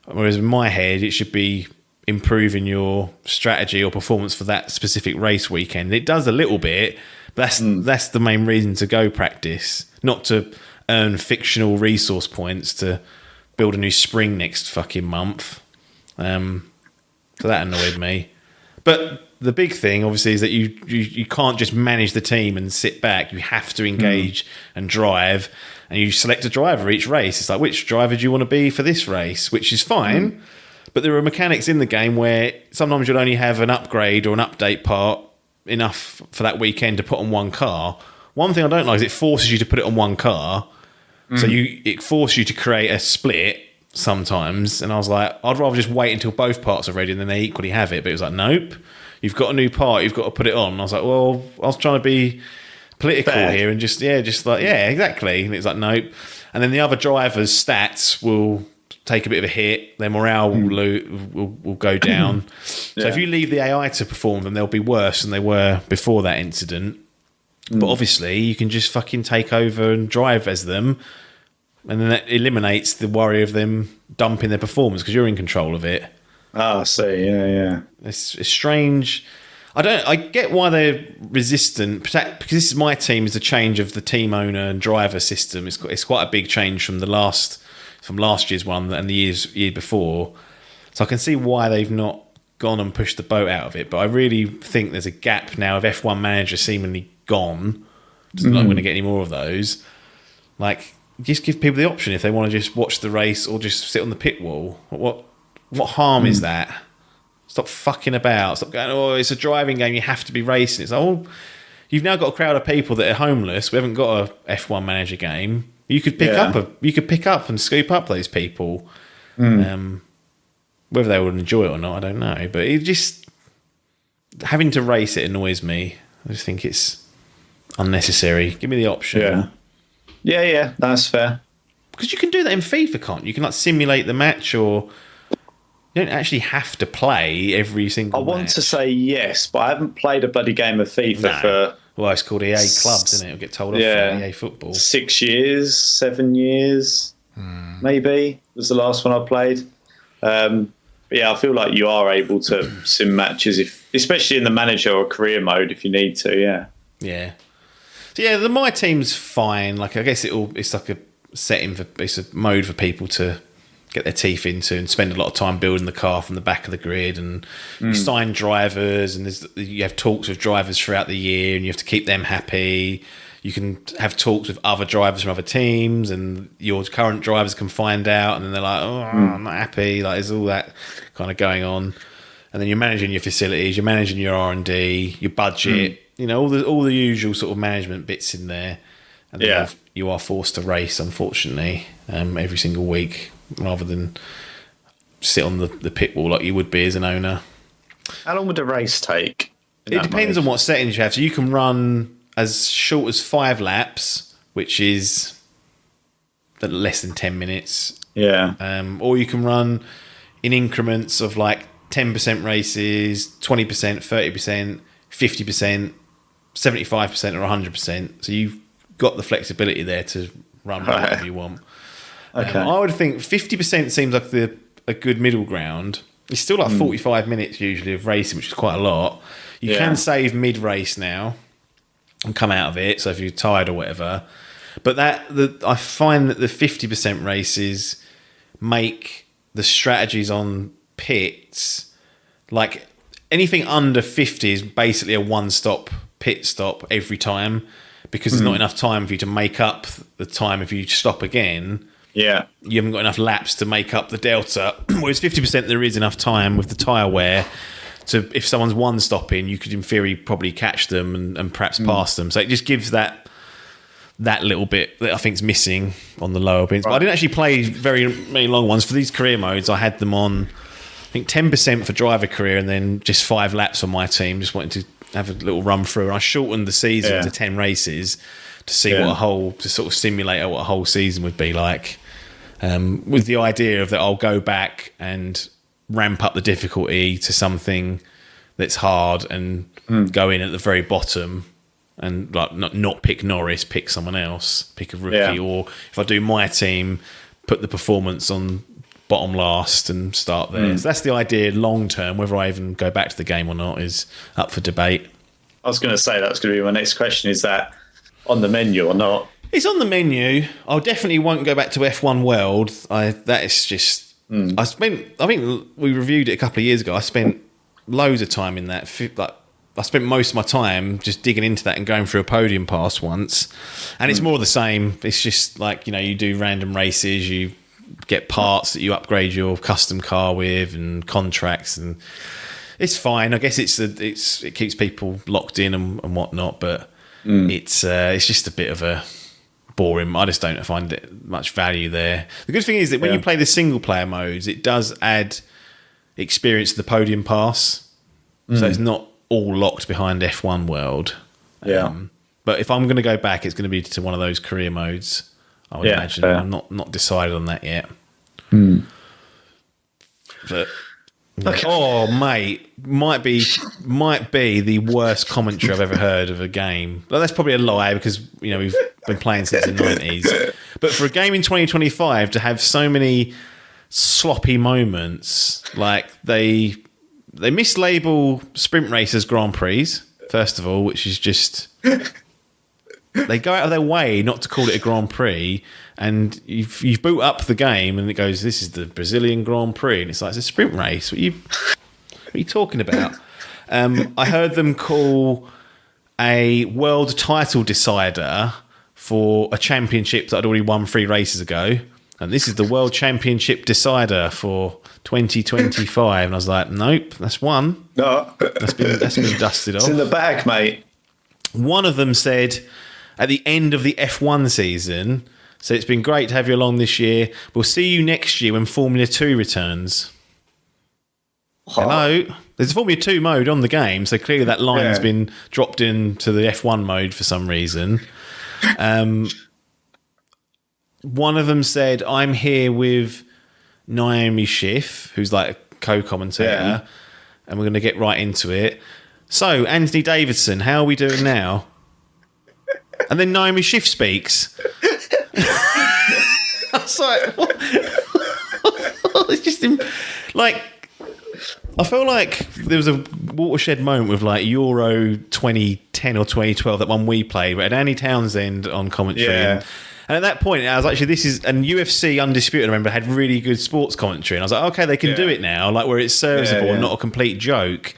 whereas in my head, it should be improving your strategy or performance for that specific race weekend. It does a little bit, but that's the main reason to go practice, not to earn fictional resource points to build a new spring next fucking month. So that annoyed me. But the big thing, obviously, is that you can't just manage the team and sit back. You have to engage and drive, and you select a driver each race. It's like, which driver do you want to be for this race? Which is fine, but there are mechanics in the game where sometimes you'll only have an upgrade or an update part enough for that weekend to put on one car. One thing I don't like is it forces you to put it on one car, so it forces you to create a split sometimes. And I was like, I'd rather just wait until both parts are ready and then they equally have it. But it was like, nope, you've got a new part, you've got to put it on. And I was like, well, I was trying to be political here and just exactly. And it's like, nope. And then the other driver's stats will take a bit of a hit, their morale will go down. So if you leave the AI to perform them, they'll be worse than they were before that incident. But obviously, you can just fucking take over and drive as them, and then that eliminates the worry of them dumping their performance because you're in control of it. Oh, I see. Yeah. It's strange. I get why they're resistant, because this is my team. Is the change of the team owner and driver system. It's quite a big change from last year's one and the year before. So I can see why they've not gone and pushed the boat out of it. But I really think there's a gap now of F1 manager seemingly gone. Doesn't look like we're going to get any more of those. Like, just give people the option if they want to just watch the race or just sit on the pit wall. What harm is that? Stop fucking about. Stop going, oh, it's a driving game, you have to be racing. It's like, oh, you've now got a crowd of people that are homeless. We haven't got a F1 manager game. You could pick up and scoop up those people. Whether they would enjoy it or not, I don't know. But it just, having to race it annoys me. I just think it's unnecessary. Give me the option. Yeah, that's fair. Because you can do that in FIFA, can't you? You can like simulate the match, or you don't actually have to play every single match. I want to say yes, but I haven't played a bloody game of FIFA for... Well, it's called EA Clubs, isn't it? It'll get told off for EA Football. 6 years, 7 years, maybe, was the last one I played. But yeah, I feel like you are able to sim matches, especially in the manager or career mode, if you need to, Yeah. So yeah, my team's fine. Like, I guess it's like a setting it's a mode for people to get their teeth into and spend a lot of time building the car from the back of the grid, and you sign drivers, and you have talks with drivers throughout the year, and you have to keep them happy. You can have talks with other drivers from other teams, and your current drivers can find out, and then they're like, oh, I'm not happy. Like, there's all that kind of going on. And then you're managing your facilities, you're managing your R&D, your budget, all the usual sort of management bits in there. And then you are forced to race, unfortunately, every single week, rather than sit on the pit wall like you would be as an owner. How long would a race take? It depends on what settings you have. So you can run as short as 5 laps, which is less than 10 minutes. Yeah. Or you can run in increments of like 10% races, 20%, 30%, 50%, 75% or 100%. So you've got the flexibility there to run whatever you want. Okay. I would think 50% seems like a good middle ground. It's still like 45 minutes usually of racing, which is quite a lot. You can save mid-race now and come out of it, so if you're tired or whatever. But I find that the 50% races make the strategies on pits, like anything under 50 is basically a one-stop pit stop every time, because there's not enough time for you to make up the time if you stop again. Yeah. You haven't got enough laps to make up the delta. Whereas 50% there is enough time with the tyre wear to, if someone's one stopping, you could in theory probably catch them and perhaps pass them. So it just gives that little bit that I think is missing on the lower bins. Right. But I didn't actually play very many long ones. For these career modes, I had them on, I think 10% for driver career and then just 5 laps on my team. Just wanted to have a little run through. And I shortened the season to 10 races to see to sort of simulate what a whole season would be like. With the idea of that I'll go back and ramp up the difficulty to something that's hard and go in at the very bottom and like not pick Norris, pick someone else, pick a rookie, or if I do my team, put the performance on bottom last and start there. So that's the idea long term. Whether I even go back to the game or not is up for debate. I was going to say that's going to be my next question. Is that on the menu or not? It's on the menu. I definitely won't go back to F1 World. That is just. I think we reviewed it a couple of years ago. I spent loads of time in that. Like, I spent most of my time just digging into that and going through a podium pass once. And it's more the same. It's just like, you do random races, you get parts that you upgrade your custom car with and contracts, and it's fine. I guess it keeps people locked in and whatnot, but it's just a bit of a boring. I just don't find it much value there. The good thing is that when you play the single player modes, it does add experience to the podium pass, so it's not all locked behind F1 world. But if I'm going to go back, it's going to be to one of those career modes, I would imagine. Fair. I'm not decided on that yet. But okay. Oh, mate, might be the worst commentary I've ever heard of a game. Well, that's probably a lie because we've been playing since the 90s. But for a game in 2025 to have so many sloppy moments, like they mislabel sprint races Grand Prix, first of all, which is just they go out of their way not to call it a Grand Prix. And you've boot up the game and it goes, this is the Brazilian Grand Prix, and it's like, it's a sprint race. What are you talking about? I heard them call a world title decider for a championship that I'd already won 3 races ago, and this is the world championship decider for 2025. And I was like, nope, that's one. No, that's been dusted off. It's in the bag, mate. One of them said at the end of the F1 season, so it's been great to have you along this year. We'll see you next year when Formula 2 returns. Hello? There's a Formula 2 mode on the game, so clearly that line's been dropped into the F1 mode for some reason. One of them said, I'm here with Naomi Schiff, who's like a co-commentator, and we're going to get right into it. So, Anthony Davidson, how are we doing now? And then Naomi Schiff speaks. I was like, what? It's just like, I feel like there was a watershed moment with like Euro 2010 or 2012, that one we played, where it had Andy Townsend on commentary. And at that point, I was actually, this is, and UFC Undisputed, I remember, had really good sports commentary. And I was like, okay, they can do it now, like where it's serviceable and not a complete joke.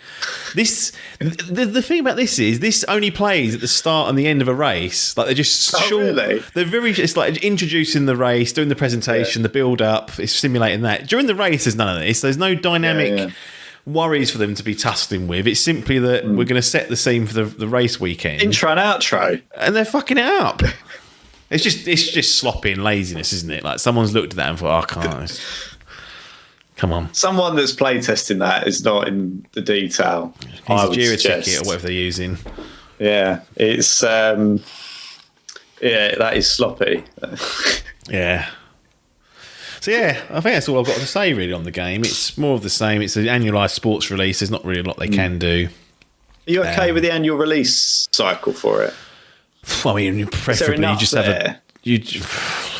The thing about this is, this only plays at the start and the end of a race. Like, they're just short. Really? It's like introducing the race, doing the presentation, the build up, it's simulating that. During the race, there's none of this. There's no dynamic worries for them to be tussling with. It's simply that we're going to set the scene for the race weekend. Intro and outro. And they're fucking it up. It's just sloppy and laziness, isn't it? Like, someone's looked at that and thought, oh, I can't. Come on. Someone that's play testing that is not in the detail. He's a Jira ticket or whatever they're using. Yeah, it's that is sloppy. Yeah. So yeah, I think that's all I've got to say really on the game. It's more of the same. It's an annualised sports release. There's not really a lot they can do. Are you okay with the annual release cycle for it? I mean, preferably you just have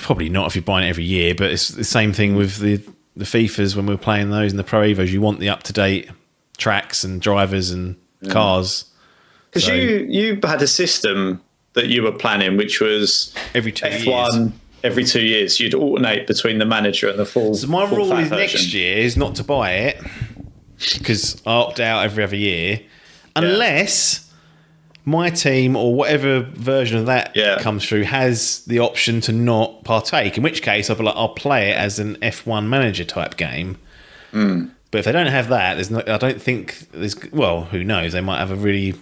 probably not if you're buying it every year, but it's the same thing with the FIFAs when we're playing those and the Pro Evos. You want the up-to-date tracks and drivers and cars. Because you had a system that you were planning, which was every 2 F1 years. Every 2 years. You'd alternate between the manager and the full. So my rule is next year is not to buy it, because I opt out every other year, unless my team or whatever version of that comes through has the option to not partake, in which case I'll be like, I'll play it as an F1 manager type game. But if they don't have that, I don't think there's, well, who knows, they might have a really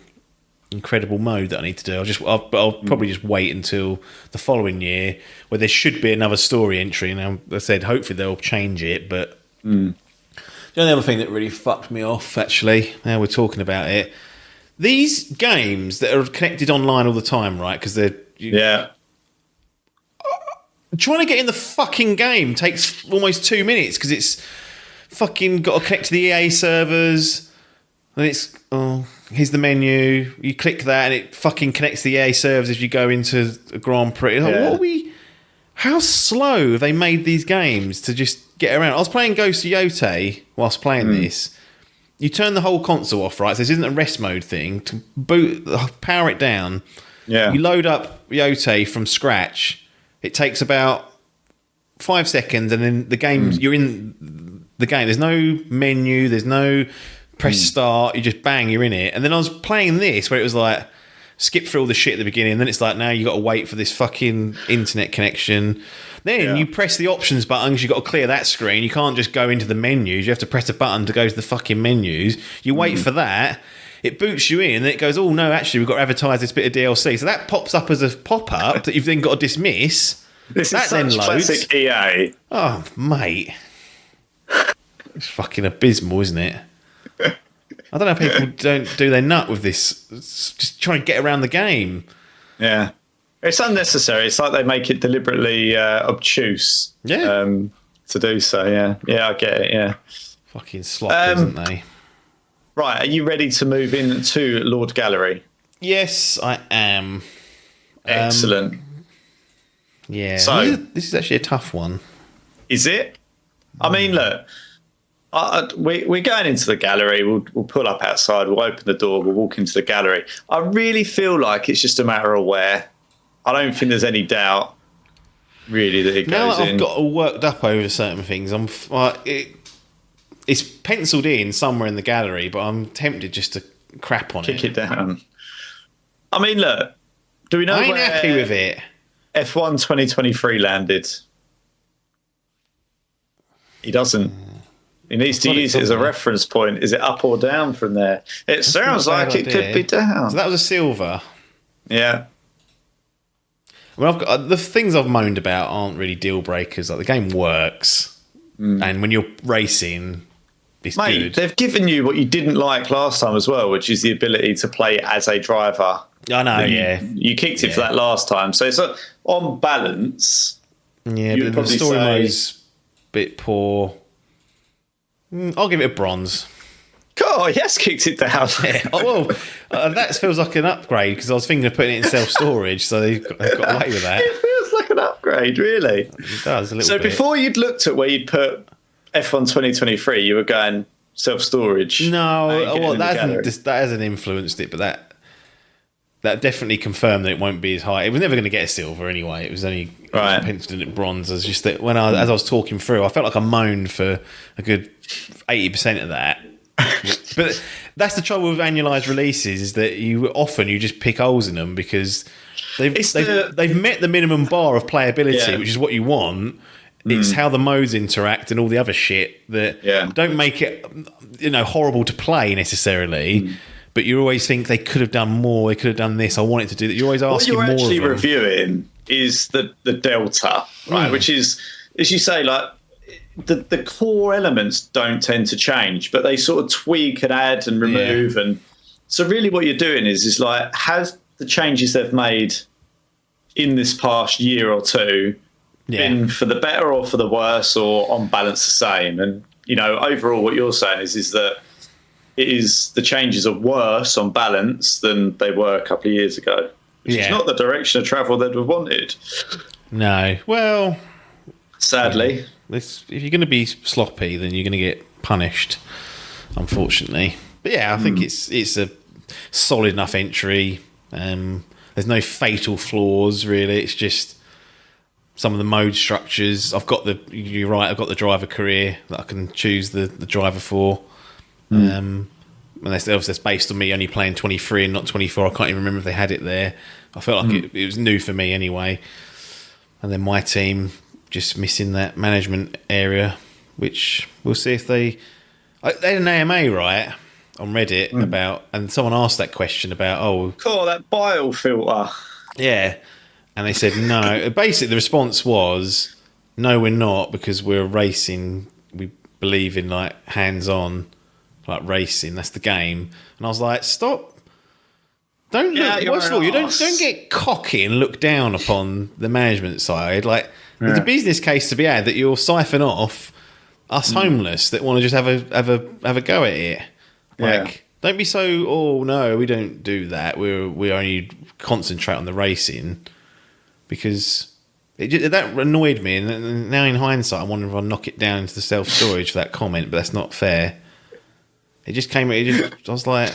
incredible mode that I need to do. I'll probably just wait until the following year, where there should be another story entry. Now, I said hopefully they'll change it, but the only other thing that really fucked me off, actually, now we're talking about it, these games that are connected online all the time, right? Because they're trying to get in the fucking game takes almost 2 minutes, because it's fucking got to connect to the EA servers, and it's here's the menu. You click that, and it fucking connects to the EA servers as you go into a Grand Prix. Like, what are we? How slow have they made these games to just get around? I was playing Ghost of Yotei whilst playing this. You turn the whole console off, right? So this isn't a rest mode thing. To power it down. Yeah. You load up Yotei from scratch. It takes about 5 seconds, and then the game you're in the game. There's no menu. There's no press start, you just bang, you're in it. And then I was playing this where it was like, skip through all the shit at the beginning, and then it's like, now you got to wait for this fucking internet connection. Then you press the options button because you've got to clear that screen. You can't just go into the menus. You have to press a button to go to the fucking menus. You wait for that. It boots you in, and it goes, oh, no, actually, we've got to advertise this bit of DLC. So that pops up as a pop-up that you've then got to dismiss. This that is such classic EA. Oh, mate. It's fucking abysmal, isn't it? I don't know how people don't do their nut with this. It's just trying to get around the game. Yeah. It's unnecessary. It's like they make it deliberately obtuse to do so, yeah. Yeah, I get it, yeah. Fucking slop, isn't they? Right, are you ready to move into Lord Gallery? Yes, I am. Excellent. Yeah. So, this is actually a tough one. Is it? I mean, look, we're going into the gallery. We'll pull up outside. We'll open the door. We'll walk into the gallery. I really feel like it's just a matter of where. I don't think there's any doubt, really, that it goes in. Now that I've got all worked up over certain things, it's penciled in somewhere in the gallery, but I'm tempted just to crap on Kick it down. I mean, look, do we know I ain't where happy with it. F1 2023 landed? He doesn't. He needs to use it as a reference point. Is it up or down from there? It sounds like it could be down. So that was a silver. Yeah. Well, I've got the things I've moaned about aren't really deal breakers. Like the game works, and when you're racing, it's good. They've given you what you didn't like last time as well, which is the ability to play as a driver. I know, You kicked it for that last time, so it's on balance. Yeah, but the story mode's a bit poor. I'll give it a bronze. Oh, yes, kicked it down. Yeah. Oh, well, that feels like an upgrade because I was thinking of putting it in self-storage, so they've got away with that. It feels like an upgrade, really. It does, a little so bit. Before you'd looked at where you'd put F1 2023, you were going self-storage. No, well, that hasn't influenced it, but that definitely confirmed that it won't be as high. It was never going to get a silver anyway. It was only penciled in at bronze. It's just that as I was talking through, I felt like I moaned for a good 80% of that. But that's the trouble with annualized releases, is that you just pick holes in them because they've met the minimum bar of playability, which is what you want. It's how the modes interact and all the other shit that don't make it horrible to play necessarily. But you always think they could have done more. They could have done this. I want it to do that. You're always asking more of them. What you're actually reviewing is the delta, right? Which is, as you say, like the core elements don't tend to change, but they sort of tweak and add and remove. And so really what you're doing is like, has the changes they've made in this past year or two been for the better or for the worse, or on balance the same? And, overall what you're saying is that the changes are worse on balance than they were a couple of years ago, which is not the direction of travel they'd have wanted. No. Well, sadly. If you're going to be sloppy, then you're going to get punished, unfortunately. But yeah, I think it's a solid enough entry. There's no fatal flaws, really. It's just some of the mode structures. You're right, I've got the driver career that I can choose the driver for. And that's based on me only playing 23 and not 24. I can't even remember if they had it there. I felt like it was new for me anyway. And then my team just missing that management area, which we'll see if they had an AMA right on Reddit about, and someone asked that question about that bile filter. Yeah, and they said no. Basically, the response was no, we're not, because we're racing. We believe in like hands-on. Like racing, that's the game. And I was like, stop. Don't look. First of all, you don't get cocky and look down upon the management side. Like there's a business case to be had that you'll siphon off us homeless that want to just have a go at it. Like don't be so. Oh no, we don't do that. We only concentrate on the racing, because that annoyed me. And now in hindsight, I wonder if I'll knock it down into the self-storage for that comment. But that's not fair. I was like,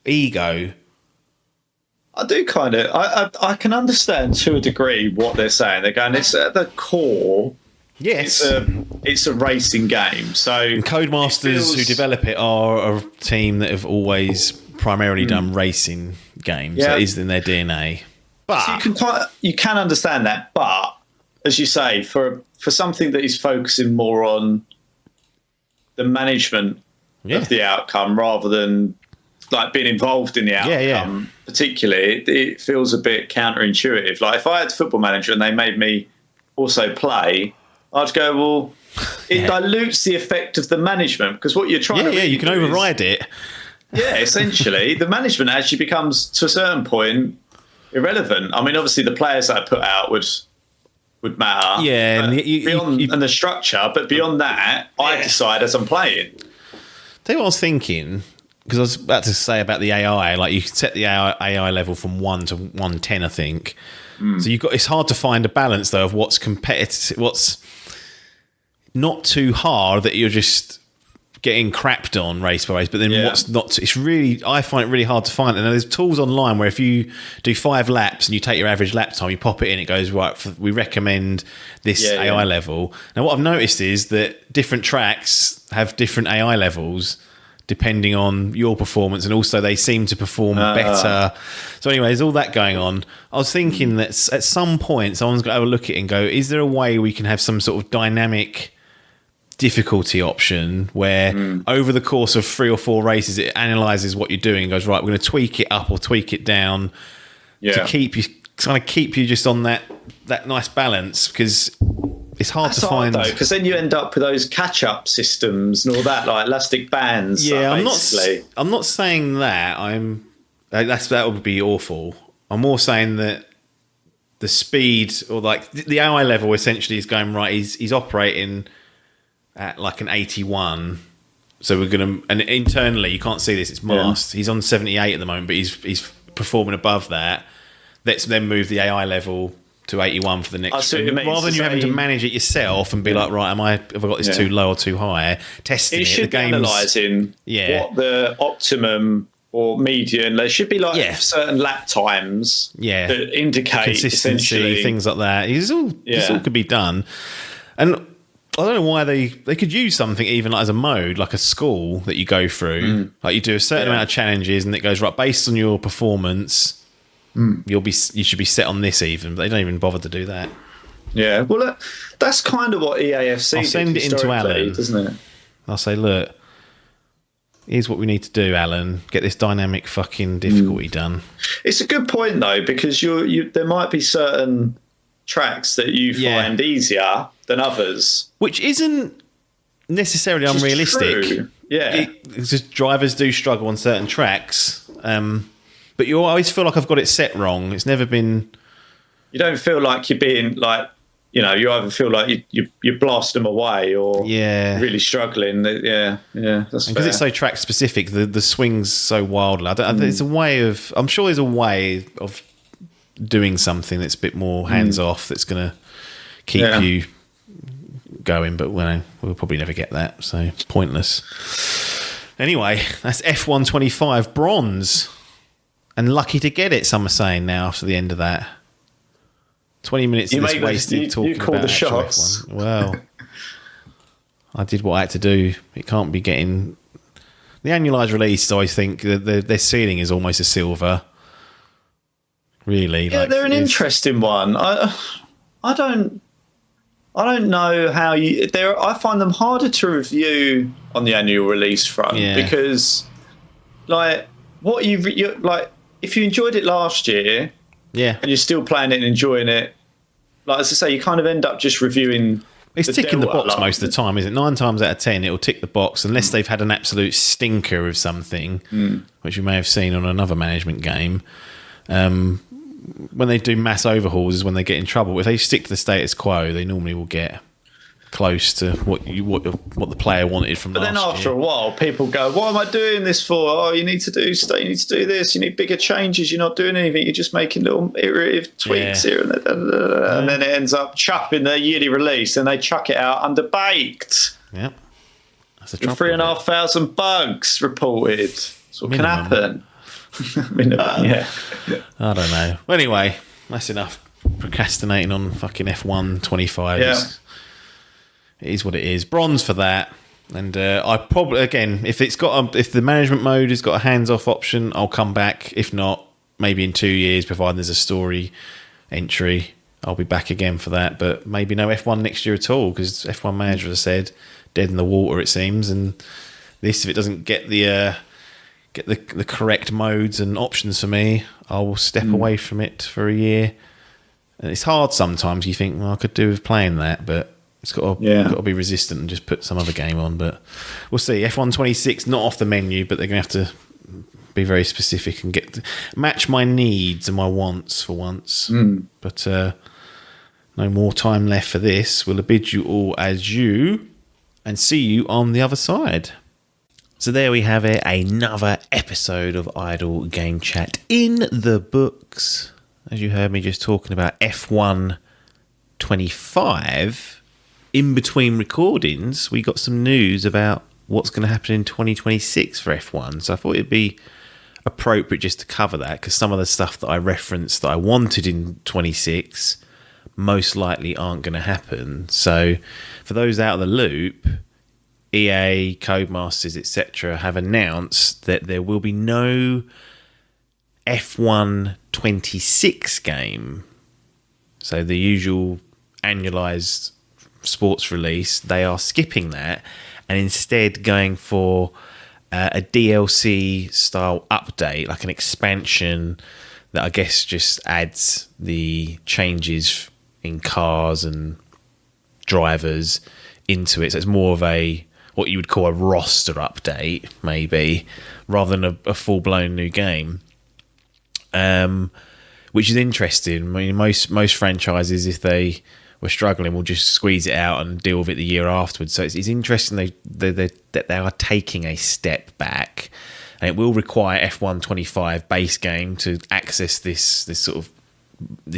ego. I do kind of. I can understand to a degree what they're saying. They're going, it's at the core Yes. It's a racing game. So And Codemasters who develop it are a team that have always primarily done racing games. Yeah. That is in their DNA. But so you can understand that, but as you say, for something that is focusing more on the management of the outcome rather than like being involved in the outcome, particularly, it feels a bit counterintuitive. Like if I had Football Manager and they made me also play, I'd go, well, it dilutes the effect of the management because what you're trying to you can override it. Yeah, essentially, the management actually becomes to a certain point irrelevant. I mean, obviously, the players that I put out would matter. Yeah, and and the structure, but beyond that, I decide as I'm playing. Tell you what I was thinking, because I was about to say about the AI. Like you can set the AI level from 1 to 110, I think. So it's hard to find a balance though of what's competitive, what's not too hard that you're just getting crapped on race by race, but then what's not. It's really, I find it really hard to find. And there's tools online where if you do 5 laps and you take your average lap time, you pop it in, it goes right. We recommend this AI level. Now, what I've noticed is that different tracks have different AI levels depending on your performance, and also they seem to perform better. So anyway, there's all that going on. I was thinking that at some point someone's got to have a look at it and go, is there a way we can have some sort of dynamic difficulty option where over the course of 3 or 4 races it analyzes what you're doing and goes, right, we're going to tweak it up or tweak it down to keep you just on that nice balance, because it's hard to find, though, because then you end up with those catch-up systems and all that, like elastic bands. Yeah, I'm not saying that. That would be awful. I'm more saying that the speed or like the AI level essentially is going right. He's operating at like an 81. So we're going to, and internally you can't see this. It's masked. He's on 78 at the moment, but he's performing above that. Let's then move the AI level to 81 for the next. Rather than you having to manage it yourself and be like, right, have I got this too low or too high? Testing it. Should be analysing what the optimum or median. There should be like certain lap times that indicate consistency, things like that. This all could be done. And I don't know why they could use something even like as a mode, like a school that you go through. Like you do a certain amount of challenges and it goes, right, based on your performance, you should be set on this even, but they don't even bother to do that. Yeah, well, that's kind of what EAFC I'll send it into Alan, doesn't it? I'll say, look, here's what we need to do, Alan. Get this dynamic fucking difficulty done. It's a good point though, because there might be certain tracks that you find easier than others, which isn't necessarily unrealistic. True. Yeah, it's just drivers do struggle on certain tracks. But you always feel like I've got it set wrong. It's never been. You don't feel like you're being like, you either feel like you blast them away or really struggling. That's because it's so track specific. The swing's so wild. There's a way of. I'm sure there's a way of doing something that's a bit more hands off. That's going to keep you going. But we'll probably never get that. So it's pointless. Anyway, that's F125 bronze. And lucky to get it, some are saying now after the end of that. 20 minutes of this wasted talking about the shots. F1. Well, I did what I had to do. It can't be getting... The annualised release, I think, their ceiling is almost a silver. Really. Yeah, they're an interesting one. I don't know how you... I find them harder to review on the annual release front because, like, what you like... If you enjoyed it last year, and you're still playing it and enjoying it, like as I say, you kind of end up just reviewing. It's ticking the box most of the time, isn't it? 9 times out of 10, it'll tick the box unless they've had an absolute stinker of something, which you may have seen on another management game. When they do mass overhauls is when they get in trouble. If they stick to the status quo, they normally will get close to what the player wanted from last year. But then after a while, people go, what am I doing this for? Oh, you need to do this. You need bigger changes. You're not doing anything. You're just making little iterative tweaks here and there. And then it ends up chucking their yearly release and they chuck it out underbaked. Yep. That's the trouble. 3,500 bugs reported. That's what can happen. Minimum, I don't know. Anyway, that's enough procrastinating on fucking F1 25. it is what it is. Bronze for that. And I probably, again, if the management mode has got a hands-off option, I'll come back. If not, maybe in 2 years, providing there's a story entry, I'll be back again for that. But maybe no F1 next year at all, because F1 Manager has said dead in the water, it seems. And this, if it doesn't get the correct modes and options for me, I will step away from it for a year. And it's hard sometimes. You think, well, I could do with playing that, but it's got to be resistant and just put some other game on. But we'll see. F1 26 not off the menu, but they're going to have to be very specific and match my needs and my wants for once. But no more time left for this. We'll bid you all adieu and see you on the other side. So there we have it, another episode of Idle Game Chat in the books. As you heard me just talking about F1 25, in between recordings, we got some news about what's going to happen in 2026 for F1. So I thought it'd be appropriate just to cover that, because some of the stuff that I referenced that I wanted in 26 most likely aren't going to happen. So for those out of the loop, EA, Codemasters, etc. have announced that there will be no F1 26 game. So the usual annualized sports release, they are skipping that and instead going for a DLC style update, like an expansion that I guess just adds the changes in cars and drivers into it. So it's more of what you would call a roster update, maybe, rather than a full-blown new game. Which is interesting. I mean, most franchises, if they were struggling, will just squeeze it out and deal with it the year afterwards. So it's interesting that they are taking a step back, and it will require F1 25 base game to access this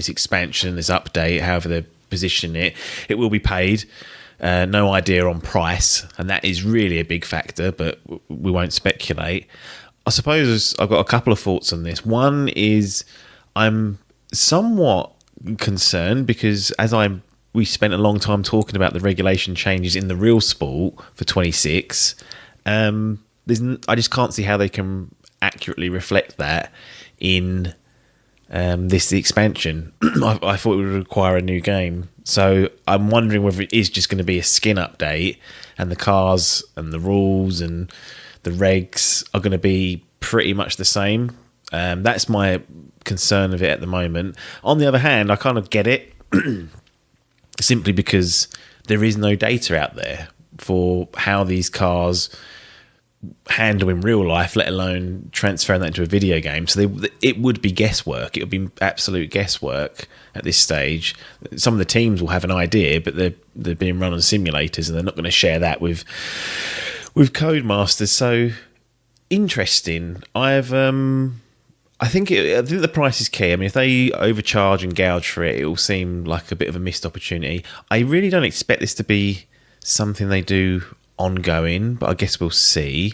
expansion, this update, however they position it. It will be paid. No idea on price, and that is really a big factor, but we won't speculate. I suppose I've got a couple of thoughts on this. One is I'm somewhat concerned because we spent a long time talking about the regulation changes in the real sport for 26. I just can't see how they can accurately reflect that in the expansion. I thought it would require a new game. So I'm wondering whether it is just going to be a skin update and the cars and the rules and the regs are going to be pretty much the same. That's my concern of it at the moment. On the other hand, I kind of get it simply because there is no data out there for how these cars handle in real life, let alone transferring that into a video game. So it would be guesswork. It would be absolute guesswork at this stage. Some of the teams will have an idea, but they're being run on simulators and they're not going to share that with Codemasters. So interesting. I think the price is key. I mean, if they overcharge and gouge for it, it will seem like a bit of a missed opportunity. I really don't expect this to be something they do ongoing, but I guess we'll see.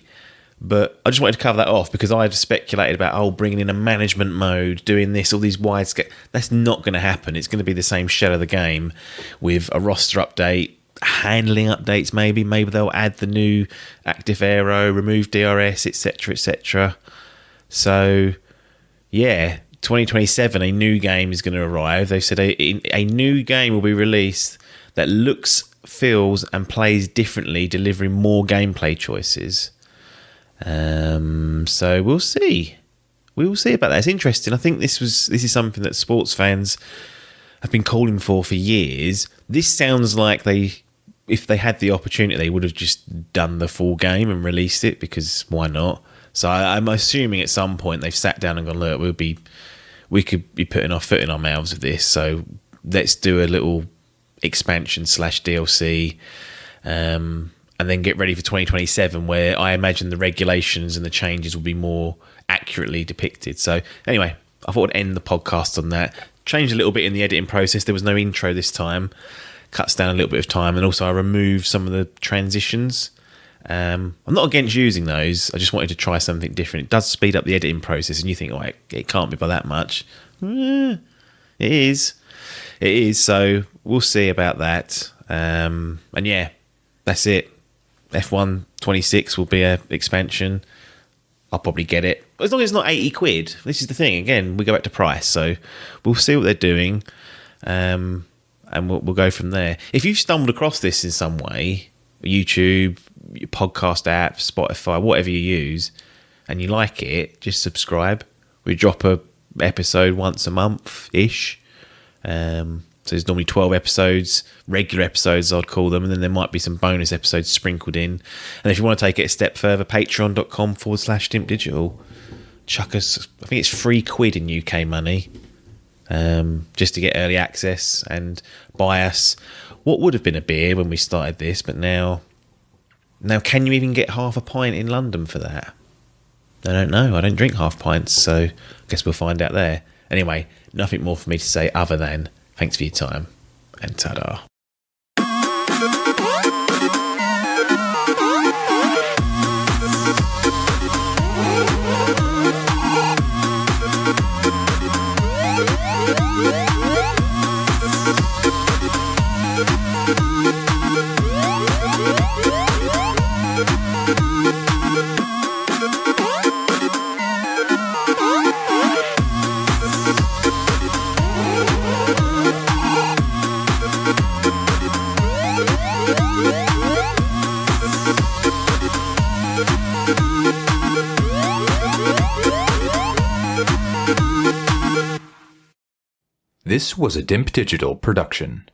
But I just wanted to cover that off because I had speculated about bringing in a management mode, doing this, all these wide scale. That's not going to happen. It's going to be the same shell of the game with a roster update, handling updates. Maybe they'll add the new active aero, remove DRS, etc., etc. So yeah, 2027, a new game is going to arrive. They said a new game will be released that looks, feels, and plays differently, delivering more gameplay choices. So we'll see. We will see about that. It's interesting. I think this is something that sports fans have been calling for years. This sounds like if they had the opportunity, they would have just done the full game and released it, because why not? So I'm assuming at some point they've sat down and gone, look, we could be putting our foot in our mouths with this, so let's do a little expansion / DLC, and then get ready for 2027, where I imagine the regulations and the changes will be more accurately depicted. So anyway, I thought I'd end the podcast on that. Changed a little bit in the editing process. There was no intro this time. Cuts down a little bit of time, and also I removed some of the transitions. I'm not against using those. I just wanted to try something different. It does speed up the editing process, and you think, it can't be by that much. It is. So we'll see about that. And yeah, That's it. F1 26 will be a expansion. I'll probably get it. As long as it's not 80 quid. This is the thing. Again, we go back to price. So we'll see what they're doing. And we'll go from there. If you've stumbled across this in some way, YouTube, your podcast app, Spotify, whatever you use, and you like it, just subscribe. We drop a episode once a month-ish. So there's normally 12 episodes, regular episodes I'd call them, and then there might be some bonus episodes sprinkled in. And if you want to take it a step further, patreon.com/Dimp Digital. Chuck us, I think it's £3 in UK money, just to get early access and buy us what would have been a beer when we started this, but now can you even get half a pint in London for that? I don't know. I don't drink half pints, so I guess we'll find out there. Anyway, nothing more for me to say other than thanks for your time, and ta-da. This was a Dimp Digital production.